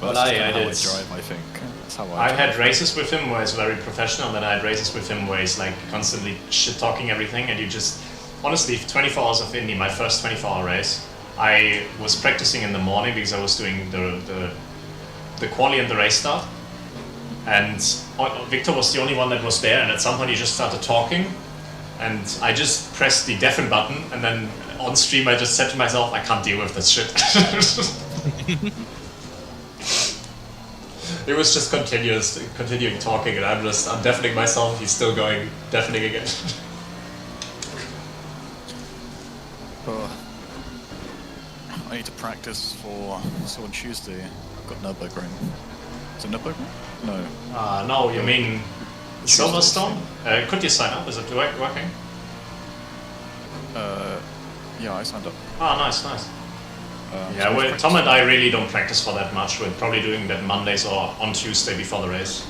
Well, I did. Drive, I think. That's how I had races with him where he's very professional, and then I had races with him where he's like constantly shit talking everything, and you just honestly 24 hours of Indy, my first 24-hour race. I was practicing in the morning because I was doing the quali and the race start, and Victor was the only one that was there, and at some point he just started talking, and I just pressed the deafen button, and then on stream I just said to myself, I can't deal with this shit. It was just continuing talking, and I'm deafening myself, he's still going, deafening again. I need to practice for, so on Tuesday, I've got Nürburgring. Is it Nürburgring? No. No, you mean Silverstone? Could you sign up? Is it working? Yeah, I signed up. Ah, nice. So well, Tom and I really don't practice for that much. We're probably doing that Mondays or on Tuesday before the race.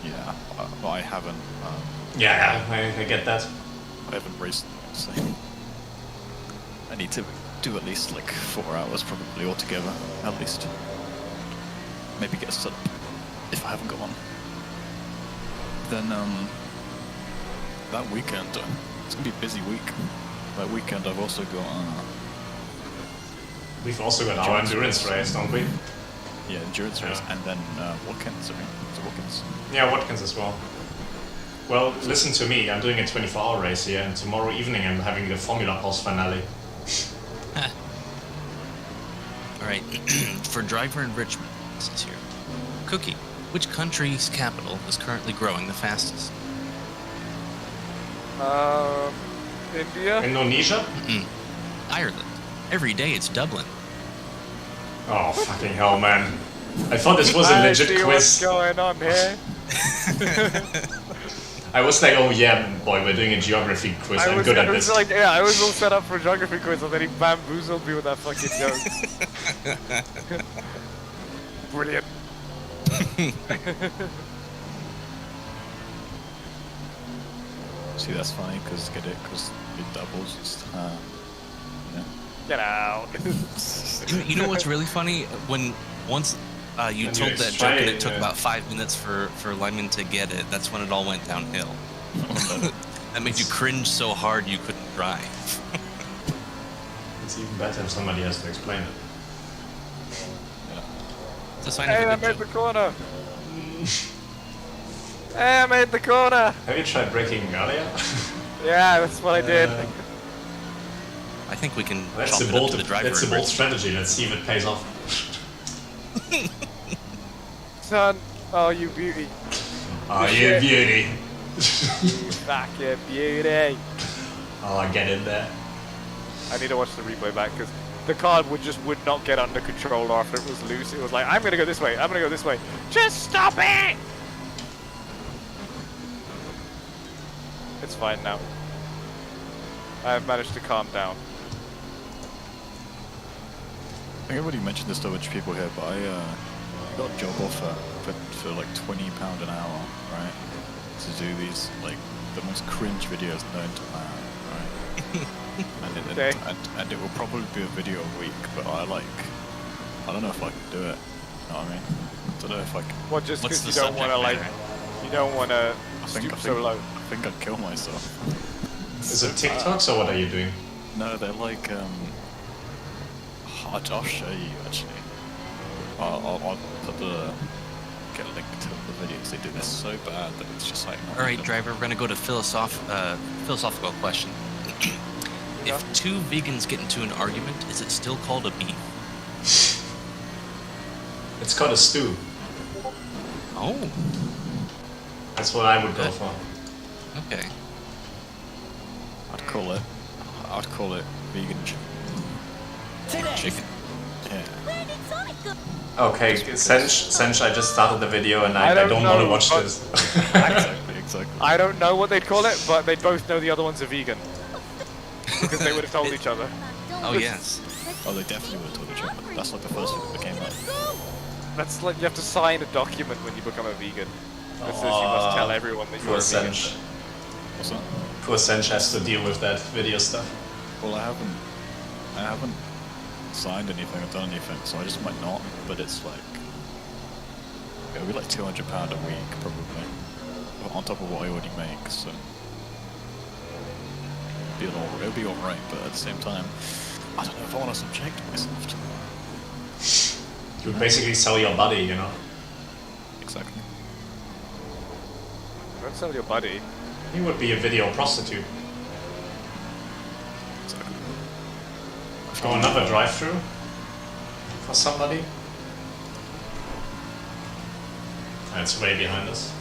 Yeah, but I haven't. Yeah, I get that. I haven't raced, so I need to do at least like 4 hours probably altogether, at least. Maybe get set up if I haven't got one. Then that weekend, it's gonna be a busy week. That weekend I've also got. We've also got our endurance race, don't we? Yeah, endurance race, and then Watkins. I mean, it's Watkins. Yeah, Watkins as well. Well, listen to me. I'm doing a 24-hour race here, and tomorrow evening I'm having the Formula Pulse finale. All right, for driver enrichment, this is here. Cookie, which country's capital is currently growing the fastest? India? Indonesia? Ireland. Every day it's Dublin. Oh, fucking hell, man. I thought this was a legit see quiz. What's going on here? I was like, oh yeah, boy, we're doing a geography quiz. I'm good at this. Like, yeah, I was all set up for a geography quiz, and then he bamboozled me with that fucking joke. Brilliant. See, that's funny because it doubles. It's, yeah. Get out. You know what's really funny? Once you And told you that joke and it explain, took about 5 minutes for Lyman to get it, that's when it all went downhill. That made you cringe so hard you couldn't drive. It's even better if somebody has to explain it. It's a sign Hey, of I a good made the joke. corner. Hey, I made the corner. Have you tried braking earlier? Yeah, that's what I did. I think we can That's chalk a it up bold, to the driver. that's a bold strategy. Let's see if it pays off. Son, oh, you beauty. Oh, you beauty. Fucking beauty. Oh, get in there. I need to watch the replay back because the car would not get under control after it was loose. It was like, I'm gonna go this way, I'm gonna go this way. Just stop it! It's fine now. I've managed to calm down. I think everybody mentioned this to a bunch of people here, but I got a job offer for like £20 an hour, right? To do these like the most cringe videos known to man, right? and it will probably be a video a week, but I don't know if I can do it. You know what I mean? I don't know if I can. Well, just What's because the you don't want to subject like, matter? you don't want to stoop so low. I think I'd kill myself. Is it TikToks or what are you doing? No, they're like I'll show you actually. I'll put get a link to the videos. They do this so bad that it's just like. All right, driver, we're gonna go to philosophical question. Yeah. If two vegans get into an argument, is it still called a beef? It's called a stew. Oh, That's what I would go for. okay. I'd call it vegan chicken. Yeah. Okay, Sench, I just started the video and I don't don't want to know, watch but- this. Exactly. I don't know what they'd call it, but they both know the other one's a vegan. Because they would have told each other. Oh yes. Oh, they definitely would have told each other. That's like the first thing that came up. That's like you have to sign a document when you become a vegan. That says you must tell everyone that you're Poor a vegan. Sench. What's that? Poor Sench has to deal with that video stuff. Well, I haven't signed anything or done anything, so I just might not. But it's like it'll be like £200 a week probably, on top of what I already make. So it'll be alright. But at the same time, I don't know if I want to subject myself to that. You would basically sell your body, you know. Exactly. Don't sell your body. You would be a video prostitute. Exactly. Oh, another drive-through for somebody. That's way behind us.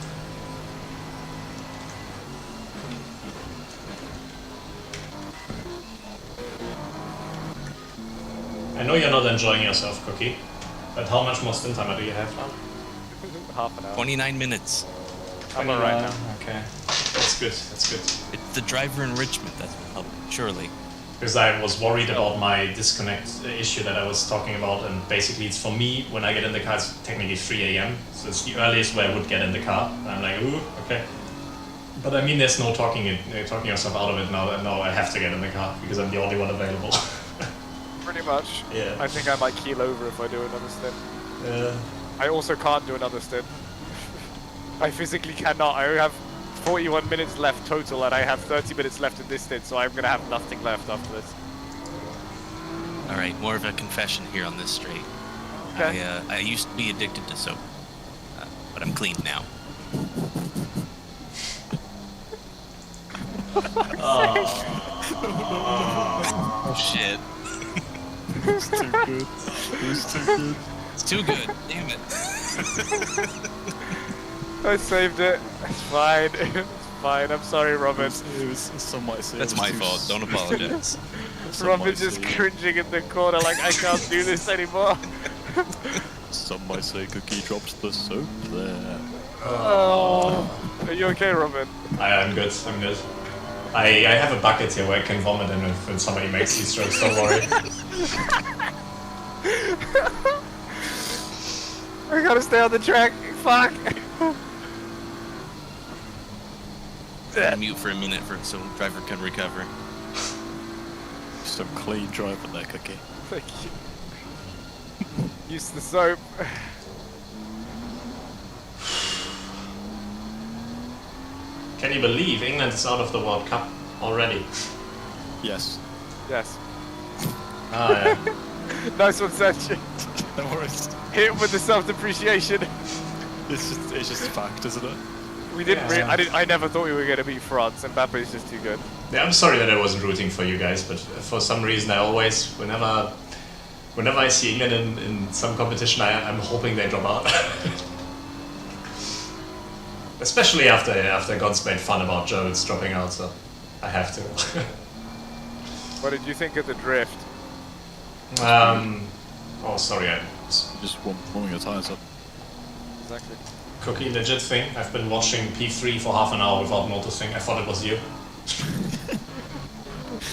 I know you're not enjoying yourself, Cookie, but how much more stint timer do you have now? Half an hour. 29 minutes. I'm alright now. Okay, that's good. That's good. It's the driver enrichment that's helped, surely. Because I was worried about my disconnect issue that I was talking about, and basically it's for me, when I get in the car, it's technically 3 AM, so it's the earliest where I would get in the car, and I'm like, ooh, okay. But I mean, there's no talking yourself out of it now, that no, I have to get in the car, because I'm the only one available. Pretty much. Yeah. I think I might keel over if I do another stint. Yeah. I also can't do another stint. I physically cannot. I only have 41 minutes left total, and I have 30 minutes left in this stint, so I'm gonna have nothing left after this. All right, more of a confession here on this street. Okay. I used to be addicted to soap, but I'm clean now. Oh shit! It's too good. It's too good. It's too good. Damn it. I saved it. It's fine. It's fine. I'm sorry, Robin. Some might say That's it was my too fault. Don't apologize. Some Robin's might just say- cringing in the corner like I can't do this anymore. Some might say Cookie drops the soap there. Oh. Are you okay, Robin? I'm good, I'm good. I have a bucket here where I can vomit in it when somebody makes these jokes, don't worry. I gotta stay on the track. Fuck. Mute for a minute so the driver can recover. Some clean driving there, Cookie. Thank you. Use the soap. Can you believe England is out of the World Cup already? Yes. Yes. Ah, yeah. Nice one, Sergio. No worries. Hit him with the self-depreciation. It's just a fact, isn't it? We didn't. Yeah. I never thought we were gonna beat France. Mbappe is just too good. Yeah, I'm sorry that I wasn't rooting for you guys, but for some reason I always, whenever I see England in some competition, I'm hoping they drop out. Especially after God's made fun about Jones dropping out, so I have to. What did you think of the drift? Oh, sorry, I Just warming your tires up. Exactly. Cookie, legit thing. I've been watching P3 for half an hour without noticing. I thought it was you.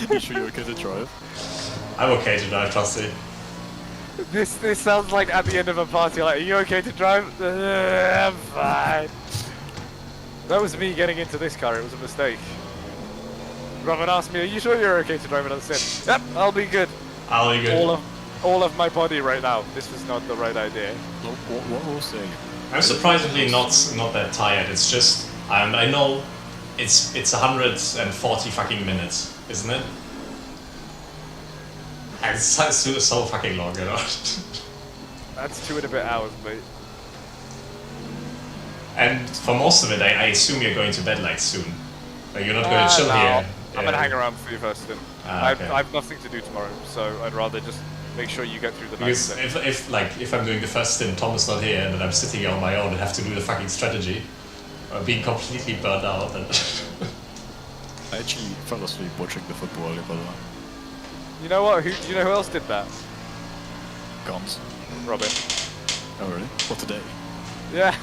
You sure you're okay to drive? I'm okay to drive, trust me. This sounds like at the end of a party. Like, are you okay to drive? I'm fine. That was me getting into this car. It was a mistake. Robin asked me, "Are you sure you're okay to drive another sim?" Yep, I'll be good. I'll be good. All of my body right now. This was not the right idea. What we'll say. I'm surprisingly not that tired. It's just I know it's 140 fucking minutes, isn't it? It's so fucking long, you know. That's 2 and a bit hours, mate. And for most of it, I assume you're going to bed like soon. Like you're not going to chill No. here. I'm gonna hang around for you first then. Okay. I have nothing to do tomorrow, so I'd rather just make sure you get through the night. Because if I'm doing the first stint, Tom is not here, and then I'm sitting here on my own and have to do the fucking strategy, or being completely burnt out. And I actually fell asleep watching the football earlier, by the way. You know what? Do you know who else did that? Guns. Robin. Oh really? What today? Yeah.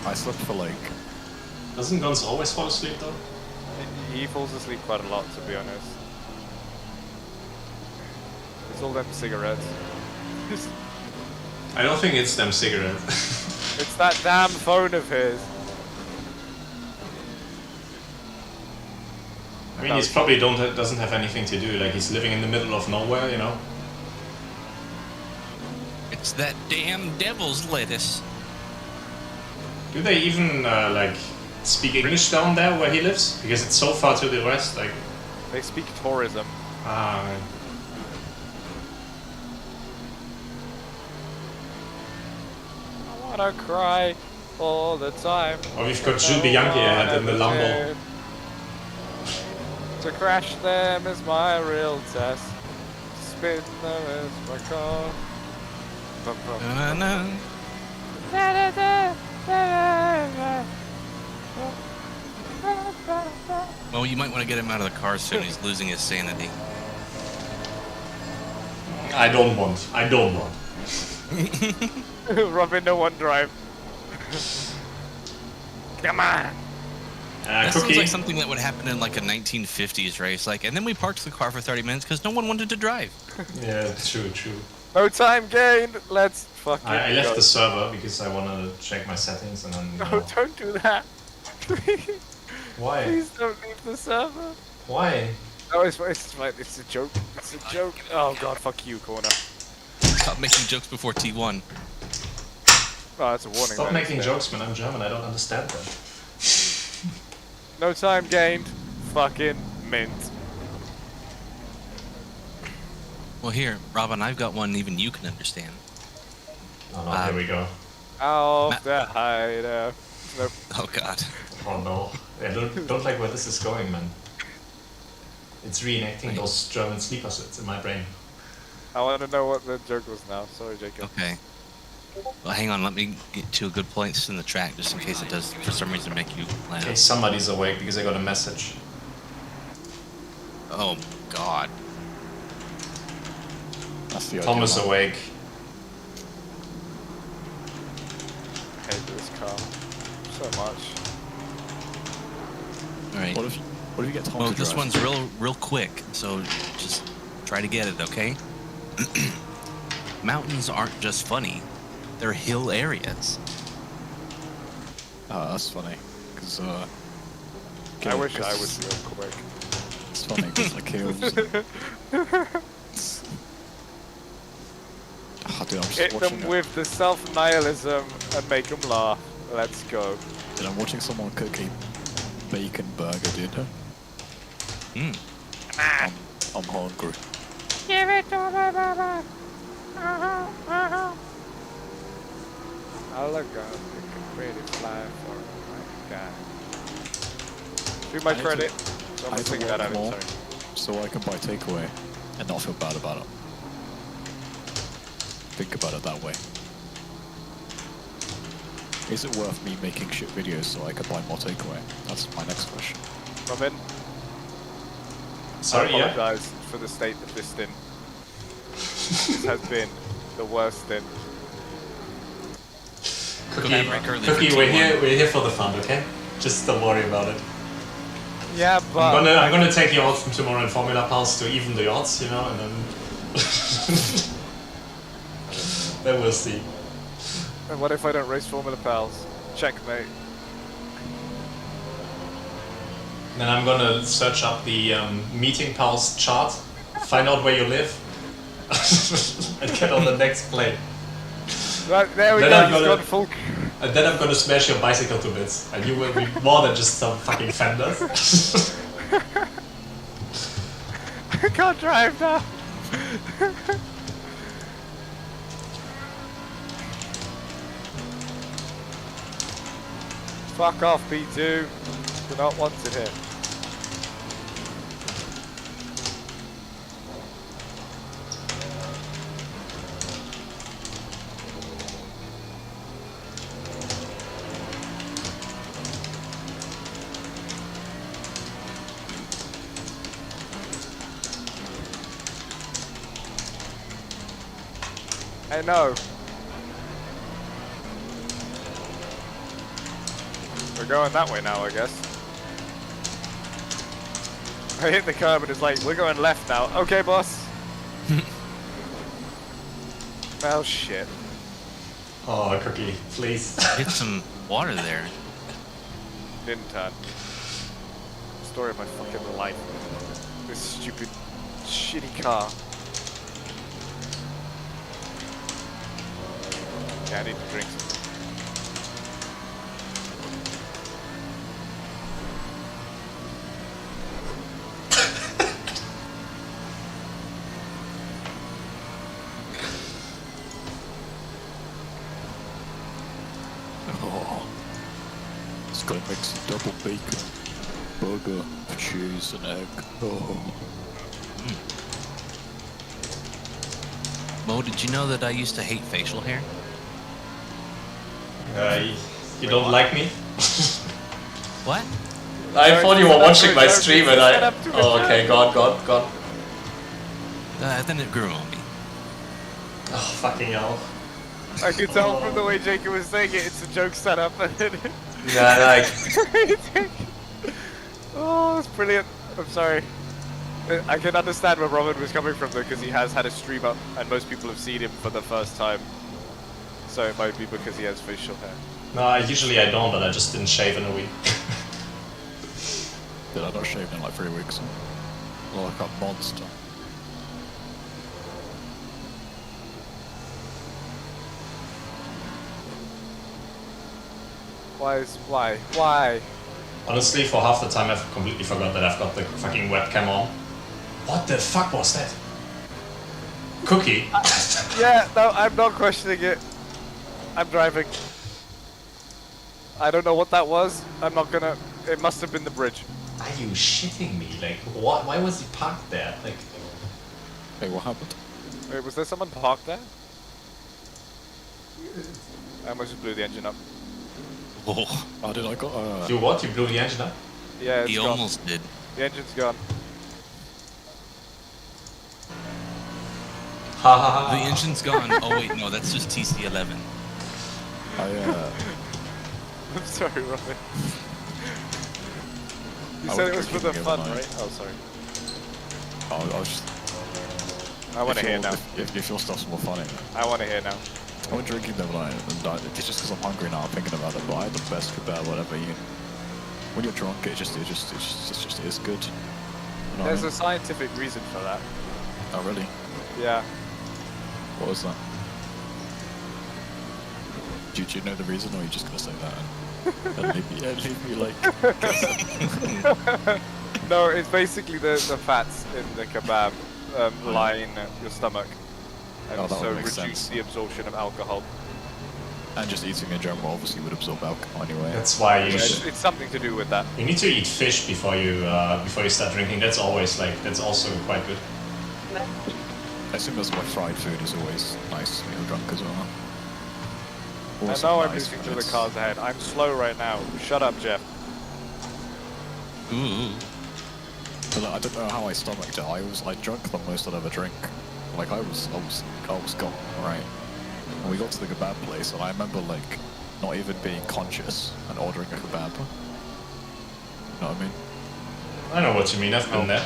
I slept for like... doesn't Guns always fall asleep though? He falls asleep quite a lot, to be honest. It's all them cigarettes. I don't think it's them cigarettes. It's that damn phone of his. I mean, he's probably doesn't have anything to do. Like he's living in the middle of nowhere, you know. It's that damn devil's lettuce. Do they even like speak English down there where he lives? Because it's so far to the west. Like They speak tourism. ah, I wanna cry all the time. or we've got Jules Bianchi ahead in the Lambo. To crash them is my real test. Spin them is my car. No. Well, you might want to get him out of the car soon. He's losing his sanity. I don't want. Robin, no one drive. Come on. That sounds Cookie. like something that would happen in like a 1950s race. Like, and then we parked the car for 30 minutes because no one wanted to drive. Yeah, true. No time gained. Let's fucking I left go. the server because I wanted to check my settings and then. No, don't do that. Why? Please don't leave the server. Why? No, it's fine. It's a joke. It's a joke. Oh god, fuck you, corner. Stop making jokes before T1. Oh, that's a warning. Stop then, making isn't it? jokes, man. I'm German. I don't understand them. No time gained. Fucking mint. Well, here, Robin, I've got one even you can understand. Oh no, here we go. Out the hideout. Nope. Oh, God. Oh no. I don't like where this is going, man. It's reenacting those German sleeper sets in my brain. I want to know what the joke was now. Sorry, Jacob. Okay. Well, hang on. Let me get to a good place in the track just in case it does, for some reason, make you laugh. Okay, somebody's awake because I got a message. Oh, God. That's the Tom is idea. awake. I hate this car so much. All right. What if you get Tom Well, to this drive? one's real quick, so just try to get it, okay? Mountains aren't just funny; they're hill areas. That's funny, because I wish I was real quick. It's funny because like hills. Oh, dude, I'm just Hit watching. them with the self-nihilism and make them laugh. Let's go. Dude, I'm watching someone cook a bacon burger, dude. Hmm. I'm hungry. Give it to me, baby. I look good. You can pretty fly for my guy. Do my I need to- credit. So I'm I need to taking that work out more. of it, So I can buy takeaway and not feel bad about it. Think about it that way. Is it worth me making shit videos so I can buy more takeaway? That's my next question. Robin, Sorry, I yeah? apologize for the state of this stint. This has been the worst stint. Cookie, Go back early for Cookie, T1. we're here for the fun, okay? Just don't worry about it. Yeah, but I'm gonna take you out from tomorrow in Formula Pals to even the odds, you know, and then then we'll see. And what if I don't race Formula Pals? Checkmate. Then I'm gonna search up the meeting pals chart, find out where you live, and get on the next plane. Right, there we Then go. I'm He's gonna- gone full. And then I'm gonna smash your bicycle to bits, and you will be more than just some fucking fenders. can't drive now. Fuck off, B2. You're not wanted here. I know. We're going that way now, I guess. I hit the curb and it's like, we're going left now. Okay, boss. Oh, shit. Oh, Cookie, please. Get some water there. Didn't turn. Story of my fucking life. This stupid, shitty car. Yeah, I need to drink some. Oh, it's gonna make some double bacon, burger, cheese, and egg. Oh. Mo, did you know that I used to hate facial hair? You don't like me? What? I thought you were watching my stream and I... Oh, okay, gone. Then it grew on me. Oh, fucking hell. I could tell from the way Jacob was saying it, it's a joke setup. Yeah, like... Oh, it's brilliant. I'm sorry. I can understand where Robin was coming from though, because he has had a stream up and most people have seen him for the first time. So it might be because he has facial hair. No, usually I don't, but I just didn't shave in a week. Did I not shave in like 3 weeks? Like a monster. Why? Honestly, for half the time I've completely forgot that I've got the fucking webcam on. What the fuck was that? Cookie? Yeah, no, I'm not questioning it. I'm driving. I don't know what that was. I'm not gonna... It must have been the bridge. Are you shitting me? Like, what? Why was he parked there? Like... Hey, what happened? Wait, was there someone parked there? I almost just blew the engine up. Oh, did I got You what? You blew the engine up? Yeah, it's He gone. almost did. The engine's gone. Ha ha ha. The engine's gone. Oh wait, no, that's just TC11. I'm sorry, Robin. You I said was it was for the drinking the fun, other night. right? Oh, sorry. I was just... I want to hear now. If your stuff's more funny. I want to hear now. I went drinking the other night, and it's just because I'm hungry now, I'm thinking about it, but I had the best kebab I've ever eaten. When you're drunk, it just is good. You know There's what a scientific reason for that. I mean? Oh, really? Yeah. What was that? Do you know the reason, or are you just gonna say that and leave me like... No, it's basically the fats in the kebab line your stomach. And Oh, that so would make reduce sense. the absorption of alcohol. And just eating in general obviously would absorb alcohol anyway. That's why you It's something to do with that. You need to eat fish before you start drinking. That's always like, that's also quite good. I assume that's why fried food is always nice when you're drunk as well. I Also know I'm nice listening when to the it's- cars ahead. I'm slow right now. Shut up, Jeff. Ooh. But like, I don't know how I stomached it. I drank the most I'd ever drink. Like I was gone, right? And we got to the kebab place, and I remember like not even being conscious and ordering a kebab. You know what I mean? I know what you mean, I've been there.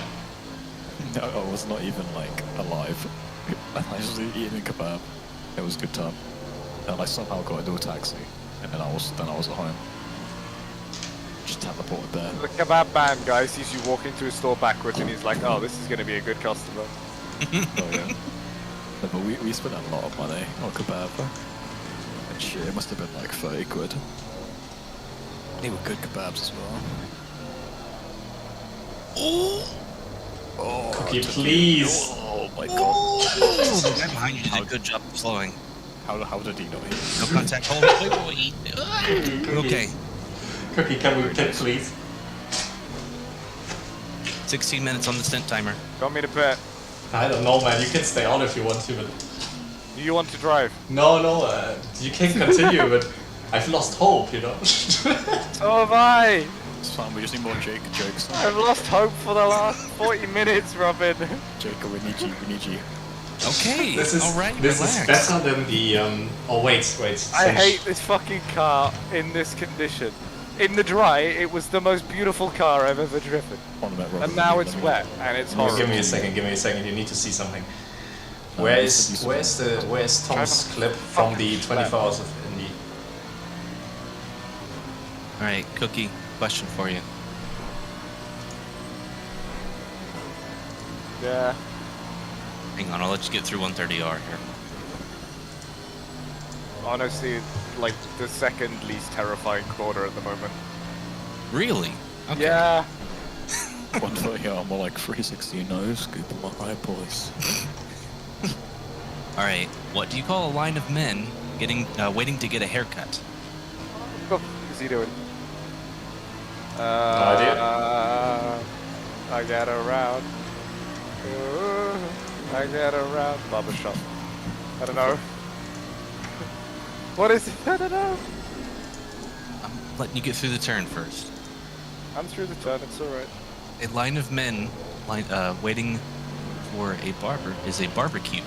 No, I was not even like alive. I was just eating a kebab. It was a good time. And I somehow got into a taxi, and then I was at home. Just teleported there. The kebab man guy sees you walk into a store backwards and he's like, oh, this is going to be a good customer. Oh yeah. No, but we spent a lot of money on kebab. And shit, it must have been like 30 quid. They were good kebabs as well. Cookie, Cookie, please. Oh my god. Oh, the guy behind you did a good job of slowing. How did he know? No contact. Hold. Wait. Okay. Cookie, can we pit, please? 16 minutes on the stint timer. Want me to bet? I don't know, man. You can stay on if you want to, but Do you want to drive? no, you can continue, but I've lost hope, you know. So have I. It's fine. We just need more jokes. I've lost hope for the last 40 minutes, Robin. Jacob, we need you. We need you. Okay. This is all right. this relax. is better than the Oh wait. I hate this fucking car in this condition. In the dry, it was the most beautiful car I've ever driven. On a minute, Robert. And now it's wet and it's horrible. Give me a second. You need to see something. Where's Tom's clip from the 24 hours of Indy? All right, Cookie. Question for you. Yeah. Hang on, I'll let you get through 130R here. Honestly, like the second least terrifying corner at the moment. Really? Okay. Yeah. 130, yeah, more like 360 nose. Scoop them up, right, boys. All right. What do you call a line of men waiting to get a haircut? What is he doing? idea. I get around. I get around. Barbershop. I don't know. What is it? I don't know. I'm letting you get through the turn first. I'm through the turn. It's alright. A line of men waiting for a barber is a barbecue.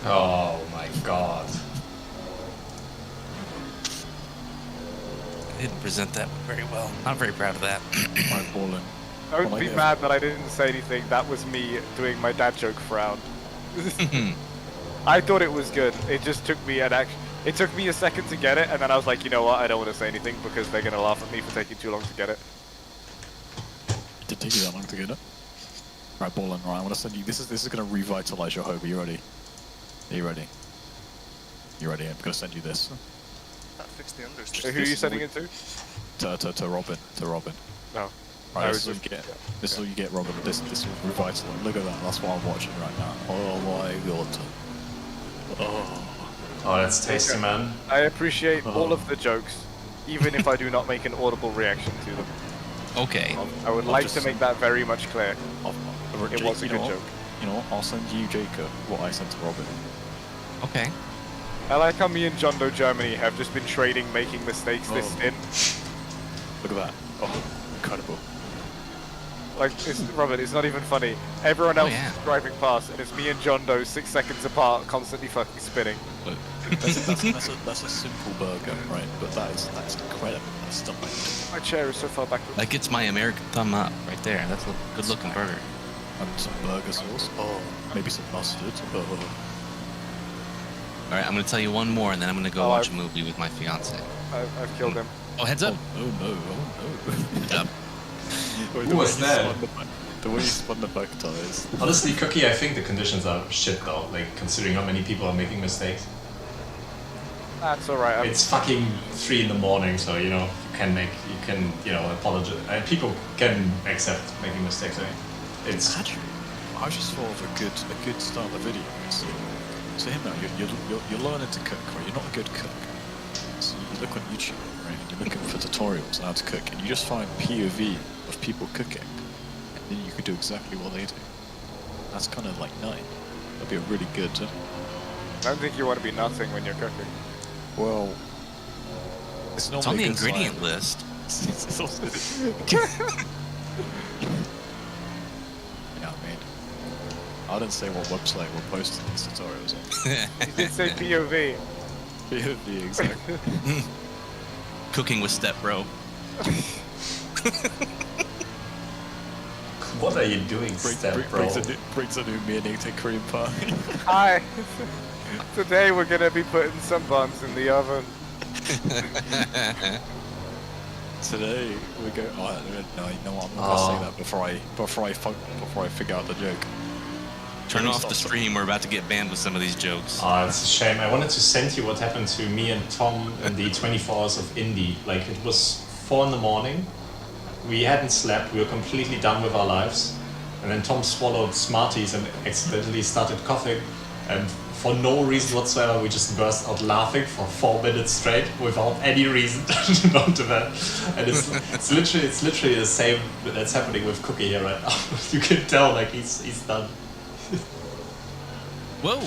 Oh my god. I didn't present that very well. Not very proud of that. I'm balling. Don't Well, be I- mad that I didn't say anything. That was me doing my dad joke frown. I thought it was good. It just took me it took me a second to get it, and then I was like, you know what? I don't want to say anything because they're gonna laugh at me for taking too long to get it. Did take you that long to get it? Right, balling. Right, I want to send you. This is going to revitalize your hope. Are you ready? Are you ready? You ready? I'm going to send you this. That fix the unders. So who are you sending it to? To Robin. To Robin. No. Right, I this is was what you get. just- This is what you get, Robin. This will revitalize. Look at that. That's what I'm watching right now. Oh my god. Oh. Oh, that's tasty, man. I appreciate all of the jokes, even if I do not make an audible reaction to them. Okay. I would I'll like just to make that very much clear. It was a you good know what? joke. You know what? I'll send you, Jacob, what I sent to Robin. Okay. I like how me and John Doe Germany have just been trading making mistakes this Oh. stint. Look at that. Oh, incredible. Like, Robert, it's not even funny. Everyone else yeah. is driving past, and it's me and John Doe 6 seconds apart, constantly fucking spinning. Look, that's a simple burger, right? But that's incredible. That's stuff My chair is so far back. That gets my American thumb up right there. That's a good looking burger. and some burger sauce. Oh, maybe some mustard. Oh. All right, I'm gonna tell you one more, and then I'm gonna go Oh, watch a movie with my fiance. I've killed him. Oh, heads up! Oh no! Oh no! Heads up! Wait, Who was that? The way you spun the back tires. Honestly, Cookie, I think the conditions are shit though, like considering how many people are making mistakes. That's alright. It's fucking 3 in the morning, so you know, you can apologize. And people can accept making mistakes, right? It's Actually, I just thought of a good start of the video. So him now, you're learning to cook, right? You're not a good cook. So you look on YouTube, right? And you're looking for tutorials on how to cook, and you just find POV of people cooking, and then you could do exactly what they do. That's kind of like nice. That'd be a really good. I don't think you want to be nothing when you're cooking. Well, it's It's on the a good ingredient sign. list. It's also, yeah, I mean, I didn't say what website we're posting these tutorials on. You did say POV. POV, exactly. Cooking with Step Bro. what are you doing, Step Bro? Brings a new meaning to cream pie. Hi. Today we're gonna be putting some buns in the oven. Today we go. Oh, no, you know what? I'm not gonna say that before I figure out the joke. Turn Let me off stop the stream. We're about to get banned with some of these jokes. Oh, it's a shame. I wanted to send you what happened to me and Tom in the 24 hours of Indy. Like, it was 4 in the morning. We hadn't slept. We were completely done with our lives. And then Tom swallowed Smarties and accidentally started coughing. And for no reason whatsoever, we just burst out laughing for 4 minutes straight without any reason known to that. And it's literally the same that's happening with Cookie here right now. You can tell like he's done. Whoa!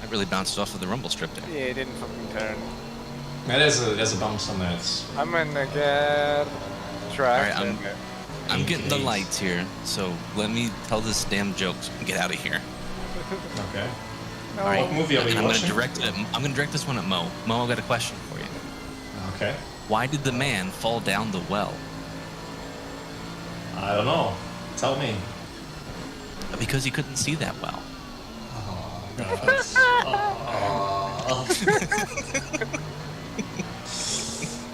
I really bounced off of the rumble strip there. Yeah, it didn't fucking turn. Yeah, there's a bump on there. I'm gonna get track. Alright, I'm getting the lights here, so let me tell this damn joke and get out of here. Okay. No. Alright, What movie are we I'm gonna watching? I'm gonna direct this one at Mo. Mo, I've got a question for you. Okay. Why did the man fall down the well? I don't know. Tell me. Because he couldn't see that well. Oh, God.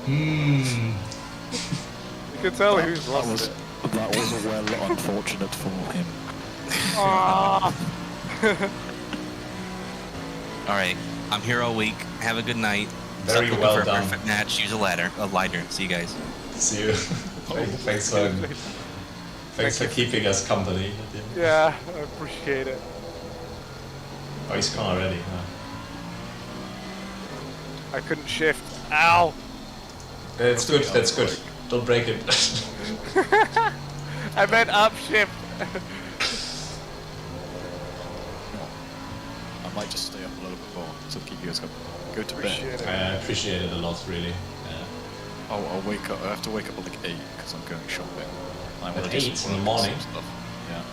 You can tell who's That lost was it. that was a well unfortunate for him. Alright, I'm here all week. Have a good night. Very Stop looking well for a done. perfect match. Use a lighter. See you guys. See you. Thanks for keeping us company. Yeah, I appreciate it. Oh, he's gone already. Huh? I couldn't shift. Ow! That's good. That's good. Don't break it. I meant upshift. I might just stay up a little bit more to keep you guys company. Go to Appreciate bed. it. I appreciate it a lot, really. Yeah. I'll wake up. I have to wake up at like 8 because I'm going shopping. I wanna At do some 8 in the work and morning? some stuff. Yeah.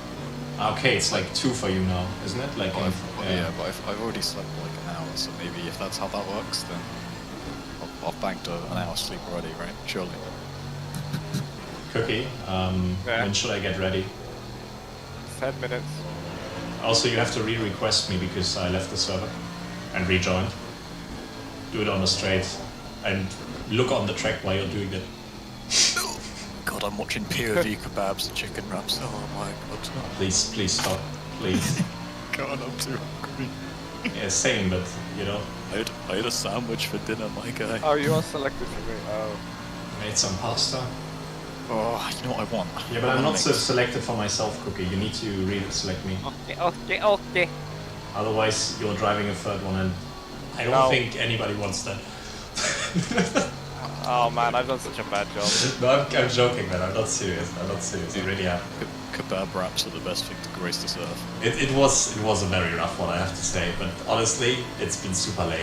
Okay, it's like 2 for you now, isn't it? Like, Yeah, but I've already slept like an hour, so maybe if that's how that works, then I've banked an hour's sleep already, right? Surely. Cookie. Yeah. When should I get ready? 10 minutes. Also, you have to re-request me because I left the server and rejoined. Do it on the straight and look on the track while you're doing it. God, I'm watching POV kebabs and chicken wraps. Oh my god. Please stop. Please. God, I'm too hungry. Yeah, same, but you know, I had a sandwich for dinner, my guy. Oh, you are selected for me. Oh. made some pasta. Oh, you know what I want? Yeah, but I'm not so selected for myself, Cookie. You need to re-select me. Okay. Otherwise, you're driving a third one, and I don't No. think anybody wants that. Oh man, I've done such a bad job. No, I'm joking, man. I'm not serious. I really am. Kebab wraps are the best thing to grace the surf. It was a very rough one, I have to say. But honestly, it's been super lame.